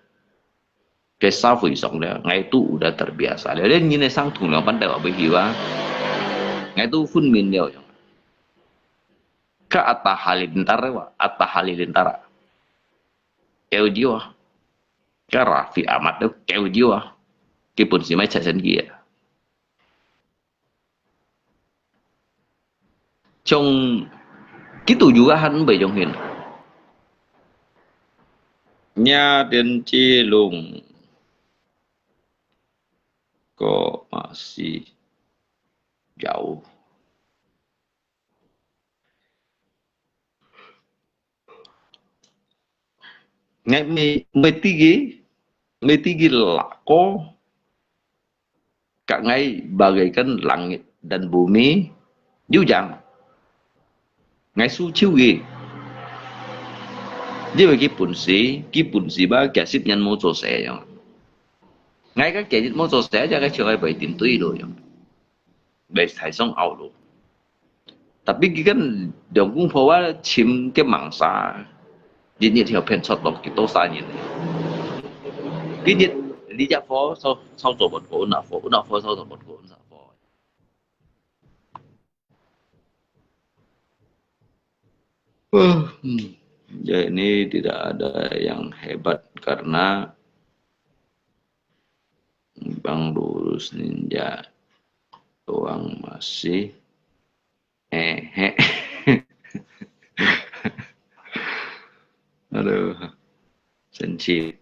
kayak safu song dia ngai tu udah terbiasa dia nyina sang tung yang pandai ba hiwa ngai tu fun min dia yang ka atta halilintar kêu jiwa ka Rafi Ahmad tu kêu jiwa kipun si mai chasen kia trong gitu juga hắn bảy trong hiền nhà tiên tri lùng có masih jauh ngày 13 là có cả ngày bagaikan langit dan bumi hujan ngày su chiếu gì với cái bún xí ba kẻ ship nhân mô tô xe rồi ngay các kẻ mô tô xe cho cái chiều ai bảy tiền túi rồi để thải xong ảo rồi tapi cái đường cũng phổ quá chìm cái mảng xa nhìn theo pen shot lọc cái tô xa nhìn cái nhìn lý gia phó sau tổ một cổ nào phó sau tổ một cổ nào phó ya ini tidak ada yang hebat karena Bang Lurus Ninja doang masih aduh sensi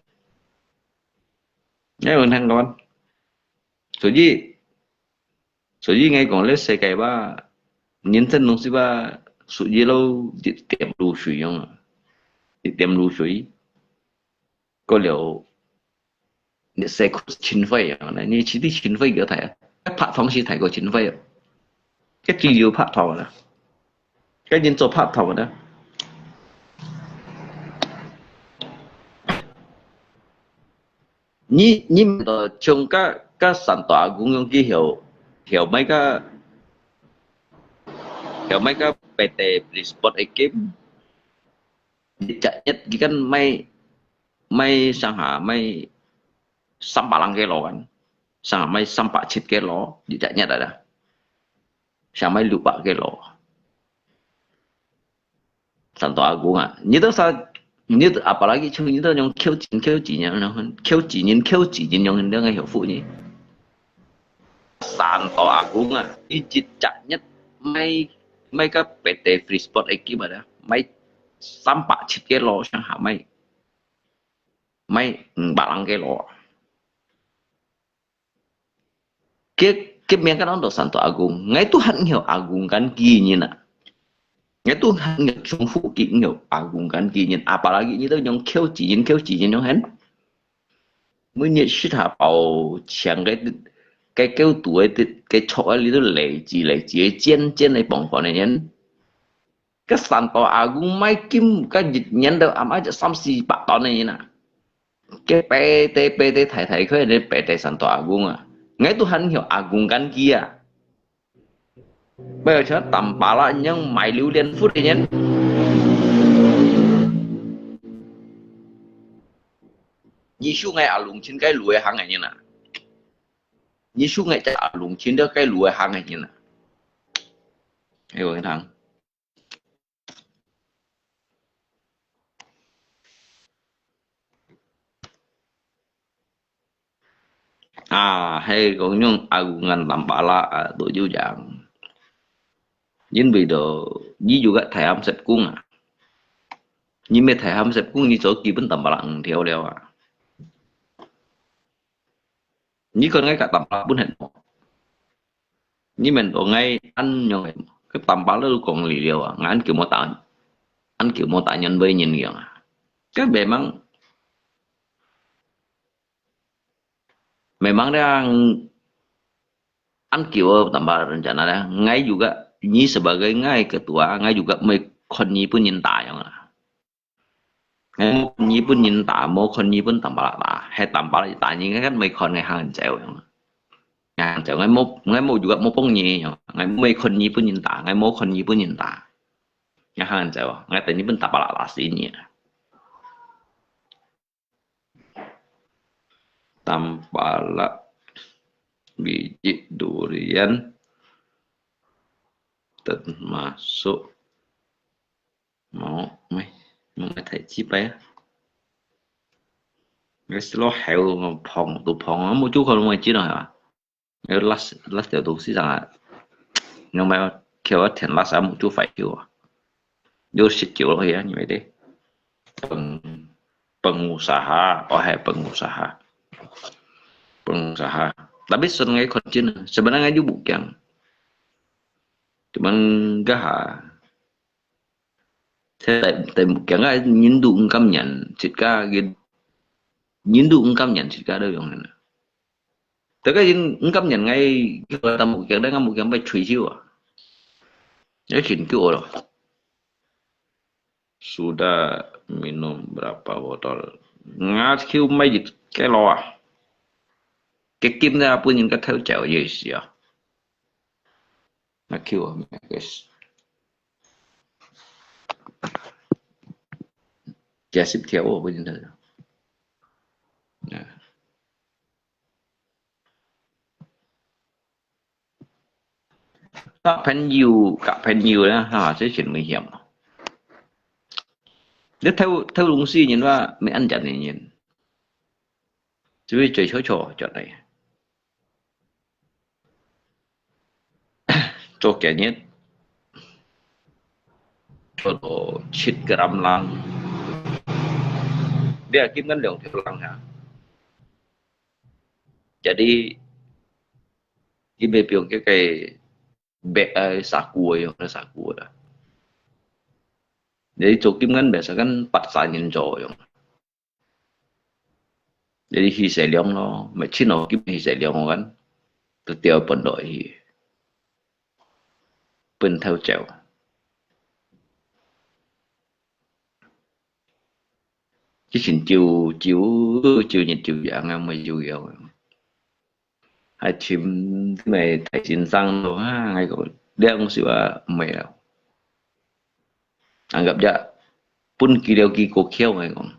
nhớ ơn thằng con số gì ngay còn lấy xe cày ba nhân thân nông sĩ ba số gì lâu tiệm lưu suy không tiệm lưu suy có liệu để xe có chín phẩy này như chỉ đi chín phẩy cái thẻ các phát phóng chỉ thẻ có chín phẩy cái chi tiêu phát thầu đó cái nhân số phát thầu đó 你们的从个三大公用去hiểu mấy cái PT Sport ekip chạy nhất cái kan may sang hạ may sambalang cái lo kan sang hạ may sampa chit cái lo di chạy nhất ada sang may lupa cái lo Santo Agung như đó sao như apalagi chung như đó yang kêu chỉ nhìn yang dia nggak hiểu phụ nhỉ Santo Agung đi chit chạy nhất mấy cái PT Free Sport ekip ada mấy sampa chit cái lo sang hạ may balang cái lo cái miếng cái đó là Santo Agung ngay Tuhan hiểu Agung kan gini nak ngay Tuhan hiểu trong phụ kỹ hiểu Agung kan gini apalagi như thế yang kêu chỉ nhìn yang hen mới nhận sự thà bảo chẳng cái kêu tuổi cái chỗ ấy đó lệ chỉ chiến này bỏng vào này nhân cái Santo Agung mai kim cái dịch nhân đâu ám ai xăm xì bạc tao này nè cái PT thầy khơi để PT Santo Agung ngay Tuhan hiểu Agung kan kia bây giờ tầm bà là nhưng mày lưu liên phút đi nhân Giêsu ngay ở lùng trên cái lùi hàng này như nè Giêsu ngay ở lùng trên đó cái lùi hàng này như nè hiểu cái thằng hay còn những Agungan Tampala tổ chức dạng nhưng vì đó ví dụ các thầy ham sẹp cung nhưng mấy thầy ham sẹp cung như chỗ kia vẫn Tampala theo đeo như con ngay cả Tampala pun hết như mình ở ngay ăn nhồi cái Tampala nó còn lì liều ngán kiểu mô tả nhân với nhìn nghiêng cái bề memang dia kiểu Tampala rencana dia ngay juga Nyi sebagai ngai ketua ngai juga kon Nyi pun nyinta yang ngai Nyi pun nyinta mau kon Nyi pun Tampala hay Tampala tại Nyi kan kon ngai hang ceo yang ngai mau juga mau pong Nyi yang ngai kon Nyi pun nyinta ngai mau kon Nyi pun nyinta yang hang ceo ngai tại Nyi pun Tampala aslinya Tampala biji durian termasuk mau thầy chip ấy cái lo heo phòng tụ phòng một chút không mà chứ nào hả cái last tiểu tụ xí rằng nhưng mà kêu thiền last một chút phải kêu vô xịt chịu rồi như vậy đấy pengusaha hay pengusaha tapi sebenarnya konjen sebenarnya juga bukan cuman gak tại bukan gak nyindu ungkam nhận chít ca gitu nyindu ungkam nhận chít ca đâu yang này tới cái ungkam nhận ngay cái tầm bukan đấy bukan phải truy chiêu ya chuyện kêu rồi sudah minum berapa botol ngat kêu mấy dịch cái lo cái kim ra pun những cái theo chèo gì xí nó kêu guys chia sẻ theo ở bên đây các phần nhiều đó họ sẽ chuyển nguy hiểm nếu theo đúng suy nhìnว่าไม่ăn chặn này nhìn chỉ vì chơi trò này cho kẻ nhất cho độ 9 gram lang dia kim kan lượng theo lang ha jadi ibe piong cái saku ya saku dah jadi cho kim kan biasa kan 4 左右 jadi khi sẽ liong nó mà chỉ nó kim khi sẽ liong kan từ tiêu phần đội thì bên theo chèo chứ xin chiều chiều chiều nhật chiều dạng em mà chiều yếu hai chim mày thấy xin sang rồi ha ngay còn đeo sửa mày đâu anggap ja pun kira ki ko khéo ngay còn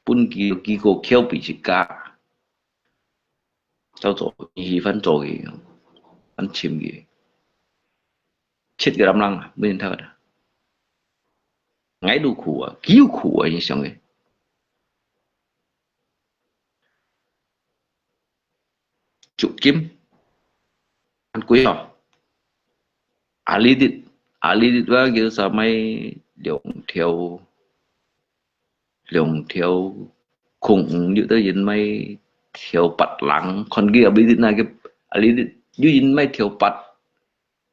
pun ki ko khéo bị chỉ cả cháu tổ gì phân tổ gì phân chim gì chết cái đám lăng bên thật ngay đủ khổ à cứu khổ à như sao vậy chụp kim ăn quý à ali dit wa gitu samai liồng theo khủng như tới nhìn mày theo bật lắng còn kia bây giờ này cái ali dit như nhìn mày theo bật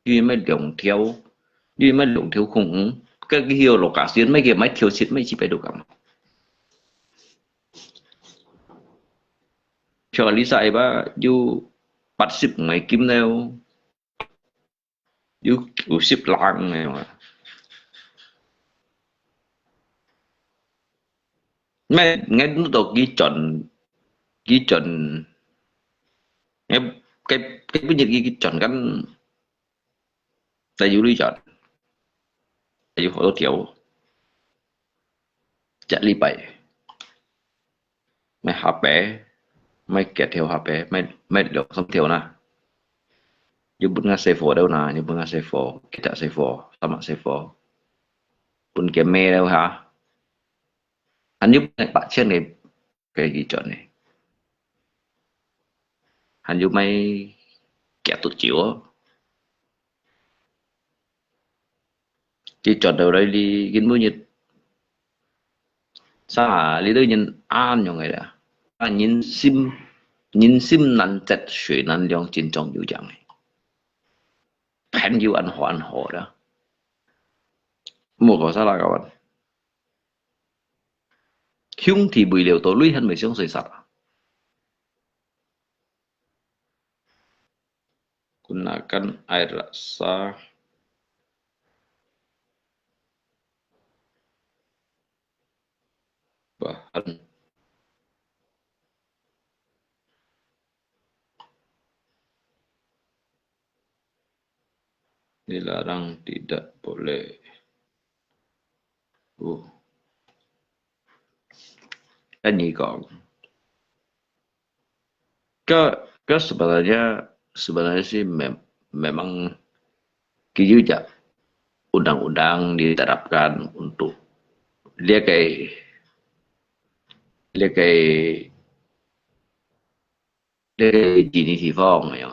như mày liồng theo khủng cái hiểu là cả xuyên mấy kia mấy theo xịt mấy chỉ phải được cả cho lý giải ba you bắt ship mấy kim neo you ship lăng này mà ngay nó tổ ghi chuẩn ngay cái bây giờ ghi chuẩn cái tại you lý chọn tại you họ thiếu chặt lý bảy mày học bé mày kẹt theo học bé mày được không thiếu na you pun ngasih for đâu na you pun ngasih for kita say for sama say for pun keme đâu hả anh giúp bạn trên cái gì chọn này anh giúp mày kẹt tụt chiếu chỉ chọn đầu đây đi kiến mũi nhiệt sao hả lý tới nhìn an nhiều người đã nhìn sim nắn chặt水能量真重要讲的朋友ăn họ đó một có sao là các bạn Hyung thì bùi liều tổ lũy hơn mấy xương sợi sạch gunakan air rasa bahan dilarang tidak boleh cái gì còn cái sebenarnya sih memang juga undang-undang diterapkan untuk dia kayak gini thì phong này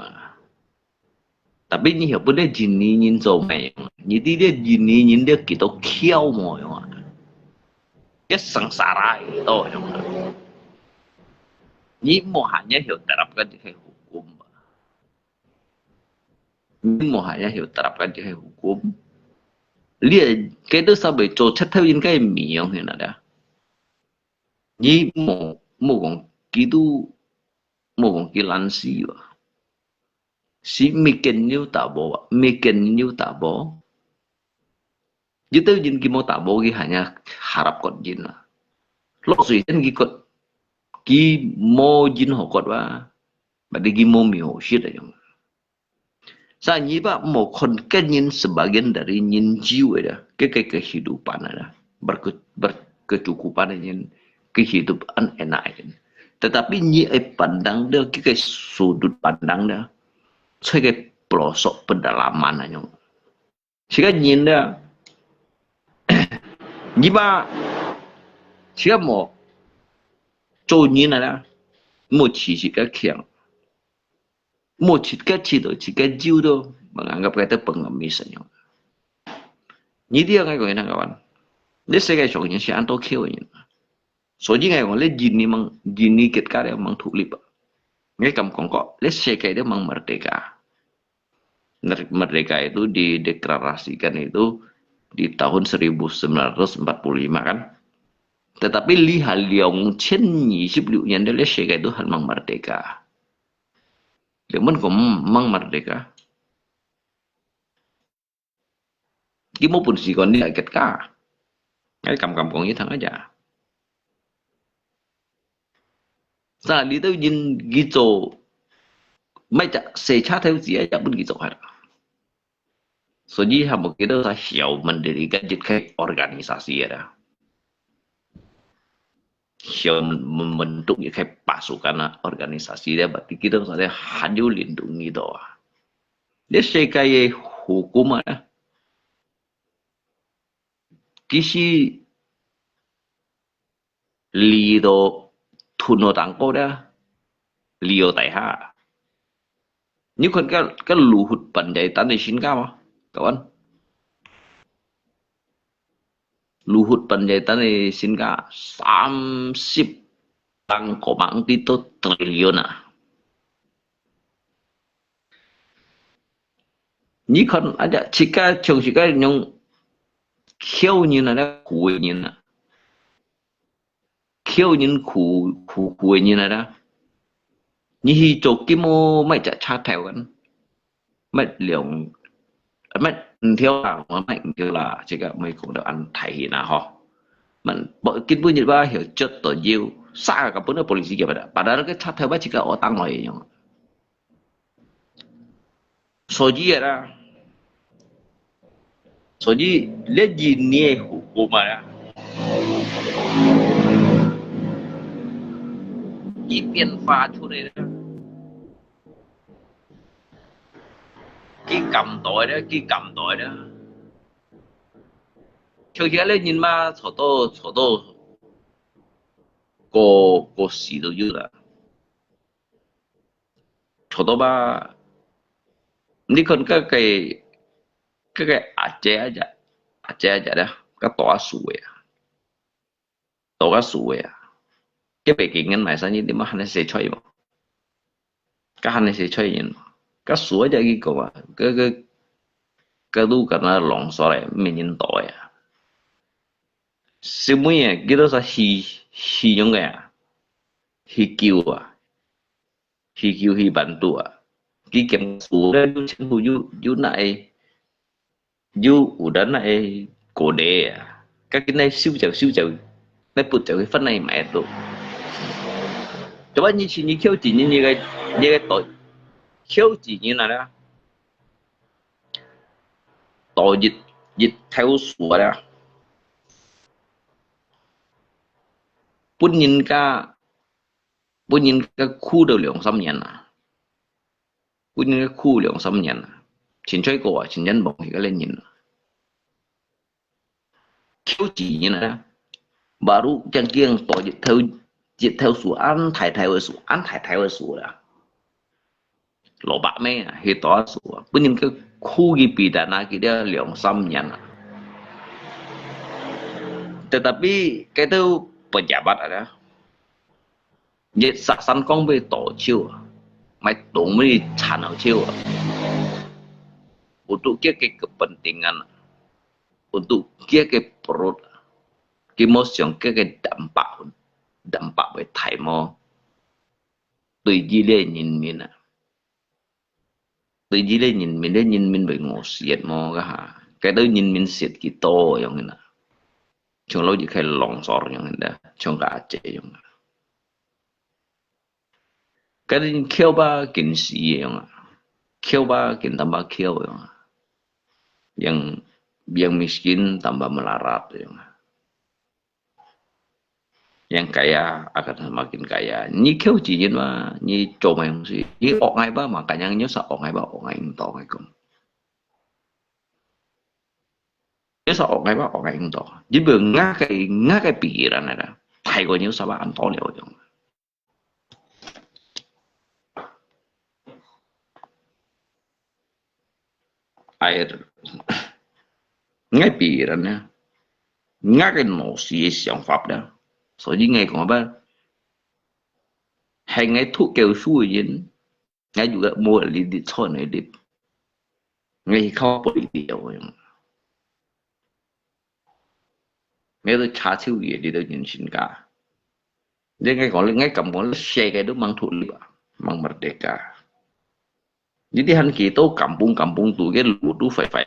tapi nhiều bữa đấy gini nhìn rồi mày như thế dia gini nhìn dia kita kêu mồi cái sengsara itu ini mau hanya terapkan di hukum ini mau hanya terapkan di hukum lihat cái đó sao bị cho chất theo những cái miệng thế nào đó ini mau còn kilan si mikin như tak bo Gitu jin kimo tak bogi hanya harap kot jin lah. Lo sui kan gikot ki mo jin hokot wa. Badi gimo mio shit aja. Sa nyiba mo kon kenyin sebagian dari nyin jiwa dah. Ke kehidupan ada. Berkecukupan nyin kehidupan enak kan. Tetapi nyi pandang dia ke sudut pandang dia. Sebagai pelosok pedalaman aja. Sehingga nyin dia Nyiba siapa mau做你呢？mau chỉ cái khiang, mau chỉ cái jiu đó, menganggap kata pengemis saja. Ni dia ngai kau ini kawan. Dia sebagai contohnya si Anto Kyo ini. Soalnya ngai kau le jini ket karya mang tulip. Ngai kam kongkok le sebagai dia mang merdeka. Merdeka itu dideklarasikan itu di tahun 1945 kan. Tetapi lihat Liang Chen Yi sebelumnya dia sebagai itu hal mang merdeka. Lemun kau mang merdeka. Dia maupun si kon dia ket ka. Ngai kam kongnya thang aja. Sa li tao yin gitu mai chả sẽ cha theo gì ấy pun gitu hết. So ji hamba kita sa hiểu mendirikan jadi organisasi ada. Hiểu membentuk kayak pasukan organisasi dia berarti kita saya haju lindungi doa. Dia kayak hukum ada. Kisi lido thuno tangko dah lido tai ha. Như con cái lũ hụt bẩn đấy tan để xin cao mà các bạn lũ hụt bẩn đấy tan để xin cao 30 tăng của mạng tito triliun à như con ada jika trong jika nhung khiêu như là苦như là khiêu như苦như là như hi chỗ kim mô mày chả cha theo anh mày liệu mày theo nào mà mày kêu là chỉ cả mày cũng được ăn thầy nào họ mình bởi kinh vui như ba hiểu chất tổ yêu xa cả bốn policy kia vậy padahal cái cha theo ba chỉ cả ở tăng ngoài nhau所以lấy gì nghe của mà一变化出来的。cái cầm tội đó cho kia lên nhìn mà chỗ tô cô xí đâu dữ là chỗ tô ba ní con cái à chế đó cái tòa suy à cái bề kinh ngân mày sao như thế mà hắn sẽ chơi mà cái hắn sẽ chơi gì cái suối cho cái cổ cái đu cái nó lỏng xóa lại mình nhìn tội à sự mấy à cái đó là hi những cái à hi kêu hi bản tụ à cái kiếm số đó chính phủ du này du udah này cổ đề à các cái này siêu chào này bút chào cái phần này mẹ tụ cho bạn như khiêu chỉ như cái tội khiêu chỉ như nào đó tội dịch theo số đó punin ka khu đầu lượng xăm nhận à punin ka khu lượng xăm nhận à chính chơi cổ chính nhân bổng thì cái lên nhìn khiêu chỉ như nào đó baru chẳng kiêng tội dịch theo số ăn thải theo số đó lỗ bạc mấy thì tỏ số bây giờ cái khu gì bị đàn na kia dia lượng xăm nhận tetapi cái itu pejabat ada dịch sasan công về tổ chiêu mày tổng mới chán ở chiêu untuk cái kepentingan untuk cái perut cái motion cái dampak về thải mo tùy gì lên nhìn mình à tùy gì lên nhìn mình bị ngộ xiết mo cả hả cái đó nhìn mình xiết cái to giống như nào chúng lâu chỉ khai lòng sọt giống như đó chúng cả chế giống cái đó kêu ba kinh sĩ giống kêu ba kinh tambah kêu yang miskin tambah melarat yang kaya akan semakin kaya. Ni kêu chỉ nhiên mà ni trộm hay không gì, ni ọt ngay ba mà cả nhà nhớ sợ ọt ngay to ngay không. Nhớ sợ ọt ngay không to. Chỉ vừa ngã cái bì ra này là thầy có nhớ sao ba ăn to liệu không. Ai ngay bì ra nè, ngã cái nổ xì xưởng pháp đó.所以ngay còn ba hay ngay thuốc kêu suy dính ngay juga mua đi đi thôi này đi ngay không có đi điều ngay tôi trả siêu gì đi đâu nhìn xin cả nên ngay còn ngay cầm còn xe cái đó mang thuộc liệu mang mặt đề cả jadi han kita kampung tu cái lũ tu phải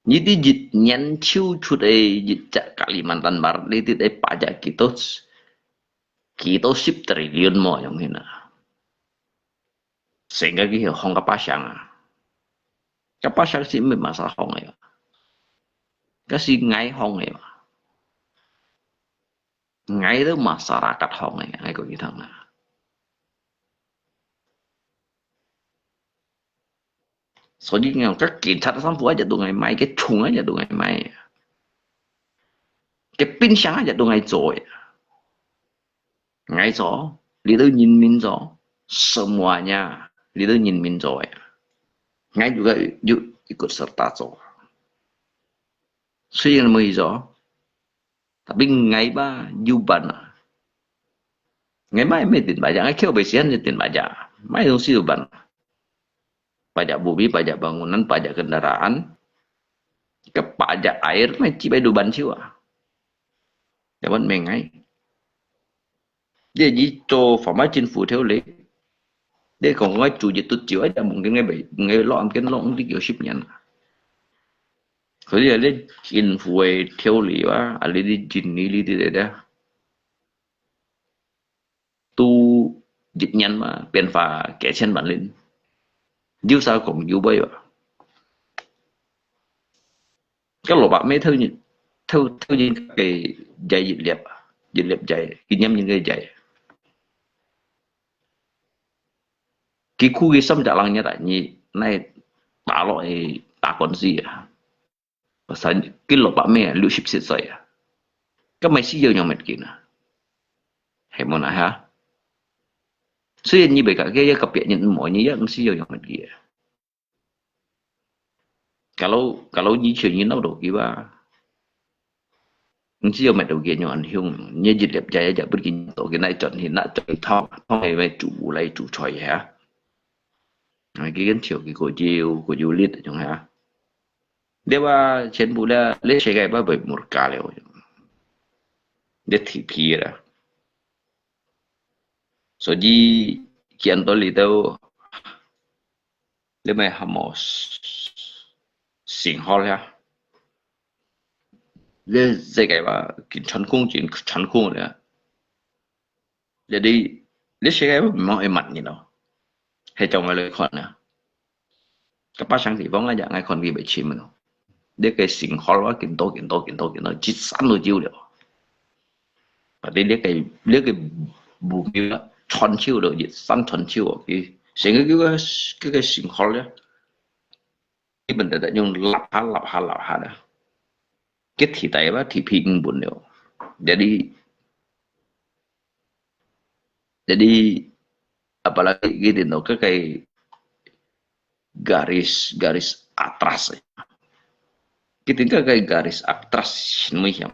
jadi dịch nhắn chiêu chút ấy dịch Kalimantan Barat đi tới pajak kita kita 10 triliun mo yang hina sehingga kita hong kapasang sih masalah hong ya kasi ngay hong ya ngay itu masyarakat hong ya ngay ko kita na so đi nghèo các cảnh sát sản phụ aja tuh ngày mai cái chung aja tuh ngày mai cái冰箱aja tuh ngày rồi ngày rồi lý do nhìn mình rồi semuanya lý do nhìn mình rồi ngày juga ikut serta rồi suy nghĩ mới rồi tapi ngày ba yuban ngày mai mới tiền pajak ngày kêu besi tiền pajak mai dong sih yuban pajak bumi, pajak bangunan, pajak kendaraan, ke pajak air, macam itu ban siwa. Dapat mengai. Dia jitu format chính phủ theo lệ. Dia còn nói chủ dịch tụt chiếu aja mungkin ngay lo mungkin lo đi kiểu ship nhận. Kalau dia le chính phủ theo lệ wa, ali di jinni li di dia. Tu dịch nhận mà biện pha kẻ chân bản lĩnh. Dù sao cũng dù bây giờ các lộ bạc mấy thư như cái dạy dịch liệp dạy kinh nghiệm những cái dạy cái khu cái xâm trả lăng như tại như này đã loại đã còn gì à và sao cái lộ bạc mấy lưu ship xịt sợi à các mày xí nhiều nhau mệt kì nè hay muốn nói hả suy như vậy cả cái cặp biện những mọi như vậy xí nhiều nhau mệt kì kalau di sini nó đồ kia ba chỉ mày đầu kia nhọn hiung như dịch đẹp trai aja begini tổ cái này chọn thì nãy chọn thao này về chủ lại chủ choi hả cái chiều cái của chiều lít chẳng hả để ba trên bù la lấy xe cái ba bởi một cả liệu để thị phi ra so đi kiện tôi lý đâu để mày hàm mỏ sinh hoạt ya để cái ba cái thành công này jadi để xe cái memang emat như nào hay trong cái lời khoản nè các bác sáng thì vắng là dạng ngay còn gì bị chìm rồi để cái sinh hoạt quá kiến tố chỉ sẵn rồi chiêu được và để cái bù kia chọn chiêu được chỉ sẵn chọn chiêu cái sinh cái sinh hoạt đấy cái vấn đề là dùng lặp há đó cái thị tại và thị phi buồn nhiều jadi apalagi gitu no cái garis atras ketika cái garis atras mới hiểu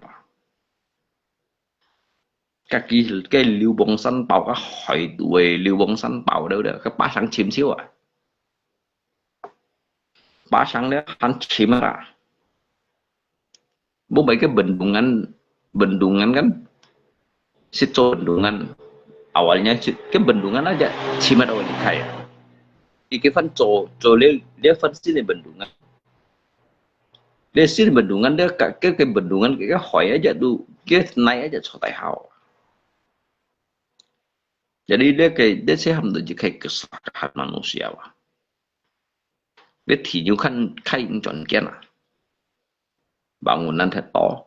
cái lưu bông săn bảo các hỏi tuổi lưu bông săn bảo đâu được các ba sáng chìm xíu à ba sáng đấy hắn chìm ra bố mấy cái bendungan kan situ bendungan awalnya cái bendungan aja chìm ở di kaya cái phần chỗ dia phần sini bendungan dia sini bendungan dia cái bendungan cái hỏi aja tuh cái naik aja so tai hao jadi dia saya hamdu kayak kesalahan manusia wah dia thì kan kain chọn kia nè bangunan thật to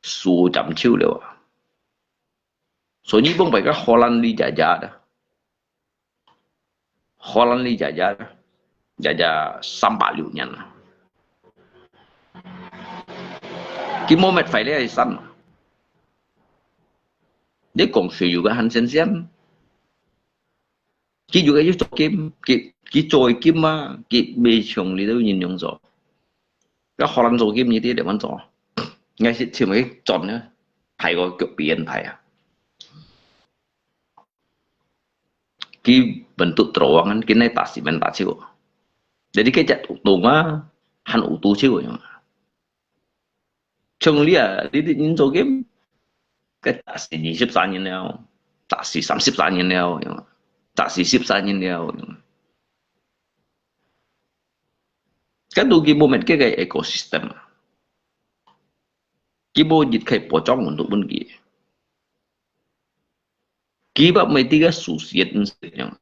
suo chậm chiêu liệu à số như bông phải các Holland đi giả đó Holland đi giả sampai liệu nhận cái moment phải lấy sẵn để còn sử dụng cái hành sen chỉ juga itu kim cái trôi kim mà cái bề chồng đi đâu nhìn nhung rõ cái Holland rồi kim như thế để bắn rõ ngay chỉ mấy chọn nữa thầy có kiểu biển thầy à cái bentuk terowongan cái này tak simentasi kok jadi cái cat utama han utuh sih kok trong lia đi nhìn chỗ game cái tak si 23 年了tak si 33 年了tak si 13 年了cái đồ cái moment cái ecosystem cái bộ dịch khai bỏ trong nguồn tụ bên kia Kiba may tiga susiat niya.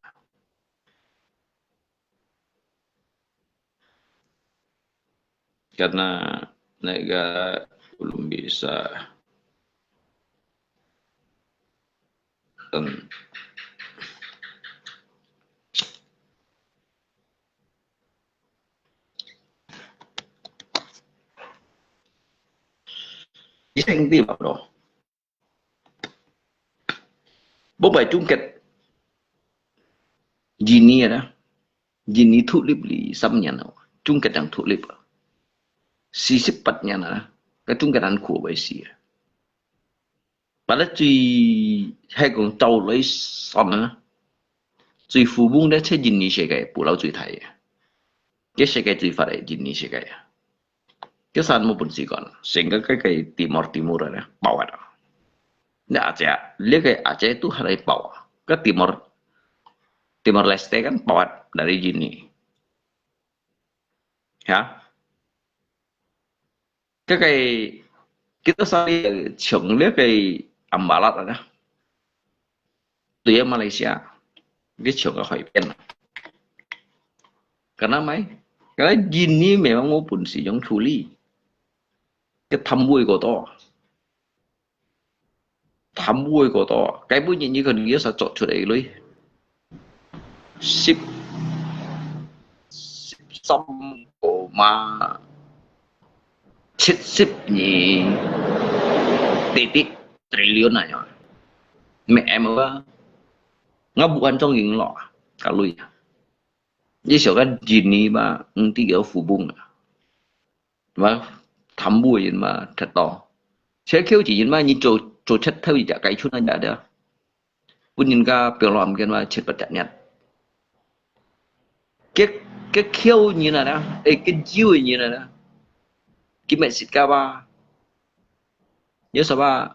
Karena negara belum bisa dan iseng di ba bro? Bố bài chung kết Gini ada Gini thu lip li samnya na chung kết ang thu lip si sipatnya na cái chung kết ang khu bài si pada cui hai con tàu lấy xong na cui phụ bung đã chơi Gini sẽ cái bù lao cui thái cái sẽ cái cui phát đấy Gini sẽ cái san mo pun si kon sehingga cái Timor Timur ada bawah ada nggak aja lihat kayak Aceh itu hari bawah ke Timor Leste kan bawah dari Gini ya cái kita sari chồng lihat cái Ambalat ada dia Malaysia cái chồng ở Hải Biên karena mai karena Gini memang mau pun si yang Chuli cái thăm vui của to thăm vui của to cái vui như gần nghĩa sao chọn chỗ đấy lui ship xong của mà chết ship nhỉ titik triliun aja mẹ em ở ngáp bukan trong những lọ cả lui như kiểu cái Gini mà tiga phụ bung mà thăm vui mà thật to sẽ kêu chỉ mà như chỗ chất theo gì cả cái chút này đã được pun nhìn cả biểu làm cái mà chết bật chặt nhặt cái kêu như này đó cái chiêu như này đó cái mẹ xịt ca ba nhớ sao ba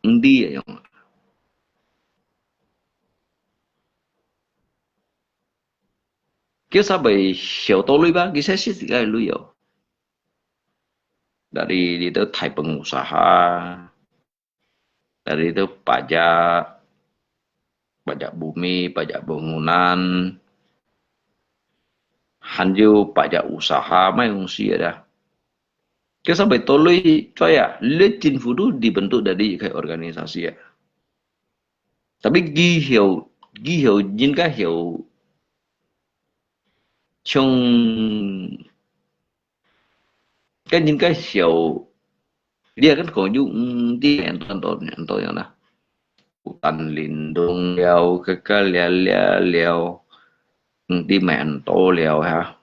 đi vậy không cái sao bị hiểu tôi lui ba cái sẽ xịt cái lui rồi dari itu Thai pengusaha, dari itu pajak bumi, pajak bangunan, hanju pajak usaha, manusia dah. Kita sampai toloi, coya, lihat Jinfu itu dibentuk dari kayak organisasi ya. Tapi gihau, jinka hiau, chung cái những cái hiểu dia kan có dụng đi anton yang lah hutan lindung liao kekal liao di mento liao ha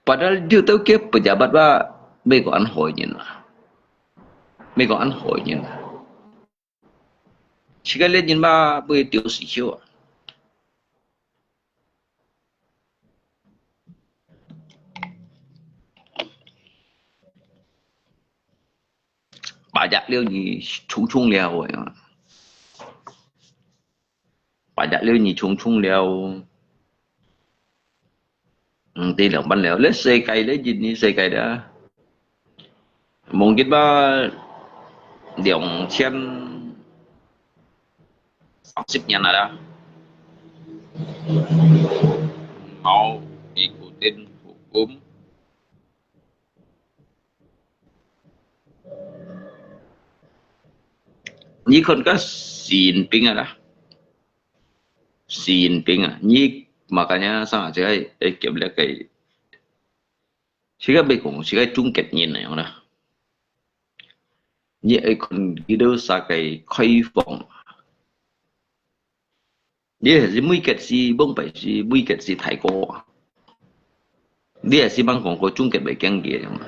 padahal dia tahu ke pejabat ba mấy có ăn hỏi nhìn chỉ cái lên nhìn ba bây tiểu sĩ chiêu pajak liu ni chung liao rồi pajak liu ni chung liao ti lượng ban liao lấy xe cây lấy gì ni xe cây đó mungkin ba điều chen ship nya ada mau ikutin hukum như con có Xi Jinping ada Xi Jinping như makanya sangat saya kiểm lihat cái siapa bekong siapa chung kết nhìn này không như con video sa cái khai phóng dia si muy kết si bông phải si muy kết si Thái Cổ dia si bang kong có chung kết bảy keng kia không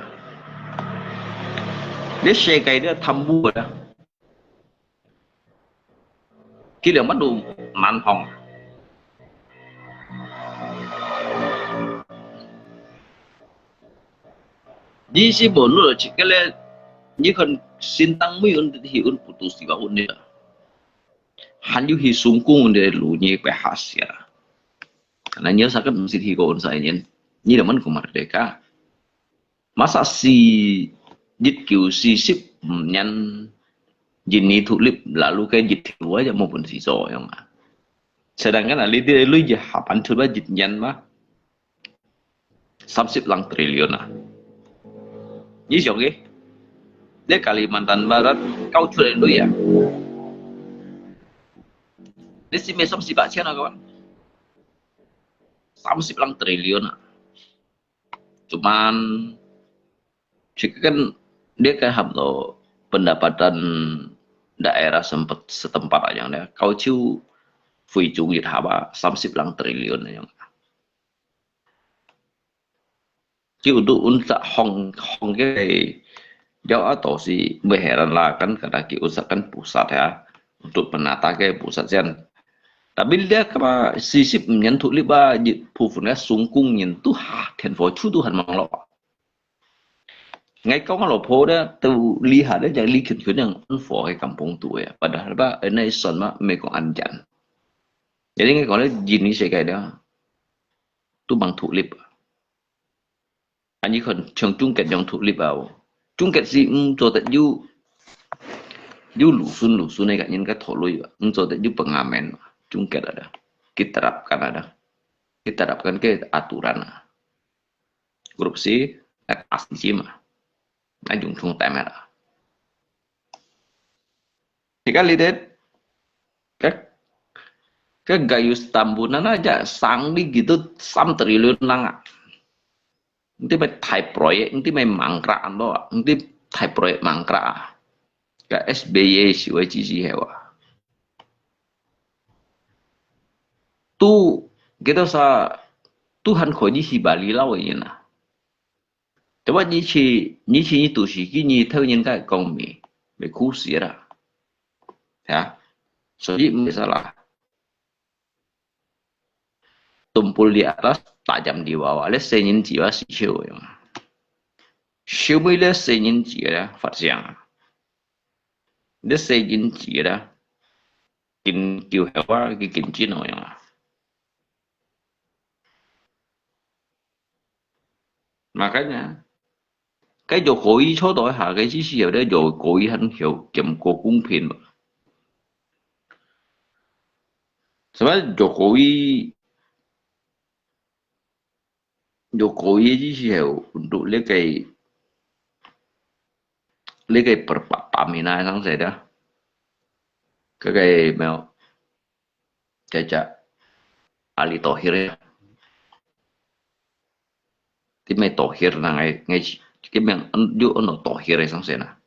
dia share cái đó tham bu đó cái lượng bắt đầu màn phòng di si bốn rồi chỉ cái là như con xin tăng mấy ôn thì ôn phụ tu sĩ vào ôn nữa hắn yêu hi sung cung để lù nhẹ phải hạ xỉa là nhớ sao cái gì thì ôn sai nhện như là mình cũng mặc để cả masa si giết kiều si ship nhân jin ni tulip lalu ke jit tiu aja maupun siso yang sedangkan ali dia lu je hapan coba jit nyan mah 30 lang triliun ah. Ni siapa ke? Dia Kalimantan Barat kau cuci dulu ya. Dia si mesam si baca nak kawan. 30 lang triliun ah. Cuman jika kan dia kan hamlo pendapatan daerah sempat setempat aja ya. Kau ciu fui jungit haba 30 lang triliun yang. Chứ untuk hong ke jauh atau si berheran lah kan karena usahakan pusat ya untuk penata ke pusat sian. Tapi dia kama sisip menyentuh liba pufunnya sungkung nyentuh dan focu Tuhan mengelok. Ngay kau kalau po dia tu lihat dia jadi lihat yang unfor ke kampung tu ya. Padahal ba ini son mah mekong anjan. Jadi ngay kalau jenis kayak dia tu bang tulip. Anh ấy còn trong chung kết dòng thủ lý bảo chung kết gì cho tận du lũ xuân này cả những cái thổ lôi cho tận du pengamen chung kết ada kita terapkan ke aturan korupsi asli mah ajung chung temer jika lihat ke gayus tambunan aja sang di gitu 3 triliun nang nantiไปถ่ายproyek nanti main mangkrak ando nantiถ่ายproyek mangkrak ke SBY siwa cici hewa tu kita sa Tuhan kau ni si Bali lau ini na tapi ni tu si kini tahu ni kan kami berkusi lah ya jadi misalnya tumpul di atas, tajam di bawah. Le senyin jiwa si siu yang. Siu mai le senyin jiwa phát siang. Le senyin jiwa kin kiu hewa ki kin cino yang. Makanya cái Jokowi số tuổi hạ cái chỉ siêu đấy rồi cố ý hắn hiểu kiểm cô cung phiền mà. Sebab Jokowi siya untuk lekai perpamina sang saya kagai mau caca Ali Thohir ya ti mai Thohir nang ngai cái yang du ono Thohir sang saya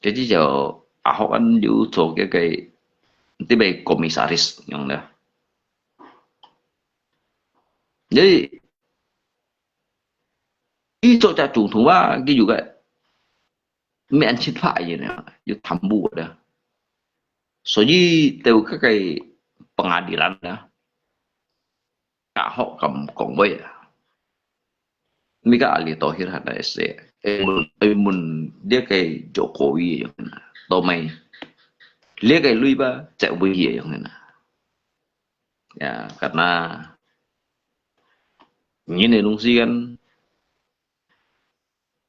jadi jauh Ahok kan du so cái ti mai komisaris yang dah jadi cái chỗ cha chủ thủ ba cái juga mẹ anh chết phải gì nè, itu tambu ada. Soalnya tahu cái pengadilan dah, Ahok kom boy ya. Mika Ali Thohir ada SC, emun dia kayak Jokowi yang mana, tau mai, dia kayak lui ba cek boy yang mana. Ya karena ini nungsi kan.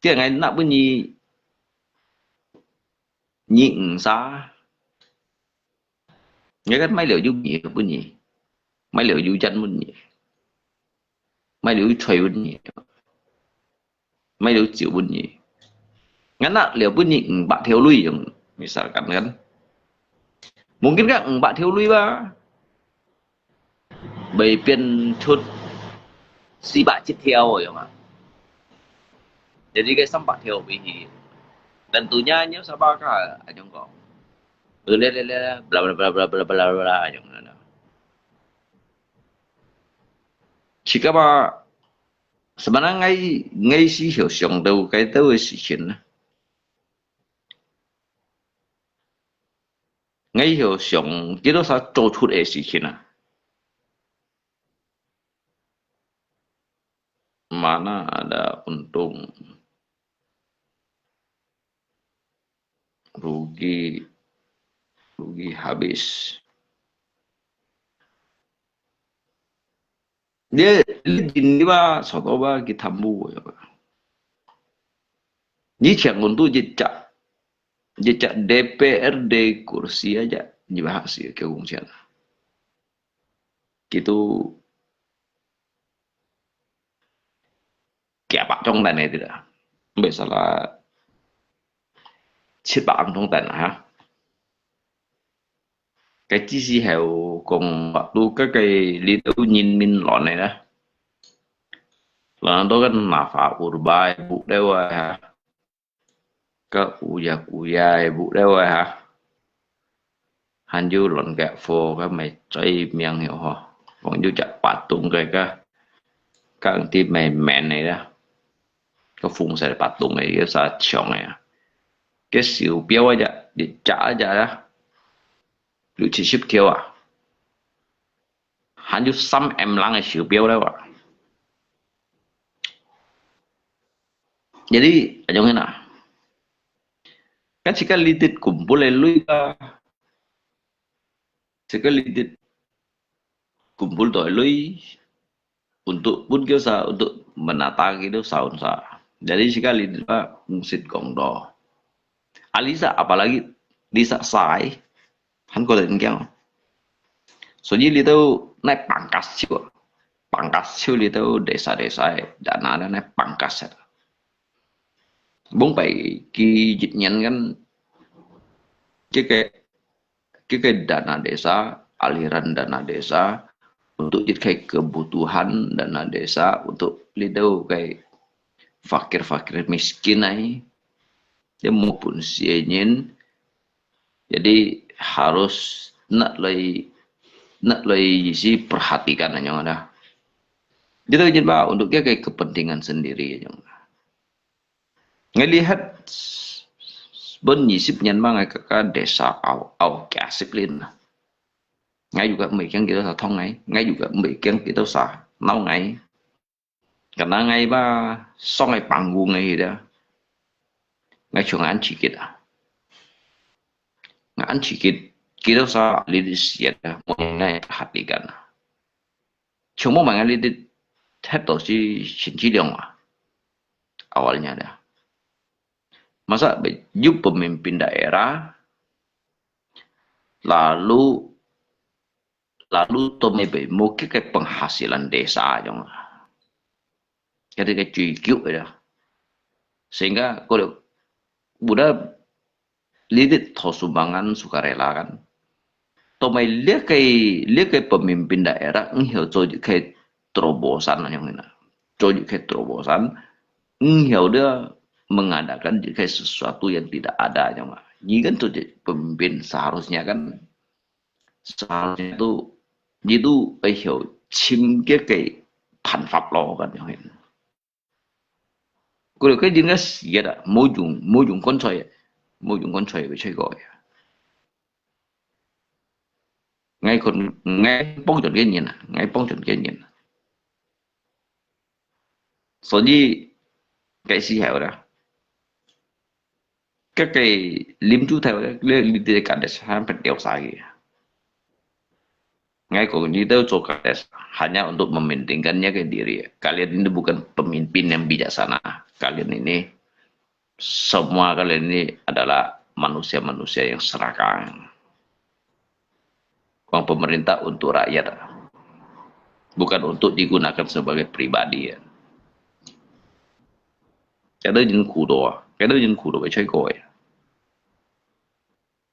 Cái ngày nãy bên nhịn xa nhớ cái máy liệu du nhị bên nhị máy liệu du chân bên nhị máy liệu chơi bên nhị máy liệu chịu bên nhị ngắn nãy liệu bên nhị bạn theo lui yang misalkan kan mungkin kan bạn theo lui ba bày biên chút si bạn chết theo rồi mà. Jadi guys sempat theo bihi. Tentunya nyo sabah ka ajong ko. Bla bla bla bla ajong na. Jika mà sebenarnya ngay si hiểu xong đâu cái tới sự chuyện ngay hiểu xong chỉ đó sao做出来事情啊mana ada untung rugi habis dia jin ba soto ba kita bu ya ni chang untuk jejak Jejak DPRD kursi aja dibahas ya keungsian. Gitu kayak Pak Trong này thì đã. Bây giờ là七百唔同等ha. Cái chỉ sĩ heo cùng waktu cái lý tự nhìn mình lọn này đó. Lọn đó kan nafa urba ibu dewa ha. Ke uya ibu dewa ha. Hanju lọn gak phô cái mày chơi miệng hiểu ho. Còn du chặt patung cái anti mày mẹn này đó. Cái phung sẽ patung này cái sa chong này. Cái siêu biểu aja đi trả aja đó. 60 條啊，限咗3M lang嘅小標啦喎。Jadi, ayong na. Kan jika lidit kumpul lui ka, jika lidit kumpul toh lui untuk pun kita untuk menata gitu saun sa. Jadi jika lidit pa ngsit gong do. Alisa apalagi disa sai. Hắn có định kéo số như li tao nai pangkas siêu li tao desa đã nada nai pangkas bốn bảy ki dịch nhận kan cái dana desa aliran dana desa untuk kayak kebutuhan dana desa untuk li tao kayak fakir miskin ai dia maupun sienyen jadi harus nak lay si perhatikan aja ada. Jadi jadi untuk dia kayak kepentingan sendiri aja. Ngelihat benyisip nyan ke desa au kasiplin. Ngay juga memikirkan kita thong ngay juga memikirkan kita usah nau ngay. Karena ngay ba so ngay panggung ngay dia. Ngay cuma sedikit ngan sedikit kita usah lidik siapa mengenai perhatikan. Cuma mengenai lidik itu si Cinciliong awalnya ada. Masa baju pemimpin daerah lalu tomebe mungkin kayak penghasilan desa aja. Ketika cuy ya. Sehingga kalau Buddha lidit tho sumbangan sukarela kan. Tomai lihat kayak pemimpin daerah nghiau coji kayak terobosan yang ini. Coji kayak terobosan nghiau dia mengadakan kayak sesuatu yang tidak ada yang ini kan tuh pemimpin seharusnya itu nghiau chim kayak panfap lo kan yang ini. Kalau kayak jenis ya dah mojung koncoy. Môi dùng con trời với chơi gọi ngay bóng chuẩn cái nhìn ngay bóng chuẩn cái nhìn所以cái gì hiểu đó các cái lim chú theo lên đi cả để sang phải đeo sai ngay kalau ini itu coba hanya untuk mementingkannya ke diri kalian ini bukan pemimpin yang bijaksana kalian ini semua kalian ini adalah manusia-manusia yang serakah. Uang pemerintah untuk rakyat, bukan untuk digunakan sebagai pribadi. Cái đó dân khu đồ phải chơi gọi.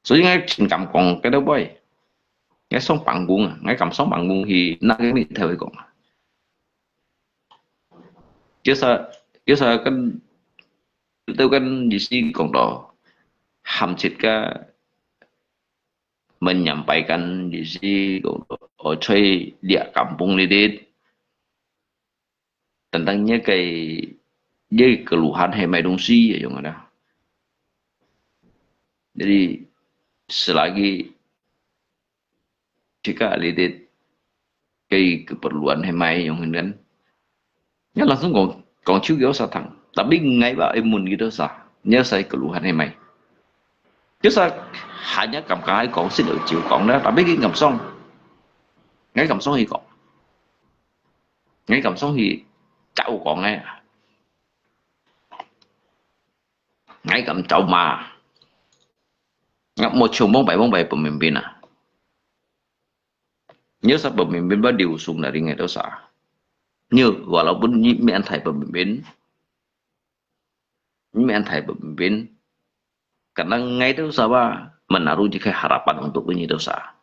所以ngay情感講cái đó boy, ngay sống bằng quân, ngay cảm sống bằng quân thì nó cái này theo cái講. Chứ sao cái itu kan di sini Kongdo Hamzit menyampaikan di sini Ocoy dia kampung Lidit tentangnya kayak keluhan Hemai Dungsi ya yang ada. Jadi selagi jika Lidit kayak keperluan Hemai yang kan ya langsung còn chiếu kéo sa thẳng. Tapi ngay bảo em muốn gitu sah nhớ saya keluhan em mày chứ sao hanya cầm cái còn xin được chịu còn đó tapi cái cầm xong ngay cầm xong thì còn ngay cầm xong thì chậu còn ngay cầm chậu mà Nggak mau combong baik pemimpin ah. Nhớ sao pemimpin ba diusung dari ngai dosa. Như walaupun mi antai pemimpin, mi antai pemimpin, karena ngai dosa ba menaruh jika harapan untuk ini dosa.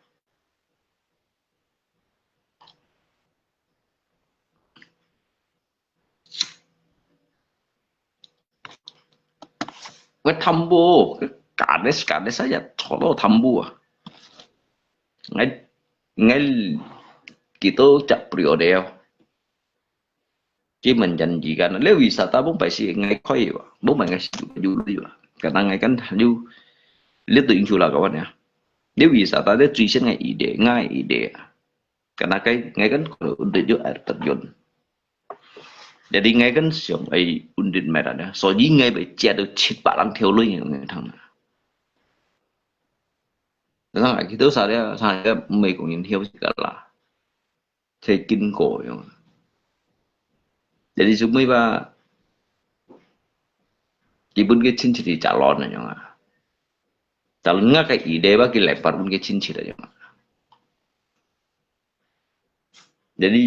Cái thăm bu, cả đấy saja, solo thăm bu. Ngay ngay kita cak periode chỉ mình janjikan nếu wisata bung phải sih ngay khoi bung phải ngay dulu juga karena ngay kan dulu lihat tuh insya kawan ya nếu wisata dia tulisan ngay ide karena ngay kan udah juga air terjun jadi ngay kan siang ai undin merah dah so jadi ngay phải che được chít balang theo lối những thằng đó là kita saya mấy cũng nhìn theo segala saya kinh cổ jadi semua ba ibun ke cincin calon aja nggak calon nggak kayak ide ba lempar pun ke cincin aja nggak jadi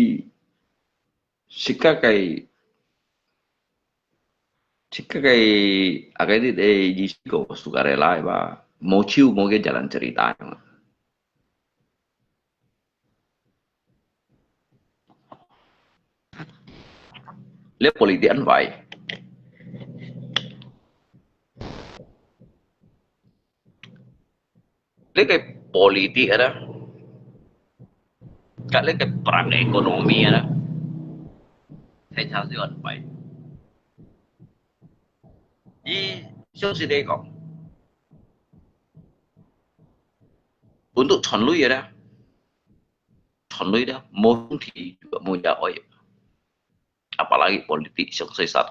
sika kayak agak itu jisiko sukarela ba mau ciu mau ke jalan cerita aja lihat politik vậy lấy cái politik đó cả lấy cái peran ekonomi đó thấy sao sih vậy di sosial kok untuk chọn lui đó mau thì juga mau jauh apalagi politik yang sesat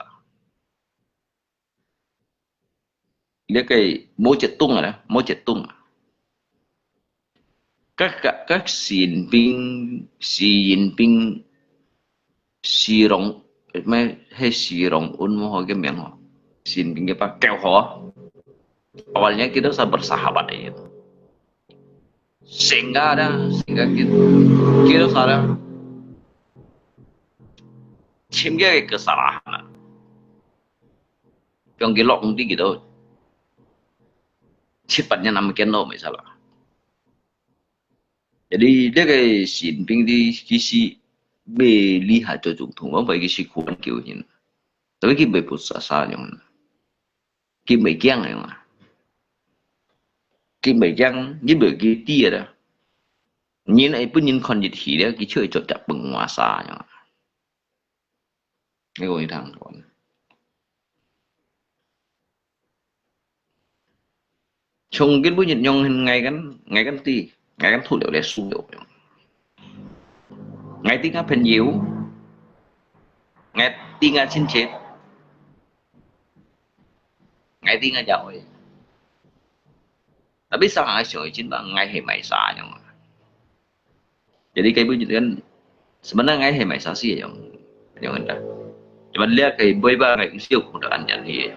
dia kayak mau cetung các Xi Jinping Xi Rong hay Xi Rong Un mau cái miệng họ Xi Jinping apa keo họ awalnya kita bersahabat aja sehingga kita sekarang chiếm cái kesalahan yang gelok nanti gitu cepatnya namakan lo misalnya jadi dia kayak Xi Jinping di kisi lihat cho tổng thống ông phải kisi quan kiểu như tapi cái bề bút xa như cái mấy giang này mà cái mấy giang như bề cái tia đó nhìn này pun nhìn con gì thì đấy cái chơi cho chặt bằng hoa xa như cái gọi thằng còn trong cái bữa nhìn nhong ngày gắn ti ngày gắn thủ liệu để su liệu ngày tiếng hát phần nhiều ngày tiếng hát xin chết ngày tiếng hát giàu tapi sangat sure cinta ngày hay mày xa nhưng jadi cái bữa nhìn kan sebenarnya ngày hay mày xa sih yang enggak cuman lihat kayak boy banget itu sih udah anjan dia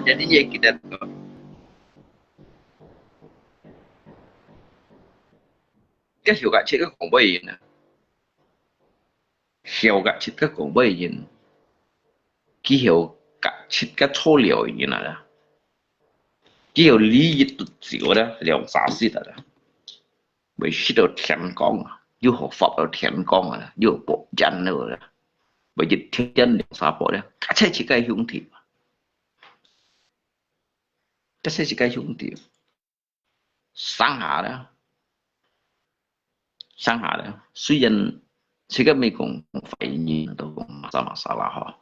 jadinya kita cái hiểu gạ chết các khổng bầy nè hiểu gạ chết các khổng bầy nhìn cái hiểu gạ chết các thô liệu như nào đó cái hiểu lý dịch tụt xỉu đó liệu xả xịt đó bởi khi đầu thèm con dù họ phật đầu thèm con rồi dù bộ chân nữa đó bởi dịch thiên chân liệu xả bộ đó cả thế chỉ cái hung thiệp cái thế chỉ cái hung thiệp sáng hạ đó suy dân sẽ các mình cũng phải nhìn tôi cũng masalah họ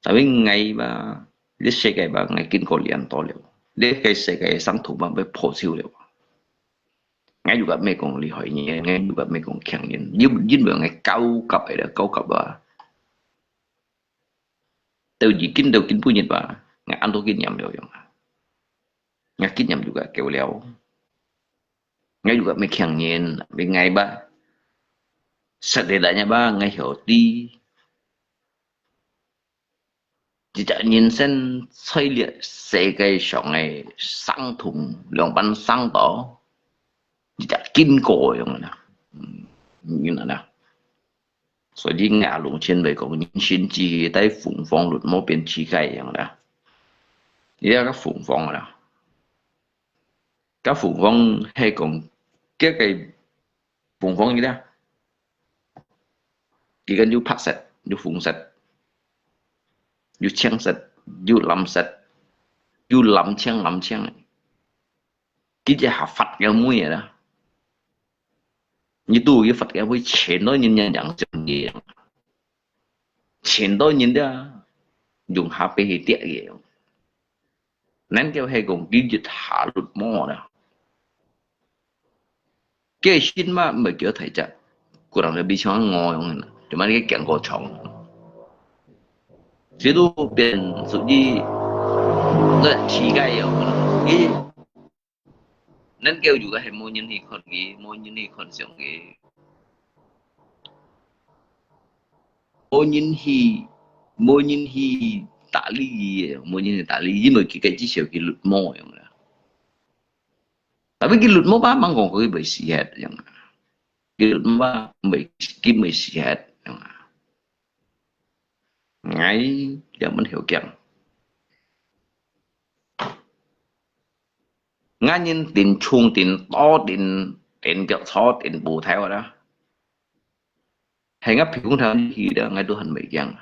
tại vì ngày mà để sẽ cái bà ngày kinh cổ liền to liệu để cái sẽ cái sáng thủ bằng với phổ siêu liệu ngày juga mình cũng lý hỏi nhỉ ngày juga mình cũng khen nhìn như bữa ngày cao cấp ấy đó cao cấp bà từ gì kinh đầu kinh phu nhật bà ngày ăn tôi kinh nhầm rồi ngày kinh nhầm juga kêu léo ngay juga mình khen nhìn bên ngày ba setidaknya ba ngày hiểu đi 一隻人生催列世界上嘅生同兩班生道，一隻經過樣啦，原來啦，所以亞龍前嚟講，人生只係喺鳳凰律冇變世界樣啦，而家個鳳凰啦，個鳳凰係講幾個鳳凰嘅咧，佢跟要拍實，要鳳實。要青色，要藍色，要藍青藍青嘅，佢只係發嘅妹嘢啦。你都要發嘅妹，前多年人樣嘢，前多年的用下俾佢啲嘢，咱叫係講佢只下律魔啦。嘅先嘛唔係叫睇啫，個人就比較愛用嘅，做乜啲鏡過長。這都變屬於那世界有嘅，咱叫住嘅係冇人去看嘅，冇人去看上嘅，冇人去打理嘅，冇人去打理，因為佢嘅至少佢律魔樣啦。Tapi佢律魔吧，mang講佢未試下樣，佢律魔吧未試下樣。ngay giờ mình hiểu kiện ngay nhìn tiền chuông tiền to tiền giọt thó tiền bù theo đó hay ngấp cũng theo gì đó ngay tôi hành bị giang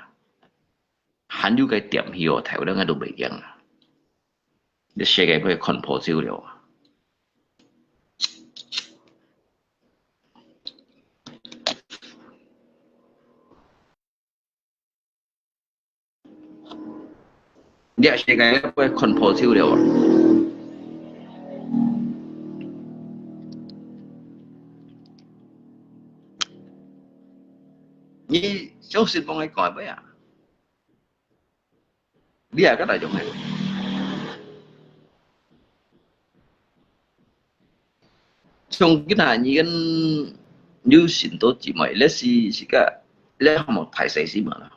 hắn dù cái tiệm hiểu theo đó ngay tôi bị giang để xe cái phải còn phổ siêu liệu dạ sẽ cái phải còn phổ siêu liệu như số xin phong ai coi với à đi à cái này giống này trong cái này như như xin tổ chỉ mấy lẽ gì cả lẽ không một thải xây gì mà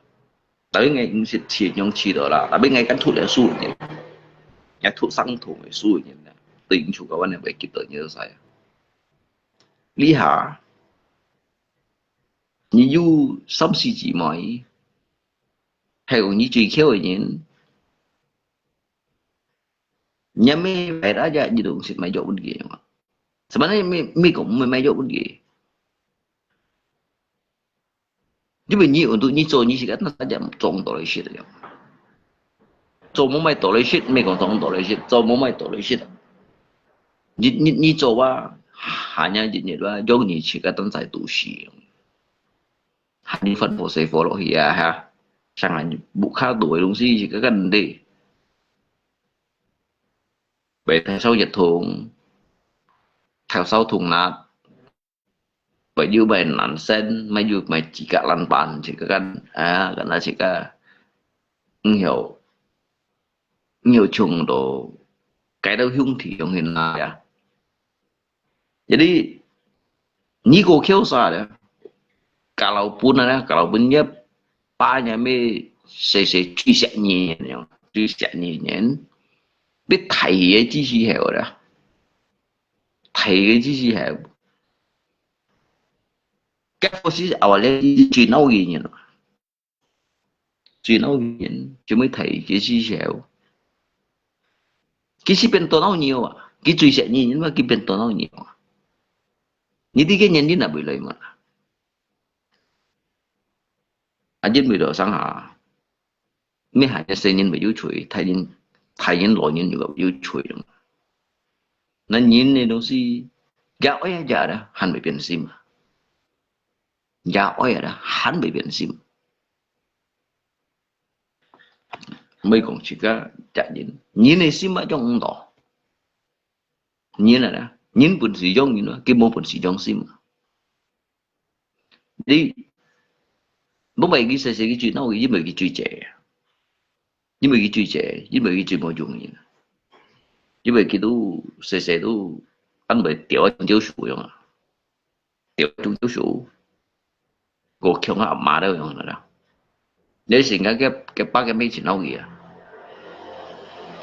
tới ngày cũng sẽ chỉ nhung chỉ đó là tại bên ngày cái thủ lẽ suy nhỉ nhà thủ sang thủ phải suy nhỉ tính chủ cái vấn đề về kịp tới như thế lý hả như du sắm xì chỉ mấy hay còn như truy khéo nhỉ nhà mấy phải đã ra gì đâu xin mấy chỗ bên kia mà sebenarnya mấy cũng mấy chỗ bên kia nhưng mà như untuk như做như cái nó saja trồng tổ shit rồi做冇咪tổ shit mấy còn trồng tổ shit 做冇咪tổ shit你做啊下年日日啊有你去个等在读书hành đi phân bổ xây phổ lộ thì ha sang là bộ khá tuổi đúng gì chỉ có gần đi về theo sau dịch thùng theo sau thùng nát bởi như bài nản sen mấy dù mày chỉ cả lăn bàn chỉ có gần gần là chỉ có nhiều trùng đồ cái đâu hung thì trong hình là jadi ni cô khéo sao đấy kalaupun ba nhà mê sẽ truy xét nhện biết thầy cái chi gì hiểu đó thầy cái chi gì hiểu các bác sĩ ở đây chỉ nói gì nhỉ chỉ nói gì chứ mới thầy cái chi hiểu cái gì bên tôi nói nhiều à cái truy xét nhện mà cái bên tôi nói nhiều như thế cái nhân đi là bị lợi mà anh dân bị đồ sáng hạ mấy hai cái nhân bị yếu chuối thay nhân loại nhân juga yếu chuối rồi nên nhân này nó gì gạo ấy giờ đó hắn bị biến sim gạo ấy đó hắn bị biến sim mấy con chỉ có chạy nhân này sim ở trong đó nhân này đó nhân bún sử dụng như nó cái mô bún sử dụng sim đi bố mày cái cái chuyện nào với mấy cái chuyện trẻ với mấy cái chuyện trẻ với mấy cái chuyện mọi chuyện gì với mấy cái đó sẽ đó ăn bậy tiểu tiêu sủ rồi tiểu sủ cô kêu ngã má đâu rồi đó Jadi sehingga cái ba cái mấy chuyện đâu gì à,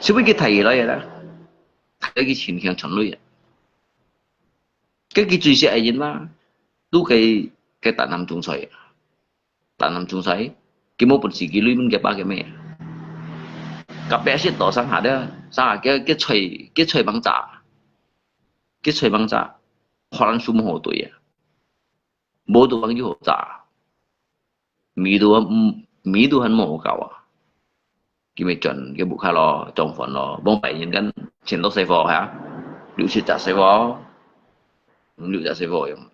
chứ cái thầy đó vậy đó, thầy cái chuyện hiện thành lui à, cái chuyện sẽ gì mà, tu cái tạ nằm chung sai, cái mô bản sự cái lui mình cái ba cái mấy, cái bé sẽ tổ sang hạ đó, sang hạ cái chơi bằng giả, hoa lan sum hồ tuổi à, bố tu bằng hồ giả, mỹ tu hắn mồ cầu à, cái mấy chuẩn cái bục khai lo trong phần lo, bông bảy những cái chiến đấu xây vò hả, liệu sẽ trả xây vò, liệu trả xây vò không,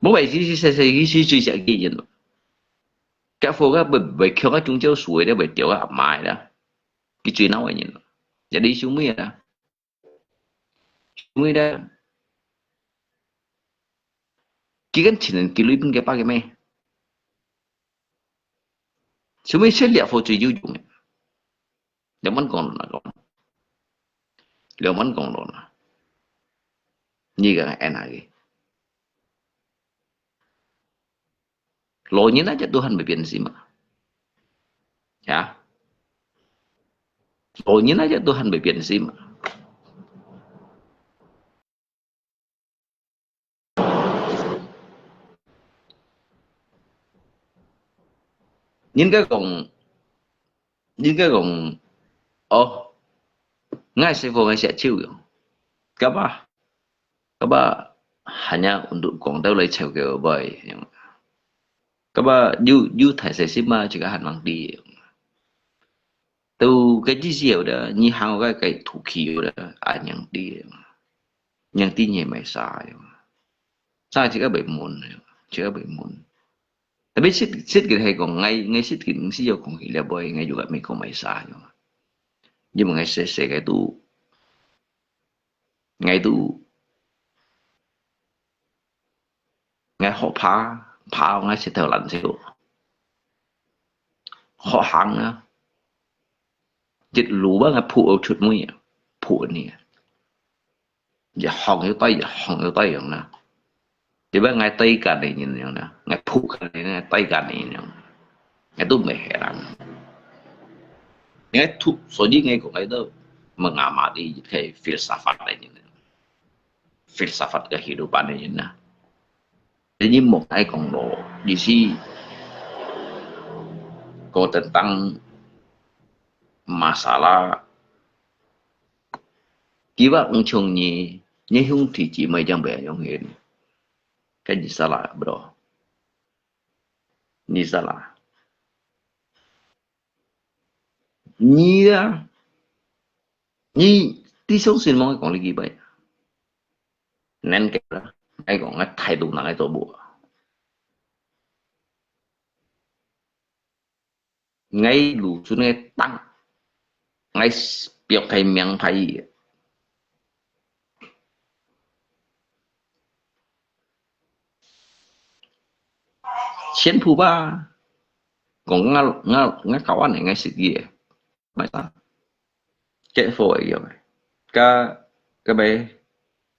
bông bảy chỉ sẽ cái gì nữa, cái phố cái bởi khi cái trung châu suối đó bởi tiểu cái ẩm mài đó, cái chuyện nào vậy nhỉ, giờ đi xuống mới đó, mới đó, cái chuyện cái lưới bên cái ba cái mẹ, xuống mới xét liệu phố chỉ yêu dụng, liệu vẫn còn là còn, liệu vẫn còn là, như cái anh này, lo như này cho Tuhan berbicara sih mak, ya, lo như này cho Tuhan berbicara sih mak. những cái còn ngay sẽ vô ngay sẽ chịu các bạn hanya untuk Quảng Châu lấy chèo kiểu bởi các bạn du thải sẽ xí mà chỉ có hàn bằng đi từ cái gì nhiều đó như hàng cái thủ khí đó nhận đi nhẹ mày sai chỉ có bị muốn tapi sit cái hay còn ngay sit cái xí nhiều còn là bởi ngay juga mình không mày sai nhưng mà ngay sẽ cái tu ngay tu ngay họ phá ngay sẽ theo lạnh sẽ độ họ hàng nữaจิตรู้ว่าไงผู้เอาชุดมุ้ยผู้นี่อย่าห้องอยู่ใต้อย่างนะจะว่าไงใต้กันนี่อย่างนะไงผู้กันนี่ไงใต้กันนี่อย่างไงตู้ไม่เห็นไงทุกส่วนยิ่งไงของไงเด้อmengamati kayak filsafat ini filsafat kehidupan ini nah jadi một cái con đồ di si có tentang masalah kiba chung ni hung thì chỉ mấy trăm bè trong hiện cái gì salah bro ni salah ni á ni đi sống xin mong còn là gì vậy nên cái đó ai còn cái thái độ nào cái tổ bộ ngay lù xuống ngay tăng ngay biểu thầy miệng thầy chiến phu ba còn ngã cáo này ngay sự gì vậy ta chạy phổi vậy cái bé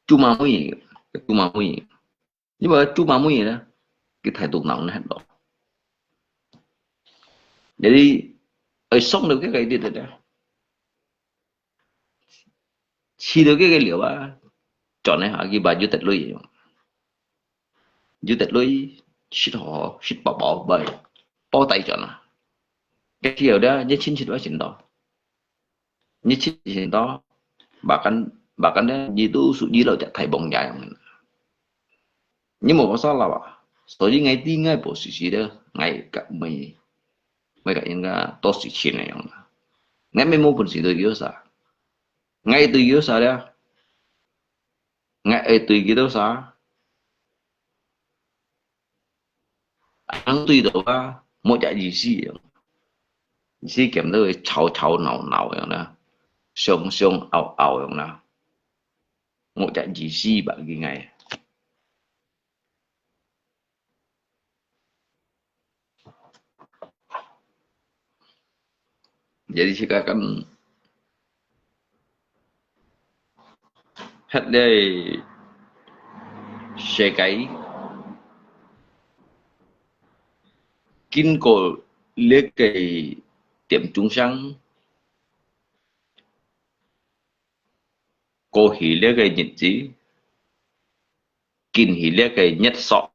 chú mà mũi nhưng mà chú mà mũi đó cái thái độ nào nó hết đó jadi sống được cái gì đó chỉ được cái liệu ba chọn này hả cái bà du tịch lưới shit bỏ bởi bỏ tay chọn à cái điều đó nhất chính quá trình đó nhất chính đó bà căn đó gì tu sự gì đâu chặt thầy bóng dài nhưng mà có sao là bà所以ngay đi ngay bộ sự đó ngay cả mấy cái những cái tốt sự này ngay mấy môn phần sự đó yếu sao ngay từ yếu sao đó ngay từ cái đó sao anh tùy đó mỗi cái gì kèm theo chào nào vậy nè xông ảo vậy nè mỗi cái gì bạn cái ngày jadi jika kan hết đây xe cái kinh cổ liệt cái tiệm trung sang cô hỉ liệt cái nhật chí kinh hỉ liệt cái nhất sọ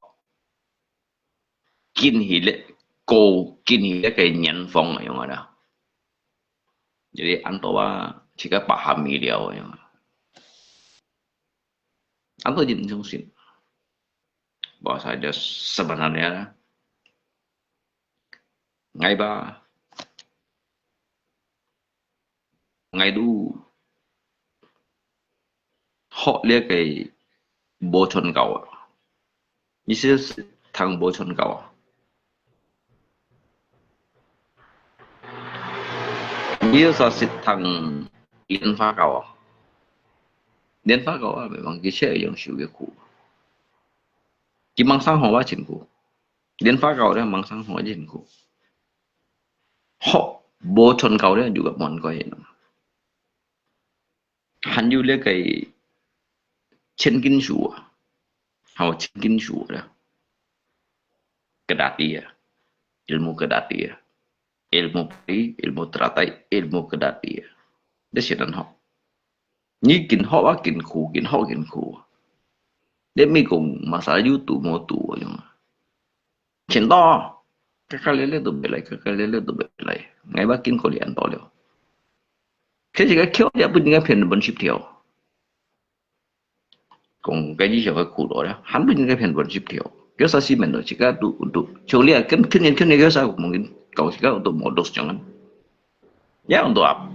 kinh hỉ liệt cô kinh hỉ liệt cái nhân phong này mà đó jadi antoa jika pahami dia yang anto jin jungsin bahwa saja sebenarnya ngay ba ngay du họ liệt cái bố chôn cầu như thế thằng bố chôn cầu như thế thằng liên phá cầu liên phá cầu là bằng cái xe dùng siêu việt cụ chỉ mang sang họ chính cụ liên phá cầu đó mang sang họ chính cụ họ bố chôn cầu đó juga món coi hắn như liệt cái trên kinh sủa họ trên kinh sủa đó kedatian ilmu kedatian ilmu peri ilmu teratai ilmu kedatian đó sẽ đàn họ như kinh họ và kinh khu để mấy cùng masalah YouTube mau tu nhưng chuyện đó các cái lên tụi lại các cái lên tụi lại ngày ba kinh có liền to liệu thế thì cái kéo ra bên cái phiền bên ship theo cùng cái gì phải cụ đó hắn bên cái phiền bên ship theo kéo sao xí mình rồi chỉ có tụ chỗ này cái này kéo sao cũng mungkin kau chỉ có tụ modus jangan ya untuk apa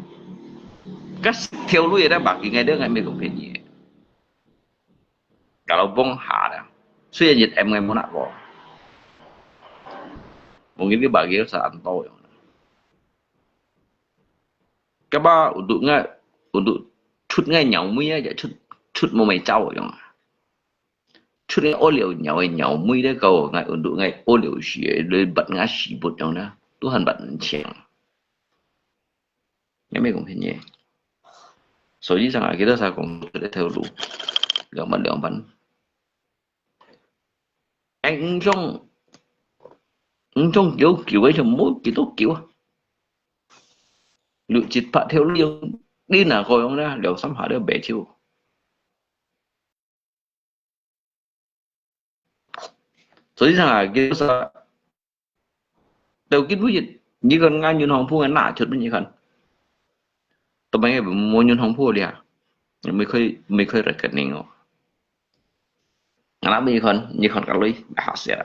cái theo lu ya bagi ngày đó ngày mấy cũng phiền gì kalau bong hạ đó suy nhiệt em ngày muốn nạp vào mungkin cái bagi saat tôi các ba untuk chút ngay nhau mới á chút một mày trâu rồi chút ngay ô liu nhau mới đấy cầu ngay untuk ngay ô liu xì để bật ngã xì bột trong đó tôi hẳn bật chèn nhưng mấy cũng thế nhỉ所以rằng kita saya cũng để theo đủ lượng bắn anh trong kiểu ấy trong mỗi kiểu tốt kiểu lựa chịt phạt theo lưu đi là coi ông ra liệu sắm hả đứa bể chiêu所以rằng kita đầu kiến với dịch như con ngang như hồng phu ngắn nã chốt bên như khẩn tụi bay mua như hồng phu đi à mới khơi ra cái này ngô ngắn như khẩn cả lưới đã học sẽ ra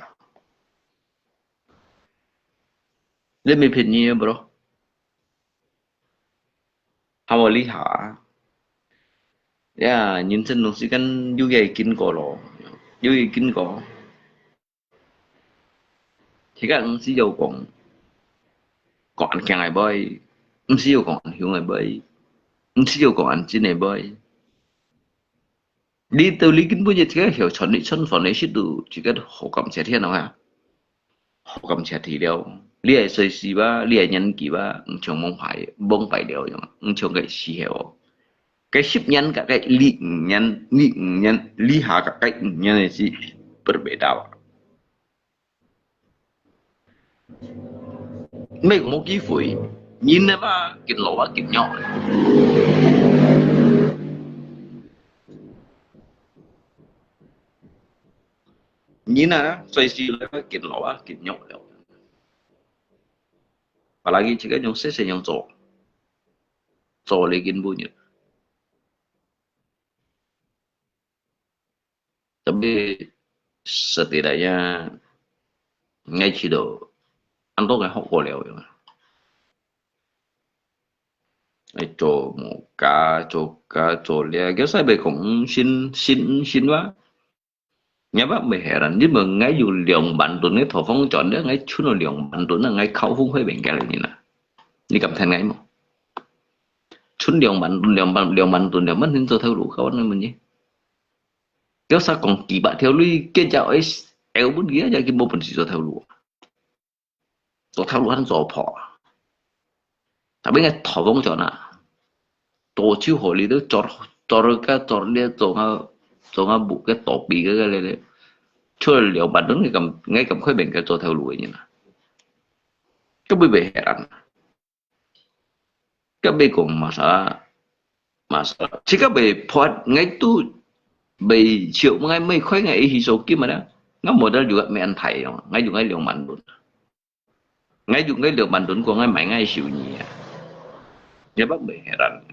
lên mình phiền nhiều bro hao lý hả yeah nhìn chân nó sẽ cần du dây kinh cổ lỗ du dây kinh cổ thì các anh sẽ giàu còn anh càng ngày bơi anh sẽ giàu còn anh hiểu ngày bơi anh sẽ giàu còn anh chỉ này bơi đi từ lý kinh bơi thì cái hiểu chuẩn định chân phần này sẽ đủ chỉ cái hộ cầm trẻ thiên nào hả hộ cầm trẻ thì đều lia soi si ba lia nhân kỳ ba chồng bông phải đều chồng cái xì hiểu cái ship nhân cả cái li nhân li hạ cả cái nhân này gì berbeda mấy cũng một cái phủi nhìn này mà kinh lỗ và kinh nhỏ nhìn này soi si là kinh lỗ và kinh nhỏ apalagi jika yang saya yang lagi bunyi tapi setidaknya ngay chỉ độ ăn tốt cái hậu quả liệu rồi này chỗ lia cái sai bề cũng xin quá nhớ bác mày heran nhưng mà ngay dù liều bạn tuần ấy thổ phong chọn đấy ngay chút nào liều bạn tuần là ngay khẩu phun hơi bệnh cái này nè đi cầm thanh ngay mà chút liều bạn tuần liều mất nên tôi theo đủ khẩu nên mình nhé kéo sao còn kỳ bạn theo lui kia chào ấy eo bút ghế cho cái bộ phận gì tôi theo lũ hắn gió phỏ tại bên ngay thổ phong chọn à tổ chức hội lý đó cho lia cho ngã bụ cái tổ bị cái này cho liệu bạn đứng ngay cầm khối bệnh cái cho theo lùi như nào Các bị heran. Các bị cùng masalah. Jika bị buat ngay tu bị chịu ngay mấy khói ngay hi số kia mà đó. Nó modal juga mấy anh thầy ngay juga ngay liều mandun. Ngay juga ngay liều mandun của ngay mày ngay chịu nhỉ. Dia bác bị heran.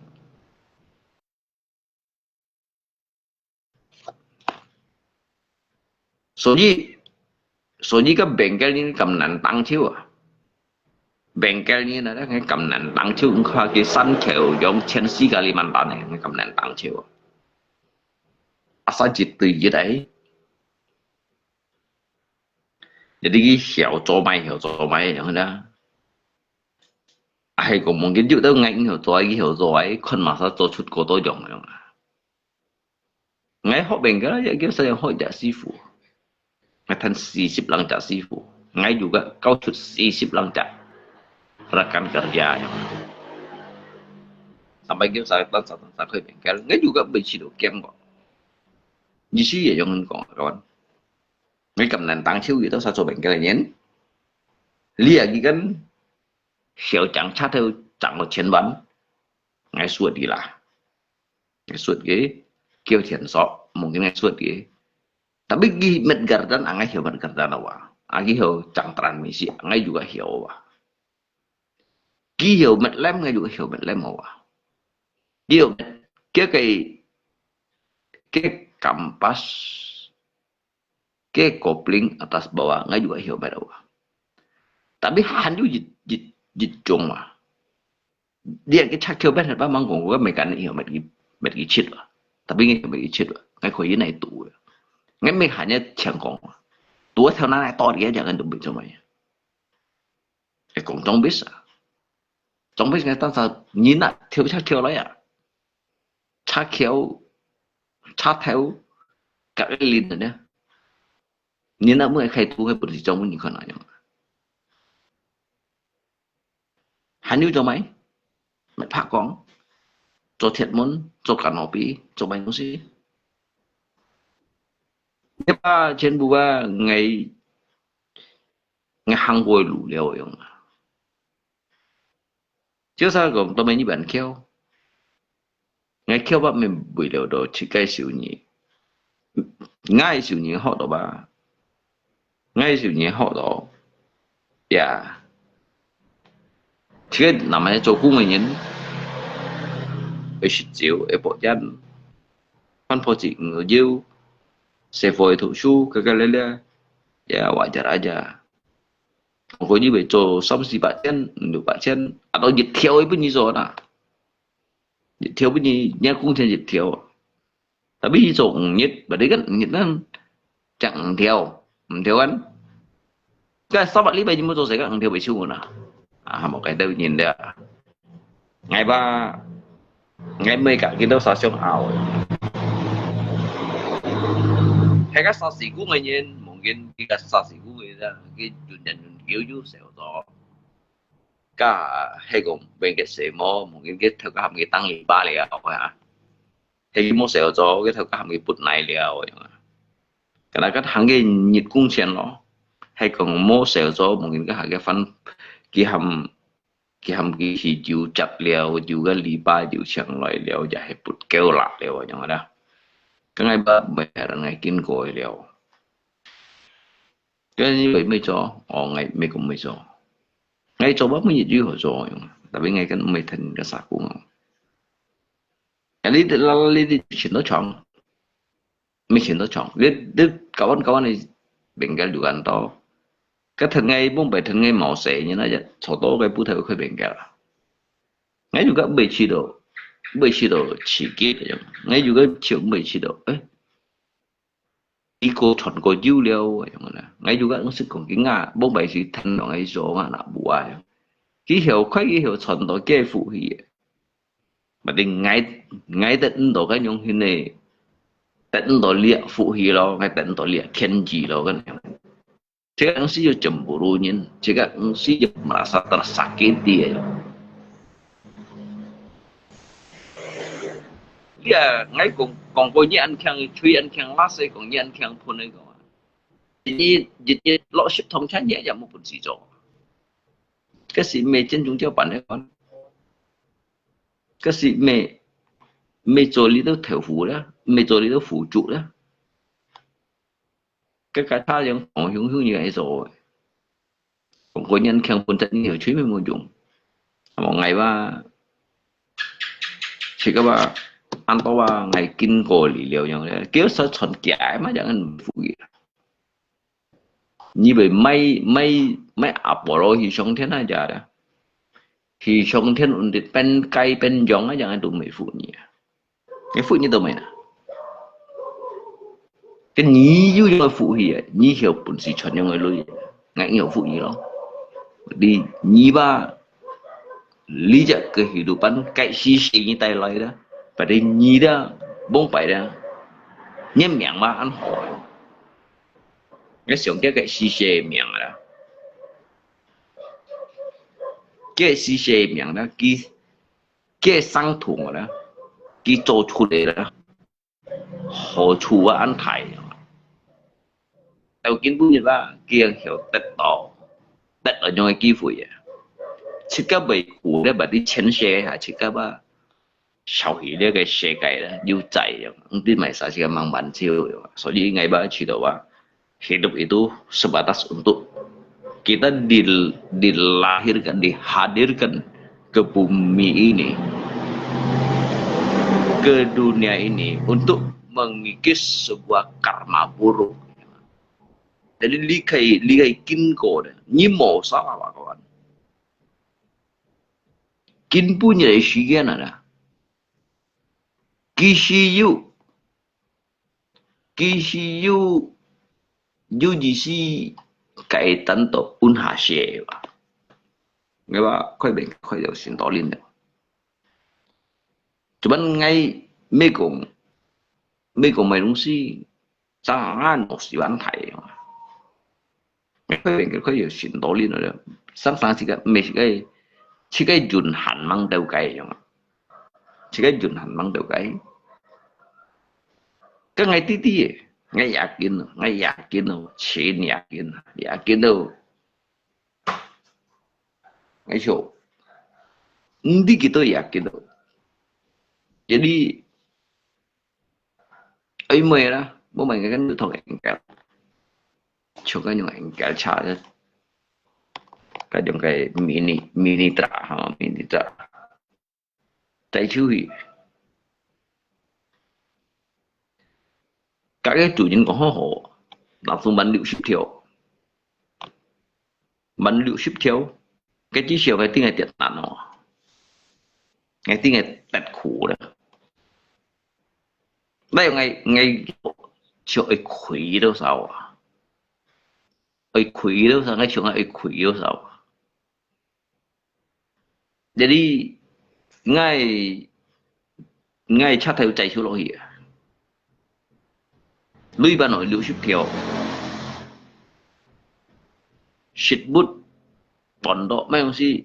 So cái bengkel ini cầm nặng tăng chiếu à. Bengkel ini là cái cầm nặng tăng chiếu cũng khoa cái sân khéo giống trên xí Kalimantan này cái cầm nặng tăng chiếu. Asal jitu je đấy. Jadi cái hiểu cho màyอย่างนั้น 係個夢見要到硬條座嘅座位，困馬實做出過多樣樣啊！我學明嘅啦，又叫細人開隻師傅，我睇40兩隻師傅，我juga kau出40兩隻 rekan kerja yang sampai dia saya ke bengkel,我juga beli đồ kem kok. Di sini ya yang kok kawan. Mấy cầm nền tảng chiếu gì đó sao cho bengkel nhén. Lihat kan hiểu chẳng chắc theo chẳng một chiến bắn ngay suốt đi là ngay suốt cái kêu thiền sọ một cái ngay suốt cái tapi ghi mệt gar dan ngay hiểu mệt gar dan apa ngay hiểu chẳng transmisi ngay juga hiểu apa ghi hiểu mệt lem ngay juga hiểu mệt lem apa hiểu cái kampas cái kopling atas bawah ngay juga hiểu mệt apa tapi hanyu dịch trùng mà dia cái chắc theo biết là mang cùng cái mấy cái này hiểu mấy cái chết rồi, tapi nghe mấy cái chết rồi, cái khối này tụ, ngay mấy hạt nhá chẳng còn, tụ theo nó này to thì chẳng cần được bệnh cho mày, cái cũng trong biết người ta sao nhìn lại theo chắc theo đấy à, chắc theo các cái linh rồi nhá, nhìn lại mới khai tu hay bự gì trong những con này hắn yêu cho mày phát con cho thiệt muốn cho cả nó bị cho mày nó gì nếu ba trên bùa ba ngày hàng quầy lù leo rồi chứ sao còn tao mấy như bạn kêu ngày kêu ba mình bùi leo đó chỉ cái xíu nhỉ ngay xíu nhỉ họ đó ba ngay xíu nhỉ họ đó yeah chứ nằm ở chỗ của người nhấn ở chiều ở bộ dân phân phối chỉ người yêu sẽ phối thủ su cái lên ya wajar aja pokoknya beco sama si Pak Chen atau dịch theo ấy bunyi rồi nè dịch theo bunyi nha cũng theo dịch theo tapi ví dụ nhất và đấy cái nhất nó chẳng theo anh cái sao bạn lý bây giờ mua sẽ các theo bị siêu nè một cái đâu nhìn đây ngày mấy cả cái đâu sao xong ảo hay các sao xỉ của người nhìn mungkin cái sao xỉ của người ra cái chuyện nhận kiểu chú sẹo đó cả hay cũng bên cái sẹo mò mungkin cái theo cái hàm cái tăng gì ba liền học hả hay cái mò sẹo đó cái theo cái hàm cái bút này liền cái là cái hàng cái nhiệt cung tiền nó hay còn mò sẹo đó mungkin cái hàng cái phân cái hàm cái gì chịu chặt liều juga liba chịu chẳng loại liều giờ hay bút kêu lạc liều như đó cái ngày ba mẹ là ngày kinh còi liều cái như vậy mới cho ngày mấy cũng mới cho ngày cho bác mới nhiệt dữ rồi tại vì ngày cái mới thành cái sạc của nó cái lý chuyện đó chọn mấy chuyện đó chọn đứa cậu anh này bệnh cái được ăn to cái thằng ngay bông bể thằng ngay màu xẻ như nó vậy số to cái bút theo khơi bệnh cả ngay juga bị chỉ độ chỉ kết ngay juga chịu bị chỉ độ ấy đi cô chọn cô dữ liệu ngay juga nó sẽ còn cái ngà bông bể chỉ thân nó ngay số mà là bùa ký hiệu khoái ký hiệu chọn đó cái phụ hiệu mà đi ngay tận đó cái nhung hình này tận đó liệt phụ hiệu đó ngay tận đó liệt thiên chỉ đó cái này jika engsi yo cemburunya, jika engsi yo merasa tersakiti ya. Ya, ngay còn coi như anh khang truy anh khang lát sẽ còn như anh khang phun này còn. Jadi lọ ship thông chán nhẹ giảm một phần gì rồi. cái gì mẹ chân chúng cho bạn đấy con cái gì mẹ做你都头符啦，mẹ做你都辅助啦，cái他用同樣như vậy rồi còn có nhân khen quân trận nhiều chuyến mới mua dùng một ngày ba chỉ có ba ăn to ba ngày kinh cổ lý liệu nhau đấy kéo sao chọn giải mà chẳng ăn phụ gì như vậy mấy áp bỏ rồi thì sống thế này giờ đó thì sống thế ổn định bên cây bên giống á chẳng ăn tụi mày phụ nhỉ cái phụ như tụi mày nè cái nhí yêu cho phụ gì nhí hiểu bổn sự chọn cho người lui ngại hiểu phụ gì đó đi nhí ba lý giải cái hiểu được bắn cái xí xí như tay lấy đó và đi nhí đó bông phải đó nhém miệng mà ăn hỏi cái sống cái xí xí miệng đó cái xí xí miệng đó cái sang thùng đó cái做出来的好处啊安排đầu tiên bữa là kia hiểu tết ở ngoài kia vui à chỉ có bị cụ để bà đi chén xe hả chỉ có ba sau khi để cái xe cái đó yêu chạy không biết mày sao chỉ mang bản chiêu so với ngày ba chỉ đâu ba hidup itu sebatas untuk kita dilahirkan dihadirkan ke bumi ini ke dunia ini untuk mengikis sebuah karma buruk. Jadi likai kinko deh, ni mau salah apa kawan? Kin punya isian ada, kisiu, jisi kaitan to unhasie, nghe ba, khơi bệnh khơi dầu xin tỏ lên đấy. Cuman ngay mấy cùng mày đúng si sang ăn một xíu ăn thầy cái gì xin tổ liên rồi sáng chỉ cái mấy cái dùn hẳn mang đầu cái chỉ cái dùn hẳn mang đầu cái ngày tí ngay yakin đâu chín yakin đâu ngay chỗ đi kita yakin đâu jadi ấy mày đó bố mày cái nữ thằng engkel cho cái những engkel trả đó cái những cái mini tra tại chú ý các cái chủ nhân của họ là dùng bản liệu ship theo cái chỉ siêu cái tiếng này tiện tản nó ngày tiếng này tẹt khổ đó đây ngày chỗ ấy quỷ đâu sao ấy quỷ đâu sao ngay chỗ ấy quỷ đâu sao jadi ngay chắc theo chạy xuống lối lui ba nội liệu ship theo shit bút bọn đó mấy ông si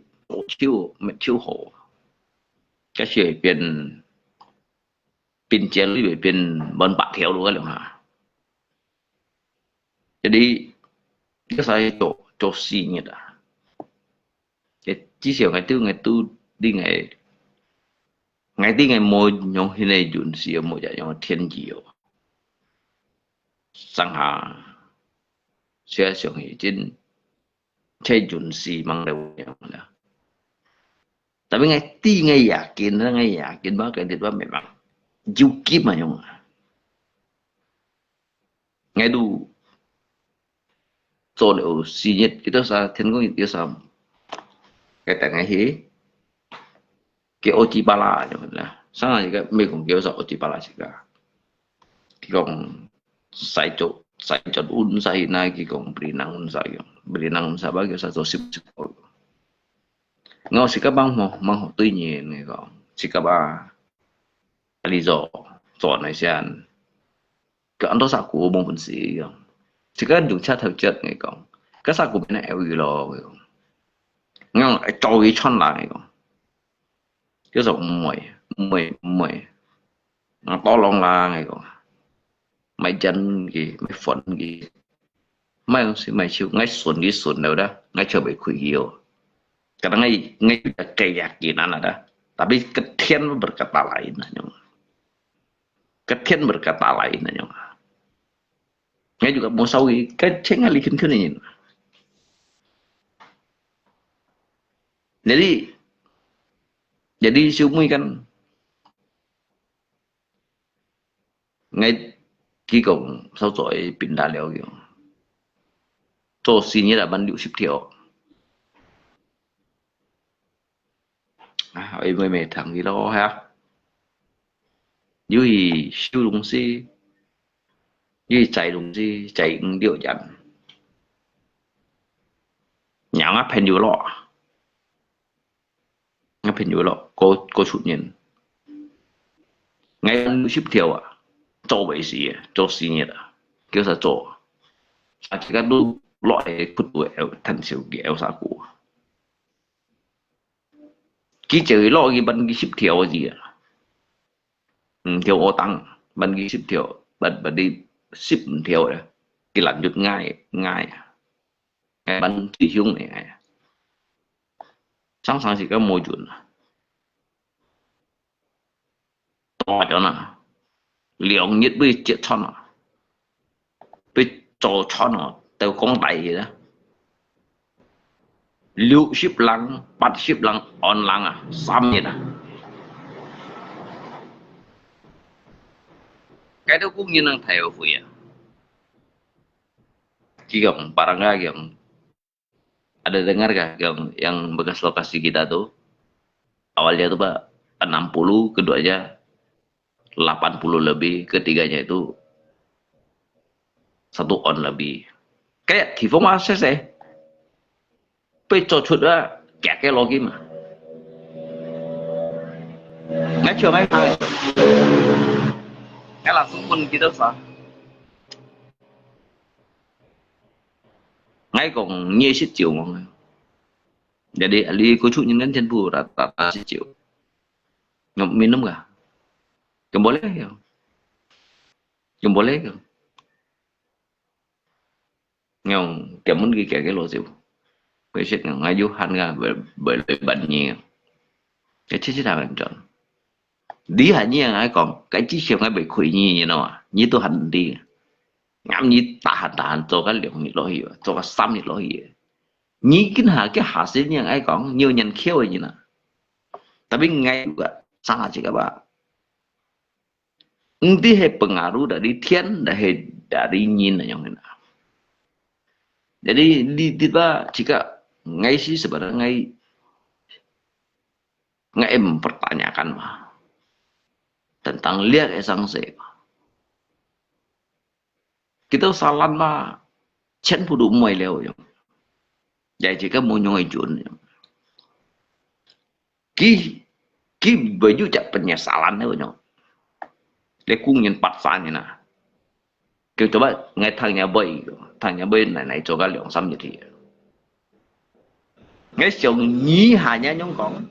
chiêu hổ cái chuyện pin chen lui pin bên bạc theo luôn rồi hả jadi cái sai chỗ xì nhỉ đã cái chỉ siêu ngày tu đi ngày mồi nhung hình này dùn xìu mồi chạy nhung thiên diệu sang hà sẽ siêu hình trên chơi dùn xì mang đầu nhung đó tapi ngày yakin bahwa kan itu memang Yuki mà nhung ngay đủ rồi ở xí nhất kita sa thiên công itu sa cái tại ngày hí cái Ojibala như vậy là sáng nay cái mấy con kiểu sa Ojibala chỉ cả cái con sai chọn un sai này cái con berenang sa bagi sa josip ngau si các bang tuy nhiên này còn si các ba lý do chọn này xem cái anh đó sao của bông phân sĩ không chỉ có dùng cha thực chất này còn cái sao của bên này eo gì lo ngang lại trôi chân lại này còn cái giọng mày nó to lòng la này còn mày chân gì mày phấn gì mày chịu ngay xuân đâu đó ngay chờ bị quỷ nhiều Karena ngai keyakinan ada, tapi ketian berkata lain nyong. Ketian berkata lain nyong. Ngai juga mau sawi, keceng alikin kuning. Jadi sumui kan ngay khi cùng sau rồi bình đà liệu kiểu cho xin như là ban điệu ship thiệu ấy mới mệt thằng gì đó ha dưới siêu đúng si dưới chạy đúng si chạy điệu dần nhà ngáp hình nhiều lọ ngáp hình nhiều lọ cô chụp nhìn ngay ban điệu ship thiệu à cho vậy gì cho xin như là kiểu sao cho chỉ có đu loại cút tuổi thành siêu kiểu sao của chỉ chơi lo cái ban cái ship thiệu gì à thiệu ô tăng ban cái ship thiệu ban đi ship thiệu đấy cái lạnh nhật ngay ngay ban chỉ hướng này sẵn sàng chỉ có môi trường to cho nó liệu nhất với chết cho nó với cho nó từ con tay vậy đó liệu ship lăng bắt ship lăng on lăng à xăm vậy đó cái đó cũng như năng theo vui à khi gặp barangnya yang ada dengar gak yang bekas lokasi kita tuh awalnya tuh Pak 60 keduanya 80 lebih ketiganya itu 1 on lebih kayak thì phong access ấy bây giờ chuột ra kẹt cái login mà ngay chưa ngay phải cái là xung quanh kita sao ngay còn nhê xích chiều mọi người jadi ali có chút những cái chân phù rata xích chiều ngọc minum gak Gak boleh ya. Gak boleh kan. Ngong kayak mun kayak cái lỗ siêu. Vậy sẽ ngay du hành ra bởi bệnh nhiều. Cái chết nào em chọn. Đi hả nhiên ai còn cái chi xem ngay bị khủy như nào à. Như tôi hành đi. Ngắm như ta hành cho cái liệu như lỗ hiểu. Cho cái xăm như lỗ hiểu. Như cái hạ sĩ như ai còn nhiều nhân khéo như nào. Tapi ngay juga salah juga Pak. Ini pengaruh dari Tian, dari Yin yang ini. Jadi tiba jika ngai sih sebenarnya ngai mempertanyakan tentang lihat esang se. Kita salah mah chen pudu muai leo yang. Jadi jika mau nyoi jun yang. Ki baju cak penyesalan leo yang. Để cung nhân bắt phản như nào kiểu cho bạn ngay thằng nhà bơi này cho cái lượng xăm như thế ngay chồng nhí hà nhá nhóm còn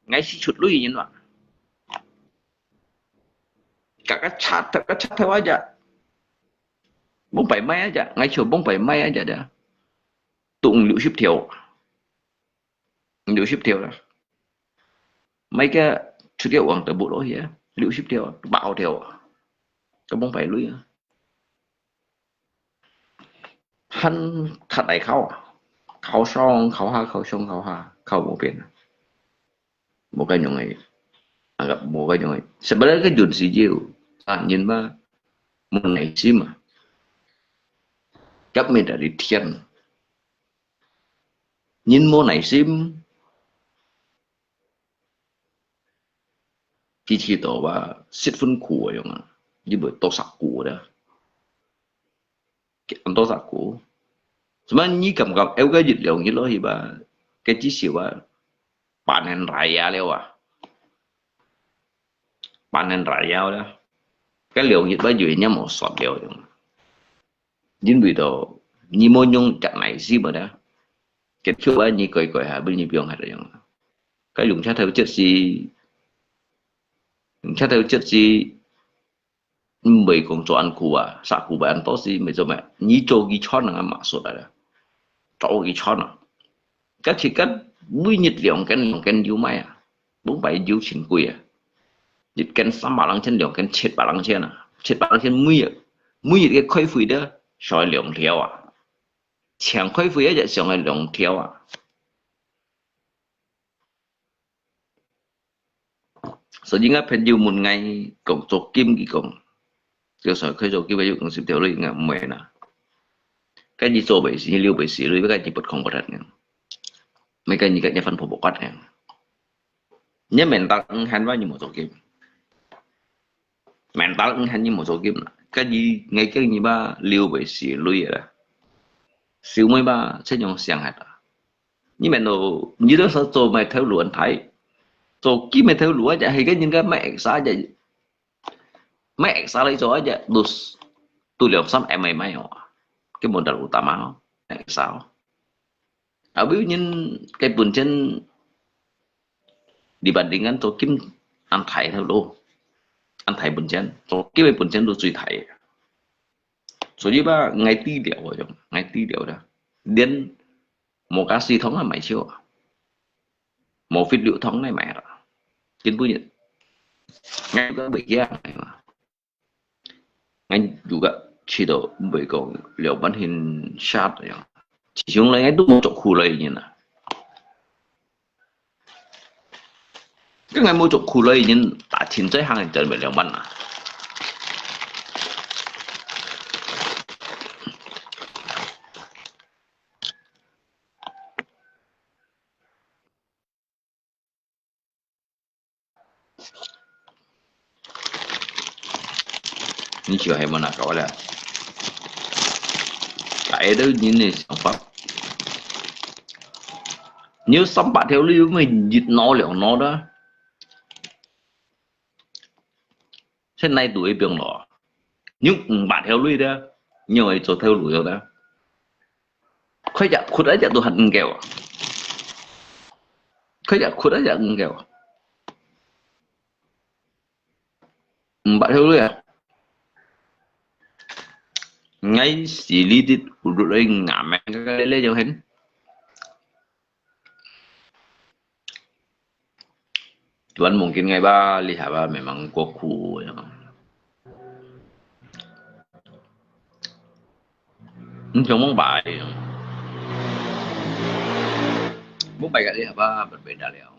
ngay si chuột lùi như vậy các chat theo aja bông bảy mấy aja ngay chiều bông bảy mấy aja đã tụng liệu ship thiểu đó mấy cái chút điệu bằng từ bộ đó vậy liệu ship theo bạo theo cái bóng phải lưới hắn thật đại khảo xong khảo một bên một cái nhung này gặp một cái nhung này sebenarnya cái jun si jiu nhìn mà một ngày xí mà cấp mình dari Tian nhìn một ngày sim chỉ tổ và xích phân của rồi mà như bởi to sạc của đó cái to sạc của mà như cầm gặp eo cái dịch liệu như đó thì bà cái chỉ xỉu bà panen raya leo à panen raya đó cái liệu như bà dưới nhá một sọt liệu rồi nhưng vì đó như môn nhung chặt này gì mà đó cái chỗ bà như cười hả bên như biong hả rồi cái dùng cha theo chất gì chắc theo chất gì mấy công cho ăn củ à, sao củ bạn tốt gì mấy chỗ mẹ nhí cho cái chọn là mà số đấy, cho cái chọn các chỉ cắt bùi nhiệt lượng ken dư mai à bún bảy dư chín quỷ à nhiệt ken xăm bà lăng trên lượng ken chết bà lăng trên à chết bà lăng trên mùi nhiệt cái khói phủi đó soi lượng thiếu à chẳng khói phủi ấy chẳng là lượng thiếu à sở dĩ ngáp phải dư một ngày cộng chốt kim kỳ cộng cơ sở khơi chốt kim ví dụ cộng xếp theo lấy ngã mẹ nè cái gì số bảy xí liêu bảy xí lưới với cái gì bật không bật hết nè mấy cái gì cái nhà phân phổ bộc quát nè nhớ mình ta hành vào như một số kim mình ta hành như một số kim cái gì ngay cái gì ba liêu bảy xí lưới à siêu mấy ba sẽ dùng xiang hạt nhưng mà nó như đó sao cho mày theo luận thấy cho kim mày theo lúa vậy hay cái những cái mẹ xã vậy mẹ xã lấy gió vậy tôi liệu sắm em mày họ cái môn đầu tạm áo mẹ sao ở ví dụ như cái buồn chân dibandingkan cho kim ăn thải theo luôn ăn thải buồn chân cho kim mày buồn chân đồ suy thải số như ba ngày ti điệu rồi ngày ti điệu đó đến một cái suy thống là mày chưa một phiên điệu thống này mẹ rồi chính punya ngay cái bị giác này mà anh juga chỉ độ bởi còn liệu bắn hình sát rồi chỉ chúng lấy đúng một chỗ khu lây như nào cái ngày một chỗ khu lây nhưng đã chín tới hàng trận bởi liệu bắn à như chiều hay mà có là cái đó như này sản phẩm nếu sống bạn theo lưu mình dịch nó liệu nó đó thế này tuổi biển đỏ nhưng bạn theo lưu đó nhiều người cho theo lưu đó khơi chặt khuất ấy chặt tôi hận kẹo khơi chặt khuất ấy chặt kẹo bạn theo lưu à ngay xử lý đi udah lagi ngamen cái lấy cho hết cuman mungkin ngày ba lihat ba memang koku ya trong mong bài bố bài cái lihat ba berbeda ya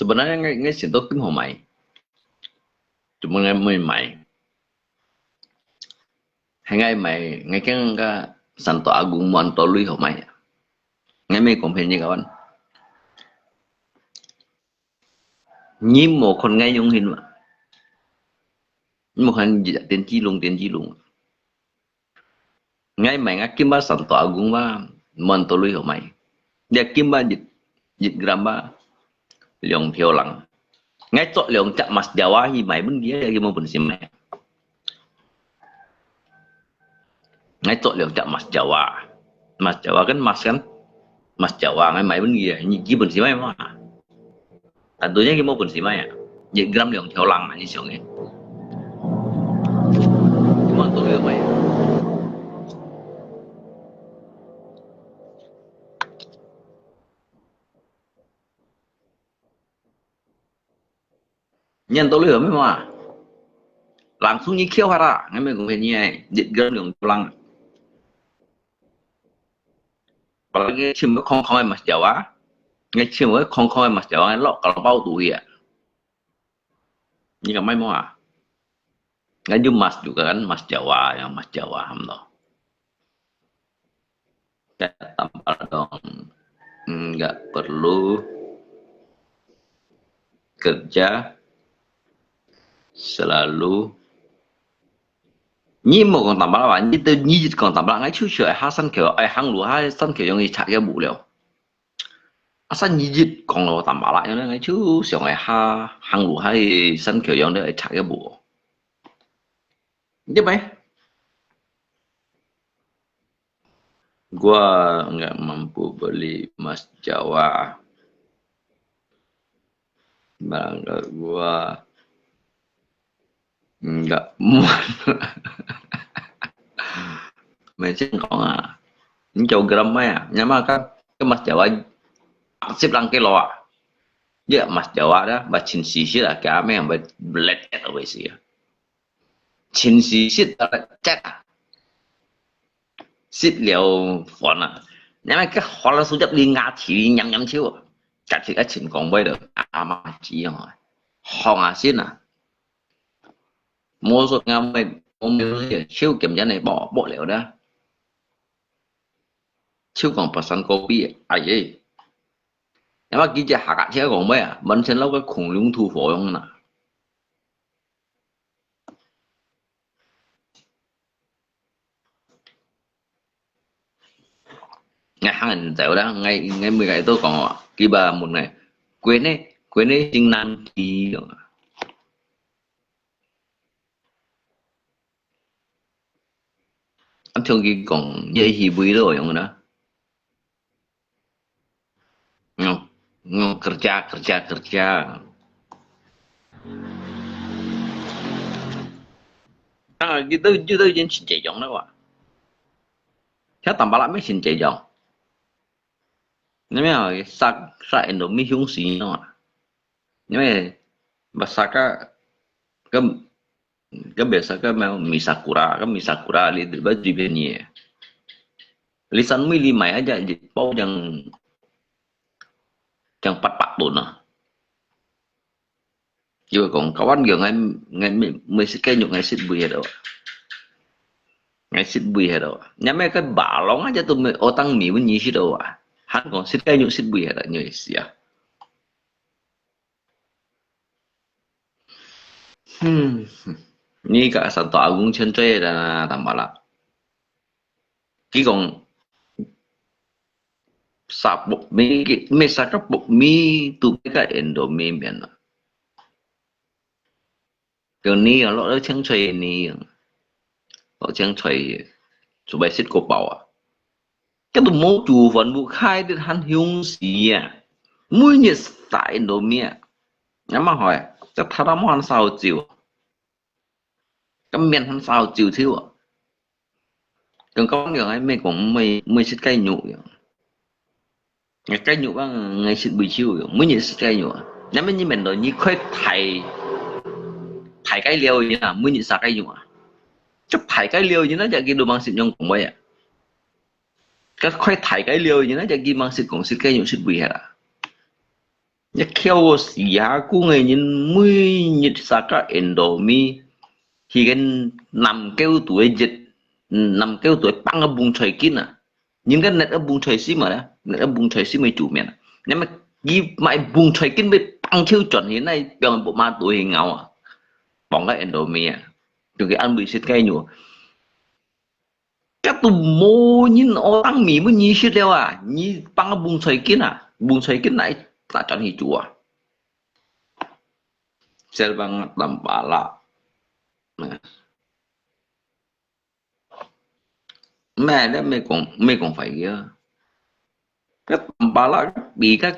sebenarnya ngay sentuh kim hồ mày cuma ngay mày hay ngay mày ngay cái Santo Agung Montolui hồ mày ngay mấy cũng như kawan nhím một con ngay dung hình mà một con gì tiền chi luôn ngay mày ngay kim ba Santo Agung ba Montolui hồ mày dia kim ba dịch gram ba lượng thiếu lặng ngay chỗ lượng chạm mas Jawa gì mày bên kia lagi mau bensin mày ngay chỗ lượng chạm mas Jawa kan mas Jawa ngay mày bên kia như bensin mày mà tentunya kita mau bensin mày dịch gram lượng thiếu lặng như kiểu này cuma tôi mày nhân tôi lừa mới mà langsung như khiêu hara ngay mình cũng phải như này dịch gần đường lăng còn cái chim nó không mặt dẻo á ngay chim nó không mặt dẻo á lọ cả bao tuổi à như là mấy món à ngay như mas juga kan mas Jawa hamdo tampal dong nggak perlu kerja selalu nhưng mà còn tạm bảo là như tôi như còn tạm bảo ngay chú sửa hai sân kiểu ai hàng lúa hai sân kiểu như chạy cái bù liệu sân như dịch còn là tạm bảo lại cho nên ngay chú sửa ngay hai hàng lúa hai sân kiểu như để chạy cái bù như vậy Gua nggak mampu beli emas Jawa. Bangga gua nggak muat. Mesin kok nggak. Những chầu gram ấy à, nhưng mà cái mặt Jawa xếp lăng cái lọ, vậy mặt Jawa đó, bà chín xí xí là cái mấy ông bà lết chết ở vậy xí, chín xí xí là chết à, xí liệu phòn à, nhưng mà cái họ là số chất đi ngã thì nhắm nhắm chiếu, cả thì cái chuyện còn bây được, à mà chỉ rồi, họ ngã xí à, mua số ngắm mấy ông mấy chiếu kiểm tra này bỏ bộ liệu đó, chiếu còn percent copy, ai vậy? Nhưng mà cái hạ cả chế còn mấy à, mình sẽ lâu cái khủng long thu phổ không nè. Ngày hai nghìn tẹo đó, ngày ngày 10 ngày tôi còn kỳ bà một ngày quên ấy sinh năm thì anh thường kỳ còn dây hi vui rồi không đó, không không kerja gitu gitu jadi xin chạy dòng đó quá, chắc tầm ba lắm mới xin chạy dòng, nhưng mà sa Indomie hướng xí nó à, nhưng mà bahasa cái biasa cái mau misakura li baju bini, lisan mi lima aja bau yang pat tuh nah, juga còn kawan gitu ngay mới cái nhục ngay xịt bùi hết đâu, nhà mấy cái balong aja tuh otang mi bunyi sih đâu à, hắn còn xịt cái nhục xịt bùi hết như vậy à. Ni cả Santo Agung chân chơi là tầm bảo là cái còn sạp bột mi mấy sạp các bột mi tụ cái Indomie miền cái ni ở lỗ chân chơi ni lỗ chân chơi chủ bài xịt cổ bảo à, cái tụ mô chủ vẫn vụ khai đến hắn hiung gì à, mỗi nhiệt tại Indomie, nhưng mà hỏi chắc thà đó món sao chịu, cái miền hắn sao chịu thiếu à, còn có người ấy mấy cũng mấy xịt cây nhụ, cái nhụ bằng ngày xịt bùi chiu, mỗi nhiệt xịt cây nhụ, nhưng mà như mình rồi như khơi thầy cái liều như là mỗi nhiệt sao cây nhụ à, chắc thầy cái liều như nóจะกินดูบางสิ่งยังคงไว้อะก็ค่อยถ่ายcái liều như nóจะกินบางสิ่งของสิ่งcái nhụสิ่งbùi hết à, nhất khéo giá của người nhìn mới nhiệt sao cái Indomie thì cái nằm kêu tuổi dịch nằm kêu tuổi băng ở vùng trời kín à, nhưng cái nét ở vùng trời xí mà đó, nét ở vùng trời xí mới chủ miền, nhưng mà gì mãi vùng trời kín mới băng chiêu chuẩn hiện nay bằng bộ ma tuổi hình ngầu à, bỏng cái Indomie từ cái ăn bị xịt cây nhủ, các tụ mô nhìn ô tăng mì mới nhí xịt đeo à, nhí băng ở vùng trời kín à, vùng trời kín này là chuẩn hình chủ à, sẽ bằng tầm bả lạ, mẹ đó mày còn phải cái tầm bả lạ bị cái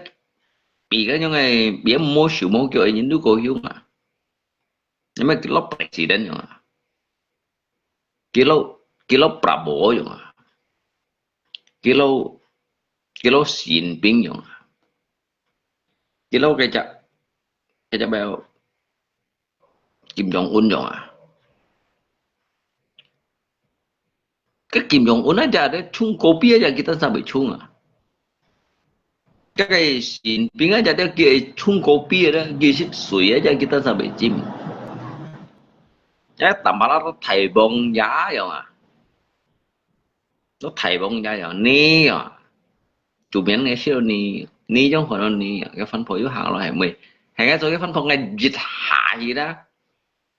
những ngày bị mua sữa mua kiểu những đứa cô hiếu mà, nhưng mà cái lốc presiden rồi, kilo Prabowo rồi, kilo kilo Xi Jinping rồi, kilo cái cha bèo Kim Jong Un rồi, cái Kim Jong Un aja deh chung kopi aja kita sampai chung à, cái Xi Jinping aja dia kia chung kopi ada gisip suy aja kita sampai chim, cái tầm bả nó thầy bông giá rồi à, nó thầy bông giá rồi ni à, chủ biến nghe siêu ni trong phần nó ni cái phân phối hàng loại 20 hay cái số cái phân phối ngày dịch hạ gì đó,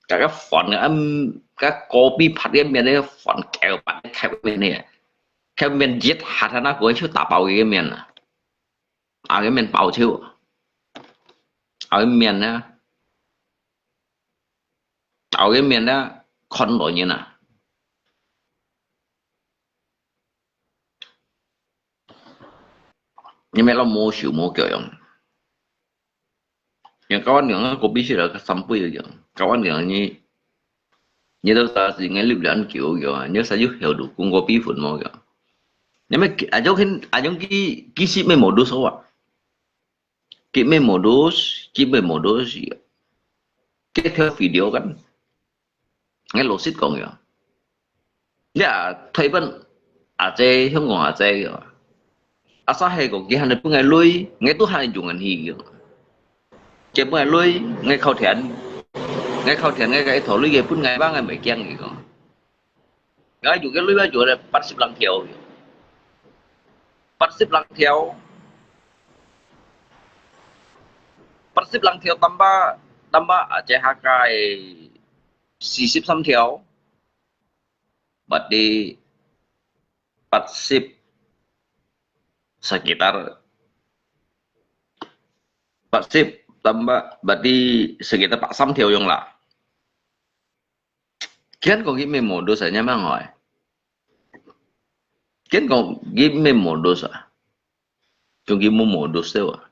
cả cái phần âm các copy phát cái miền này phần kẹo bắt cái miền này, cái miền dịch hạ nó của chú tạp bảo cái miền à, cái miền bảo chú ở cái miền đó, ở cái miền đó con đổi như nào, Nyamela mo siu mo kyo yang. Yang kawan yang kopi sih lah sampai aja. Kawan yang như đâu ta thì nghe lưu lãnh kiểu rồi nhớ sao giúp hiểu được cũng có bí phần mò kìa nhưng mà à giống cái ship mấy modus số à cái mấy modus gì cái theo video kan nghe lộ ship còn kìa ya thấy bên à chơi không ngồi à chơi kìa à sao hay còn cái hàng này ngày lui nghe tôi hay dùng anh hi kìa chơi ngày lui nghe khâu thiện nghe cái thổ lui cái phút ngày ba ngày mấy kiêng kìa ngay juga lu ba juga pat sip lang theo tambah Aceh Hakai sisip sam theo berarti pat sip sekitar pat sip tambah berarti sekitar pak sam theo yang lah Kian có cái mềm modus à nhá mang hỏi Kian có cái mềm modus à Chúng cái mềm modus đâu à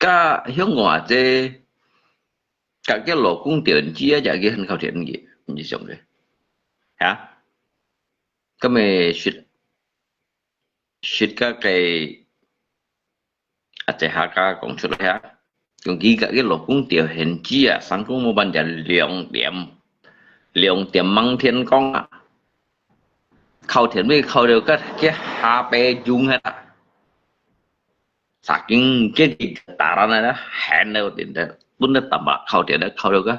Cả hiếu ngọa chứ Cả cái lỗ cũng tiền chia Chả cái hình khảo thiện gì Như xong rồi Hả Cái mày Shit cả cái Aceh Haka cũng xuất ra Còn ghi cả cái lỗ cũng tiểu hình chia Sáng cũng một bàn trả lượng điểm mang thiên con à khâu thiện với khâu đều cái HP dung hết à saking cái tả ra này đó hẹn đâu tiền đó bún nó tầm bạc khâu thiện đó khâu đều cái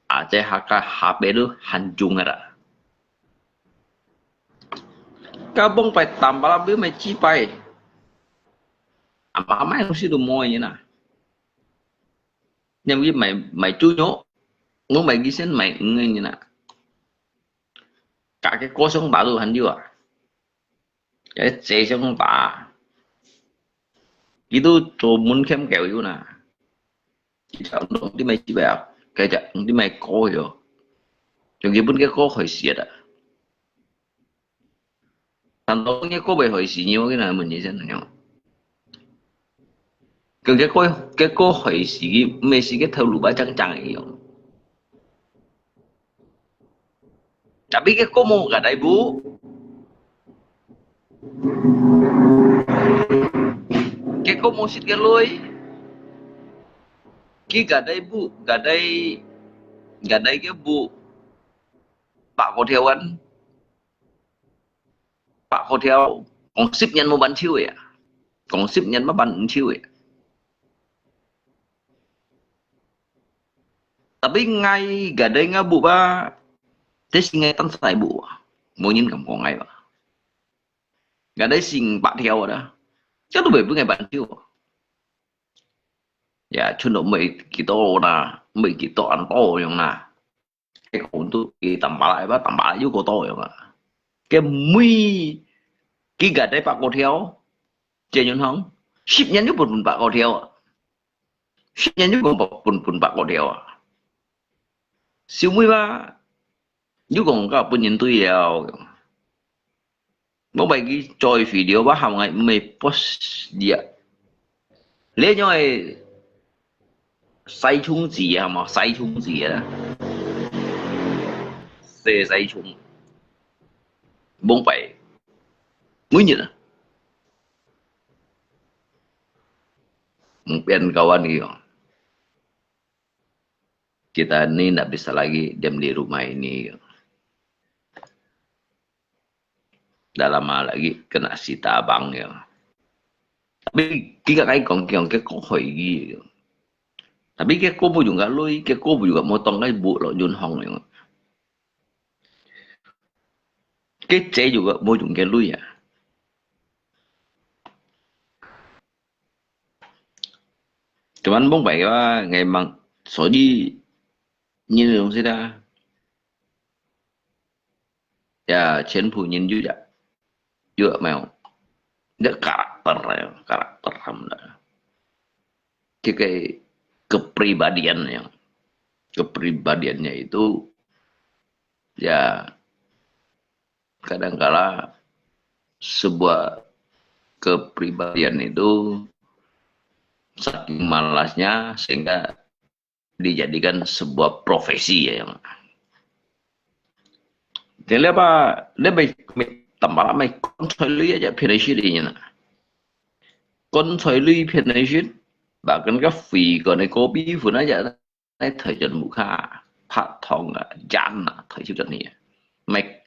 à chơi HP đó hành dung hết à cái bông phải tầm bạc biết mày chi bay à mà mấy không xí đồ môi như nào nhưng mà mày chú nhố muốn mày ghi xin mày ngây như nào cả cái cô sống bà tôi hành chưa cái xe sống bà itu muốn kém kẹo yêu nè chỉ chọn đúng đi mày chỉ bảo cái chọn đi mày coi rồi chúng cái bốn cái cô hỏi xiết à thằng đó cái cô bị hỏi xiết nhiều cái này mình như thế nào cái cô hỏi xiết mấy xiết cái thâu lũ ba trắng trắng ấy tapi cái cô mau gak ada ibu cái cô mau xịt cái lôi cái gak ada ibu gak ada cái bu Pak có theo anh Pak có theo còn ship nhân mau bán chiêu vậy còn ship nhân mà bán chiêu vậy tapi ngay gak ada nga bu ba thế xin nghe tăng sai bộ mỗi nhân cảm còn ngay mà gà đấy xin bạn theo rồi đó chắc tôi về với ngày bạn chưa dạ chuyên độ mấy kỳ tô là mấy kỳ to ăn to rồi nè cái con tôi kỳ tầm bạ lại với cô to rồi mà cái mui cái gà đấy bạn có theo chơi nhân không ship nhân giúp một bạn có theo ship nhân giúp một bạn có theo siêu mui ba nếu còn có bên nhìn tôi vào bố bài cái trôi video bác hồng ngày mày post địa lấy nhau ấy say chung gì à mà say chung gì à say chung bông bài mới nhìn à mungkin kawan gitu kita ini tidak bisa lagi diam di rumah ini dah lama lagi kena sita abang ya tapi cái còn cái câu hỏi gì tapi cái cô juga lui cái cô juga motong cái bộ lọ Jun Hong ya cái chế juga mau dùng cái lui ya cuman bông bảy ngày bằng số đi như không ra ya chen phụ nhân juga mau dia karakter hamda kayak kepribadiannya itu ya kadangkala sebuah kepribadian itu saking malasnya sehingga dijadikan sebuah profesi ya. Thế là ba nếu mày tầm bảo là mày con xoay lưới ở phía này đi nhỉ, con xoay lưới phía này chứ bà cần cái phì còn này có bí phụ nó vậy này thời trận mũ kha phát thong à chán à thời chịu trận này mày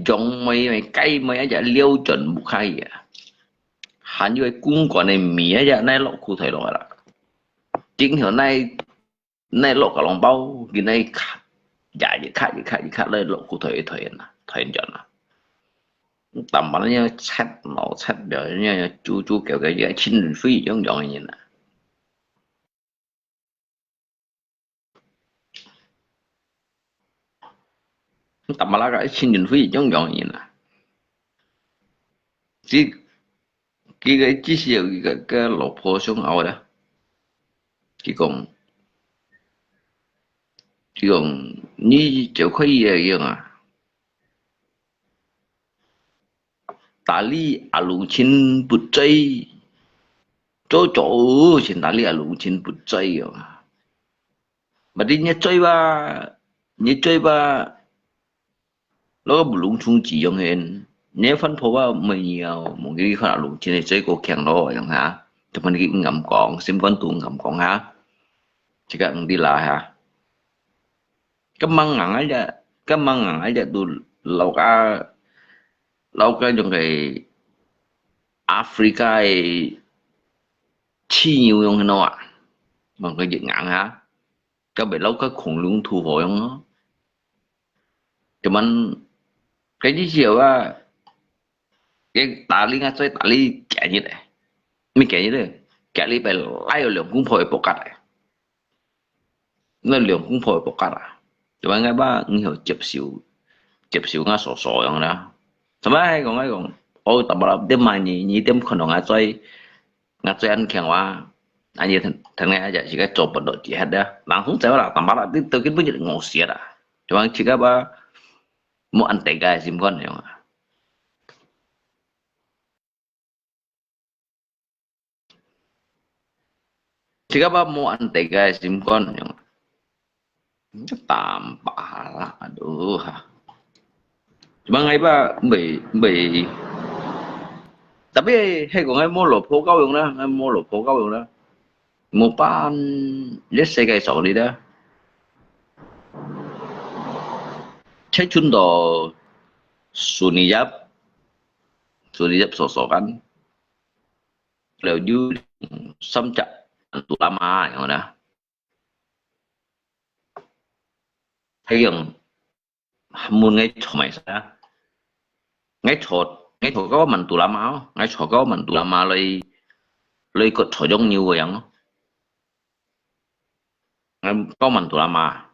giống mày cay mày ở vậy liêu trận mũ khay à hắn như cung còn này mía vậy này lộ cụ thể rồi là chính hiện nay này lộ cả lòng bao cái này dạ gì khác lên lộ cụ thể thời trận à tầm mà nó như xét nó xét đời như chú kiểu cái gì xin phí giống giống như nè tầm mà là cái xin phí giống giống như nè chỉ cái chỉ là cái lỗ phô xuống ao đó chỉ còn như chỗ khuya vậy à打理阿鲁钦不追，chỗ xin打理阿鲁钦不追啊，mà đi nhớ追吧，nó不隆重只用hen，nhớ phân phối吧ไม่nhiều，một cái khả năng trên này追過強咯，樣嚇，就問cái ngầm講，xem con tụ ngầm講ha，chỉ cần đi lại ha，cái măng ngắn ấy tụ lâu cái trong cái Africa chi nhiều用nó ạ, bằng cái diện ngắn ha, cái bị lâu cái khủng long thu hồi không nó, cho mình cái gì chiều á, cái tali ngay chơi tali kẻ như thế, mình kẻ như thế, kẻ đi phải lấy lượng cũng phơi bọc cát này, nó lượng cũng phơi bọc cát à, cho mình ngay ba nhiều chụp xíu ngay sổ giống đó. Sama hay còn ôi tập bảo đêm mai nhỉ đêm còn ngã chơi ăn kẹo à anh như thằng nghe vậy chỉ cái chụp bật độ chỉ hết đó bạn không sao là tập bảo là từ cái bước ngộ xỉa à cho anh chỉ cái ba mua ăn tệ gai sim con này không à chỉ cái ba mua ăn tệ gai sim con này không tạm bả là đủ ha cuma ngay ba bị tapi hay còn ngay mua lột phố cao用đó ngay mua lột phố cao用đó mua pan let's say cái sổ đi đó chế chun đồ suni giáp sổ kan đều như xâm chặt tụ lamaอย่างนั้นhay rằng muốn ngay cho mày sao ngay thổi có mình tụ lama ngay thổi có mình tụ lama lấy cột thổi giống như vậy không ngay có mình tụ lama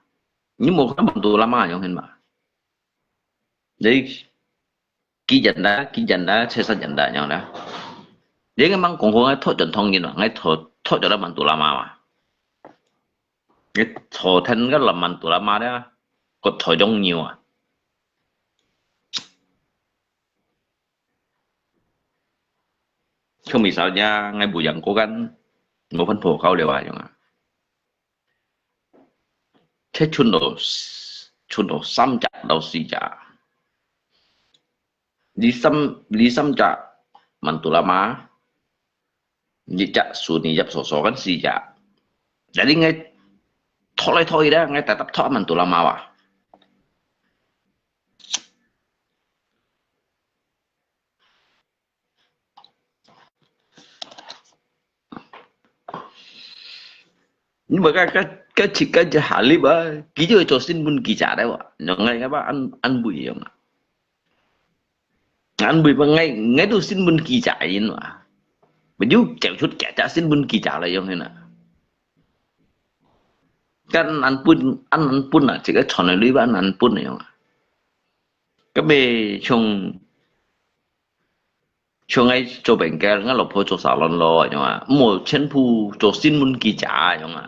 nhưng một cái mình tụ lama giống hình mà đấy ký dần đã sẽ sát dần đã nhau đó đấy cái măng cũng có ngay thổi truyền thông như nào ngay thổi cho nó mình tụ lama mà cái thổi thân cái là mình tụ lama đó cột thổi giống nhiều à không bị sao nha ngay buổi dẫn cố gắng một phân phổ cao đều à nhưng mà thế chun đồ xăm chặt đầu xì chả lý xăm chặt mình tụ lama đi chặt xuống đi dập sổ kan xì chả jadi ngay thôi đó ngay tại tập thoát mình tụ lama à nhưng mà cái chỉ cái hạ lý ba ký cho xin buôn kỳ trả đấy ạ nó ngay các bạn ăn bụi không ạ ăn bụi mà ngay tôi xin buôn kỳ trả gì nữa mà nếu chèo chút kẻ trả xin buôn kỳ trả là giống thế nào cái ăn bún là chỉ cái chọn này lý ba ăn bún này không ạ cái bề chung ngay cho bệnh cái ngay lộc phố cho xả lon lo nhưng mà một chân phu cho xin buôn kỳ trả nhưng mà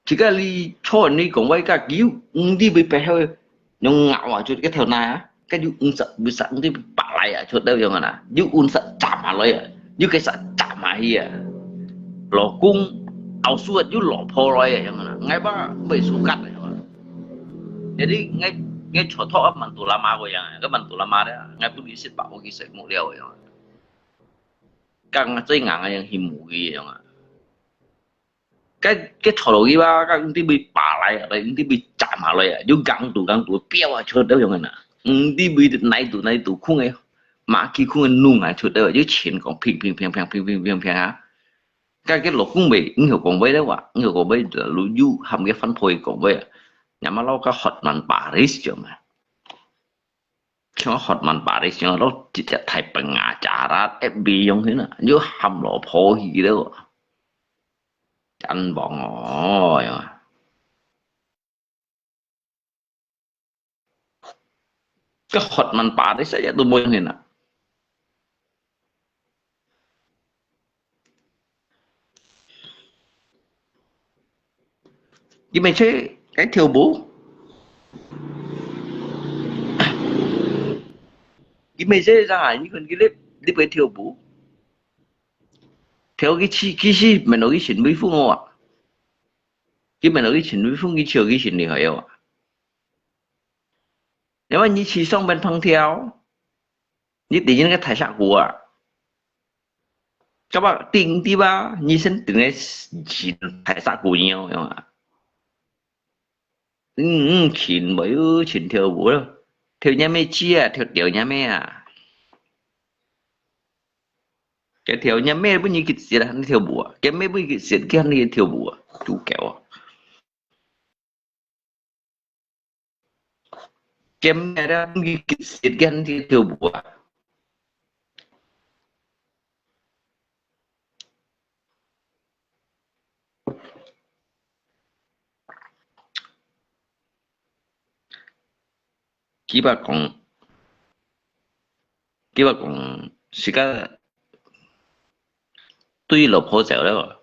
chỉ cái li cho ni cũng vậy cả cứu đi bị bẻ hơi nhưng ngạo à chút cái theo này á cái du sợ bị sợ đi bả lại à chút đâu rồi nè du sợ chạm mà lấy à du cái sợ chạm mà hi à lò cung áo suốt du lò phô rồi à nè ngay ba bị số cắt này jadi ngay ngay chỗ thọ mình tụ lama rồi à cái mình tụ lama đấy ngay bữa đi xin bảo cái sự một điều rồi càng chơi ngang yang himu gì rồi cái chỗ đó gì ba cái đi bị bả lại à đi bị chạm mà lấy à du găng tụ béo à chút đâu rồi nè đi bị này tụ không nghe mà khi không nung à chút đâu chứ chuyện còn phim á cái lỗ cũng bị ứng hiệu còn với đấy ạ ứng hiệu còn với là lũ du hầm cái phân phối còn với nhà mà nó có hot man Paris chứ mà cho hot man Paris cho nó chỉ là thay bằng ngã trả ra FB giống thế nào như hầm lỗ phô gì đâu anh bọn ngồi cái hot man Paris sẽ tôi mua như nào nhưng mà chế cái thiếu bố cái mày dễ ra như con cái clip cái thiếu bố theo cái gì mà nói cái chuyện mấy phút không ạ cái mà nói cái chuyện mấy phút cái chiều cái chuyện này hỏi không ạ nếu mà như chỉ xong bên thằng theo như tự nhiên cái thái sản của các bạn tính đi ba như sinh từ ngày chỉ thái sản của nhau không ạ chuyện mới chuyện theo bố đâu theo nhà mẹ chia theo tiểu nhà mẹ à cái theo nhà mẹ bây giờ cái gì là theo bố cái mẹ bây giờ cái gì cái theo bố chú kéo cái mẹ đó cái gì cái theo bố chỉ bà còn sự cái tuy là phô dẻo đó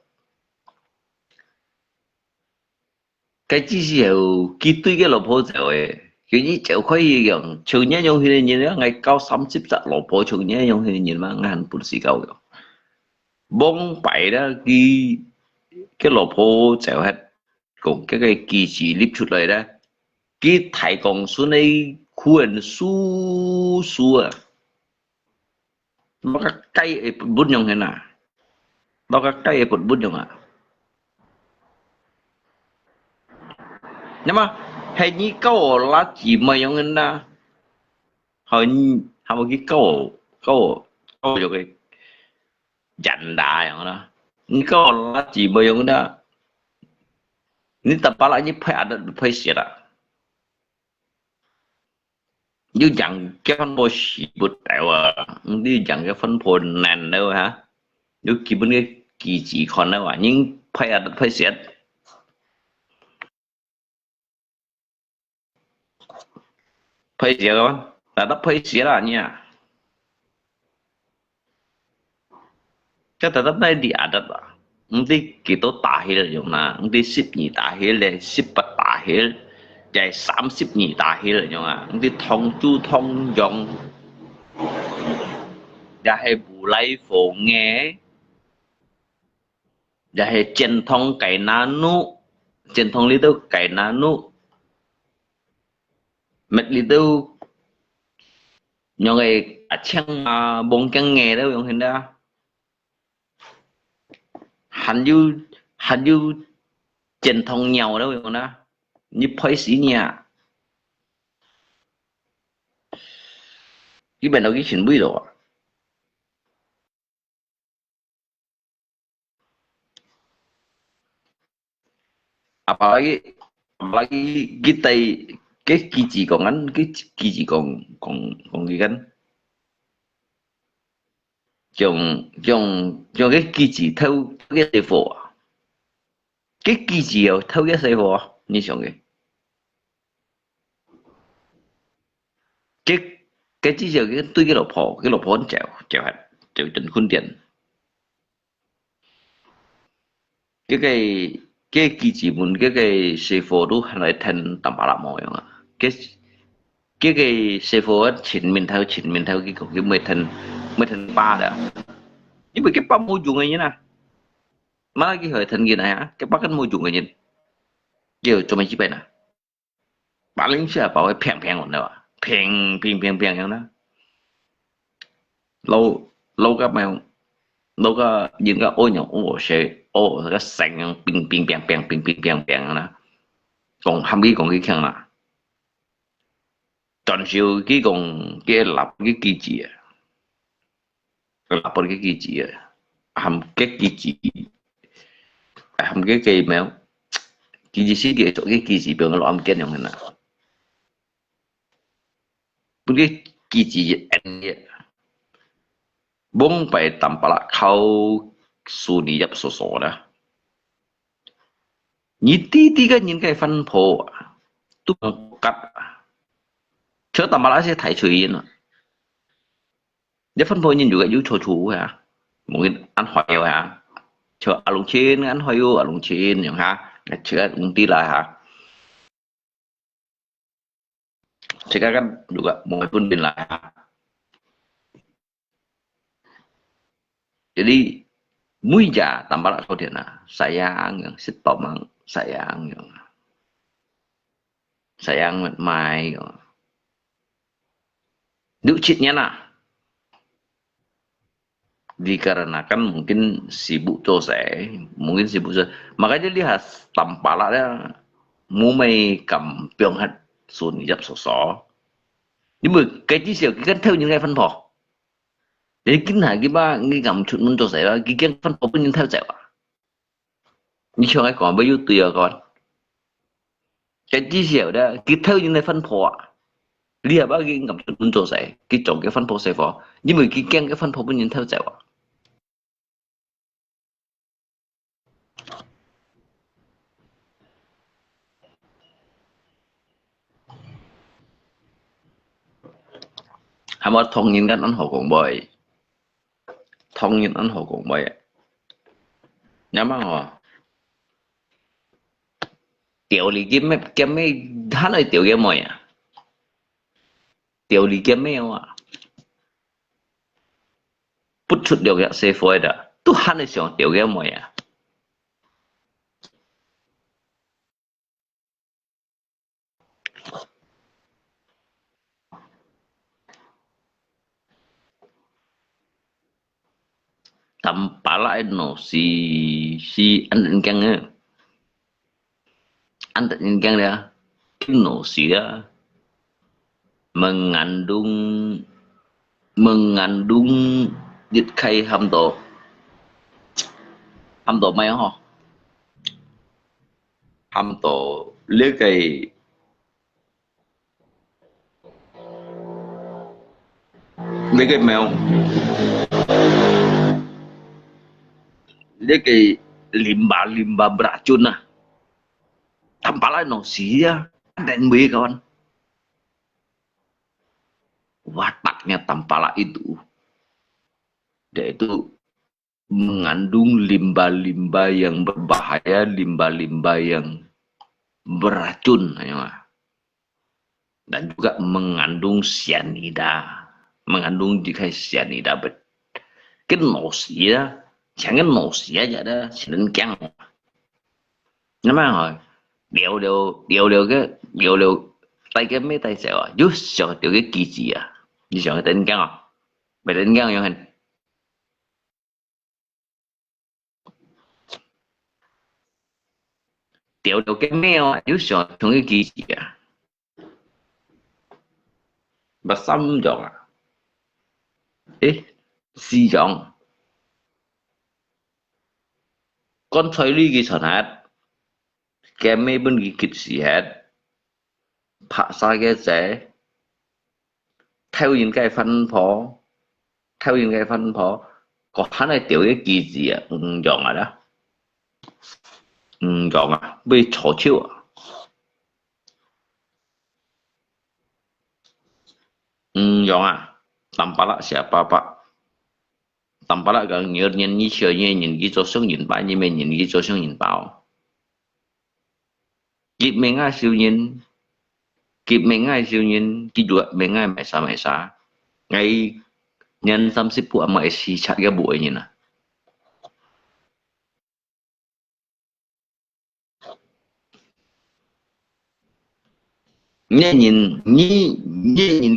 cái chỉ dẻo cái tuy cái là phô dẻo ấy kiểu như dẻo khơi rằng trường nhá nhau thì nhìn đó ngày cao 30 tạ lỗ phô trường nhá nhau thì nhìn mà ngàn bún xì cao rồi bông bảy đó cái lỗ phô dẻo hết cùng cái kỳ chỉ clip chút lại đó cái thải còn xuống đây khuôn su à nó có cây bút nhông thế nào nó có cây bút nhông à nhưng mà hình như câu là chỉ mà giống như là hình một cái câu cho cái dặn đạiอย่างđó những câu là chỉ mà giống như là những tập ba lại như phải ăn phải xịt à như dặn cái phân phối xịt bút đại à như dặn cái phân phối nền đâu hả như kỳ bên cái kỳ chỉ còn đâu à nhưng phải ăn phải xịt phải xịt các bạn là nó phải xịt là nha cái tập này đi ăn đó nanti kita tahil yung na nanti 12 tahil le 18 tahil chạy 30 tahil yung na nanti thông chu thông dòng và hay bù lấy phổ nghe và hay chân thông cái nanu chân thông lý đâu cái nanu mất lý đâu những cái chẳng bông chẳng nghe đâu yung hình đó hành du truyền thông nhau đó rồi đó như phơi xí nhà cái bên đó cái chuyện bí rồi apalagi kita cái kỳ chỉ còn ngắn cái kỳ chỉ còn gì gắn trong cái kỳ chỉ theo cái sư phụ cái kỳ chỉ theo cái sư phụ như xong cái chỉ giờ cái tôi cái lỗ phổ nó chèo trên khuôn điện cái cái kỳ chỉ muốn cái sư phụ đó lại thành tầm bả mồi à cái sư phụ á chỉnh mình theo cái mới thành ba đó nhưng mà cái ba môi trường này như nào mà cái hệ thành gì này hả cái ba cái môi trường này nhìn giờ cho mình chỉ biết nè bà lính sẽ bảo cái phèn phèn của nó phèn như đó lâu lâu các mèo lâu cái những cái ô nhỏ ô sẽ ô cái sành ping đó còn hàm cái khang là toàn siêu cái còn cái lập cái kỳ chỉ lập cái kỳ chỉ hàm cái kỳ chỉ hàm cái mèo kỳ chỉ sĩ cái chỗ cái kỳ chỉ biểu nó làm cái nào nào cái kỳ chỉ anh bông phải tầm bả khâu su ni nhập số số đó như tí cái những cái phân phô tu cắt chớ tầm bả sẽ thấy chuyện nữa để phân phô nhìn juga yếu cho chú hả mungkin ăn hỏi hả chờ ở lùng trên ăn hỏi ở lùng trên nhỉ ha chớ lùng tí là hả sekarang kan juga pun bin lah jadi muija tambah kau dia na sayang yang sitpamang sayang mai ducitnya nah dikarenakan mungkin sibuk mungkin sibuk makanya lihat tampalnya mumai kampiong hat sun nhập sổ sỏ nhưng mà cái chỉ sự cái theo những cái phân phó để kính hại cái ba cái gầm chuột muốn cho sẽ là cái phân phó bên theo dẻo như cho cái còn bao nhiêu tiền còn cái chỉ sự đó cái theo những cái phân phó liệt ba cái gầm chuột muốn cho sẽ cái chọn cái phân phó sẽ phó nhưng mà cái phân phó bên theo dẻo hàm ở thông nhìn ăn hồ cũng bơi thông nhìn ăn hồ cũng bơi nhắm ăn hồ tiểu lý kiếm mấy hắn ơi tiểu kiếm mồi à tiểu lý kiếm mấy à bút chút điều cái xe phôi đó tu hắn ơi xong tiểu kiếm mồi à tanpa lain no si anh keng dia no si dia mengandung dịch khay hâm tổ mấy ho hâm tổ lấy cái mèo dia kayak limbah beracun lah tanpa lain no sia dan B kawan wataknya tampala itu dia itu mengandung limbah-limbah yang berbahaya limbah-limbah yang beracun dan juga mengandung cyanida jika cyanida cái nổ xía chẳng cái nổ xía vậy đó chỉ nên căng nó mà hỏi điều tay cái mấy tay sẹo giúp cho tiểu cái kỳ gì à như chọn cái tên căng không mày tên căng không hình tiểu cái mèo giúp cho trong cái kỳ gì à bà xăm chọn à si chọn con thấy đi cái sản hạt kèm mấy bên cái kịch gì hết phá sai cái sẽ theo những cái phân phó có hắn này tiểu cái kỳ gì à chọn rồi đó chọn à bị chó chịu à chọn à tầm bả lại sẽ bả tầm bả lại gần nhớ nhìn như chơi như nhìn cái chỗ sống nhìn bãi như mình nhìn cái chỗ sống nhìn bảo kịp mấy ngày siêu nhiên kịp đuổi mấy ngày mày xa ngày nhân 30 buổi mà xì chặt cái buổi như nè nhìn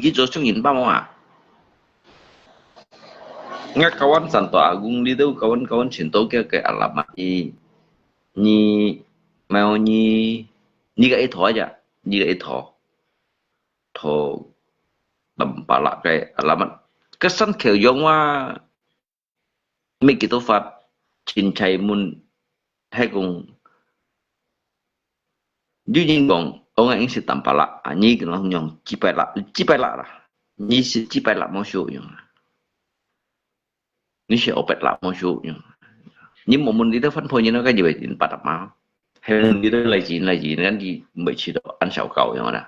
cái chỗ trong nhìn bao mà nga kawan santo agung di tu kawan cinta ke alamat ni mau ni cái itu aja ni cái itu to tempala cái alamat kesan keuyong wa mi kita fat cincai mun hay cùng duy nhiên bọn ông anh sẽ tempala ni cái nó nhong chỉ phải là ni chỉ phải là mong số nhong ni sẽ opet là mong số nhong nhưng mà mình đi tới phân phối như nó cái gì vậy thì bắt máu hay mình đi tới là gì nên gì mới chỉ đó ăn sầu cầu như thế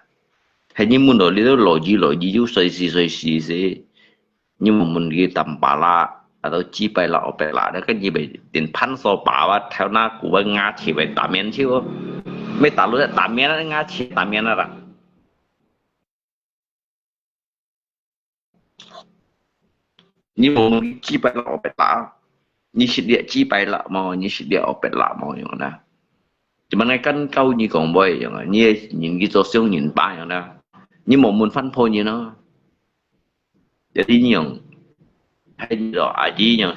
hay nhưng mình đi tới lội gì chú xoay xì nhưng mà mình đi tầm bà la atau chỉ phải là opet là đó cái gì vậy tiền pan so bà và theo na của bên Nga chỉ về tạm miền chứ mấy tạm lúc tạm miền Nga chỉ tạm miền là nhưng mà mình chỉ phải là opet là như sự địa chỉ bay lạ mò như sự địa opet lạ mò như thế nào cuman ngay kan câu như còn boy như nhìn cái chỗ siêu nhìn ba như thế nhưng mà muốn phân phối như nó jadi nhiều hay là aji nhiều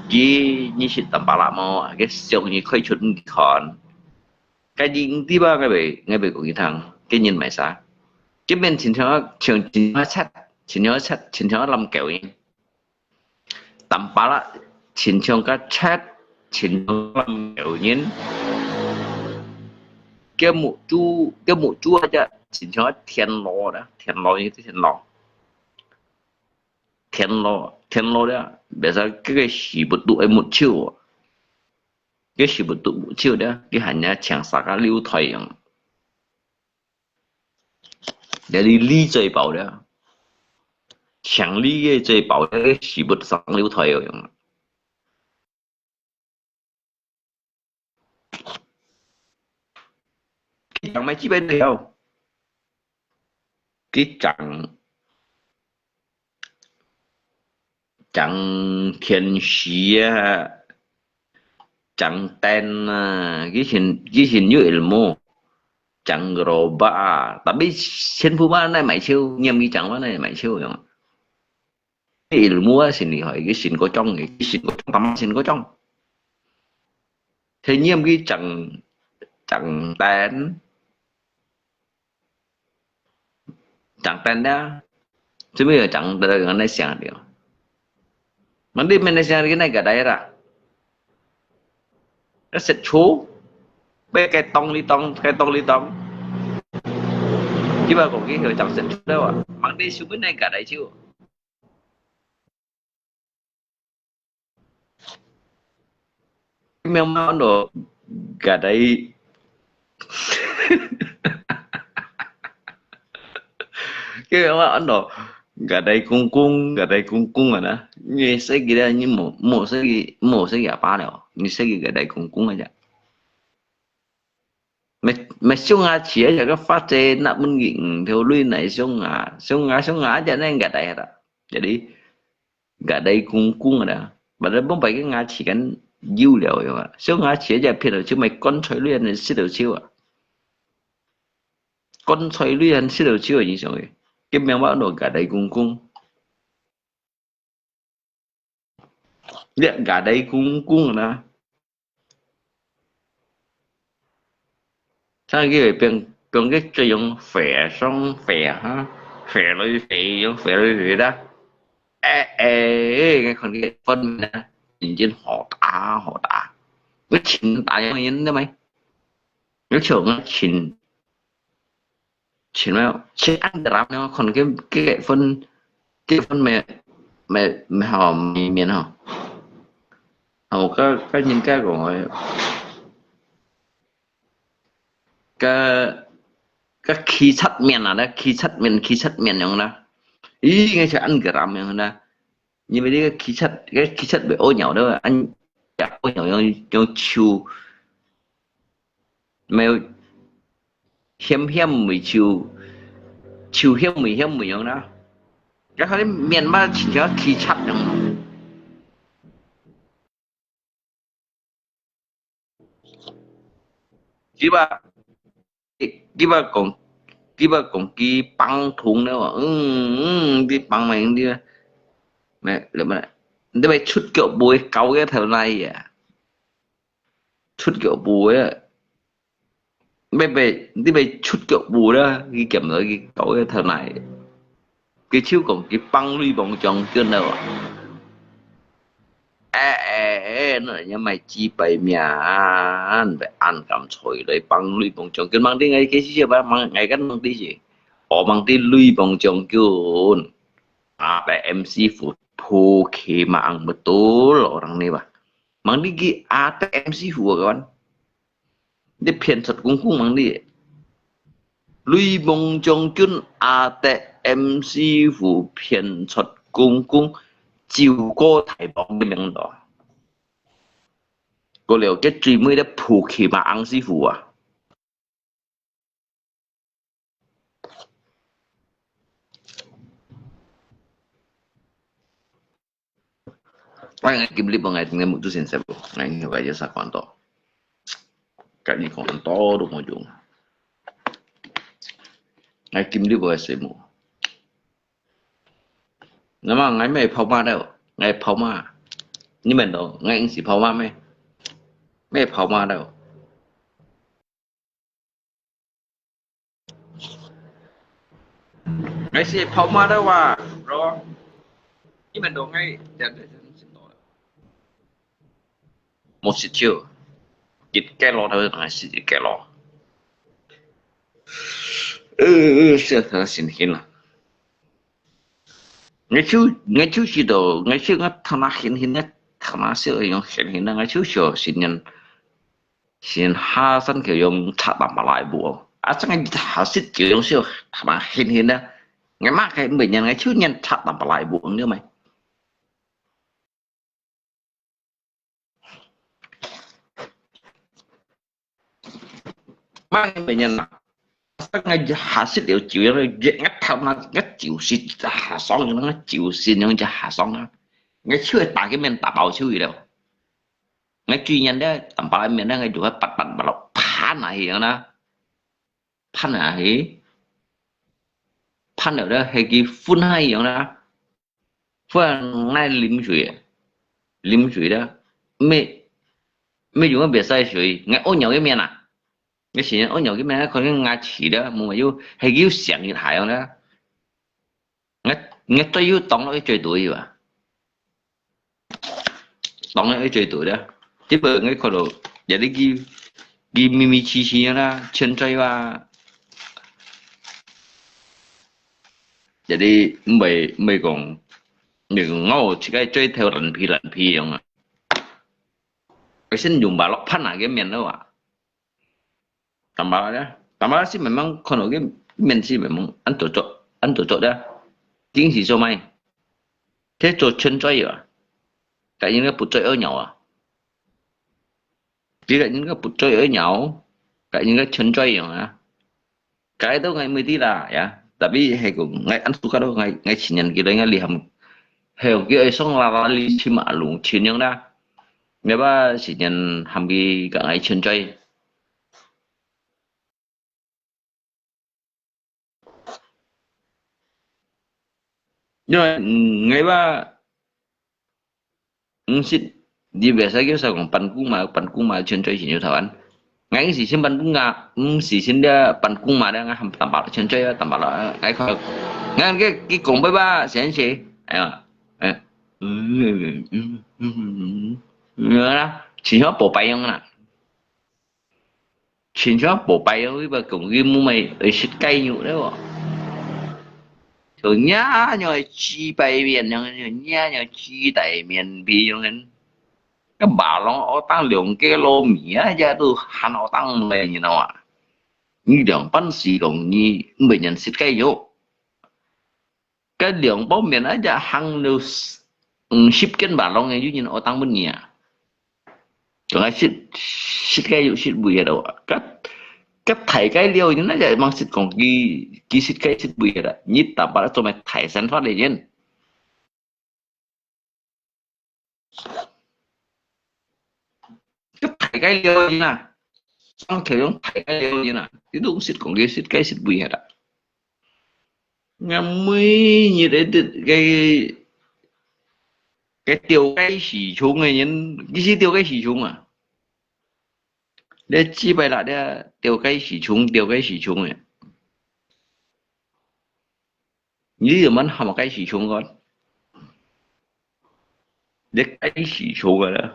chỉ như sự tầm ba lạ mò cái siêu như khơi chuẩn còn cái gì tí ba ngay về của cái thằng cái nhìn mày sao cái bên chính nó trường chính nó làm kiểu như tầm ba lạ chính trong các chat chính làm kiểu nhiên cái mụ chú aja chính trong thiên lo đó như thế thiên lo đó bây giờ cái gì bút tụ em một chiều cái gì bút tụ một chiều đó cái hành nhà chẳng sao cả lưu thoại để đi lý chơi bảo đó chẳng lý cái chơi bảo cái gì bút sang lưu thoại rồi chẳng mấy chi bên này đâu cái chẳng thiên sĩ chẳng tên cái hình như ilmu chẳng roba tapi sen phu ba này mày siêu nhầm cái chẳng ba này mày siêu rồi cái ilmu á xin đi hỏi cái xin có trong cái xin có trong tâm xin có trong thế nhầm cái chẳng tên đó chứ bây giờ chẳng đời cái này xem được mình đi mình xem cái này cả đây ra nó sẽ chú bé cái tông li tông chứ mà còn cái hiểu chẳng sẽ chú đâu à mình đi xuống bên này cả đây chứ mèo mèo đồ cả đây cái mà Ấn Độ gà đây cung rồi đó như sẽ gì đây như một sẽ gà ba đâu như sẽ gà đây cung aja mày xuống Nga chỉ là cái phát triển nạp minh nghiệm theo lui này xuống Nga cho nên gà đây đó jadi gà đây cung rồi đó bà đó bông bày cái Nga chỉ cần dữ liệu rồi mà xuống Nga chỉ là phiền rồi chứ mày con xoay lui này sẽ được chiêu à con xoay lui này sẽ được chiêu như rồi cái mèo báo đồ gà đây cung gà đây cung rồi đó sao cái về bên cái cho dùng phè xong phè ha phè lôi đó cái còn cái phân nè nhìn trên họ tả cái chỉnh tả như thế đó mày cái trường nó chỉnh mà chết ăn được lắm nó còn cái phân mẹ họ miền họ hầu cái những cái gọi cái khí chất miền nào đó khí chất miền nào đó ý ngay sẽ ăn gram miền đó như vậy cái khí chất bị ô nhậu đó anh chả ô nhậu cho chiu hiếm mới chiều hiếm mới đó cái này miền Bắc chỉ cho khi chặt nhung chỉ ba chỉ ba còn cái băng thùng nữa mà đi băng mày đi mẹ lại mà để mày chút kiểu bùi cáu cái thời này à chút kiểu bùi á mày chút kiểu bùi đó ghi kèm nữa cái cáu cái thời này cái chiếu còn cái băng lui vòng tròn trên đâu nó nhưng mày chỉ bày miàn về ăn cầm chổi đấy băng lui vòng tròn cái mang đi ngay cái gì ba mang ngay cái mang đi gì họ mang đi lui vòng tròn kêu về MC phụ phụ khi mà ăn betul orang nih bah mang đi cái MC phụ các bạn dia phiền thật cũng không mang đi lui vòng tròn chân MC phụ phiền thật cũng chịu cô thầy bóng cái miệng đó có liệu cái truy mới đã phụ khi mà ăn sư phụ à ngày kim lip ngày tinggal mutusin saya bro ngày ini aja saya konto kayak di konto dong ujung ngày kim lip boleh saya mu nama ngày mấy phao ma đâu ngày phao ma như mình đâu ngày anh chỉ phao ma mấy phao ma đâu ngày chỉ phao ma đâu à rồi như mình đâu ngay một xịt chiều ít cái lò thôi là xịt cái lò sẽ thật xin hiền là ngày chú chỉ đồ ngày chú ngắt thằng nào hiền nhất thằng nào sẽ用hiền là ngày chú sửa xin ha sân kiểu dùng chặt đảm bảo lại bộ chắc ngày hạ xịt kiểu dùng sửa thằng nào hiền đó ngày mai cái bệnh nhân ngày chú nhân chặt đảm bảo lại bộ nữa mày mang bệnh nhân tất ngay hạ xịt liệu chịu rồi ngắt thầm nó ngắt chịu xịt hạ xong nó chịu xin nó cho hạ xong nó ngay chưa tại cái men tạ bảo chưa gì đâu ngay truy nhân đó tầm bảo men đó ngay chủ bật bảo phá này hiện đó phá này phá ở đó hay cái phun hay hiện đó phun ngay lim水đó mấy dùng cái biệt sai水ngay ô nhau cái men à cái gì ở nhiều cái mẹ còn cái ngã chỉ đó mà yêu hay yêu sáng như hải không đó nghe tôi yêu tổng nó cái chơi tuổi vậy tổng nó cái chơi tuổi đó chứ bữa cái con đồ vậy đi ghi mimi chi đó chân chơi và vậy đi mày còn ngô chỉ cái chơi theo lần phi không à cái xin dùng bà lóc phát là cái miền đó à tambah sih memang kalau cái men sih memang ăn tổ chỗ đó chính là sao mày thế chỗ chân chơi à cái những cái bút chơi ở nhau à chỉ là những cái bút chơi ở nhau cái những cái chân chơi à cái đó ngày 10 tí là ya tapi hay cũng ngày ăn suka đó ngày chỉ nhận cái đấy ngày liham heo cái ấy xong là li chỉ mà luôn chỉ nhận đó nếu mà chỉ nhận ham cái ngày chân chơi nhưng mà ngày ba xin đi về sao kiểu sao còn pan cung mà chân chơi chỉ nhiều thằng anh ngày gì xin pan cung ngà gì xin dia pan cung mà đang hầm tạm bảo chân chơi tạm bảo là cái khó ngày cái cùng với ba sẽ gì à đó chỉ có bộ bay không nè chỉ có bộ bay với ba cùng cái mua mày để xịt cây nhụ đấy rồi nhá nhờ chi bay miền nhá nhờ chi tại miền bi nên các bà nó ở tăng lượng cái lô mía ra tôi hắn ở tăng này như nào ạ như đường bắn xì đồng như bệnh nhân xịt cây vô cái đường bóng miền ấy ra hàng đều ship cái bà nó nghe như ở tăng bên nhà rồi xịt cây vô xịt bùi đâu cái thầy cái liều như nó vậy mang xịt còn kỳ xịt cái xịt bùi đó nhít tạm bảo cho mày thầy sản phát để nhân cái thầy cái liều như nào xong kiểu giống thầy cái liều như nào cái đúng xịt còn kỳ xịt cái xịt bùi đó ngắm mới như thế cái tiêu cái xỉ chung này nhân cái gì tiêu cái xỉ chung à để chỉ bài là để tiêu cái xỉ chung này như là mình học cái xỉ chung con để cái xỉ chung rồi đó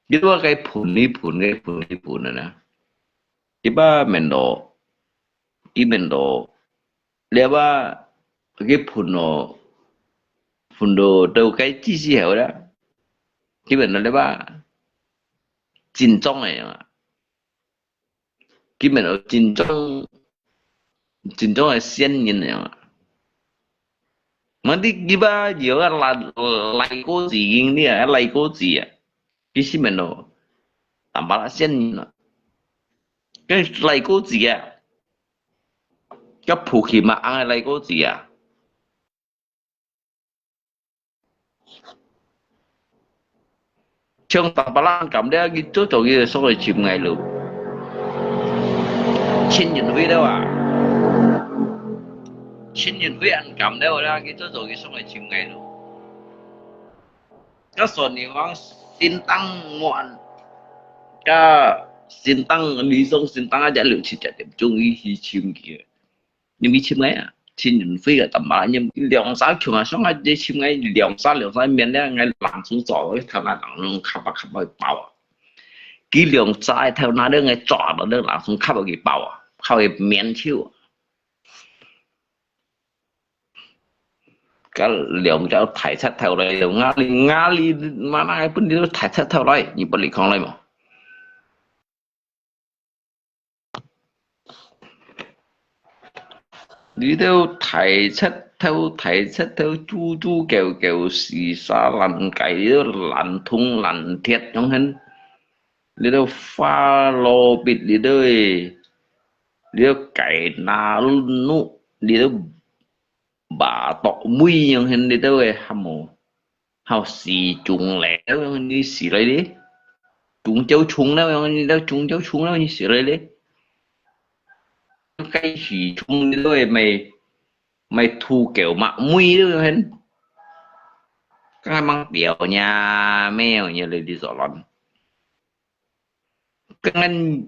biếtว่าcái phun này nè iba mendo imendo leba cái phun đồ đâu cái chi xí hiểu đó cái mình nó leba chính trong này à cái mình ở chính trong là xiên nhìn này à mà đi cái ba giờ là lại có gì đi à lại có gì à cái gì mình nó tạm bảo là xiên nhìn à cái lại có gì à cái phụ khí mà ăn lại có gì à trong tạm bảo là cảm thấy cái chỗ chỗ kia số rồi chìm ngày luôn xin nhìn với đâu à xin nhìn với anh cảm đâu ra cái chỗ chỗ kia số rồi chìm ngày luôn cái số này hoàng xin tăng muộn cái xin tăng lý do xin tăng aja liệu chỉ điểm chung ý chìm kia nhưng bị chìm ngay à xin nhìn với cái tầm bảo nhưng lượng sáu chung à xong rồi để chìm ngay lượng sáu miền đấy ngay làm xuống giỏ cái thằng nào cũng khắp bảo cái lượng sáu theo nó đấy ngay trọ nó đấy làm xuống khắp cái bảo à khắp cái miền chiêu cái lượng cho thải sát theo đây lượng ngã li mà ai bên đi thải sát theo đây như bên không đây mà đi theo thải sát theo chu kèo xì xa lằn cày lằn thung lằn thiệt trong hình đi theo pha lô bịt đi theo cày na nụ đi theo bà tọ mũi yang hình đi đâu hao xì trùng lẻ như xì lấy đi trùng châu trùng đâu trùng châu trùng đâu như xì lấy đi cái xì trùng đi đâu mày thu kiểu mạng mũi đâu hình cái mang biểu nhà mèo như là đi dọ lon cái ngân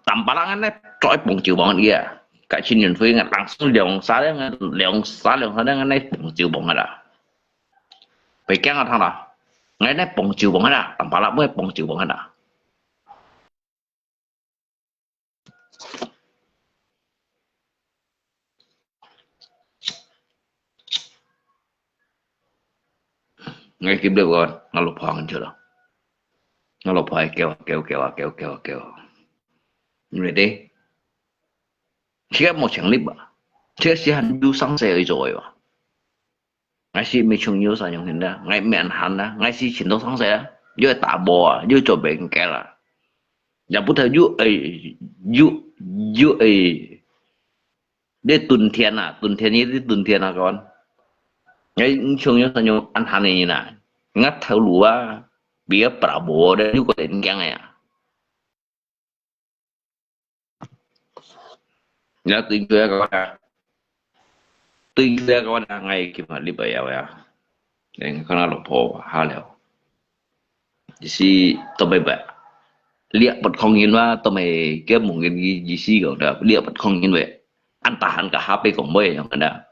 tầm ba lăng ấy trói bông chiều bọn kia cái chuyện nhìn phơi ngặt lăng xuống lượng xá đấy ngay bông chiều bọn đó phải kéo thằng đó ngay này bông chiều bọn đó tầm ba lăng mới bông chiều bọn đó ngay kiếm được rồi nó lục hoàng chưa đâu nó lục hoàng kêu như thế chỉ có một chẳng clip à chỉ có hắn du sáng xe rồi à ngay khi mấy chung nhiều sao những hình đó ngay miệng hắn đó ngay khi chiến đấu sáng xe dưới tạ bò dưới chỗ bệnh cái là nhà bút thầy du để tuần thiên như tuần thiên à con ngay chung nhiều sao những anh hắn này như này ngắt theo lúa bía bà bò đấy như có thể nghe này à nhớ tuyên truyền các bạn ngay khi mà đi bây giờ ya nên con nào loppo ha liệu thì tôi bây giờ liệu bật không nhìnว่าtôi mày kiếm một cái gì xí gọi là liệu bật không nhìn vậy anh ta hẳn cả HP của mấy yang ada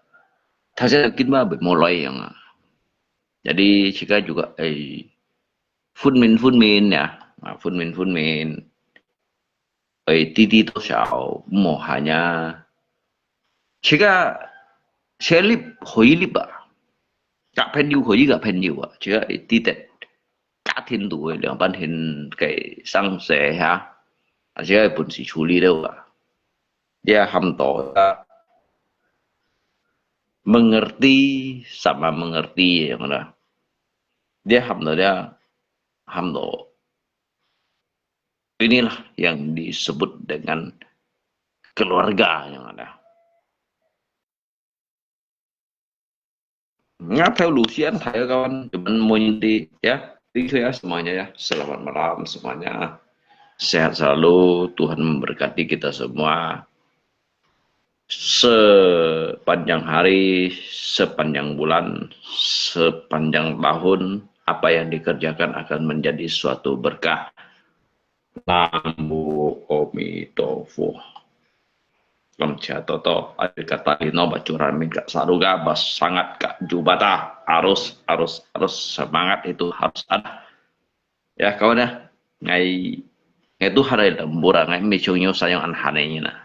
thật ra kita mah mulai yang jadi jika juga phun min ya phun min titi to sao mau hanya jika selip hoilip à cả pen yêu hoi cả pen yêu à chứ tí tết cả thiên tuổi两班 hình cái sang xe ha chứ bổn sự处理đâu à dia ham to mengerti sama mengerti yang mana dia ham to Inilah yang disebut dengan keluarga yang ada. Ngapain lusian saya kawan, cuman mau nyinti ya. Itu ya semuanya ya. Selamat malam semuanya. Sehat selalu, Tuhan memberkati kita semua. Sepanjang hari, sepanjang bulan, sepanjang tahun, apa yang dikerjakan akan menjadi suatu berkah. Namo Amitofu. Lamcia toto, ada kata lino bacuran minggat saruga bas sangat kak jubata harus semangat itu harus ada ya kawan ya ngai itu hari lembur ngai micungnya sayang anhanenya nah